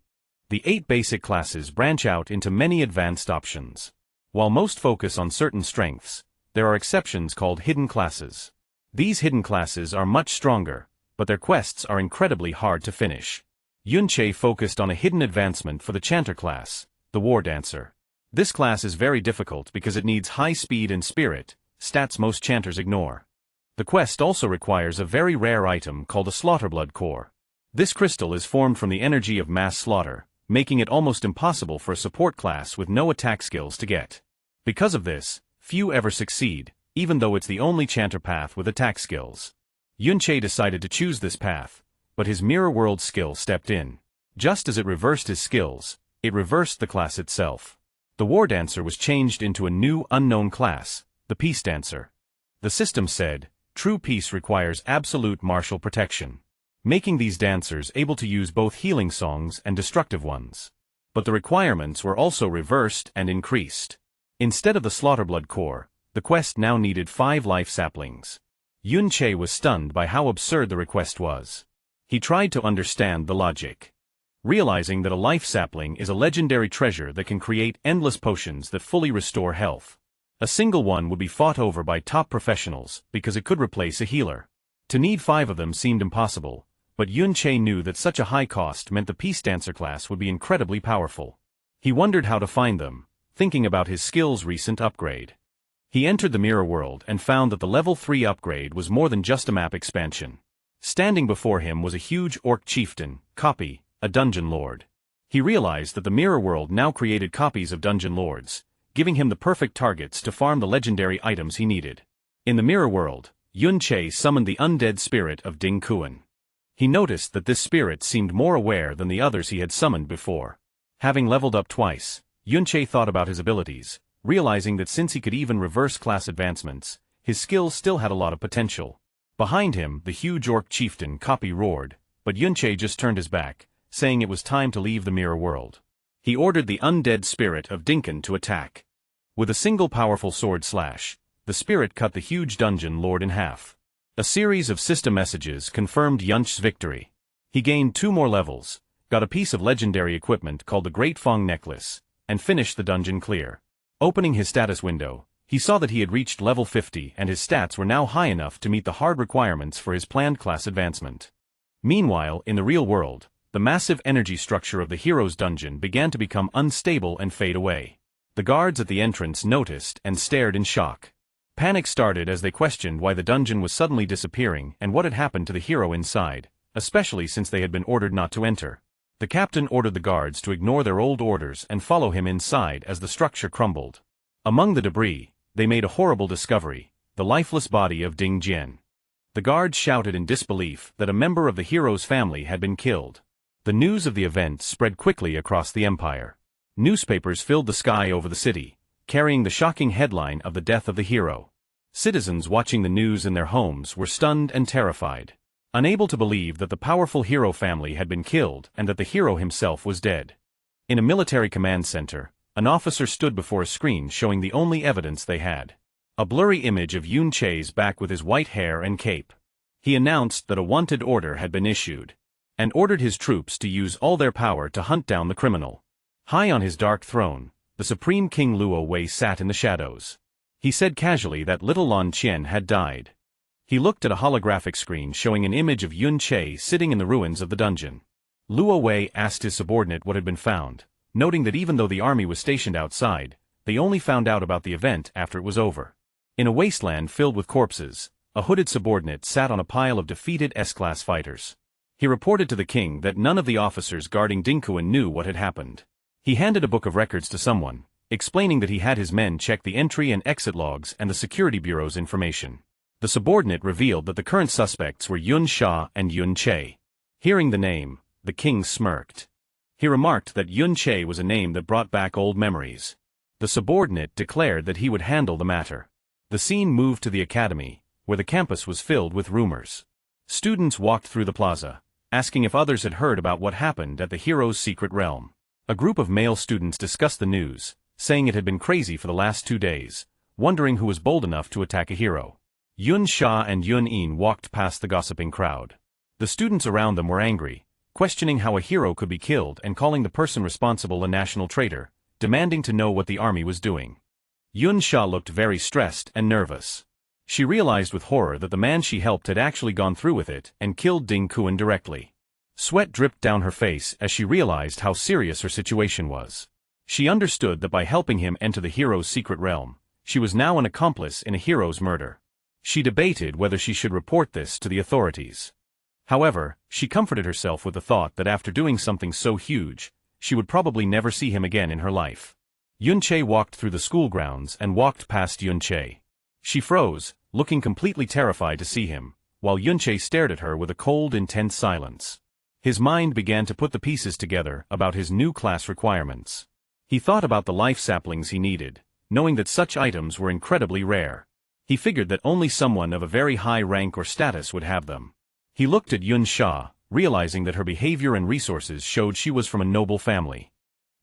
Speaker 1: The 8 basic classes branch out into many advanced options. While most focus on certain strengths, there are exceptions called hidden classes. These hidden classes are much stronger, but their quests are incredibly hard to finish. Yun Che focused on a hidden advancement for the Chanter class, the War Dancer. This class is very difficult because it needs high speed and spirit, stats most chanters ignore. The quest also requires a very rare item called a Slaughterblood Core. This crystal is formed from the energy of mass slaughter, making it almost impossible for a support class with no attack skills to get. Because of this, few ever succeed, even though it's the only chanter path with attack skills. Yun Che decided to choose this path, but his Mirror World skill stepped in. Just as it reversed his skills, it reversed the class itself. The War Dancer was changed into a new unknown class, the Peace Dancer. The system said, true peace requires absolute martial protection, making these dancers able to use both healing songs and destructive ones. But the requirements were also reversed and increased. Instead of the Slaughterblood Core, the quest now needed 5 life saplings. Yun Che was stunned by how absurd the request was. He tried to understand the logic. Realizing that a life sapling is a legendary treasure that can create endless potions that fully restore health. A single one would be fought over by top professionals because it could replace a healer. To need 5 of them seemed impossible, but Yun Che knew that such a high cost meant the Peace Dancer class would be incredibly powerful. He wondered how to find them, thinking about his skill's recent upgrade. He entered the mirror world and found that the level 3 upgrade was more than just a map expansion. Standing before him was a huge orc chieftain, Copy, a dungeon lord. He realized that the mirror world now created copies of dungeon lords, giving him the perfect targets to farm the legendary items he needed. In the mirror world, Yun Che summoned the undead spirit of Ding Kuan. He noticed that this spirit seemed more aware than the others he had summoned before. Having leveled up twice, Yun Che thought about his abilities, realizing that since he could even reverse class advancements, his skills still had a lot of potential. Behind him, the huge orc chieftain Copy roared, but Yun Che just turned his back, saying it was time to leave the mirror world. He ordered the undead spirit of Dinkan to attack. With a single powerful sword slash, the spirit cut the huge dungeon lord in half. A series of system messages confirmed Yunche's victory. He gained 2 more levels, got a piece of legendary equipment called the Great Fong Necklace, and finished the dungeon clear. Opening his status window, he saw that he had reached level 50 and his stats were now high enough to meet the hard requirements for his planned class advancement. Meanwhile, in the real world, the massive energy structure of the hero's dungeon began to become unstable and fade away. The guards at the entrance noticed and stared in shock. Panic started as they questioned why the dungeon was suddenly disappearing and what had happened to the hero inside, especially since they had been ordered not to enter. The captain ordered the guards to ignore their old orders and follow him inside as the structure crumbled. Among the debris, they made a horrible discovery, the lifeless body of Ding Jian. The guards shouted in disbelief that a member of the hero's family had been killed. The news of the event spread quickly across the empire. Newspapers filled the sky over the city, carrying the shocking headline of the death of the hero. Citizens watching the news in their homes were stunned and terrified, unable to believe that the powerful hero family had been killed and that the hero himself was dead. In a military command center, an officer stood before a screen showing the only evidence they had. A blurry image of Yun Che's back with his white hair and cape. He announced that a wanted order had been issued, and ordered his troops to use all their power to hunt down the criminal. High on his dark throne, the Supreme King Luo Wei sat in the shadows. He said casually that little Lan Qian had died. He looked at a holographic screen showing an image of Yun Che sitting in the ruins of the dungeon. Luo Wei asked his subordinate what had been found, noting that even though the army was stationed outside, they only found out about the event after it was over. In a wasteland filled with corpses, a hooded subordinate sat on a pile of defeated S-class fighters. He reported to the king that none of the officers guarding Dingkuan knew what had happened. He handed a book of records to someone, explaining that he had his men check the entry and exit logs and the security bureau's information. The subordinate revealed that the current suspects were Yun Sha and Yun Che. Hearing the name, the king smirked. He remarked that Yun Che was a name that brought back old memories. The subordinate declared that he would handle the matter. The scene moved to the academy, where the campus was filled with rumors. Students walked through the plaza, asking if others had heard about what happened at the hero's secret realm. A group of male students discussed the news, saying it had been crazy for the last 2 days, wondering who was bold enough to attack a hero. Yun Sha and Yun Yin walked past the gossiping crowd. The students around them were angry, questioning how a hero could be killed and calling the person responsible a national traitor, demanding to know what the army was doing. Yun Sha looked very stressed and nervous. She realized with horror that the man she helped had actually gone through with it and killed Ding Kuan directly. Sweat dripped down her face as she realized how serious her situation was. She understood that by helping him enter the hero's secret realm, she was now an accomplice in a hero's murder. She debated whether she should report this to the authorities. However, she comforted herself with the thought that after doing something so huge, she would probably never see him again in her life. Yun Che walked through the school grounds and walked past Yun Che. She froze, looking completely terrified to see him, while Yun Che stared at her with a cold, intense silence. His mind began to put the pieces together about his new class requirements. He thought about the life saplings he needed, knowing that such items were incredibly rare. He figured that only someone of a very high rank or status would have them. He looked at Yun Sha, realizing that her behavior and resources showed she was from a noble family.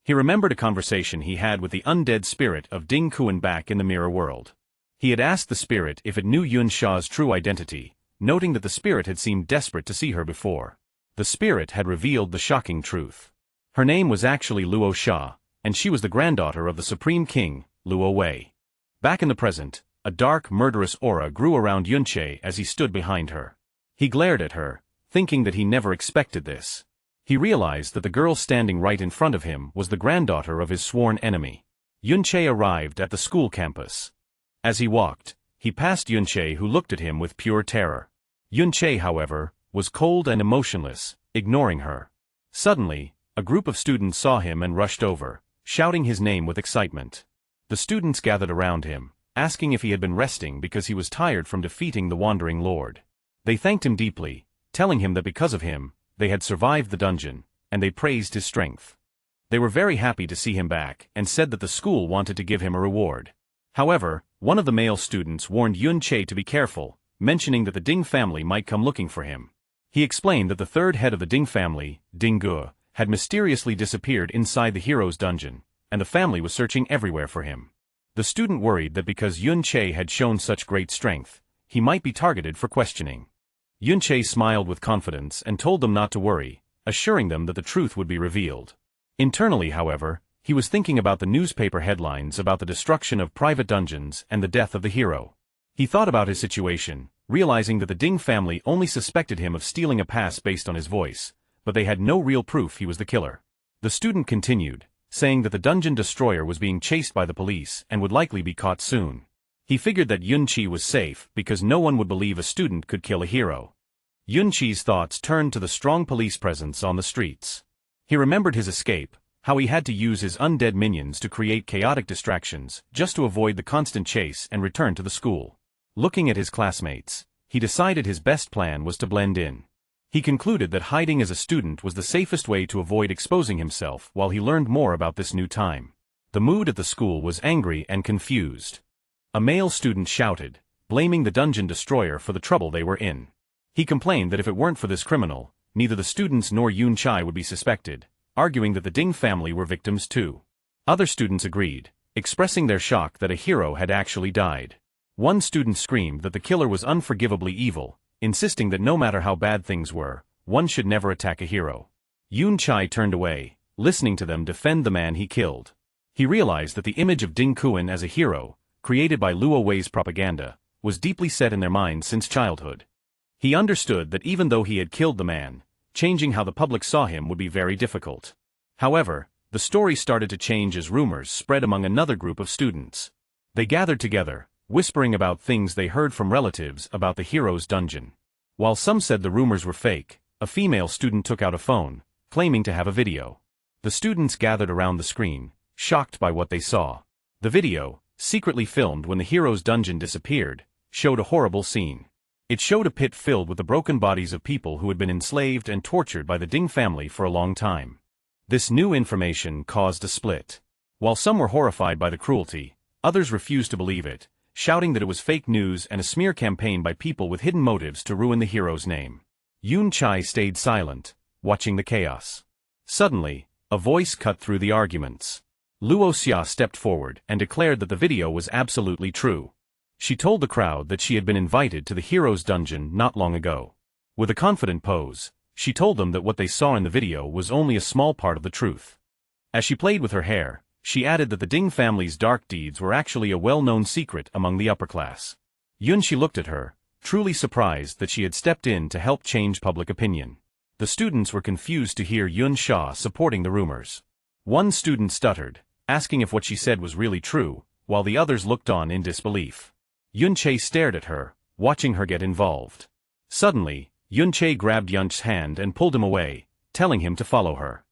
Speaker 1: He remembered a conversation he had with the undead spirit of Ding Kuan back in the mirror world. He had asked the spirit if it knew Yun Sha's true identity, noting that the spirit had seemed desperate to see her before. The spirit had revealed the shocking truth. Her name was actually Luo Sha, and she was the granddaughter of the Supreme King, Luo Wei. Back in the present, a dark, murderous aura grew around Yunche as he stood behind her. He glared at her, thinking that he never expected this. He realized that the girl standing right in front of him was the granddaughter of his sworn enemy. Yunche arrived at the school campus. As he walked, he passed Yunche, who looked at him with pure terror. Yunche, however, was cold and emotionless, ignoring her. Suddenly, a group of students saw him and rushed over, shouting his name with excitement. The students gathered around him, asking if he had been resting because he was tired from defeating the Wandering Lord. They thanked him deeply, telling him that because of him, they had survived the dungeon, and they praised his strength. They were very happy to see him back and said that the school wanted to give him a reward. However, one of the male students warned Yunche to be careful, mentioning that the Ding family might come looking for him. He explained that the third head of the Ding family, Ding Ge, had mysteriously disappeared inside the hero's dungeon, and the family was searching everywhere for him. The student worried that because Yunche had shown such great strength, he might be targeted for questioning. Yunche smiled with confidence and told them not to worry, assuring them that the truth would be revealed. Internally, however, he was thinking about the newspaper headlines about the destruction of private dungeons and the death of the hero. He thought about his situation, realizing that the Ding family only suspected him of stealing a pass based on his voice, but they had no real proof he was the killer. The student continued, saying that the dungeon destroyer was being chased by the police and would likely be caught soon. He figured that Yunchi was safe because no one would believe a student could kill a hero. Yunchi's thoughts turned to the strong police presence on the streets. He remembered his escape, how he had to use his undead minions to create chaotic distractions just to avoid the constant chase and return to the school. Looking at his classmates, he decided his best plan was to blend in. He concluded that hiding as a student was the safest way to avoid exposing himself while he learned more about this new time. The mood at the school was angry and confused. A male student shouted, blaming the dungeon destroyer for the trouble they were in. He complained that if it weren't for this criminal, neither the students nor Yun Chai would be suspected, arguing that the Ding family were victims too. Other students agreed, expressing their shock that a hero had actually died. One student screamed that the killer was unforgivably evil, insisting that no matter how bad things were, one should never attack a hero. Yun Chai turned away, listening to them defend the man he killed. He realized that the image of Ding Kuan as a hero, created by Luo Wei's propaganda, was deeply set in their minds since childhood. He understood that even though he had killed the man, changing how the public saw him would be very difficult. However, the story started to change as rumors spread among another group of students. They gathered together, whispering about things they heard from relatives about the hero's dungeon. While some said the rumors were fake, a female student took out a phone, claiming to have a video. The students gathered around the screen, shocked by what they saw. The video, secretly filmed when the hero's dungeon disappeared, showed a horrible scene. It showed a pit filled with the broken bodies of people who had been enslaved and tortured by the Ding family for a long time. This new information caused a split. While some were horrified by the cruelty, others refused to believe it, shouting that it was fake news and a smear campaign by people with hidden motives to ruin the hero's name. Yun Chai stayed silent, watching the chaos. Suddenly, a voice cut through the arguments. Luo Xia stepped forward and declared that the video was absolutely true. She told the crowd that she had been invited to the hero's dungeon not long ago. With a confident pose, she told them that what they saw in the video was only a small part of the truth. As she played with her hair, she added that the Ding family's dark deeds were actually a well-known secret among the upper class. Yunchi looked at her, truly surprised that she had stepped in to help change public opinion. The students were confused to hear Yun Sha supporting the rumors. One student stuttered, asking if what she said was really true, while the others looked on in disbelief. Yunche stared at her, watching her get involved. Suddenly, Yunche grabbed Yunch's hand and pulled him away, telling him to follow her.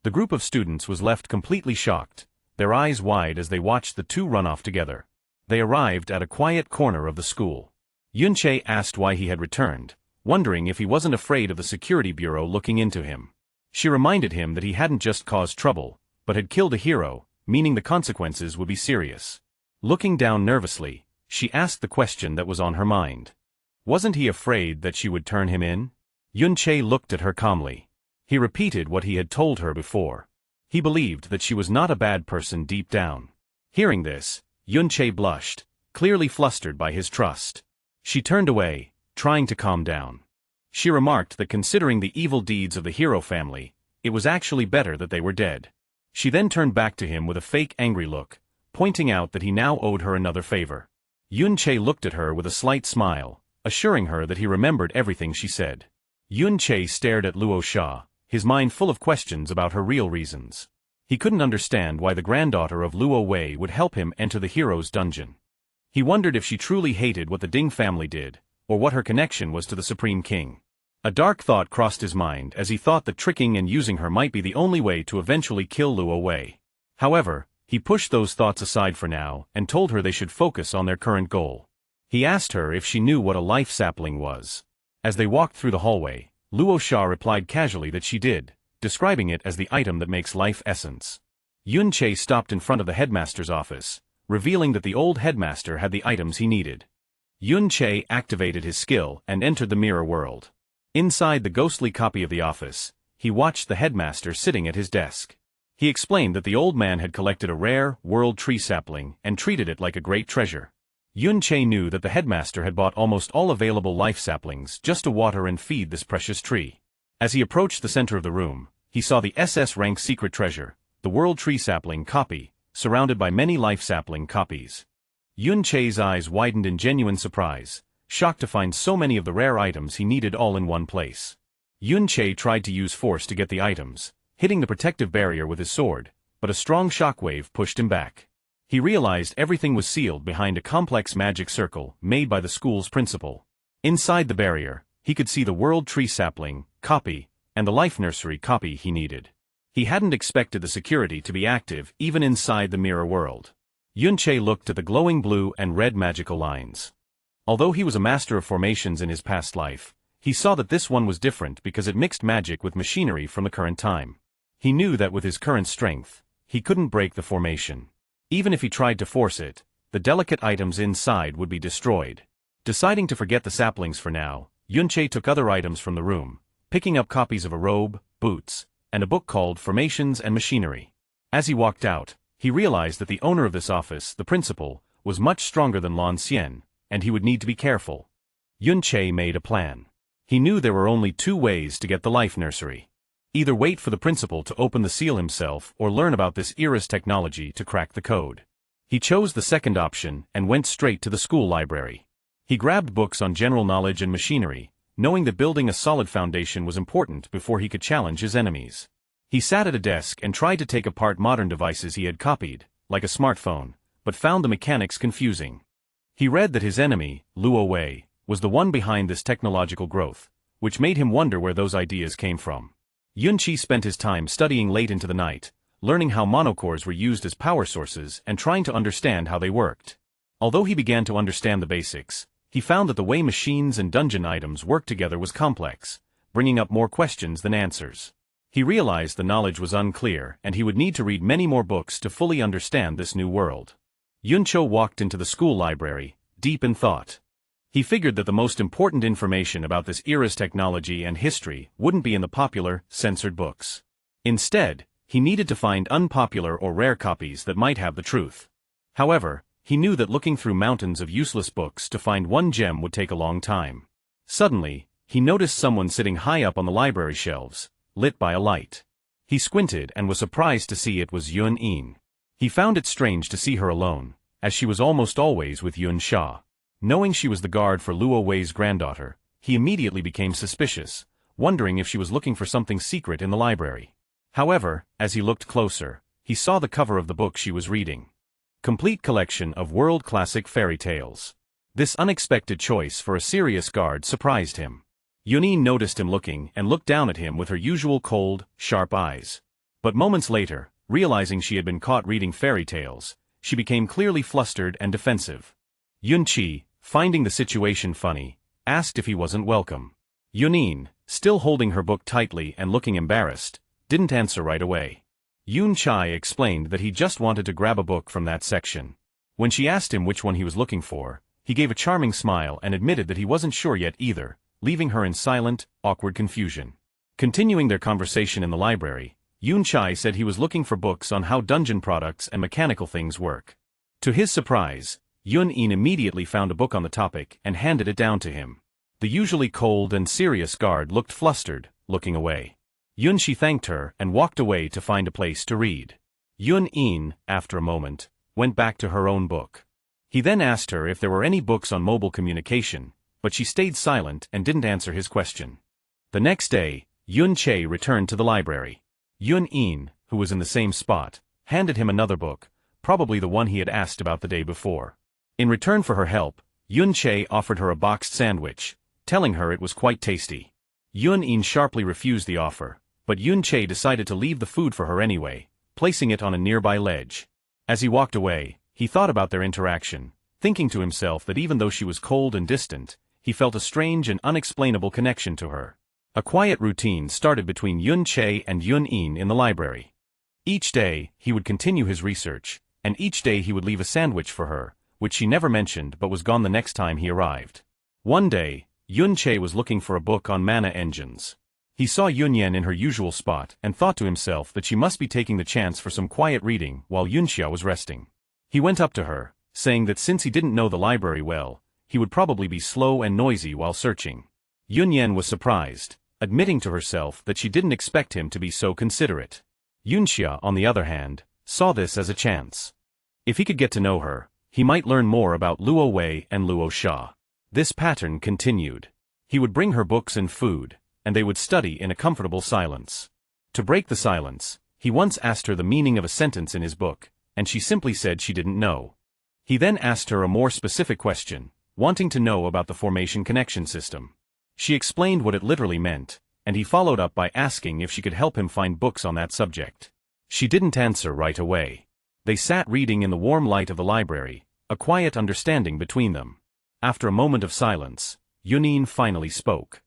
Speaker 1: The group of students was left completely shocked, their eyes wide as they watched the two run off together. They arrived at a quiet corner of the school. Yunche asked why he had returned, wondering if he wasn't afraid of the security bureau looking into him. She reminded him that he hadn't just caused trouble, but had killed a hero, meaning the consequences would be serious. Looking down nervously, she asked the question that was on her mind. Wasn't he afraid that she would turn him in? Yunche looked at her calmly. He repeated what he had told her before. He believed that she was not a bad person deep down. Hearing this, Yunche blushed, clearly flustered by his trust. She turned away, trying to calm down. She remarked that considering the evil deeds of the hero family, it was actually better that they were dead. She then turned back to him with a fake angry look, pointing out that he now owed her another favor. Yun-che looked at her with a slight smile, assuring her that he remembered everything she said. Yun-che stared at Luo Sha, his mind full of questions about her real reasons. He couldn't understand why the granddaughter of Luo Wei would help him enter the hero's dungeon. He wondered if she truly hated what the Ding family did, or what her connection was to the Supreme King. A dark thought crossed his mind as he thought that tricking and using her might be the only way to eventually kill Luo Wei. However, he pushed those thoughts aside for now and told her they should focus on their current goal. He asked her if she knew what a life sapling was. As they walked through the hallway, Luo Sha replied casually that she did, describing it as the item that makes life essence. Yun-che stopped in front of the headmaster's office, revealing that the old headmaster had the items he needed. Yun-che activated his skill and entered the mirror world. Inside the ghostly copy of the office, he watched the headmaster sitting at his desk. He explained that the old man had collected a rare, world tree sapling and treated it like a great treasure. Yun-che knew that the headmaster had bought almost all available life saplings just to water and feed this precious tree. As he approached the center of the room, he saw the SS rank secret treasure, the world tree sapling copy, surrounded by many life sapling copies. Yun-che's eyes widened in genuine surprise, shocked to find so many of the rare items he needed all in one place. Yun-che tried to use force to get the items, hitting the protective barrier with his sword, but a strong shockwave pushed him back. He realized everything was sealed behind a complex magic circle made by the school's principal. Inside the barrier, he could see the world tree sapling copy and the life nursery copy he needed. He hadn't expected the security to be active even inside the mirror world. Yun-che looked at the glowing blue and red magical lines. Although he was a master of formations in his past life, he saw that this one was different because it mixed magic with machinery from the current time. He knew that with his current strength, he couldn't break the formation. Even if he tried to force it, the delicate items inside would be destroyed. Deciding to forget the saplings for now, Yun-che took other items from the room, picking up copies of a robe, boots, and a book called Formations and Machinery. As he walked out, he realized that the owner of this office, the principal, was much stronger than Lan Xian, and he would need to be careful. Yun-che made a plan. He knew there were only two ways to get the life nursery. Either wait for the principal to open the seal himself or learn about this era's technology to crack the code. He chose the second option and went straight to the school library. He grabbed books on general knowledge and machinery, knowing that building a solid foundation was important before he could challenge his enemies. He sat at a desk and tried to take apart modern devices he had copied, like a smartphone, but found the mechanics confusing. He read that his enemy, Luo Wei, was the one behind this technological growth, which made him wonder where those ideas came from. Yun-che spent his time studying late into the night, learning how monocores were used as power sources and trying to understand how they worked. Although he began to understand the basics, he found that the way machines and dungeon items worked together was complex, bringing up more questions than answers. He realized the knowledge was unclear and he would need to read many more books to fully understand this new world. Yun-che walked into the school library, deep in thought. He figured that the most important information about this era's technology and history wouldn't be in the popular, censored books. Instead, he needed to find unpopular or rare copies that might have the truth. However, he knew that looking through mountains of useless books to find one gem would take a long time. Suddenly, he noticed someone sitting high up on the library shelves, lit by a light. He squinted and was surprised to see it was Yun-in. He found it strange to see her alone, as she was almost always with Yun-sha. Knowing she was the guard for Luo Wei's granddaughter, he immediately became suspicious, wondering if she was looking for something secret in the library. However, as he looked closer, he saw the cover of the book she was reading. Complete collection of world classic fairy tales. This unexpected choice for a serious guard surprised him. Yun-in noticed him looking and looked down at him with her usual cold, sharp eyes. But moments later, realizing she had been caught reading fairy tales, she became clearly flustered and defensive. Yun-che, finding the situation funny, asked if he wasn't welcome. Yun-in, still holding her book tightly and looking embarrassed, didn't answer right away. Yun-che explained that he just wanted to grab a book from that section. When she asked him which one he was looking for, he gave a charming smile and admitted that he wasn't sure yet either, leaving her in silent, awkward confusion. Continuing their conversation in the library, Yun-che said he was looking for books on how dungeon products and mechanical things work. To his surprise, Yun-in immediately found a book on the topic and handed it down to him. The usually cold and serious guard looked flustered, looking away. Yun-che thanked her and walked away to find a place to read. Yun-in, after a moment, went back to her own book. He then asked her if there were any books on mobile communication, but she stayed silent and didn't answer his question. The next day, Yun-chae returned to the library. Yun-in, who was in the same spot, handed him another book, probably the one he had asked about the day before. In return for her help, Yun-chae offered her a boxed sandwich, telling her it was quite tasty. Yun-in sharply refused the offer, but Yun-chae decided to leave the food for her anyway, placing it on a nearby ledge. As he walked away, he thought about their interaction, thinking to himself that even though she was cold and distant, he felt a strange and unexplainable connection to her. A quiet routine started between Yun-chae and Yun-in in the library. Each day, he would continue his research, and each day he would leave a sandwich for her, which she never mentioned but was gone the next time he arrived. One day, Yun-chae was looking for a book on mana engines. He saw Yun-yen in her usual spot and thought to himself that she must be taking the chance for some quiet reading while Yun-xia was resting. He went up to her, saying that since he didn't know the library well, he would probably be slow and noisy while searching. Yun-yen was surprised, admitting to herself that she didn't expect him to be so considerate. Yun-xia, on the other hand, saw this as a chance. If he could get to know her, he might learn more about Luo Wei and Luo Sha. This pattern continued. He would bring her books and food, and they would study in a comfortable silence. To break the silence, he once asked her the meaning of a sentence in his book, and she simply said she didn't know. He then asked her a more specific question, wanting to know about the formation connection system. She explained what it literally meant, and he followed up by asking if she could help him find books on that subject. She didn't answer right away. They sat reading in the warm light of the library, a quiet understanding between them. After a moment of silence, Yun-in finally spoke.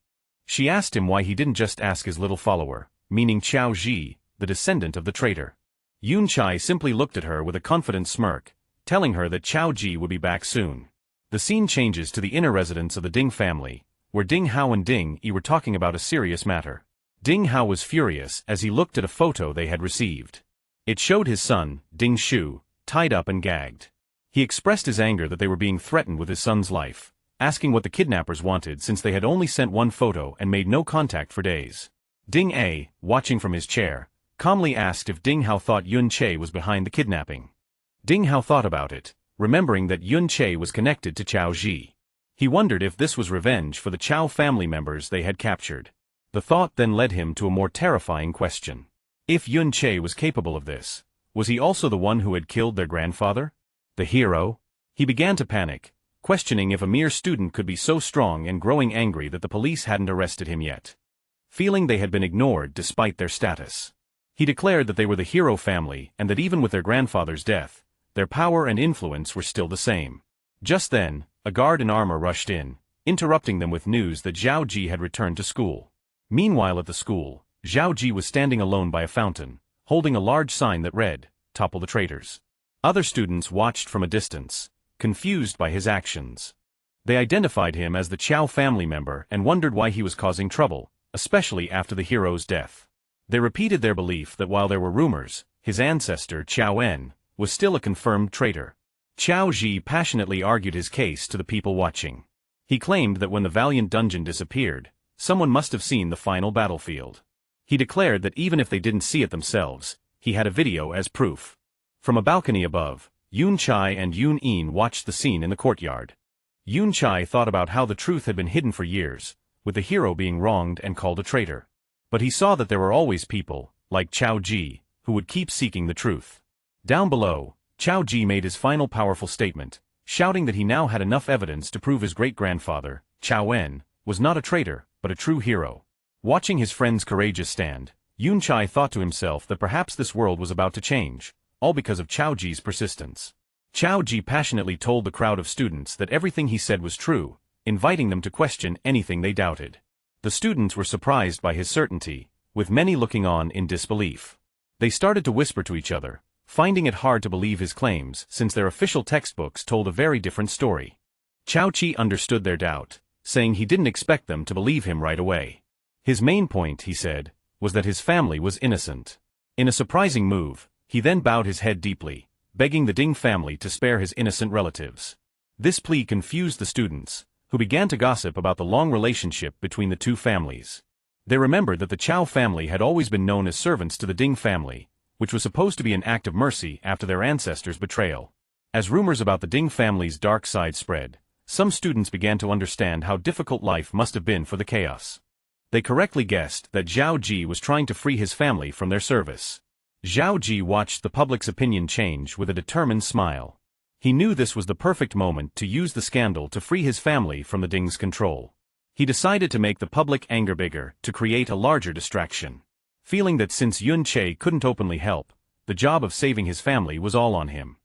Speaker 1: She asked him why he didn't just ask his little follower, meaning Qiao Ji, the descendant of the traitor. Yun-chae simply looked at her with a confident smirk, telling her that Qiao Ji would be back soon. The scene changes to the inner residence of the Ding family, where Ding Hao and Ding Yi were talking about a serious matter. Ding Hao was furious as he looked at a photo they had received. It showed his son, Ding Shu, tied up and gagged. He expressed his anger that they were being threatened with his son's life, asking what the kidnappers wanted since they had only sent one photo and made no contact for days. Ding A, watching from his chair, calmly asked if Ding Hao thought Yun-chae was behind the kidnapping. Ding Hao thought about it, remembering that Yun-chae was connected to Qiao Ji. He wondered if this was revenge for the Qiao family members they had captured. The thought then led him to a more terrifying question. If Yun-chae was capable of this, was he also the one who had killed their grandfather? The hero? He began to panic, questioning if a mere student could be so strong and growing angry that the police hadn't arrested him yet. Feeling they had been ignored despite their status. He declared that they were the hero family and that even with their grandfather's death, their power and influence were still the same. Just then, a guard in armor rushed in, interrupting them with news that Zhao Ji had returned to school. Meanwhile at the school, Zhao Ji was standing alone by a fountain, holding a large sign that read, "Topple the traitors." Other students watched from a distance, confused by his actions. They identified him as the Qiao family member and wondered why he was causing trouble, especially after the hero's death. They repeated their belief that while there were rumors, his ancestor Qiao En was still a confirmed traitor. Qiao Ji passionately argued his case to the people watching. He claimed that when the Valiant Dungeon disappeared, someone must have seen the final battlefield. He declared that even if they didn't see it themselves, he had a video as proof. From a balcony above, Yun-chae and Yun-in watched the scene in the courtyard. Yun-chae thought about how the truth had been hidden for years, with the hero being wronged and called a traitor. But he saw that there were always people, like Qiao Ji, who would keep seeking the truth. Down below, Qiao Ji made his final powerful statement, shouting that he now had enough evidence to prove his great-grandfather, Qiao En, was not a traitor, but a true hero. Watching his friend's courageous stand, Yun-chae thought to himself that perhaps this world was about to change, all because of Qiao Ji's persistence. Qiao Ji passionately told the crowd of students that everything he said was true, inviting them to question anything they doubted. The students were surprised by his certainty, with many looking on in disbelief. They started to whisper to each other, finding it hard to believe his claims since their official textbooks told a very different story. Qiao Qi understood their doubt, saying he didn't expect them to believe him right away. His main point, he said, was that his family was innocent. In a surprising move, he then bowed his head deeply, begging the Ding family to spare his innocent relatives. This plea confused the students, who began to gossip about the long relationship between the two families. They remembered that the Qiao family had always been known as servants to the Ding family, which was supposed to be an act of mercy after their ancestors' betrayal. As rumors about the Ding family's dark side spread, some students began to understand how difficult life must have been for the chaos. They correctly guessed that Zhao Ji was trying to free his family from their service. Zhao Ji watched the public's opinion change with a determined smile. He knew this was the perfect moment to use the scandal to free his family from the Ding's control. He decided to make the public anger bigger, to create a larger distraction. Feeling that since Yun Che couldn't openly help, the job of saving his family was all on him.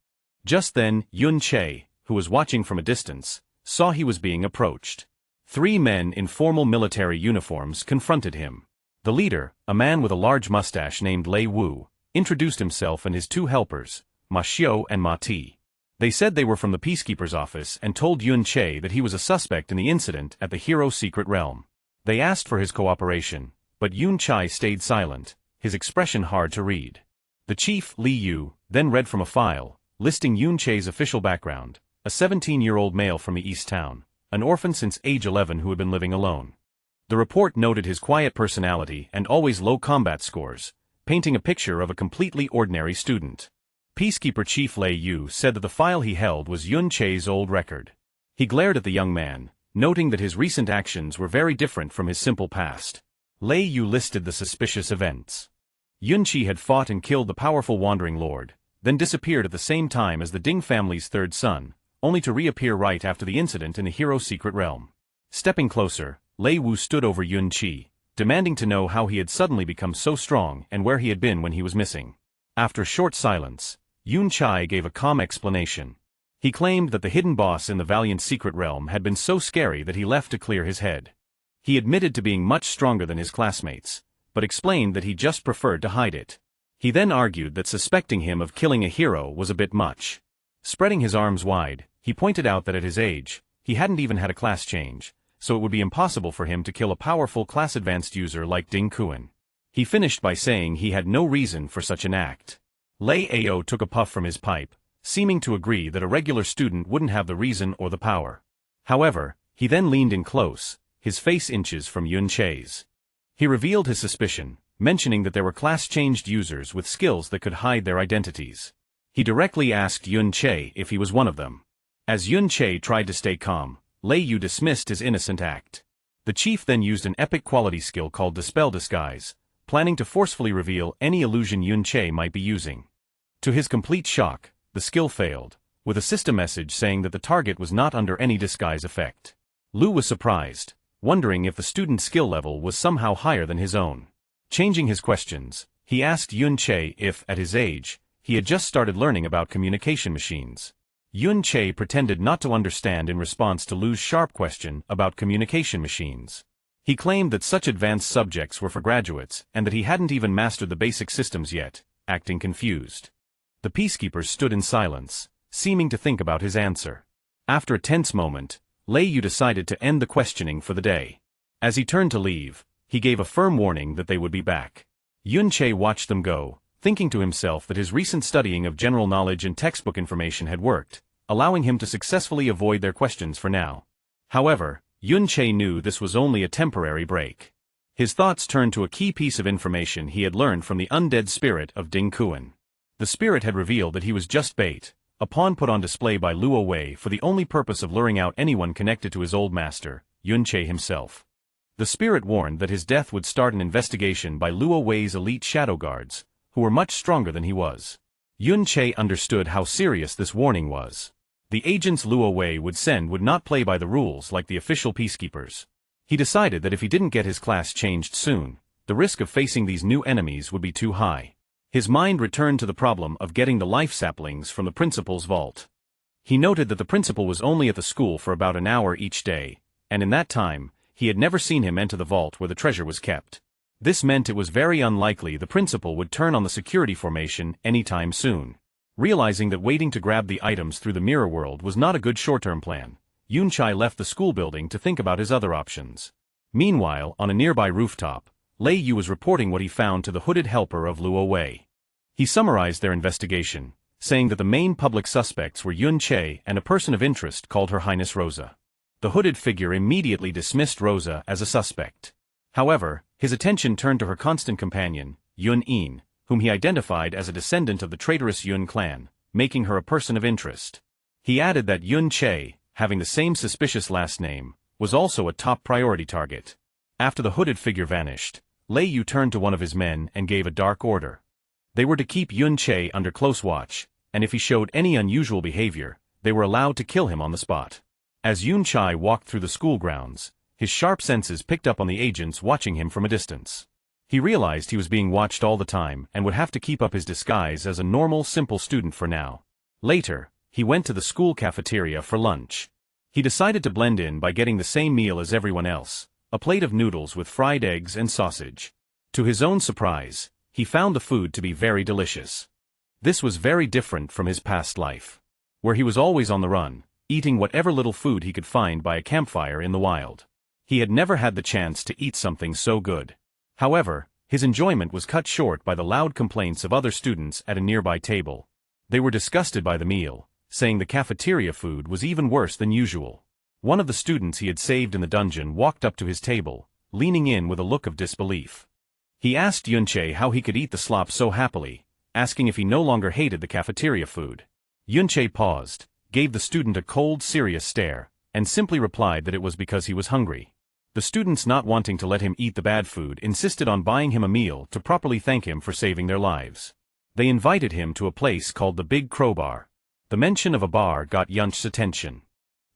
Speaker 1: Just then, Yun Che, who was watching from a distance, saw he was being approached. 3 men in formal military uniforms confronted him. The leader, a man with a large mustache named Lei Wu, introduced himself and his 2 helpers, Ma Xiao and Ma Ti. They said they were from the Peacekeeper's office and told Yun Che that he was a suspect in the incident at the Hero Secret Realm. They asked for his cooperation, but Yun Che stayed silent, his expression hard to read. The chief, Li Yu, then read from a file, listing Yun Che's official background: a 17-year-old male from the East Town, an orphan since age 11 who had been living alone. The report noted his quiet personality and always low combat scores, painting a picture of a completely ordinary student. Peacekeeper Chief Lei Yu said that the file he held was Yun Che's old record. He glared at the young man, noting that his recent actions were very different from his simple past. Lei Yu listed the suspicious events. Yun Che had fought and killed the powerful Wandering Lord, then disappeared at the same time as the Ding family's 3rd son, only to reappear right after the incident in the Hero Secret Realm. Stepping closer, Lei Wu stood over Yun Che, demanding to know how he had suddenly become so strong and where he had been when he was missing. After a short silence, Yun Che gave a calm explanation. He claimed that the hidden boss in the Valiant Secret Realm had been so scary that he left to clear his head. He admitted to being much stronger than his classmates, but explained that he just preferred to hide it. He then argued that suspecting him of killing a hero was a bit much. Spreading his arms wide, he pointed out that at his age, he hadn't even had a class change, so it would be impossible for him to kill a powerful class-advanced user like Ding Kuan. He finished by saying he had no reason for such an act. Lei Ao took a puff from his pipe, seeming to agree that a regular student wouldn't have the reason or the power. However, he then leaned in close, his face inches from Yun Che's. He revealed his suspicion, mentioning that there were class-changed users with skills that could hide their identities. He directly asked Yun Che if he was one of them. As Yun Che tried to stay calm, Lei Yu dismissed his innocent act. The chief then used an epic quality skill called Dispel Disguise, planning to forcefully reveal any illusion Yun Che might be using. To his complete shock, the skill failed, with a system message saying that the target was not under any disguise effect. Lu was surprised, wondering if the student's skill level was somehow higher than his own. Changing his questions, he asked Yun Che if, at his age, he had just started learning about communication machines. Yun Che pretended not to understand in response to Lu's sharp question about communication machines. He claimed that such advanced subjects were for graduates and that he hadn't even mastered the basic systems yet, acting confused. The peacekeepers stood in silence, seeming to think about his answer. After a tense moment, Lei Yu decided to end the questioning for the day. As he turned to leave, he gave a firm warning that they would be back. Yun Che watched them go, thinking to himself that his recent studying of general knowledge and textbook information had worked, allowing him to successfully avoid their questions for now. However, Yun Che knew this was only a temporary break. His thoughts turned to a key piece of information he had learned from the undead spirit of Ding Kuan. The spirit had revealed that he was just bait, a pawn put on display by Luo Wei for the only purpose of luring out anyone connected to his old master, Yun Che himself. The spirit warned that his death would start an investigation by Luo Wei's elite shadow guards, who were much stronger than he was. Yun Che understood how serious this warning was. The agents Luo Wei would send would not play by the rules like the official peacekeepers. He decided that if he didn't get his class changed soon, the risk of facing these new enemies would be too high. His mind returned to the problem of getting the life saplings from the principal's vault. He noted that the principal was only at the school for about an hour each day, and in that time, he had never seen him enter the vault where the treasure was kept. This meant it was very unlikely the principal would turn on the security formation anytime soon. Realizing that waiting to grab the items through the mirror world was not a good short-term plan, Yun Che left the school building to think about his other options. Meanwhile, on a nearby rooftop, Lei Yu was reporting what he found to the hooded helper of Luo Wei. He summarized their investigation, saying that the main public suspects were Yun Che and a person of interest called Her Highness Rosa. The hooded figure immediately dismissed Rosa as a suspect. However, his attention turned to her constant companion, Yun In, whom he identified as a descendant of the traitorous Yun clan, making her a person of interest. He added that Yun Che, having the same suspicious last name, was also a top priority target. After the hooded figure vanished, Lei Yu turned to one of his men and gave a dark order. They were to keep Yun Che under close watch, and if he showed any unusual behavior, they were allowed to kill him on the spot. As Yun Che walked through the school grounds, his sharp senses picked up on the agents watching him from a distance. He realized he was being watched all the time and would have to keep up his disguise as a normal, simple student for now. Later, he went to the school cafeteria for lunch. He decided to blend in by getting the same meal as everyone else, a plate of noodles with fried eggs and sausage. To his own surprise, he found the food to be very delicious. This was very different from his past life, where he was always on the run, eating whatever little food he could find by a campfire in the wild. He had never had the chance to eat something so good. However, his enjoyment was cut short by the loud complaints of other students at a nearby table. They were disgusted by the meal, saying the cafeteria food was even worse than usual. One of the students he had saved in the dungeon walked up to his table, leaning in with a look of disbelief. He asked Yun Che how he could eat the slop so happily, asking if he no longer hated the cafeteria food. Yun Che paused, gave the student a cold, serious stare, and simply replied that it was because he was hungry. The students, not wanting to let him eat the bad food, insisted on buying him a meal to properly thank him for saving their lives. They invited him to a place called the Big Crowbar. The mention of a bar got Yunch's attention.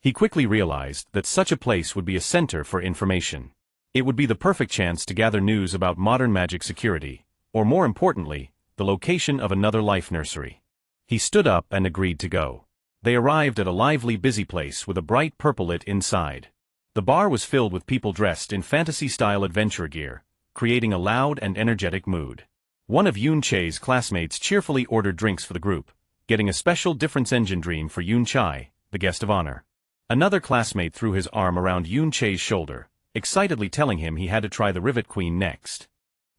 Speaker 1: He quickly realized that such a place would be a center for information. It would be the perfect chance to gather news about modern magic security, or more importantly, the location of another life nursery. He stood up and agreed to go. They arrived at a lively, busy place with a bright purple lit inside. The bar was filled with people dressed in fantasy-style adventure gear, creating a loud and energetic mood. One of Yun Che's classmates cheerfully ordered drinks for the group, getting a special difference engine dream for Yun Che, the guest of honor. Another classmate threw his arm around Yun Che's shoulder, excitedly telling him he had to try the Rivet Queen next.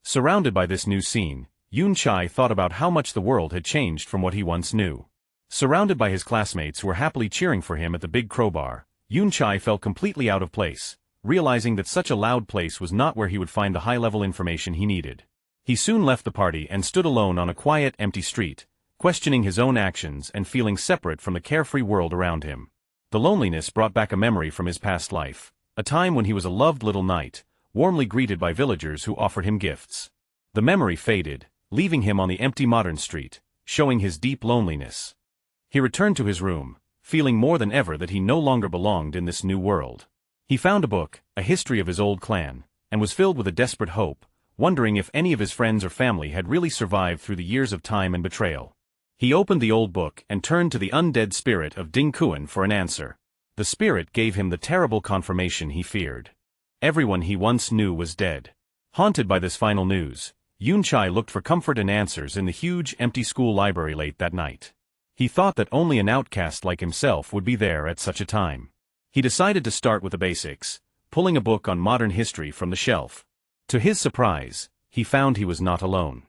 Speaker 1: Surrounded by this new scene, Yun Che thought about how much the world had changed from what he once knew. Surrounded by his classmates who were happily cheering for him at the Big Crowbar, Yun Che felt completely out of place, realizing that such a loud place was not where he would find the high-level information he needed. He soon left the party and stood alone on a quiet, empty street, questioning his own actions and feeling separate from the carefree world around him. The loneliness brought back a memory from his past life, a time when he was a loved little knight, warmly greeted by villagers who offered him gifts. The memory faded, leaving him on the empty modern street, showing his deep loneliness. He returned to his room, feeling more than ever that he no longer belonged in this new world. He found a book, a history of his old clan, and was filled with a desperate hope, wondering if any of his friends or family had really survived through the years of time and betrayal. He opened the old book and turned to the undead spirit of Ding Kuan for an answer. The spirit gave him the terrible confirmation he feared. Everyone he once knew was dead. Haunted by this final news, Yun Che looked for comfort and answers in the huge, empty school library late that night. He thought that only an outcast like himself would be there at such a time. He decided to start with the basics, pulling a book on modern history from the shelf. To his surprise, he found he was not alone.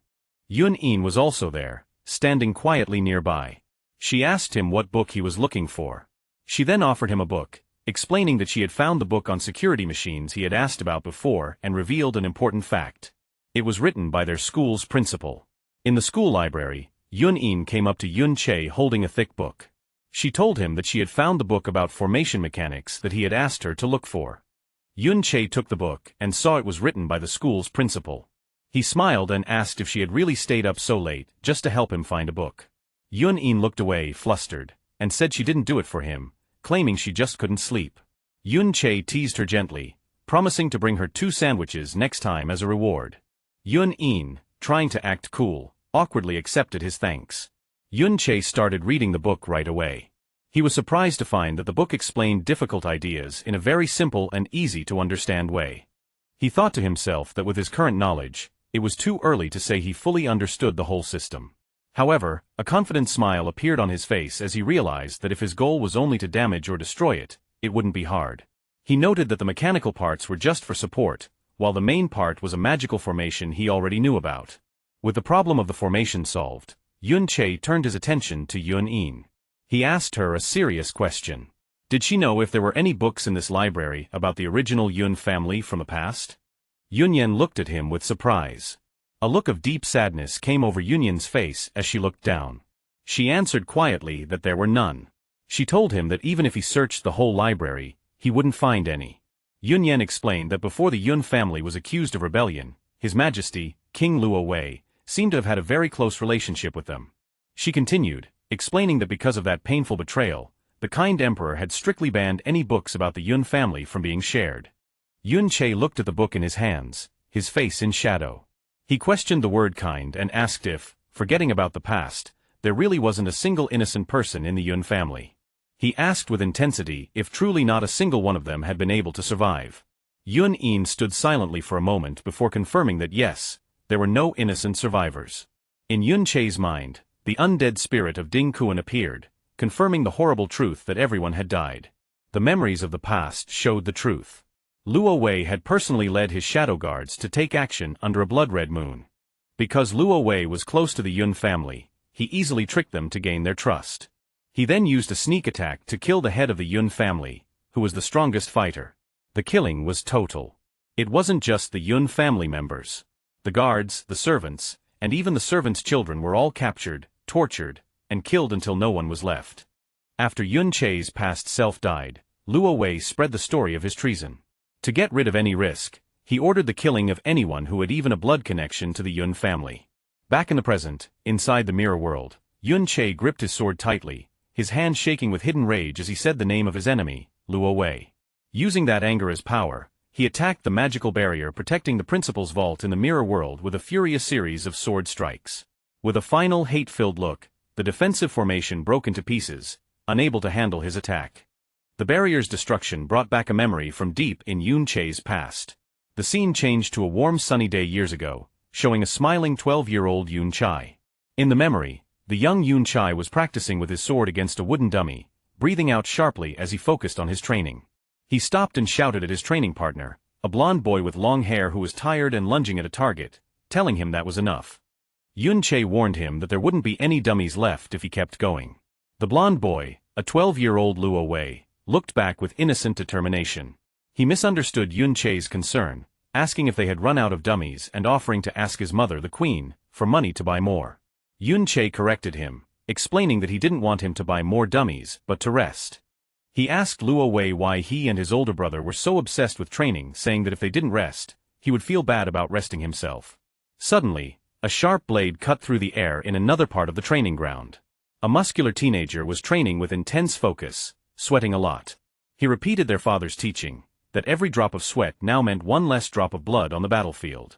Speaker 1: Yun Yin was also there, standing quietly nearby. She asked him what book he was looking for. She then offered him a book, explaining that she had found the book on security machines he had asked about before and revealed an important fact. It was written by their school's principal. In the school library, Yun Yin came up to Yun Che holding a thick book. She told him that she had found the book about formation mechanics that he had asked her to look for. Yun Che took the book and saw it was written by the school's principal. He smiled and asked if she had really stayed up so late just to help him find a book. Yun Yin looked away, flustered, and said she didn't do it for him, claiming she just couldn't sleep. Yun Che teased her gently, promising to bring her 2 sandwiches next time as a reward. Yun Yin, trying to act cool, awkwardly accepted his thanks. Yun Che started reading the book right away. He was surprised to find that the book explained difficult ideas in a very simple and easy-to-understand way. He thought to himself that with his current knowledge, it was too early to say he fully understood the whole system. However, a confident smile appeared on his face as he realized that if his goal was only to damage or destroy it, it wouldn't be hard. He noted that the mechanical parts were just for support, while the main part was a magical formation he already knew about. With the problem of the formation solved, Yun Che turned his attention to Yun Yin. He asked her a serious question. Did she know if there were any books in this library about the original Yun family from the past? Yun Yin looked at him with surprise. A look of deep sadness came over Yun Yin's face as she looked down. She answered quietly that there were none. She told him that even if he searched the whole library, he wouldn't find any. Yun Yan explained that before the Yun family was accused of rebellion, His Majesty, King Luo Wei, seemed to have had a very close relationship with them. She continued, explaining that because of that painful betrayal, the kind emperor had strictly banned any books about the Yun family from being shared. Yun Che looked at the book in his hands, his face in shadow. He questioned the word kind and asked if, forgetting about the past, there really wasn't a single innocent person in the Yun family. He asked with intensity if truly not a single one of them had been able to survive. Yun Yin stood silently for a moment before confirming that yes, there were no innocent survivors. In Yun Che's mind, the undead spirit of Ding Kuan appeared, confirming the horrible truth that everyone had died. The memories of the past showed the truth. Luo Wei had personally led his shadow guards to take action under a blood-red moon. Because Luo Wei was close to the Yun family, he easily tricked them to gain their trust. He then used a sneak attack to kill the head of the Yun family, who was the strongest fighter. The killing was total. It wasn't just the Yun family members. The guards, the servants, and even the servants' children were all captured, tortured, and killed until no one was left. After Yun Che's past self died, Luo Wei spread the story of his treason. To get rid of any risk, he ordered the killing of anyone who had even a blood connection to the Yun family. Back in the present, inside the mirror world, Yun Che gripped his sword tightly, his hand shaking with hidden rage as he said the name of his enemy, Luo Wei. Using that anger as power, he attacked the magical barrier protecting the principal's vault in the mirror world with a furious series of sword strikes. With a final hate-filled look, the defensive formation broke into pieces, unable to handle his attack. The barrier's destruction brought back a memory from deep in Yun Che's past. The scene changed to a warm sunny day years ago, showing a smiling 12-year-old Yun Chai. In the memory, the young Yun Chai was practicing with his sword against a wooden dummy, breathing out sharply as he focused on his training. He stopped and shouted at his training partner, a blonde boy with long hair who was tired and lunging at a target, telling him that was enough. Yun Che warned him that there wouldn't be any dummies left if he kept going. The blonde boy, a 12-year-old Luo Wei, looked back with innocent determination. He misunderstood Yun Che's concern, asking if they had run out of dummies and offering to ask his mother, the queen, for money to buy more. Yun Che corrected him, explaining that he didn't want him to buy more dummies, but to rest. He asked Luo Wei why he and his older brother were so obsessed with training, saying that if they didn't rest, he would feel bad about resting himself. Suddenly, a sharp blade cut through the air in another part of the training ground. A muscular teenager was training with intense focus, sweating a lot. He repeated their father's teaching, that every drop of sweat now meant one less drop of blood on the battlefield.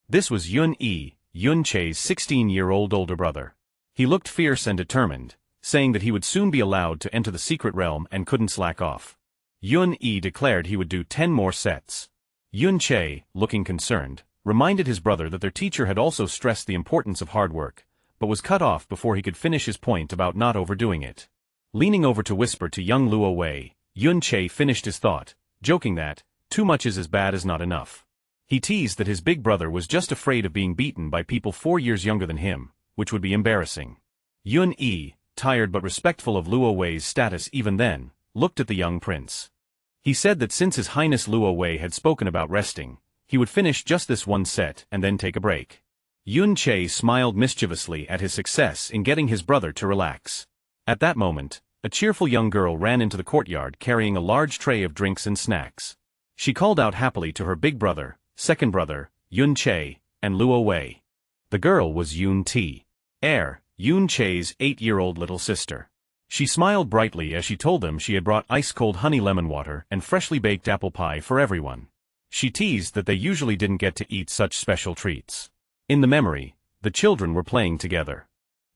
Speaker 1: This was Yun Yi, Yun Che's 16-year-old older brother. He looked fierce and determined, saying that he would soon be allowed to enter the secret realm and couldn't slack off. Yun Yi declared he would do 10 more sets. Yun Che, looking concerned, reminded his brother that their teacher had also stressed the importance of hard work, but was cut off before he could finish his point about not overdoing it. Leaning over to whisper to young Luo Wei, Yun Che finished his thought, joking that, too much is as bad as not enough. He teased that his big brother was just afraid of being beaten by people 4 years younger than him, which would be embarrassing. Yun Yi, tired but respectful of Luo Wei's status even then, looked at the young prince. He said that since His Highness Luo Wei had spoken about resting, he would finish just this one set and then take a break. Yun Che smiled mischievously at his success in getting his brother to relax. At that moment, a cheerful young girl ran into the courtyard carrying a large tray of drinks and snacks. She called out happily to her big brother, second brother, Yun Che, and Luo Wei. The girl was Yun Ti, Yun Che's 8-year-old little sister. She smiled brightly as she told them she had brought ice-cold honey lemon water and freshly baked apple pie for everyone. She teased that they usually didn't get to eat such special treats. In the memory, the children were playing together.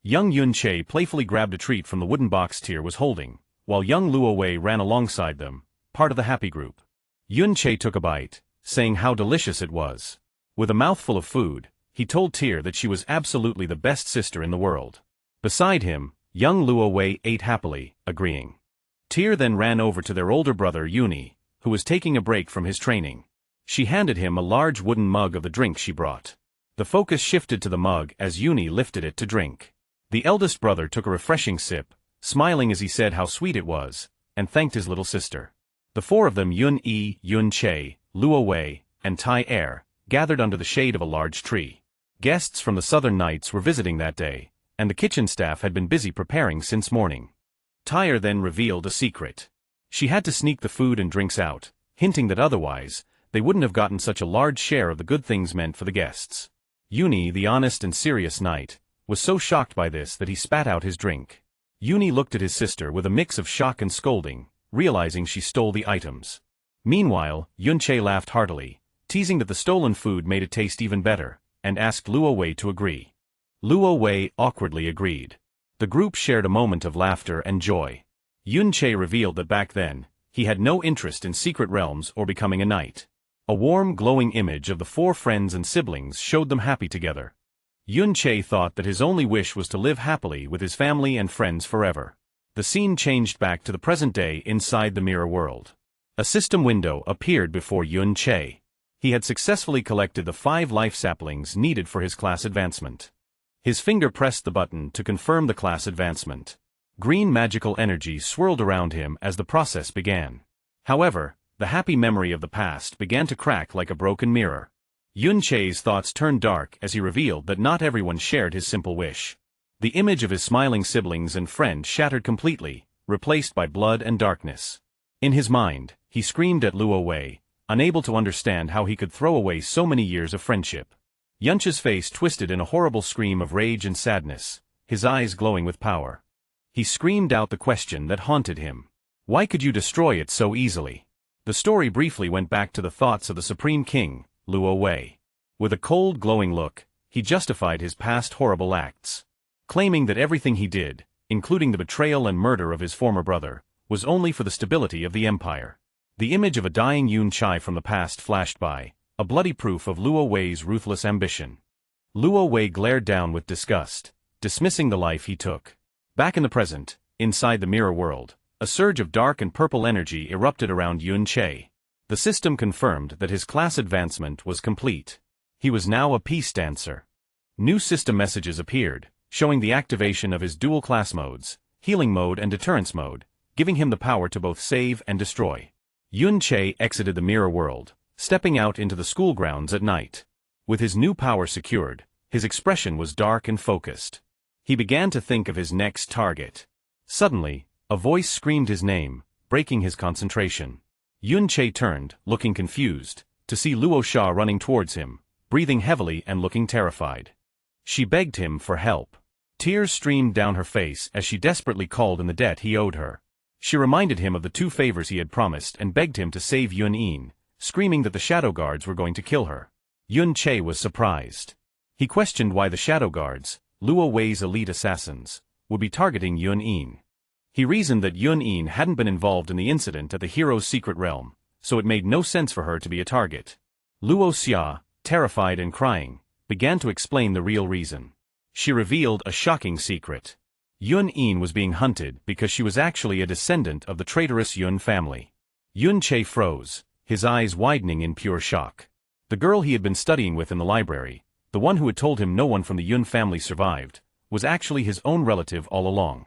Speaker 1: Young Yun Che playfully grabbed a treat from the wooden box Tyr was holding, while young Luo Wei ran alongside them, part of the happy group. Yun Che took a bite, saying how delicious it was. With a mouthful of food, he told Tyr that she was absolutely the best sister in the world. Beside him, young Luo Wei ate happily, agreeing. Tyr then ran over to their older brother Yuni, who was taking a break from his training. She handed him a large wooden mug of the drink she brought. The focus shifted to the mug as Yuni lifted it to drink. The eldest brother took a refreshing sip, smiling as he said how sweet it was, and thanked his little sister. The 4 of them, Yun Yi, Yun Che, Luo Wei, and Tai gathered under the shade of a large tree. Guests from the southern knights were visiting that day, and the kitchen staff had been busy preparing since morning. Tyre then revealed a secret. She had to sneak the food and drinks out, hinting that otherwise, they wouldn't have gotten such a large share of the good things meant for the guests. Yoon, the honest and serious knight, was so shocked by this that he spat out his drink. Yoon looked at his sister with a mix of shock and scolding, realizing she stole the items. Meanwhile, Yun-chae laughed heartily, teasing that the stolen food made it taste even better, and asked Luo Wei to agree. Luo Wei awkwardly agreed. The group shared a moment of laughter and joy. Yun-chae revealed that back then, he had no interest in secret realms or becoming a knight. A warm, glowing image of the four friends and siblings showed them happy together. Yun-chae thought that his only wish was to live happily with his family and friends forever. The scene changed back to the present day inside the mirror world. A system window appeared before Yun-chae. He had successfully collected the 5 life saplings needed for his class advancement. His finger pressed the button to confirm the class advancement. Green magical energy swirled around him as the process began. However, the happy memory of the past began to crack like a broken mirror. Yun-chae's thoughts turned dark as he revealed that not everyone shared his simple wish. The image of his smiling siblings and friend shattered completely, replaced by blood and darkness. In his mind, he screamed at Luo Wei, unable to understand how he could throw away so many years of friendship. Yuncha's face twisted in a horrible scream of rage and sadness, his eyes glowing with power. He screamed out the question that haunted him. Why could you destroy it so easily? The story briefly went back to the thoughts of the Supreme King, Luo Wei. With a cold, glowing look, he justified his past horrible acts, claiming that everything he did, including the betrayal and murder of his former brother, was only for the stability of the empire. The image of a dying Yun-chae from the past flashed by, a bloody proof of Luo Wei's ruthless ambition. Luo Wei glared down with disgust, dismissing the life he took. Back in the present, inside the mirror world, a surge of dark and purple energy erupted around Yun-chae. The system confirmed that his class advancement was complete. He was now a peace dancer. New system messages appeared, showing the activation of his dual class modes, healing mode and deterrence mode, giving him the power to both save and destroy. Yun-chae exited the mirror world, stepping out into the school grounds at night. With his new power secured, his expression was dark and focused. He began to think of his next target. Suddenly, a voice screamed his name, breaking his concentration. Yun-chae turned, looking confused, to see Luo Sha running towards him, breathing heavily and looking terrified. She begged him for help. Tears streamed down her face as she desperately called in the debt he owed her. She reminded him of the 2 favors he had promised and begged him to save Yun, screaming that the shadow guards were going to kill her. Yun-chae was surprised. He questioned why the shadow guards, Luo Wei's elite assassins, would be targeting Yun. He reasoned that Yun hadn't been involved in the incident at the hero's secret realm, so it made no sense for her to be a target. Luo Xia, terrified and crying, began to explain the real reason. She revealed a shocking secret. Yun was being hunted because she was actually a descendant of the traitorous Yun family. Yun-chae froze, his eyes widening in pure shock. The girl he had been studying with in the library, the one who had told him no one from the Yun family survived, was actually his own relative all along.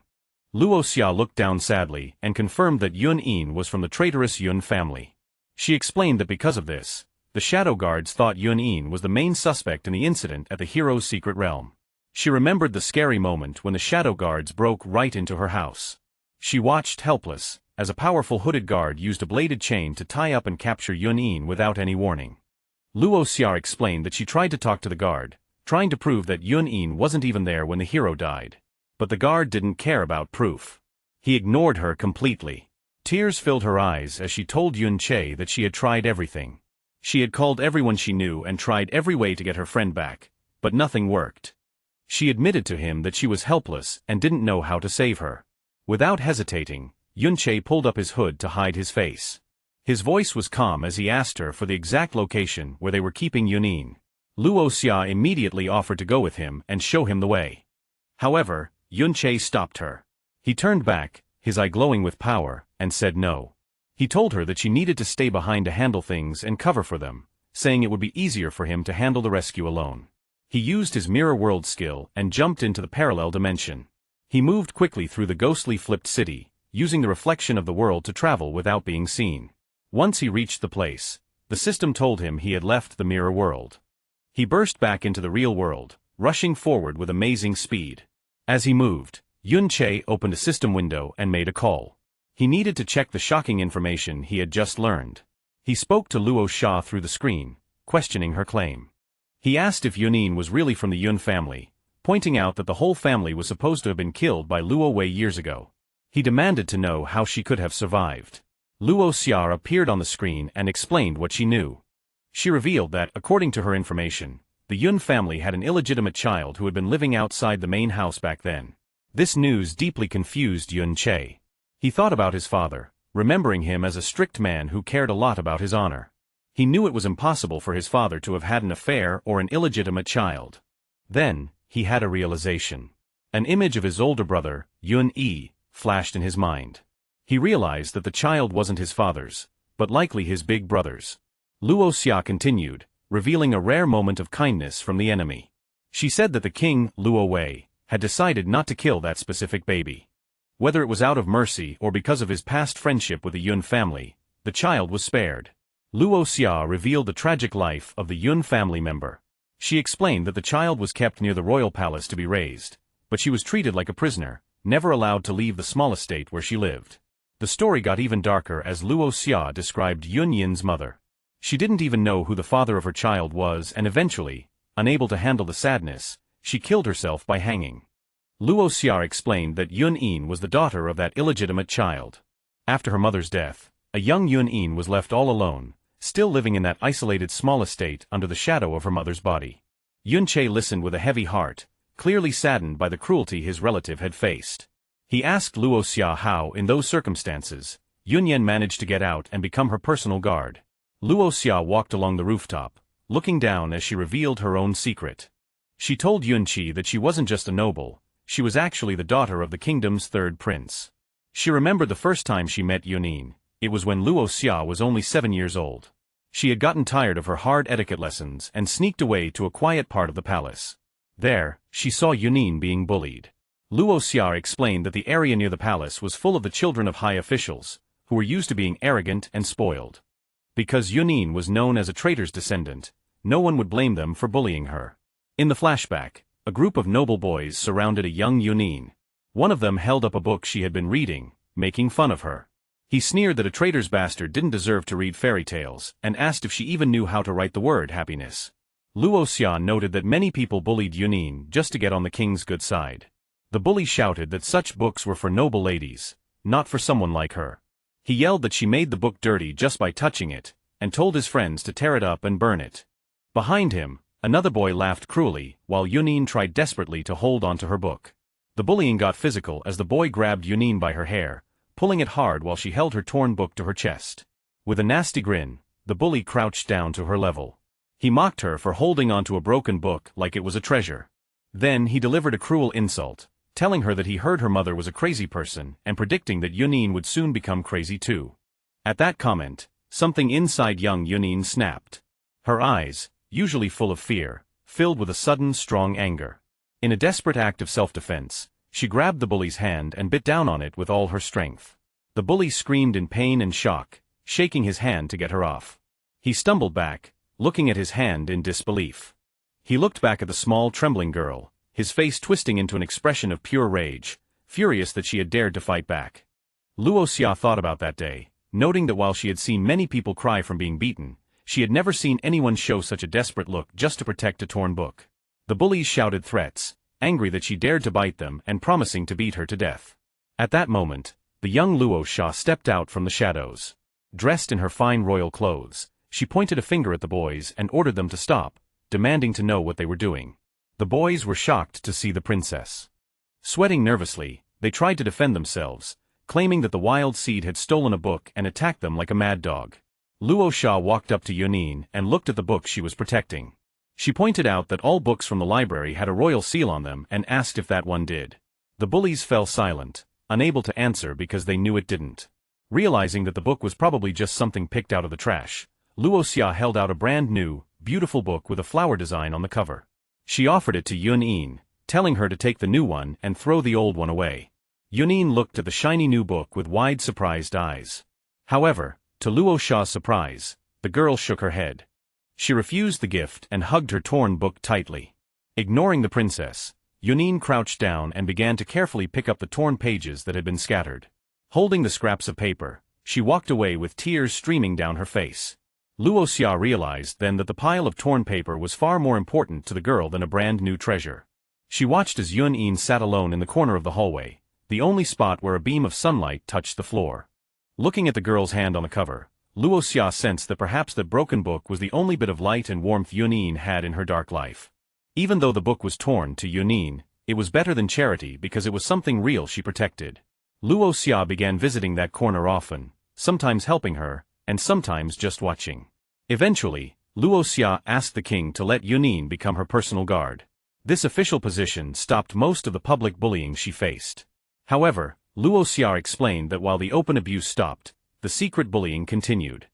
Speaker 1: Luo Xia looked down sadly and confirmed that Yun was from the traitorous Yun family. She explained that because of this, the shadow guards thought Yun was the main suspect in the incident at the hero's secret realm. She remembered the scary moment when the shadow guards broke right into her house. She watched helpless, as a powerful hooded guard used a bladed chain to tie up and capture Yun without any warning. Luo Xia explained that she tried to talk to the guard, trying to prove that Yun wasn't even there when the hero died. But the guard didn't care about proof. He ignored her completely. Tears filled her eyes as she told Yun-chae that she had tried everything. She had called everyone she knew and tried every way to get her friend back, but nothing worked. She admitted to him that she was helpless and didn't know how to save her. Without hesitating, Yun-chae pulled up his hood to hide his face. His voice was calm as he asked her for the exact location where they were keeping Yun. Luo Xia immediately offered to go with him and show him the way. However, Yun-chae stopped her. He turned back, his eye glowing with power, and said no. He told her that she needed to stay behind to handle things and cover for them, saying it would be easier for him to handle the rescue alone. He used his mirror world skill and jumped into the parallel dimension. He moved quickly through the ghostly flipped city, using the reflection of the world to travel without being seen. Once he reached the place, the system told him he had left the mirror world. He burst back into the real world, rushing forward with amazing speed. As he moved, Yun Che opened a system window and made a call. He needed to check the shocking information he had just learned. He spoke to Luo Xia through the screen, questioning her claim. He asked if Yunin was really from the Yun family, pointing out that the whole family was supposed to have been killed by Luo Wei years ago. He demanded to know how she could have survived. Luo Xia appeared on the screen and explained what she knew. She revealed that, according to her information, the Yun family had an illegitimate child who had been living outside the main house back then. This news deeply confused Yun Che. He thought about his father, remembering him as a strict man who cared a lot about his honor. He knew it was impossible for his father to have had an affair or an illegitimate child. Then, he had a realization. An image of his older brother, Yun Yi, flashed in his mind. He realized that the child wasn't his father's, but likely his big brother's. Luo Xia continued, revealing a rare moment of kindness from the enemy. She said that the king, Luo Wei, had decided not to kill that specific baby. Whether it was out of mercy or because of his past friendship with the Yun family, the child was spared. Luo Xia revealed the tragic life of the Yun family member. She explained that the child was kept near the royal palace to be raised, but she was treated like a prisoner, never allowed to leave the small estate where she lived. The story got even darker as Luo Xia described Yun Yin's mother. She didn't even know who the father of her child was and eventually, unable to handle the sadness, she killed herself by hanging. Luo Xia explained that Yun Yin was the daughter of that illegitimate child. After her mother's death, a young Yun Yin was left all alone, still living in that isolated small estate under the shadow of her mother's body. Yun Che listened with a heavy heart, clearly saddened by the cruelty his relative had faced. He asked Luo Xia how, in those circumstances, Yun Yan managed to get out and become her personal guard. Luo Xia walked along the rooftop, looking down as she revealed her own secret. She told Yun Qi that she wasn't just a noble, she was actually the daughter of the kingdom's third prince. She remembered the first time she met Yunin. It was when Luo Xia was only 7 years old. She had gotten tired of her hard etiquette lessons and sneaked away to a quiet part of the palace. There, she saw Yunin being bullied. Luo Xia explained that the area near the palace was full of the children of high officials, who were used to being arrogant and spoiled. Because Yunin was known as a traitor's descendant, no one would blame them for bullying her. In the flashback, a group of noble boys surrounded a young Yunin. One of them held up a book she had been reading, making fun of her. He sneered that a traitor's bastard didn't deserve to read fairy tales, and asked if she even knew how to write the word happiness. Luo Xia noted that many people bullied Yunin just to get on the king's good side. The bully shouted that such books were for noble ladies, not for someone like her. He yelled that she made the book dirty just by touching it, and told his friends to tear it up and burn it. Behind him, another boy laughed cruelly, while Yunin tried desperately to hold onto her book. The bullying got physical as the boy grabbed Yunin by her hair, pulling it hard while she held her torn book to her chest. With a nasty grin, the bully crouched down to her level. He mocked her for holding onto a broken book like it was a treasure. Then he delivered a cruel insult, telling her that he heard her mother was a crazy person and predicting that Yunin would soon become crazy too. At that comment, something inside young Yunin snapped. Her eyes, usually full of fear, filled with a sudden strong anger. In a desperate act of self-defense, she grabbed the bully's hand and bit down on it with all her strength. The bully screamed in pain and shock, shaking his hand to get her off. He stumbled back, looking at his hand in disbelief. He looked back at the small trembling girl, his face twisting into an expression of pure rage, furious that she had dared to fight back. Luo Xia thought about that day, noting that while she had seen many people cry from being beaten, she had never seen anyone show such a desperate look just to protect a torn book. The bullies shouted threats, angry that she dared to bite them and promising to beat her to death. At that moment, the young Luo Xia stepped out from the shadows. Dressed in her fine royal clothes, she pointed a finger at the boys and ordered them to stop, demanding to know what they were doing. The boys were shocked to see the princess. Sweating nervously, they tried to defend themselves, claiming that the wild seed had stolen a book and attacked them like a mad dog. Luo Xia walked up to Yunin and looked at the book she was protecting. She pointed out that all books from the library had a royal seal on them and asked if that one did. The bullies fell silent, unable to answer because they knew it didn't. Realizing that the book was probably just something picked out of the trash, Luo Xia held out a brand new, beautiful book with a flower design on the cover. She offered it to Yunin, telling her to take the new one and throw the old one away. Yunin looked at the shiny new book with wide surprised eyes. However, to Luo Xia's surprise, the girl shook her head. She refused the gift and hugged her torn book tightly. Ignoring the princess, Yunin crouched down and began to carefully pick up the torn pages that had been scattered. Holding the scraps of paper, she walked away with tears streaming down her face. Luo Xia realized then that the pile of torn paper was far more important to the girl than a brand new treasure. She watched as Yunin sat alone in the corner of the hallway, the only spot where a beam of sunlight touched the floor. Looking at the girl's hand on the cover, Luo Xia sensed that perhaps that broken book was the only bit of light and warmth Yunin had in her dark life. Even though the book was torn to Yunin, it was better than charity because it was something real she protected. Luo Xia began visiting that corner often, sometimes helping her, and sometimes just watching. Eventually, Luo Xia asked the king to let Yunin become her personal guard. This official position stopped most of the public bullying she faced. However, Luo Xia explained that while the open abuse stopped, the secret bullying continued.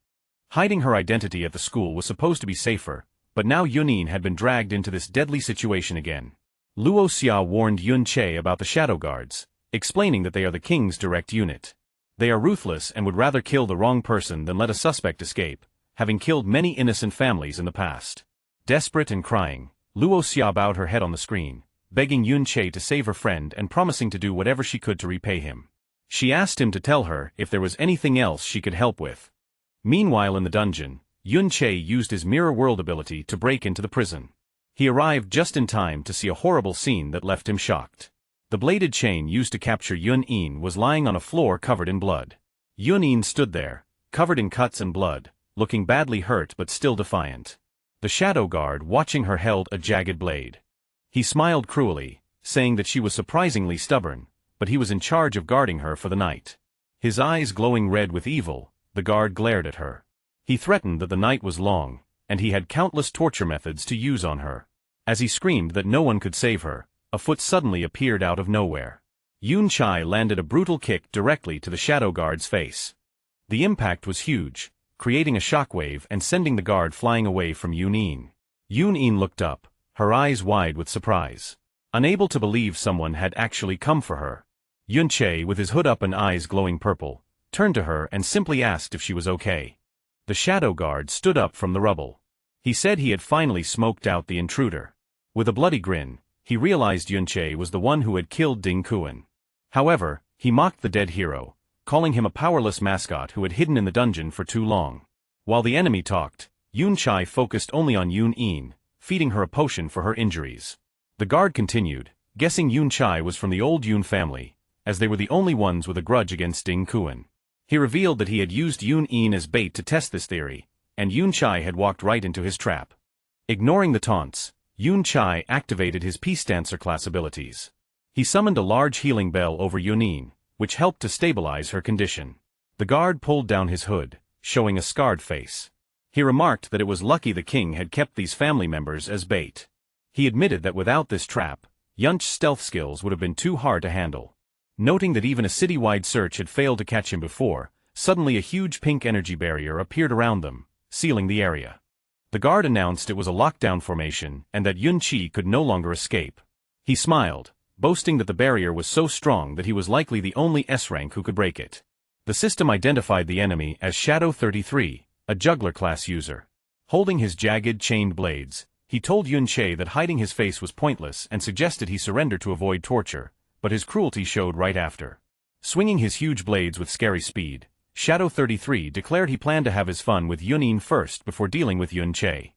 Speaker 1: Hiding her identity at the school was supposed to be safer, but now Yunin had been dragged into this deadly situation again. Luo Xia warned Yun Che about the shadow guards, explaining that they are the king's direct unit. They are ruthless and would rather kill the wrong person than let a suspect escape, having killed many innocent families in the past. Desperate and crying, Luo Xia bowed her head on the screen, begging Yun Che to save her friend and promising to do whatever she could to repay him. She asked him to tell her if there was anything else she could help with. Meanwhile in the dungeon, Yun Che used his mirror world ability to break into the prison. He arrived just in time to see a horrible scene that left him shocked. The bladed chain used to capture Yun-in was lying on a floor covered in blood. Yun-in stood there, covered in cuts and blood, looking badly hurt but still defiant. The shadow guard watching her held a jagged blade. He smiled cruelly, saying that she was surprisingly stubborn, but he was in charge of guarding her for the night. His eyes glowing red with evil, the guard glared at her. He threatened that the night was long, and he had countless torture methods to use on her. As he screamed that no one could save her, a foot suddenly appeared out of nowhere. Yun Chai landed a brutal kick directly to the shadow guard's face. The impact was huge, creating a shockwave and sending the guard flying away from Yun-in. Yun-in looked up, her eyes wide with surprise. Unable to believe someone had actually come for her. Yun Che, with his hood up and eyes glowing purple, turned to her and simply asked if she was okay. The shadow guard stood up from the rubble. He said he had finally smoked out the intruder. With a bloody grin, he realized Yun Che was the one who had killed Ding Kuan. However, he mocked the dead hero, calling him a powerless mascot who had hidden in the dungeon for too long. While the enemy talked, Yun Chai focused only on Yun-in, feeding her a potion for her injuries. The guard continued, guessing Yun Chai was from the old Yun family, as they were the only ones with a grudge against Ding Kuan. He revealed that he had used Yun-in as bait to test this theory, and Yun Chai had walked right into his trap. Ignoring the taunts, Yun Chai activated his Peace Dancer class abilities. He summoned a large healing bell over Yun-in, which helped to stabilize her condition. The guard pulled down his hood, showing a scarred face. He remarked that it was lucky the king had kept these family members as bait. He admitted that without this trap, Yun's stealth skills would have been too hard to handle. Noting that even a city-wide search had failed to catch him before, suddenly a huge pink energy barrier appeared around them, sealing the area. The guard announced it was a lockdown formation and that Yun Chi could no longer escape. He smiled, boasting that the barrier was so strong that he was likely the only S-rank who could break it. The system identified the enemy as Shadow 33, a juggler class user. Holding his jagged, chained blades, he told Yun Che that hiding his face was pointless and suggested he surrender to avoid torture, but his cruelty showed right after. Swinging his huge blades with scary speed, Shadow 33 declared he planned to have his fun with Yun-in first before dealing with Yun Che.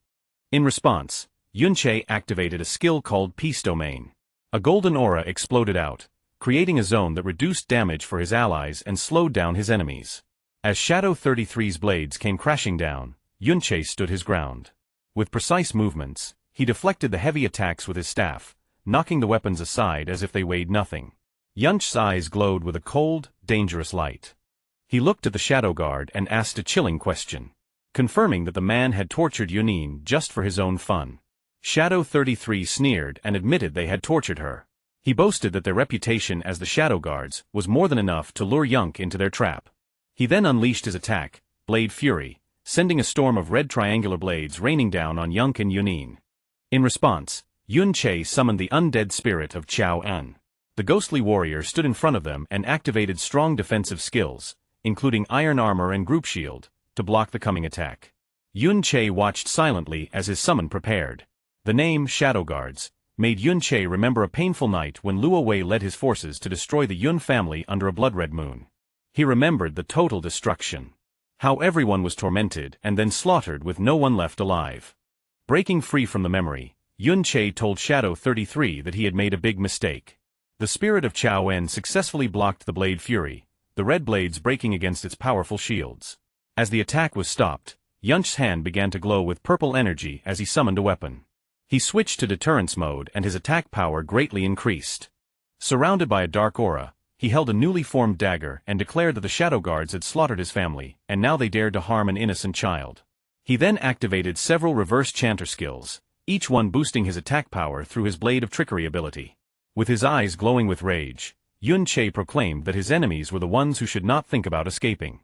Speaker 1: In response, Yun Che activated a skill called Peace Domain. A golden aura exploded out, creating a zone that reduced damage for his allies and slowed down his enemies. As Shadow 33's blades came crashing down, Yun Che stood his ground. With precise movements, he deflected the heavy attacks with his staff, knocking the weapons aside as if they weighed nothing. Yun's eyes glowed with a cold, dangerous light. He looked at the shadow guard and asked a chilling question, confirming that the man had tortured Yun-in just for his own fun. Shadow 33 sneered and admitted they had tortured her. He boasted that their reputation as the shadow guards was more than enough to lure Yun into their trap. He then unleashed his attack, Blade Fury, sending a storm of red triangular blades raining down on Yun and Yun-in. In response, Yun Che summoned the undead spirit of Chao An. The ghostly warrior stood in front of them and activated strong defensive skills, including iron armor and group shield, to block the coming attack. Yun Che watched silently as his summon prepared. The name Shadow Guards, made Yun Che remember a painful night when Luo Wei led his forces to destroy the Yun family under a blood-red moon. He remembered the total destruction. How everyone was tormented and then slaughtered with no one left alive. Breaking free from the memory, Yun Che told Shadow 33 that he had made a big mistake. The spirit of Chao En successfully blocked the blade fury, the red blades breaking against its powerful shields. As the attack was stopped, Yun's hand began to glow with purple energy as he summoned a weapon. He switched to deterrence mode and his attack power greatly increased. Surrounded by a dark aura, he held a newly formed dagger and declared that the Shadow Guards had slaughtered his family, and now they dared to harm an innocent child. He then activated several reverse chanter skills, each one boosting his attack power through his Blade of Trickery ability. With his eyes glowing with rage, Yun Che proclaimed that his enemies were the ones who should not think about escaping.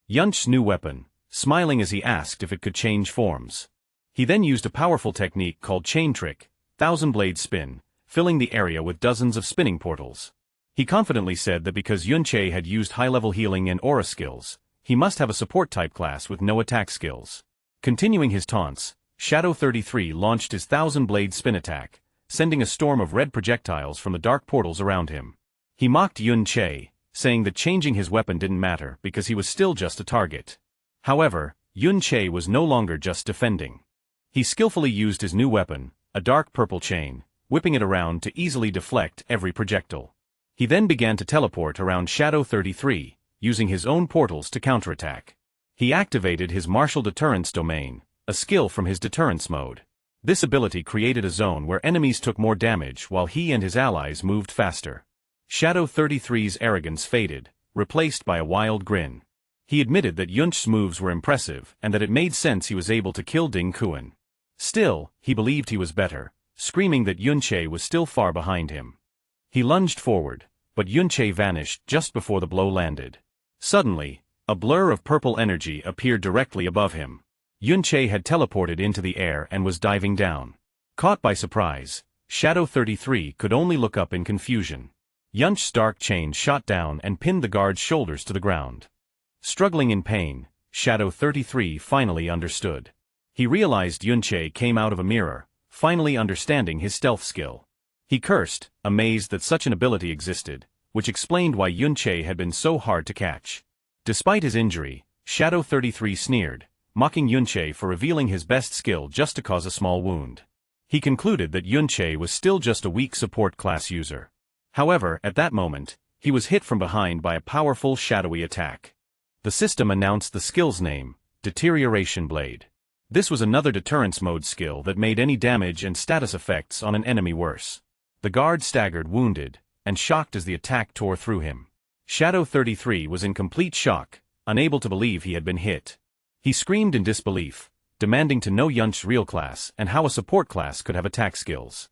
Speaker 1: Yun's new weapon, smiling as he asked if it could change forms. He then used a powerful technique called Chain Trick, Thousand Blade Spin, filling the area with dozens of spinning portals. He confidently said that because Yun Che had used high-level healing and aura skills, he must have a support-type class with no attack skills. Continuing his taunts, Shadow 33 launched his Thousand Blade Spin attack, sending a storm of red projectiles from the dark portals around him. He mocked Yun Che, saying that changing his weapon didn't matter because he was still just a target. However, Yun Che was no longer just defending. He skillfully used his new weapon, a dark purple chain, whipping it around to easily deflect every projectile. He then began to teleport around Shadow 33, using his own portals to counterattack. He activated his Martial Deterrence Domain, a skill from his deterrence mode. This ability created a zone where enemies took more damage while he and his allies moved faster. Shadow 33's arrogance faded, replaced by a wild grin. He admitted that Yun's moves were impressive and that it made sense he was able to kill Ding Kuan. Still, he believed he was better, screaming that Yun Che was still far behind him. He lunged forward, but Yun Che vanished just before the blow landed. Suddenly, a blur of purple energy appeared directly above him. Yun Che had teleported into the air and was diving down. Caught by surprise, Shadow 33 could only look up in confusion. Yun's dark chain shot down and pinned the guard's shoulders to the ground. Struggling in pain, Shadow 33 finally understood. He realized Yun Che came out of a mirror, finally understanding his stealth skill. He cursed, amazed that such an ability existed, which explained why Yun Che had been so hard to catch. Despite his injury, Shadow 33 sneered, mocking Yun Che for revealing his best skill just to cause a small wound. He concluded that Yun Che was still just a weak support class user. However, at that moment, he was hit from behind by a powerful shadowy attack. The system announced the skill's name, Deterioration Blade. This was another deterrence mode skill that made any damage and status effects on an enemy worse. The guard staggered wounded, and shocked as the attack tore through him. Shadow 33 was in complete shock, unable to believe he had been hit. He screamed in disbelief, demanding to know Yun's real class and how a support class could have attack skills.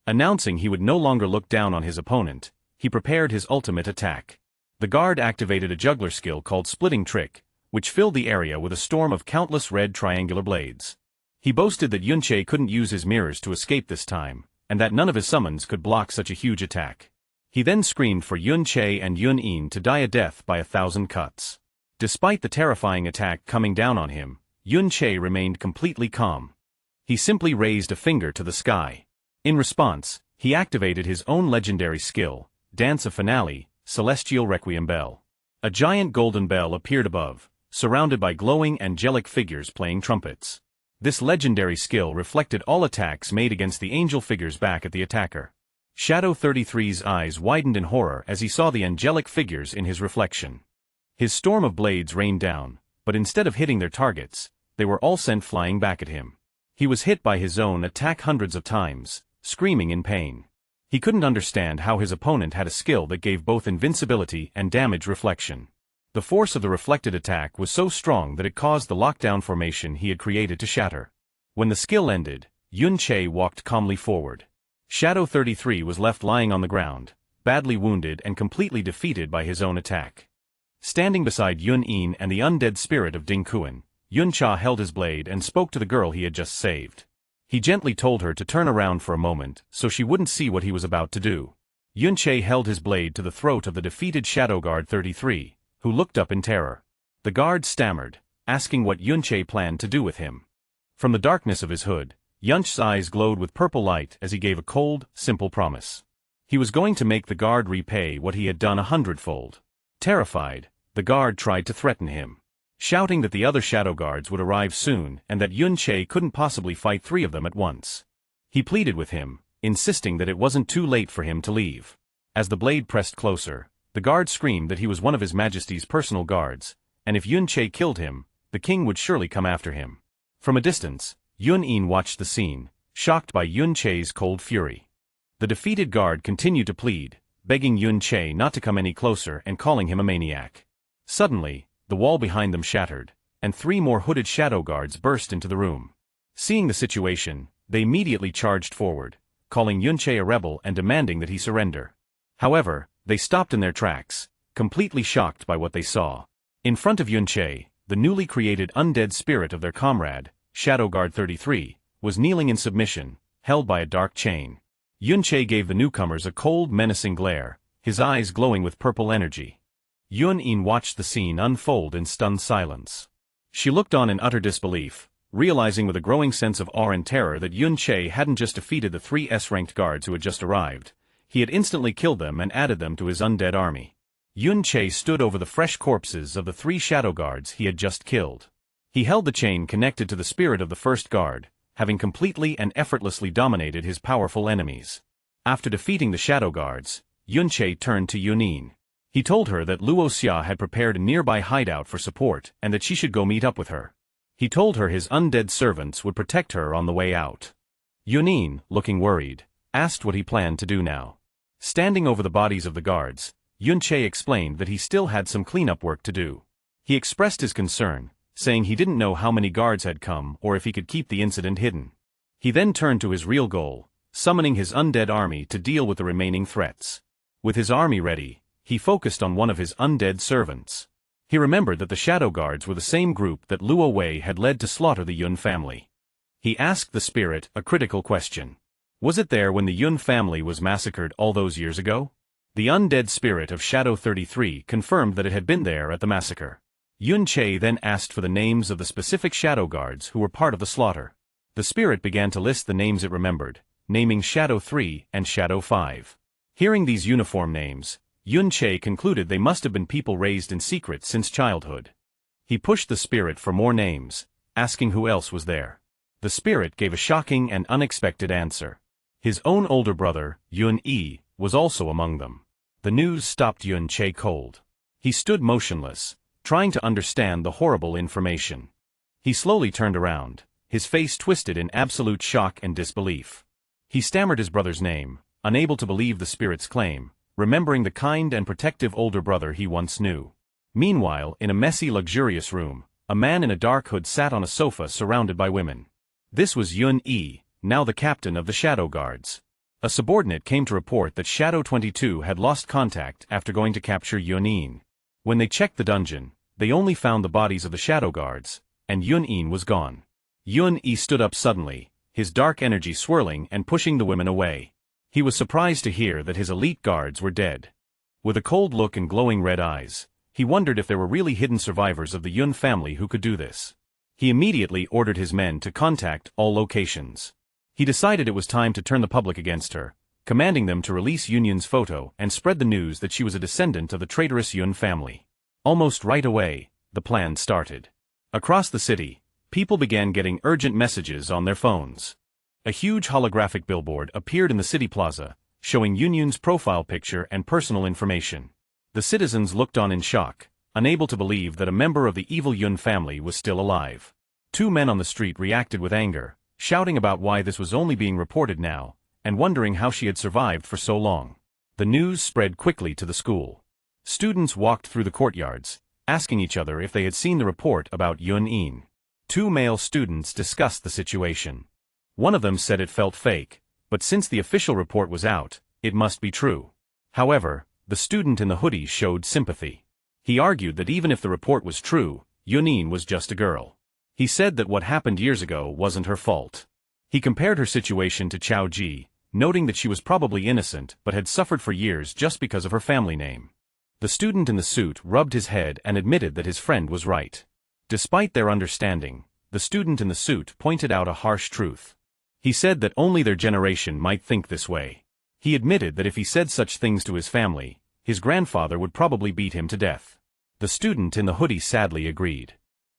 Speaker 1: Announcing he would no longer look down on his opponent, he prepared his ultimate attack. The guard activated a juggler skill called Splitting Trick, which filled the area with a storm of countless red triangular blades. He boasted that Yun Che couldn't use his mirrors to escape this time, and that none of his summons could block such a huge attack. He then screamed for Yun Che and Yun In to die a death by 1,000 cuts. Despite the terrifying attack coming down on him, Yun Che remained completely calm. He simply raised a finger to the sky. In response, he activated his own legendary skill, Dance of Finale, Celestial Requiem Bell. A giant golden bell appeared above, surrounded by glowing angelic figures playing trumpets. This legendary skill reflected all attacks made against the angel figures back at the attacker. Shadow 33's eyes widened in horror as he saw the angelic figures in his reflection. His storm of blades rained down, but instead of hitting their targets, they were all sent flying back at him. He was hit by his own attack hundreds of times, screaming in pain. He couldn't understand how his opponent had a skill that gave both invincibility and damage reflection. The force of the reflected attack was so strong that it caused the lockdown formation he had created to shatter. When the skill ended, Yun Che walked calmly forward. Shadow 33 was left lying on the ground, badly wounded and completely defeated by his own attack. Standing beside Yun In and the undead spirit of Ding Kuan, Yun Cha held his blade and spoke to the girl he had just saved. He gently told her to turn around for a moment so she wouldn't see what he was about to do. Yun Che held his blade to the throat of the defeated Shadow Guard 33, who looked up in terror. The guard stammered, asking what Yun Che planned to do with him. From the darkness of his hood, Yunche's eyes glowed with purple light as he gave a cold, simple promise. He was going to make the guard repay what he had done 100-fold. Terrified, the guard tried to threaten him, shouting that the other shadow guards would arrive soon and that Yunche couldn't possibly fight 3 of them at once. He pleaded with him, insisting that it wasn't too late for him to leave. As the blade pressed closer, the guard screamed that he was one of His Majesty's personal guards, and if Yunche killed him, the king would surely come after him. From a distance, Yun-in watched the scene, shocked by Yunche's cold fury. The defeated guard continued to plead, begging Yunche not to come any closer and calling him a maniac. Suddenly, the wall behind them shattered, and 3 more hooded shadow guards burst into the room. Seeing the situation, they immediately charged forward, calling Yunche a rebel and demanding that he surrender. However, they stopped in their tracks, completely shocked by what they saw. In front of Yunche, the newly created undead spirit of their comrade, Shadow Guard 33, was kneeling in submission, held by a dark chain. Yunche gave the newcomers a cold, menacing glare, his eyes glowing with purple energy. Yun-in watched the scene unfold in stunned silence. She looked on in utter disbelief, realizing with a growing sense of awe and terror that Yunche hadn't just defeated the 3 S-ranked guards who had just arrived, he had instantly killed them and added them to his undead army. Yunche stood over the fresh corpses of the 3 shadow guards he had just killed. He held the chain connected to the spirit of the first guard, having completely and effortlessly dominated his powerful enemies. After defeating the shadow guards, Yunche turned to Yun-in. He told her that Luo Xia had prepared a nearby hideout for support and that she should go meet up with her. He told her his undead servants would protect her on the way out. Yun-in, looking worried, asked what he planned to do now. Standing over the bodies of the guards, Yunche explained that he still had some cleanup work to do. He expressed his concern, saying he didn't know how many guards had come or if he could keep the incident hidden. He then turned to his real goal, summoning his undead army to deal with the remaining threats. With his army ready, he focused on one of his undead servants. He remembered that the shadow guards were the same group that Luo Wei had led to slaughter the Yun family. He asked the spirit a critical question. Was it there when the Yun family was massacred all those years ago? The undead spirit of Shadow 33 confirmed that it had been there at the massacre. Yunche then asked for the names of the specific shadow guards who were part of the slaughter. The spirit began to list the names it remembered, naming Shadow 3 and Shadow 5. Hearing these uniform names, Yunche concluded they must have been people raised in secret since childhood. He pushed the spirit for more names, asking who else was there. The spirit gave a shocking and unexpected answer. His own older brother, Yun-yi, was also among them. The news stopped Yunche cold. He stood motionless, trying to understand the horrible information. He slowly turned around, his face twisted in absolute shock and disbelief. He stammered his brother's name, unable to believe the spirit's claim, remembering the kind and protective older brother he once knew. Meanwhile, in a messy, luxurious room, a man in a dark hood sat on a sofa surrounded by women. This was Yun-yi, now the captain of the Shadow Guards. A subordinate came to report that Shadow 22 had lost contact after going to capture Yun-in. When they checked the dungeon, they only found the bodies of the Shadow Guards, and Yun-in was gone. Yun-yi stood up suddenly, his dark energy swirling and pushing the women away. He was surprised to hear that his elite guards were dead. With a cold look and glowing red eyes, he wondered if there were really hidden survivors of the Yun family who could do this. He immediately ordered his men to contact all locations. He decided it was time to turn the public against her, commanding them to release Yun's photo and spread the news that she was a descendant of the traitorous Yun family. Almost right away, the plan started. Across the city, people began getting urgent messages on their phones. A huge holographic billboard appeared in the city plaza, showing Yun's profile picture and personal information. The citizens looked on in shock, unable to believe that a member of the evil Yun family was still alive. 2 men on the street reacted with anger, shouting about why this was only being reported now, and wondering how she had survived for so long. The news spread quickly to the school. Students walked through the courtyards, asking each other if they had seen the report about Yun-in. 2 male students discussed the situation. One of them said it felt fake, but since the official report was out, it must be true. However, the student in the hoodie showed sympathy. He argued that even if the report was true, Yun-in was just a girl. He said that what happened years ago wasn't her fault. He compared her situation to Chao Ji, noting that she was probably innocent but had suffered for years just because of her family name. The student in the suit rubbed his head and admitted that his friend was right. Despite their understanding, the student in the suit pointed out a harsh truth. He said that only their generation might think this way. He admitted that if he said such things to his family, his grandfather would probably beat him to death. The student in the hoodie sadly agreed.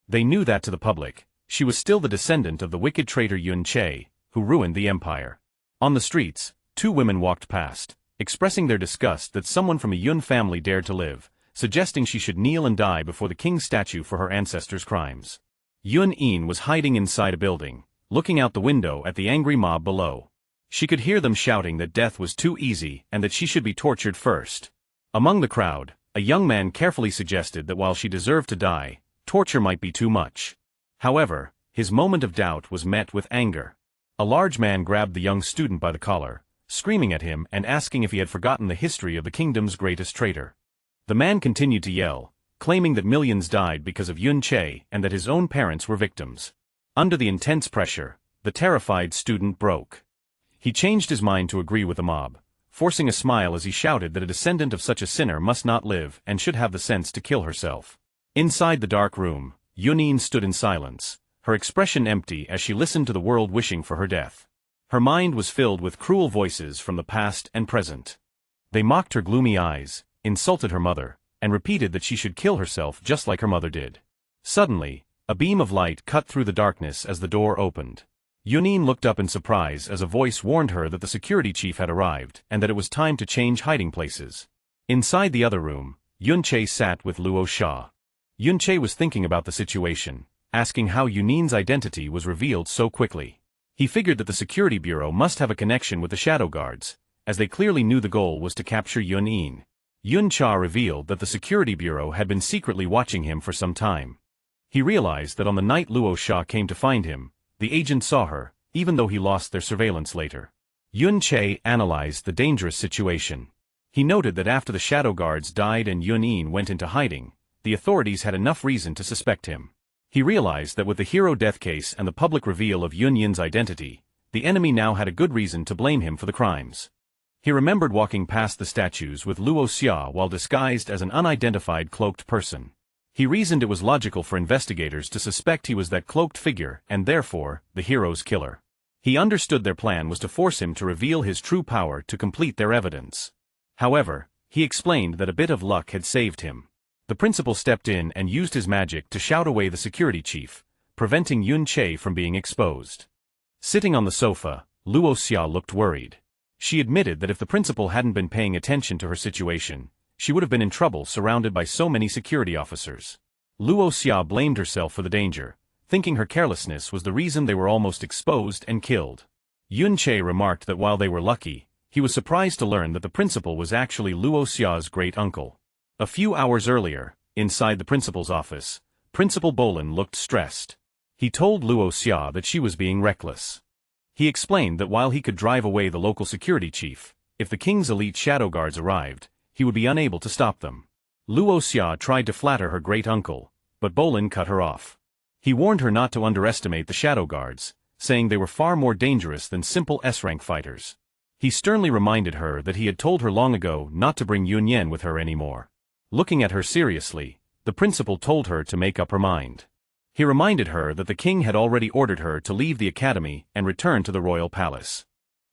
Speaker 1: They knew that to the public, she was still the descendant of the wicked traitor Yun Che, who ruined the empire. On the streets, two women walked past, expressing their disgust that someone from a Yun family dared to live, suggesting she should kneel and die before the king's statue for her ancestors' crimes. Yun In was hiding inside a building, looking out the window at the angry mob below. She could hear them shouting that death was too easy and that she should be tortured first. Among the crowd, a young man carefully suggested that while she deserved to die, torture might be too much. However, his moment of doubt was met with anger. A large man grabbed the young student by the collar, screaming at him and asking if he had forgotten the history of the kingdom's greatest traitor. The man continued to yell, claiming that millions died because of Yun Che and that his own parents were victims. Under the intense pressure, the terrified student broke. He changed his mind to agree with the mob, forcing a smile as he shouted that a descendant of such a sinner must not live and should have the sense to kill herself. Inside the dark room, Yunin stood in silence, her expression empty as she listened to the world wishing for her death. Her mind was filled with cruel voices from the past and present. They mocked her gloomy eyes, insulted her mother, and repeated that she should kill herself just like her mother did. Suddenly, a beam of light cut through the darkness as the door opened. Yunin looked up in surprise as a voice warned her that the security chief had arrived and that it was time to change hiding places. Inside the other room, Yun Che sat with Luo Xia. Yun Che was thinking about the situation, asking how Yunin's identity was revealed so quickly. He figured that the security bureau must have a connection with the shadow guards, as they clearly knew the goal was to capture Yun In. Yun Cha revealed that the security bureau had been secretly watching him for some time. He realized that on the night Luo Xia came to find him, the agent saw her, even though he lost their surveillance later. Yun Che analyzed the dangerous situation. He noted that after the shadow guards died and Yun In went into hiding, the authorities had enough reason to suspect him. He realized that with the hero death case and the public reveal of Yun Yin's identity, the enemy now had a good reason to blame him for the crimes. He remembered walking past the statues with Luo Xia while disguised as an unidentified cloaked person. He reasoned it was logical for investigators to suspect he was that cloaked figure and therefore, the hero's killer. He understood their plan was to force him to reveal his true power to complete their evidence. However, he explained that a bit of luck had saved him. The principal stepped in and used his magic to shout away the security chief, preventing Yun Che from being exposed. Sitting on the sofa, Luo Xia looked worried. She admitted that if the principal hadn't been paying attention to her situation, she would have been in trouble surrounded by so many security officers. Luo Xia blamed herself for the danger, thinking her carelessness was the reason they were almost exposed and killed. Yun Che remarked that while they were lucky, he was surprised to learn that the principal was actually Luo Xia's great-uncle. A few hours earlier, inside the principal's office, Principal Bolin looked stressed. He told Luo Xia that she was being reckless. He explained that while he could drive away the local security chief, if the king's elite shadow guards arrived, he would be unable to stop them. Luo Xia tried to flatter her great-uncle, but Bolin cut her off. He warned her not to underestimate the shadow guards, saying they were far more dangerous than simple S-rank fighters. He sternly reminded her that he had told her long ago not to bring Yun Yan with her anymore. Looking at her seriously, the principal told her to make up her mind. He reminded her that the king had already ordered her to leave the academy and return to the royal palace.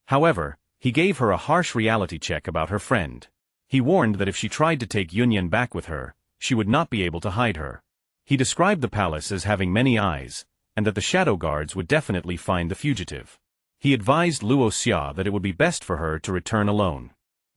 Speaker 1: However, he gave her a harsh reality check about her friend. He warned that if she tried to take Yun Yan back with her, she would not be able to hide her. He described the palace as having many eyes, and that the shadow guards would definitely find the fugitive. He advised Luo Xia that it would be best for her to return alone.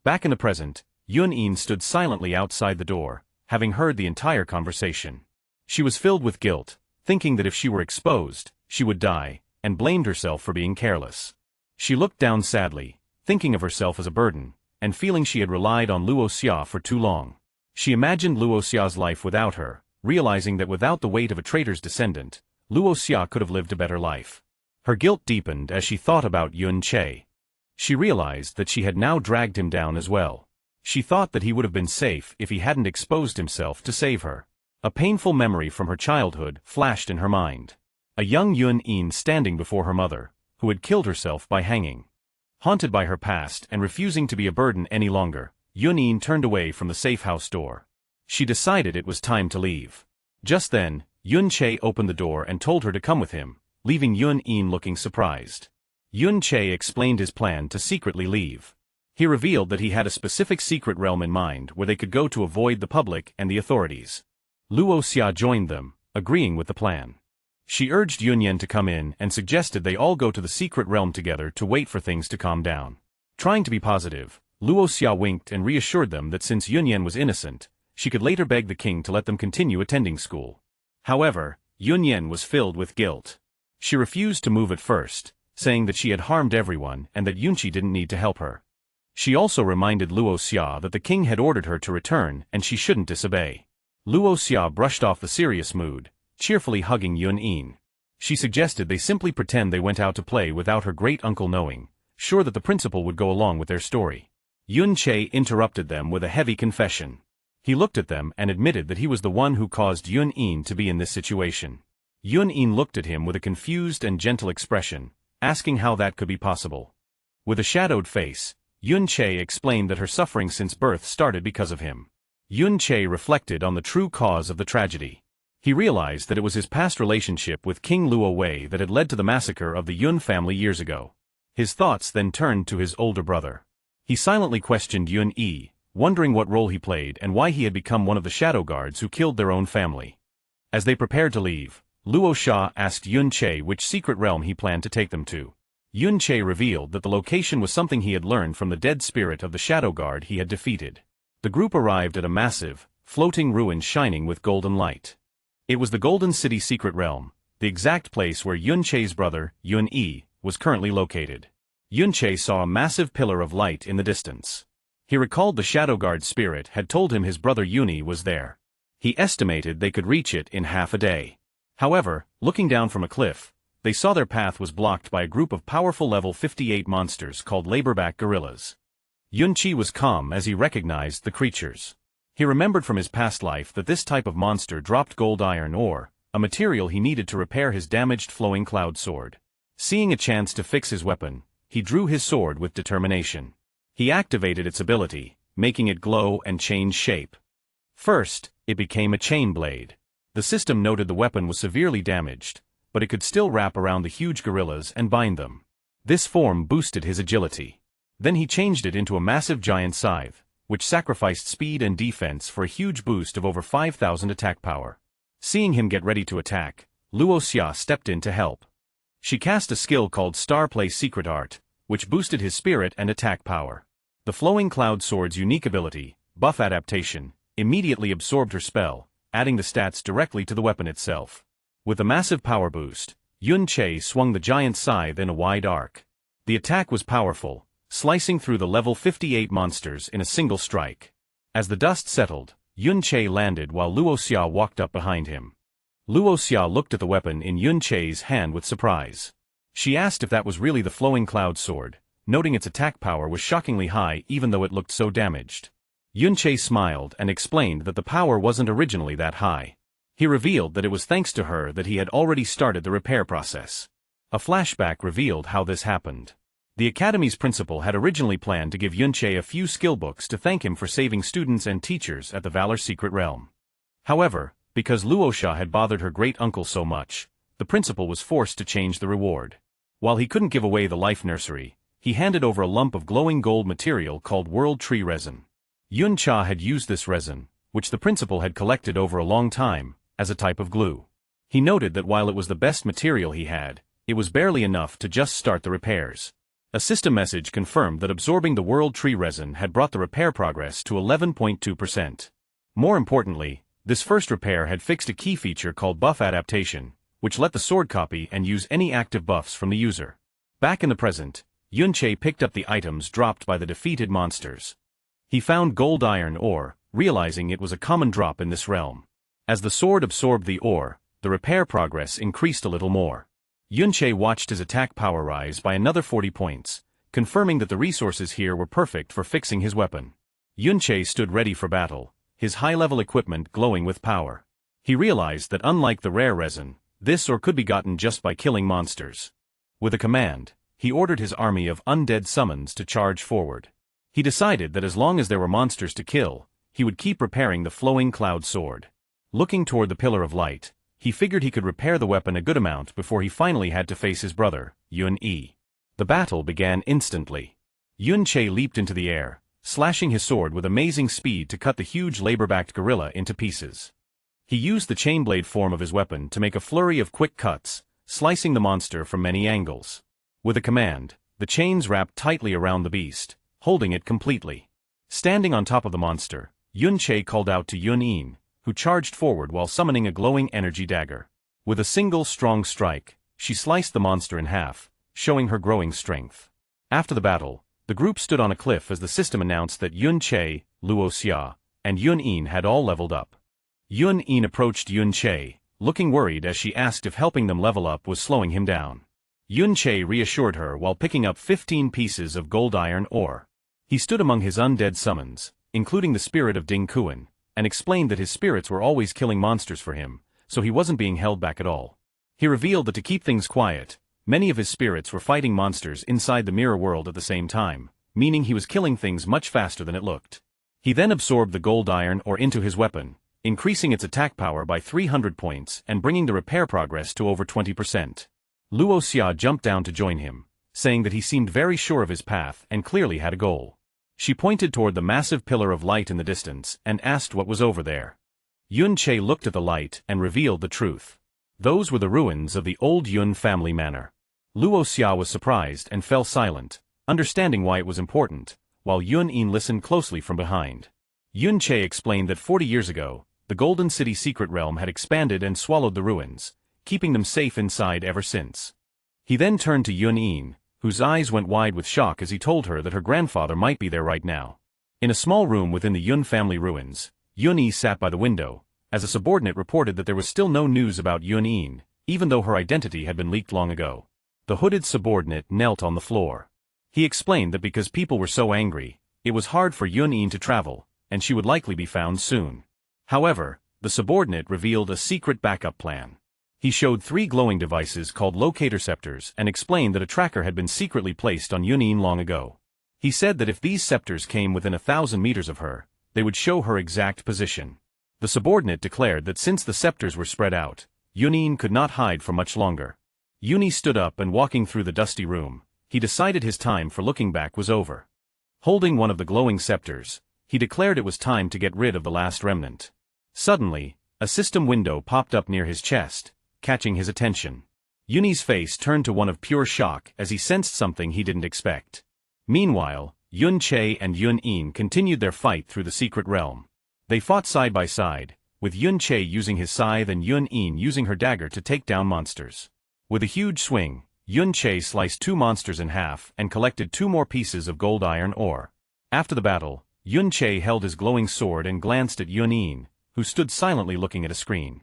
Speaker 1: Back in the present, Yun In stood silently outside the door, having heard the entire conversation. She was filled with guilt, thinking that if she were exposed, she would die, and blamed herself for being careless. She looked down sadly, thinking of herself as a burden, and feeling she had relied on Luo Xia for too long. She imagined Luo Xia's life without her, realizing that without the weight of a traitor's descendant, Luo Xia could have lived a better life. Her guilt deepened as she thought about Yun Che. She realized that she had now dragged him down as well. She thought that he would have been safe if he hadn't exposed himself to save her. A painful memory from her childhood flashed in her mind. A young Yun In standing before her mother, who had killed herself by hanging. Haunted by her past and refusing to be a burden any longer, Yun In turned away from the safe house door. She decided it was time to leave. Just then, Yun Che opened the door and told her to come with him, leaving Yun In looking surprised. Yun Che explained his plan to secretly leave. He revealed that he had a specific secret realm in mind where they could go to avoid the public and the authorities. Luo Xia joined them, agreeing with the plan. She urged Yun Yan to come in and suggested they all go to the secret realm together to wait for things to calm down. Trying to be positive, Luo Xia winked and reassured them that since Yun Yan was innocent, she could later beg the king to let them continue attending school. However, Yun Yan was filled with guilt. She refused to move at first, saying that she had harmed everyone and that Yunchi didn't need to help her. She also reminded Luo Xia that the king had ordered her to return and she shouldn't disobey. Luo Xia brushed off the serious mood, cheerfully hugging Yun Yin. She suggested they simply pretend they went out to play without her great-uncle knowing, sure that the principal would go along with their story. Yun Che interrupted them with a heavy confession. He looked at them and admitted that he was the one who caused Yun Yin to be in this situation. Yun Yin looked at him with a confused and gentle expression, asking how that could be possible. With a shadowed face, Yun Che explained that her suffering since birth started because of him. Yun Che reflected on the true cause of the tragedy. He realized that it was his past relationship with King Luo Wei that had led to the massacre of the Yun family years ago. His thoughts then turned to his older brother. He silently questioned Yun Yi, wondering what role he played and why he had become one of the shadow guards who killed their own family. As they prepared to leave, Luo Xia asked Yun Che which secret realm he planned to take them to. Yun Che revealed that the location was something he had learned from the dead spirit of the shadow guard he had defeated. The group arrived at a massive, floating ruin shining with golden light. It was the Golden City Secret Realm, the exact place where Yun Che's brother, Yun Yi, was currently located. Yun Che saw a massive pillar of light in the distance. He recalled the shadow guard spirit had told him his brother Yuni was there. He estimated they could reach it in half a day. However, looking down from a cliff, they saw their path was blocked by a group of powerful level 58 monsters called laborback gorillas. Yun Chi was calm as he recognized the creatures. He remembered from his past life that this type of monster dropped gold iron ore, a material he needed to repair his damaged flowing cloud sword. Seeing a chance to fix his weapon, he drew his sword with determination. He activated its ability, making it glow and change shape. First, it became a chain blade. The system noted the weapon was severely damaged, but it could still wrap around the huge gorillas and bind them. This form boosted his agility. Then he changed it into a massive giant scythe, which sacrificed speed and defense for a huge boost of over 5,000 attack power. Seeing him get ready to attack, Luo Xia stepped in to help. She cast a skill called Star Play Secret Art, which boosted his spirit and attack power. The flowing cloud sword's unique ability, buff adaptation, immediately absorbed her spell, adding the stats directly to the weapon itself. With a massive power boost, Yun Che swung the giant scythe in a wide arc. The attack was powerful, slicing through the level 58 monsters in a single strike. As the dust settled, Yun Che landed while Luo Xia walked up behind him. Luo Xia looked at the weapon in Yun Che's hand with surprise. She asked if that was really the flowing cloud sword, noting its attack power was shockingly high even though it looked so damaged. Yun Che smiled and explained that the power wasn't originally that high. He revealed that it was thanks to her that he had already started the repair process. A flashback revealed how this happened. The academy's principal had originally planned to give Yun Che a few skill books to thank him for saving students and teachers at the Valor Secret Realm. However, because Luo Xia had bothered her great-uncle so much, the principal was forced to change the reward. While he couldn't give away the life nursery, he handed over a lump of glowing gold material called World Tree Resin. Yun Cha had used this resin, which the principal had collected over a long time, as a type of glue. He noted that while it was the best material he had, it was barely enough to just start the repairs. A system message confirmed that absorbing the World Tree Resin had brought the repair progress to 11.2%. More importantly, this first repair had fixed a key feature called buff adaptation, which let the sword copy and use any active buffs from the user. Back in the present, Yun Che picked up the items dropped by the defeated monsters. He found gold iron ore, realizing it was a common drop in this realm. As the sword absorbed the ore, the repair progress increased a little more. Yun Che watched his attack power rise by another 40 points, confirming that the resources here were perfect for fixing his weapon. Yun Che stood ready for battle, his high-level equipment glowing with power. He realized that unlike the rare resin, this ore could be gotten just by killing monsters. With a command, he ordered his army of undead summons to charge forward. He decided that as long as there were monsters to kill, he would keep repairing the flowing cloud sword. Looking toward the Pillar of Light, he figured he could repair the weapon a good amount before he finally had to face his brother, Yun Yi. The battle began instantly. Yun Che leaped into the air, slashing his sword with amazing speed to cut the huge labor-backed gorilla into pieces. He used the chain-blade form of his weapon to make a flurry of quick cuts, slicing the monster from many angles. With a command, the chains wrapped tightly around the beast, holding it completely. Standing on top of the monster, Yun Che called out to Yun In, who charged forward while summoning a glowing energy dagger. With a single strong strike, she sliced the monster in half, showing her growing strength. After the battle, the group stood on a cliff as the system announced that Yun Che, Luo Xia, and Yun In had all leveled up. Yun In approached Yun Che, looking worried as she asked if helping them level up was slowing him down. Yun Che reassured her while picking up 15 pieces of gold iron ore. He stood among his undead summons, including the spirit of Ding Kuan, and explained that his spirits were always killing monsters for him, so he wasn't being held back at all. He revealed that to keep things quiet, many of his spirits were fighting monsters inside the mirror world at the same time, meaning he was killing things much faster than it looked. He then absorbed the gold iron ore into his weapon, increasing its attack power by 300 points and bringing the repair progress to over 20%. Luo Xia jumped down to join him, saying that he seemed very sure of his path and clearly had a goal. She pointed toward the massive pillar of light in the distance and asked what was over there. Yun Che looked at the light and revealed the truth. Those were the ruins of the old Yun family manor. Luo Xia was surprised and fell silent, understanding why it was important, while Yun In listened closely from behind. Yun Che explained that 40 years ago, the Golden City secret realm had expanded and swallowed the ruins, keeping them safe inside ever since. He then turned to Yun In, whose eyes went wide with shock as he told her that her grandfather might be there right now. In a small room within the Yun family ruins, Yun Yi sat by the window, as a subordinate reported that there was still no news about Yun In, even though her identity had been leaked long ago. The hooded subordinate knelt on the floor. He explained that because people were so angry, it was hard for Yun In to travel, and she would likely be found soon. However, the subordinate revealed a secret backup plan. He showed 3 glowing devices called locator scepters and explained that a tracker had been secretly placed on Yun In long ago. He said that if these scepters came within 1,000 meters of her, they would show her exact position. The subordinate declared that since the scepters were spread out, Yun In could not hide for much longer. Yun In stood up and walking through the dusty room, he decided his time for looking back was over. Holding one of the glowing scepters, he declared it was time to get rid of the last remnant. Suddenly, a system window popped up near his chest, catching his attention. Yun In's face turned to one of pure shock as he sensed something he didn't expect. Meanwhile, Yun Che and Yun In continued their fight through the secret realm. They fought side by side, with Yun Che using his scythe and Yun In using her dagger to take down monsters. With a huge swing, Yun Che sliced 2 monsters in half and collected 2 more pieces of gold iron ore. After the battle, Yun Che held his glowing sword and glanced at Yun In, who stood silently looking at a screen.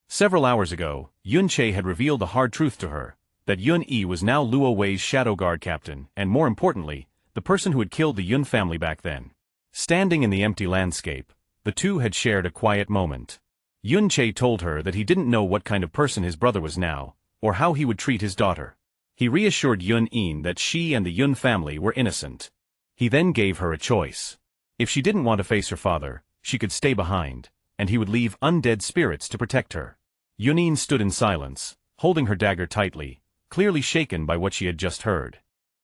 Speaker 1: Several hours ago, Yun Che had revealed the hard truth to her, that Yun Yi was now Luo Wei's shadow guard captain and more importantly, the person who had killed the Yun family back then. Standing in the empty landscape, the two had shared a quiet moment. Yun Che told her that he didn't know what kind of person his brother was now, or how he would treat his daughter. He reassured Yun In that she and the Yun family were innocent. He then gave her a choice. If she didn't want to face her father, she could stay behind, and he would leave undead spirits to protect her. Yun In stood in silence, holding her dagger tightly, clearly shaken by what she had just heard.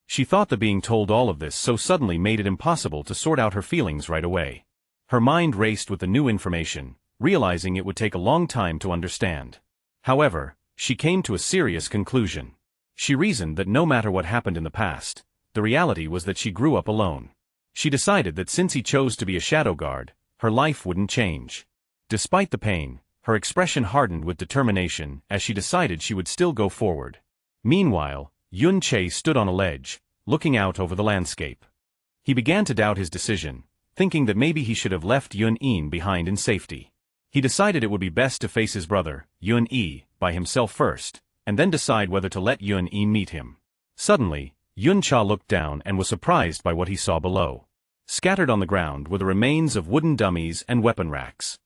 Speaker 1: She thought that being told all of this so suddenly made it impossible to sort out her feelings right away. Her mind raced with the new information, realizing it would take a long time to understand. However, she came to a serious conclusion. She reasoned that no matter what happened in the past, the reality was that she grew up alone. She decided that since he chose to be a shadow guard, her life wouldn't change. Despite the pain, her expression hardened with determination as she decided she would still go forward. Meanwhile, Yun Che stood on a ledge, looking out over the landscape. He began to doubt his decision, thinking that maybe he should have left Yun In behind in safety. He decided it would be best to face his brother, Yun Yi, by himself first, and then decide whether to let Yun In meet him. Suddenly, Yun Cha looked down and was surprised by what he saw below. Scattered on the ground were the remains of wooden dummies and weapon racks.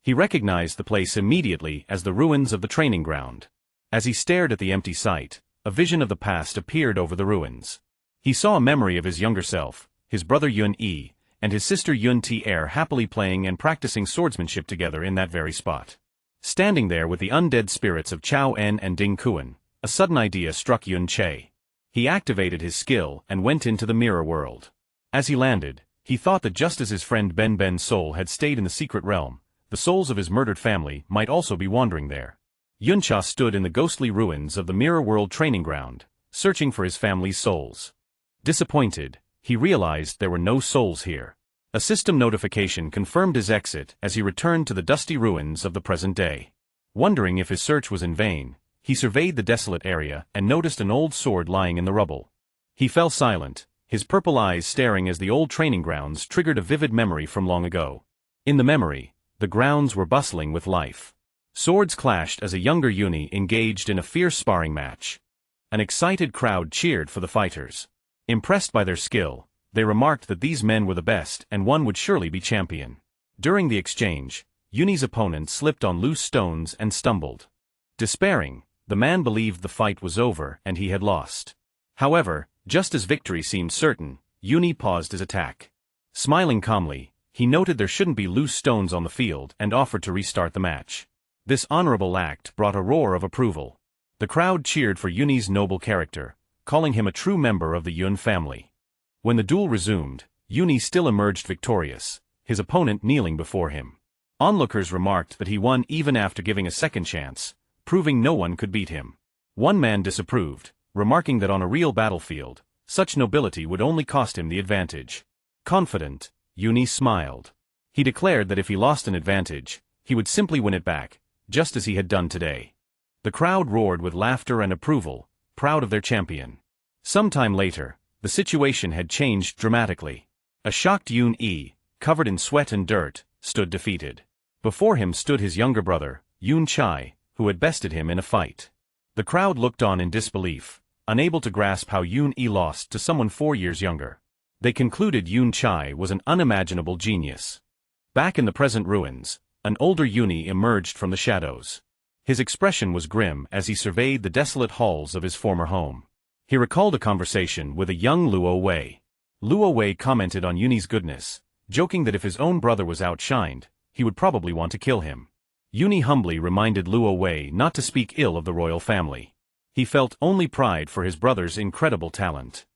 Speaker 1: He recognized the place immediately as the ruins of the training ground. As he stared at the empty site, a vision of the past appeared over the ruins. He saw a memory of his younger self, his brother Yun Yi, and his sister Yun Ti happily playing and practicing swordsmanship together in that very spot. Standing there with the undead spirits of Chao En and Ding Kuan, a sudden idea struck Yun Che. He activated his skill and went into the mirror world. As he landed, he thought that just as his friend Ben's soul had stayed in the secret realm, the souls of his murdered family might also be wandering there. Yuncha stood in the ghostly ruins of the mirror world training ground, searching for his family's souls. Disappointed, he realized there were no souls here. A system notification confirmed his exit as he returned to the dusty ruins of the present day. Wondering if his search was in vain, he surveyed the desolate area and noticed an old sword lying in the rubble. He fell silent, his purple eyes staring as the old training grounds triggered a vivid memory from long ago. In the memory, the grounds were bustling with life. Swords clashed as a younger Yuni engaged in a fierce sparring match. An excited crowd cheered for the fighters. Impressed by their skill, they remarked that these men were the best and one would surely be champion. During the exchange, Yuni's opponent slipped on loose stones and stumbled. Despairing, the man believed the fight was over and he had lost. However, just as victory seemed certain, Yuni paused his attack. Smiling calmly, he noted there shouldn't be loose stones on the field and offered to restart the match. This honorable act brought a roar of approval. The crowd cheered for Yuni's noble character, calling him a true member of the Yun family. When the duel resumed, Yuni still emerged victorious, his opponent kneeling before him. Onlookers remarked that he won even after giving a second chance, proving no one could beat him. One man disapproved, remarking that on a real battlefield, such nobility would only cost him the advantage. Confident, Yuni smiled. He declared that if he lost an advantage, he would simply win it back, just as he had done today. The crowd roared with laughter and approval, proud of their champion. Sometime later, the situation had changed dramatically. A shocked Yun-E, covered in sweat and dirt, stood defeated. Before him stood his younger brother, Yun-Chai, who had bested him in a fight. The crowd looked on in disbelief, unable to grasp how Yun-E lost to someone 4 years younger. They concluded Yun-Chai was an unimaginable genius. Back in the present ruins, an older Yuni emerged from the shadows. His expression was grim as he surveyed the desolate halls of his former home. He recalled a conversation with a young Luo Wei. Luo Wei commented on Yuni's goodness, joking that if his own brother was outshined, he would probably want to kill him. Yuni humbly reminded Luo Wei not to speak ill of the royal family. He felt only pride for his brother's incredible talent.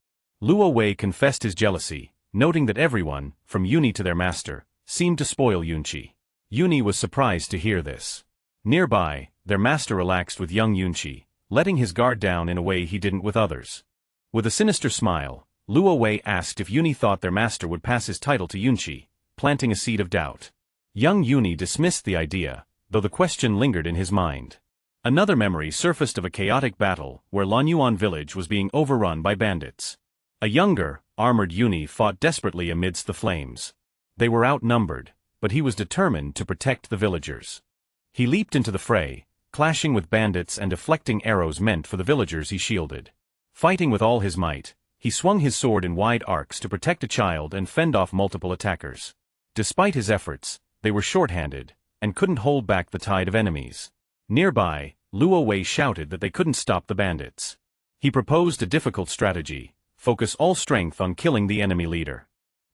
Speaker 1: Luo Wei confessed his jealousy, noting that everyone, from Yuni to their master, seemed to spoil Yunchi. Yuni was surprised to hear this. Nearby, their master relaxed with young Yunchi, letting his guard down in a way he didn't with others. With a sinister smile, Luo Wei asked if Yuni thought their master would pass his title to Yunchi, planting a seed of doubt. Young Yuni dismissed the idea, though the question lingered in his mind. Another memory surfaced of a chaotic battle where Lanyuan village was being overrun by bandits. A younger, armored Yuni fought desperately amidst the flames. They were outnumbered, but he was determined to protect the villagers. He leaped into the fray, clashing with bandits and deflecting arrows meant for the villagers he shielded. Fighting with all his might, he swung his sword in wide arcs to protect a child and fend off multiple attackers. Despite his efforts, they were short-handed, and couldn't hold back the tide of enemies. Nearby, Luo Wei shouted that they couldn't stop the bandits. He proposed a difficult strategy: focus all strength on killing the enemy leader.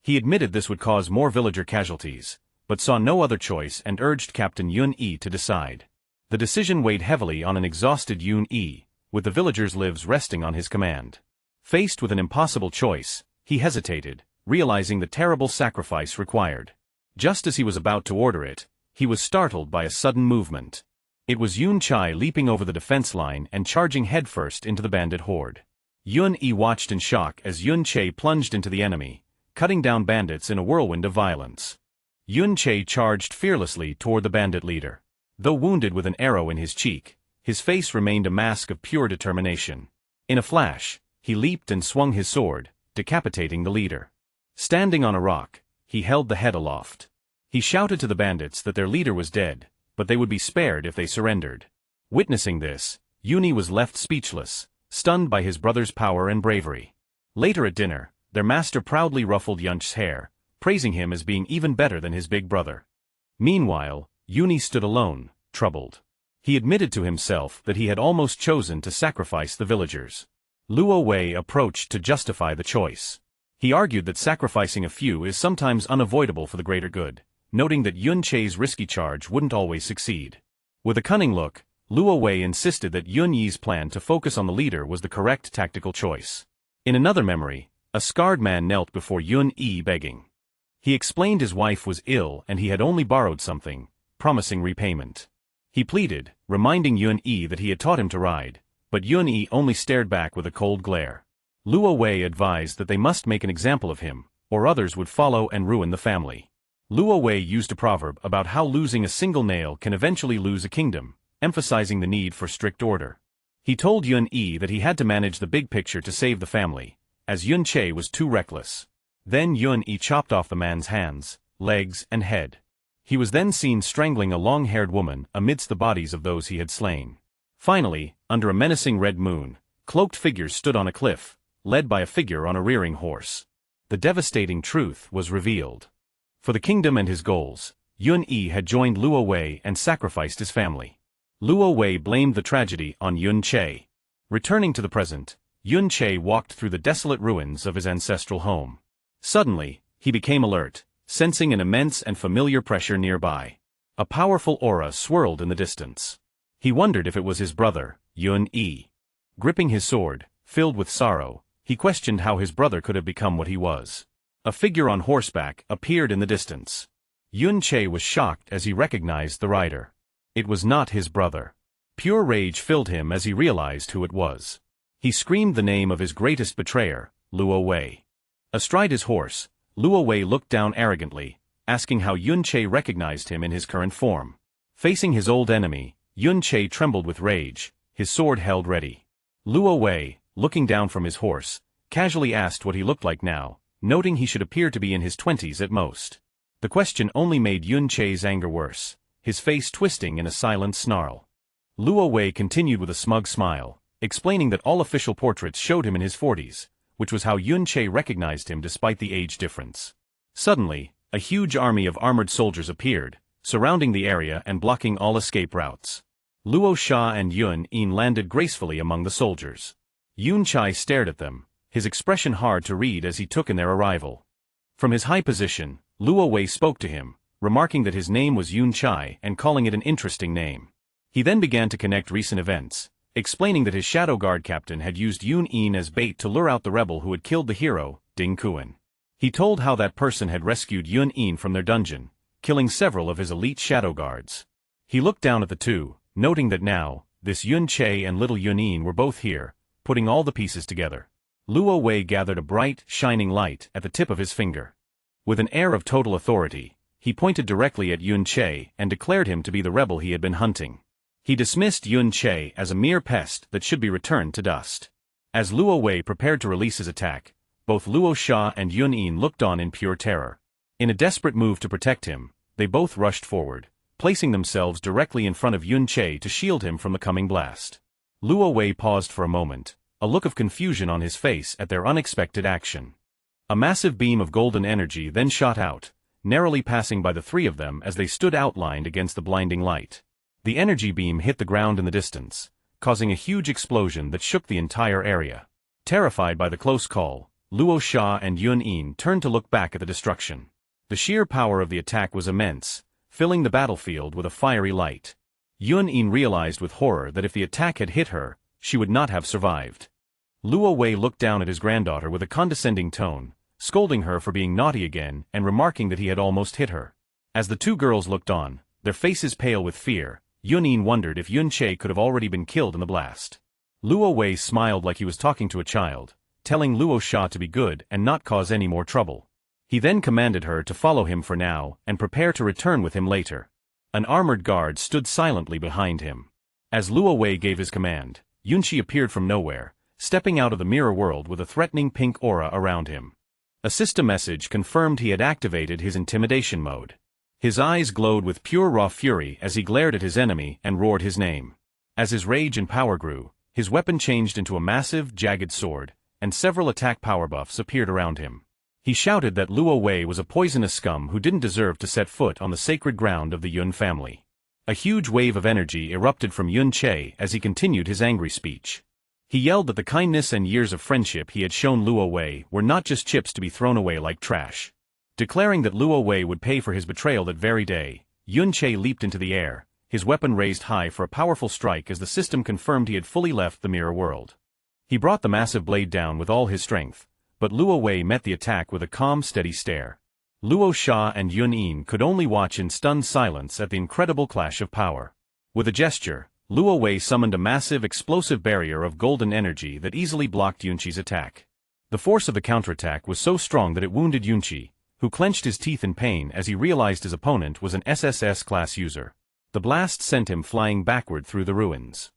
Speaker 1: He admitted this would cause more villager casualties, but saw no other choice and urged Captain Yun-E to decide. The decision weighed heavily on an exhausted Yun-E, with the villagers' lives resting on his command. Faced with an impossible choice, he hesitated, realizing the terrible sacrifice required. Just as he was about to order it, he was startled by a sudden movement. It was Yun-Chai leaping over the defense line and charging headfirst into the bandit horde. Yun-E watched in shock as Yun-Chai plunged into the enemy, cutting down bandits in a whirlwind of violence. Yun-Chai charged fearlessly toward the bandit leader. Though wounded with an arrow in his cheek, his face remained a mask of pure determination. In a flash, he leaped and swung his sword, decapitating the leader. Standing on a rock, he held the head aloft. He shouted to the bandits that their leader was dead, but they would be spared if they surrendered. Witnessing this, Yuni was left speechless, stunned by his brother's power and bravery. Later at dinner, their master proudly ruffled Yunch's hair, praising him as being even better than his big brother. Meanwhile, Yuni stood alone, troubled. He admitted to himself that he had almost chosen to sacrifice the villagers. Luo Wei approached to justify the choice. He argued that sacrificing a few is sometimes unavoidable for the greater good, noting that Yun-Chai's risky charge wouldn't always succeed. With a cunning look, Luo Wei insisted that Yun Yi's plan to focus on the leader was the correct tactical choice. In another memory, a scarred man knelt before Yun Yi begging. He explained his wife was ill and he had only borrowed something, promising repayment. He pleaded, reminding Yun Yi that he had taught him to ride, but Yun Yi only stared back with a cold glare. Luo Wei advised that they must make an example of him, or others would follow and ruin the family. Luo Wei used a proverb about how losing a single nail can eventually lose a kingdom, emphasizing the need for strict order. He told Yun Yi that he had to manage the big picture to save the family, as Yun Che was too reckless. Then Yun Yi chopped off the man's hands, legs and head. He was then seen strangling a long-haired woman amidst the bodies of those he had slain. Finally, under a menacing red moon, cloaked figures stood on a cliff, led by a figure on a rearing horse. The devastating truth was revealed. For the kingdom and his goals, Yun Yi had joined Luo Wei and sacrificed his family. Luo Wei blamed the tragedy on Yun Che. Returning to the present, Yun Che walked through the desolate ruins of his ancestral home. Suddenly, he became alert, sensing an immense and familiar pressure nearby. A powerful aura swirled in the distance. He wondered if it was his brother, Yun Yi. Gripping his sword, filled with sorrow, he questioned how his brother could have become what he was. A figure on horseback appeared in the distance. Yun Che was shocked as he recognized the rider. It was not his brother. Pure rage filled him as he realized who it was. He screamed the name of his greatest betrayer, Luo Wei. Astride his horse, Luo Wei looked down arrogantly, asking how Yun Che recognized him in his current form. Facing his old enemy, Yun Che trembled with rage, his sword held ready. Luo Wei, looking down from his horse, casually asked what he looked like now, noting he should appear to be in his 20s at most. The question only made Yun Che's anger worse, his face twisting in a silent snarl. Luo Wei continued with a smug smile, explaining that all official portraits showed him in his 40s, which was how Yun Che recognized him despite the age difference. Suddenly, a huge army of armored soldiers appeared, surrounding the area and blocking all escape routes. Luo Sha and Yun Yin landed gracefully among the soldiers. Yun Chai stared at them, his expression hard to read as he took in their arrival. From his high position, Luo Wei spoke to him, remarking that his name was Yun Chai and calling it an interesting name. He then began to connect recent events, explaining that his Shadow Guard captain had used Yun Yin as bait to lure out the rebel who had killed the hero, Ding Kuan. He told how that person had rescued Yun Yin from their dungeon, killing several of his elite Shadow Guards. He looked down at the two, noting that now, this Yun Che and little Yun Yin were both here, putting all the pieces together. Luo Wei gathered a bright, shining light at the tip of his finger. With an air of total authority, he pointed directly at Yun Che and declared him to be the rebel he had been hunting. He dismissed Yun Che as a mere pest that should be returned to dust. As Luo Wei prepared to release his attack, both Luo Sha and Yun Yin looked on in pure terror. In a desperate move to protect him, they both rushed forward, placing themselves directly in front of Yun Che to shield him from the coming blast. Luo Wei paused for a moment, a look of confusion on his face at their unexpected action. A massive beam of golden energy then shot out, narrowly passing by the three of them as they stood outlined against the blinding light. The energy beam hit the ground in the distance, causing a huge explosion that shook the entire area. Terrified by the close call, Luo Sha and Yun Yin turned to look back at the destruction. The sheer power of the attack was immense, filling the battlefield with a fiery light. Yun Yin realized with horror that if the attack had hit her, she would not have survived. Luo Wei looked down at his granddaughter with a condescending tone, scolding her for being naughty again and remarking that he had almost hit her. As the two girls looked on, their faces pale with fear, Yun Yin wondered if Yun Che could have already been killed in the blast. Luo Wei smiled like he was talking to a child, telling Luo Sha to be good and not cause any more trouble. He then commanded her to follow him for now and prepare to return with him later. An armored guard stood silently behind him. As Luo Wei gave his command, Yunchi appeared from nowhere, stepping out of the mirror world with a threatening pink aura around him. A system message confirmed he had activated his intimidation mode. His eyes glowed with pure raw fury as he glared at his enemy and roared his name. As his rage and power grew, his weapon changed into a massive, jagged sword, and several attack power buffs appeared around him. He shouted that Luo Wei was a poisonous scum who didn't deserve to set foot on the sacred ground of the Yun family. A huge wave of energy erupted from Yun Che as he continued his angry speech. He yelled that the kindness and years of friendship he had shown Luo Wei were not just chips to be thrown away like trash. Declaring that Luo Wei would pay for his betrayal that very day, Yun Che leaped into the air, his weapon raised high for a powerful strike as the system confirmed he had fully left the mirror world. He brought the massive blade down with all his strength, but Luo Wei met the attack with a calm, steady stare. Luo Xia and Yun Yin could only watch in stunned silence at the incredible clash of power. With a gesture, Luo Wei summoned a massive, explosive barrier of golden energy that easily blocked Yunqi's attack. The force of the counterattack was so strong that it wounded Yunqi, who clenched his teeth in pain as he realized his opponent was an SSS-class user. The blast sent him flying backward through the ruins.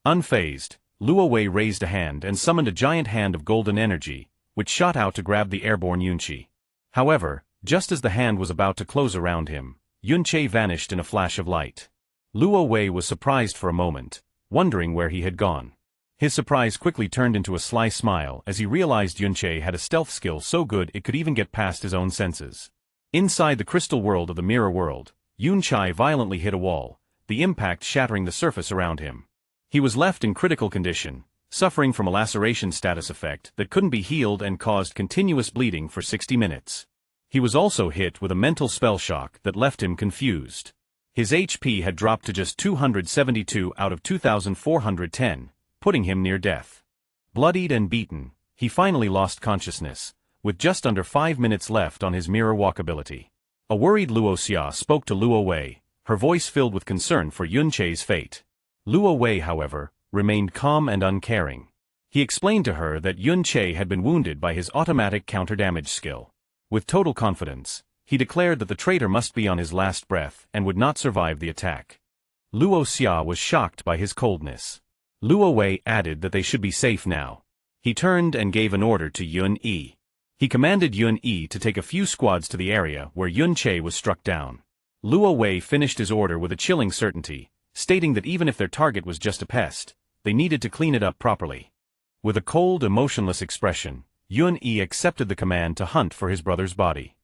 Speaker 1: Unfazed, Luo Wei raised a hand and summoned a giant hand of golden energy, which shot out to grab the airborne Yunqi. However, just as the hand was about to close around him, Yunqi vanished in a flash of light. Luo Wei was surprised for a moment, wondering where he had gone. His surprise quickly turned into a sly smile as he realized Yunqi had a stealth skill so good it could even get past his own senses. Inside the crystal world of the mirror world, Yunqi violently hit a wall, the impact shattering the surface around him. He was left in critical condition, suffering from a laceration status effect that couldn't be healed and caused continuous bleeding for 60 minutes. He was also hit with a mental spell shock that left him confused. His HP had dropped to just 272 out of 2,410, putting him near death. Bloodied and beaten, he finally lost consciousness, with just under 5 minutes left on his mirror walk ability. A worried Luo Xia spoke to Luo Wei, her voice filled with concern for Yunqi's fate. Luo Wei, however, remained calm and uncaring. He explained to her that Yunqi had been wounded by his automatic counter-damage skill. With total confidence, he declared that the traitor must be on his last breath and would not survive the attack. Luo Xia was shocked by his coldness. Luo Wei added that they should be safe now. He turned and gave an order to Yun Yi. He commanded Yun Yi to take a few squads to the area where Yunqi was struck down. Luo Wei finished his order with a chilling certainty, stating that even if their target was just a pest, they needed to clean it up properly. With a cold, emotionless expression, Yun Yi accepted the command to hunt for his brother's body.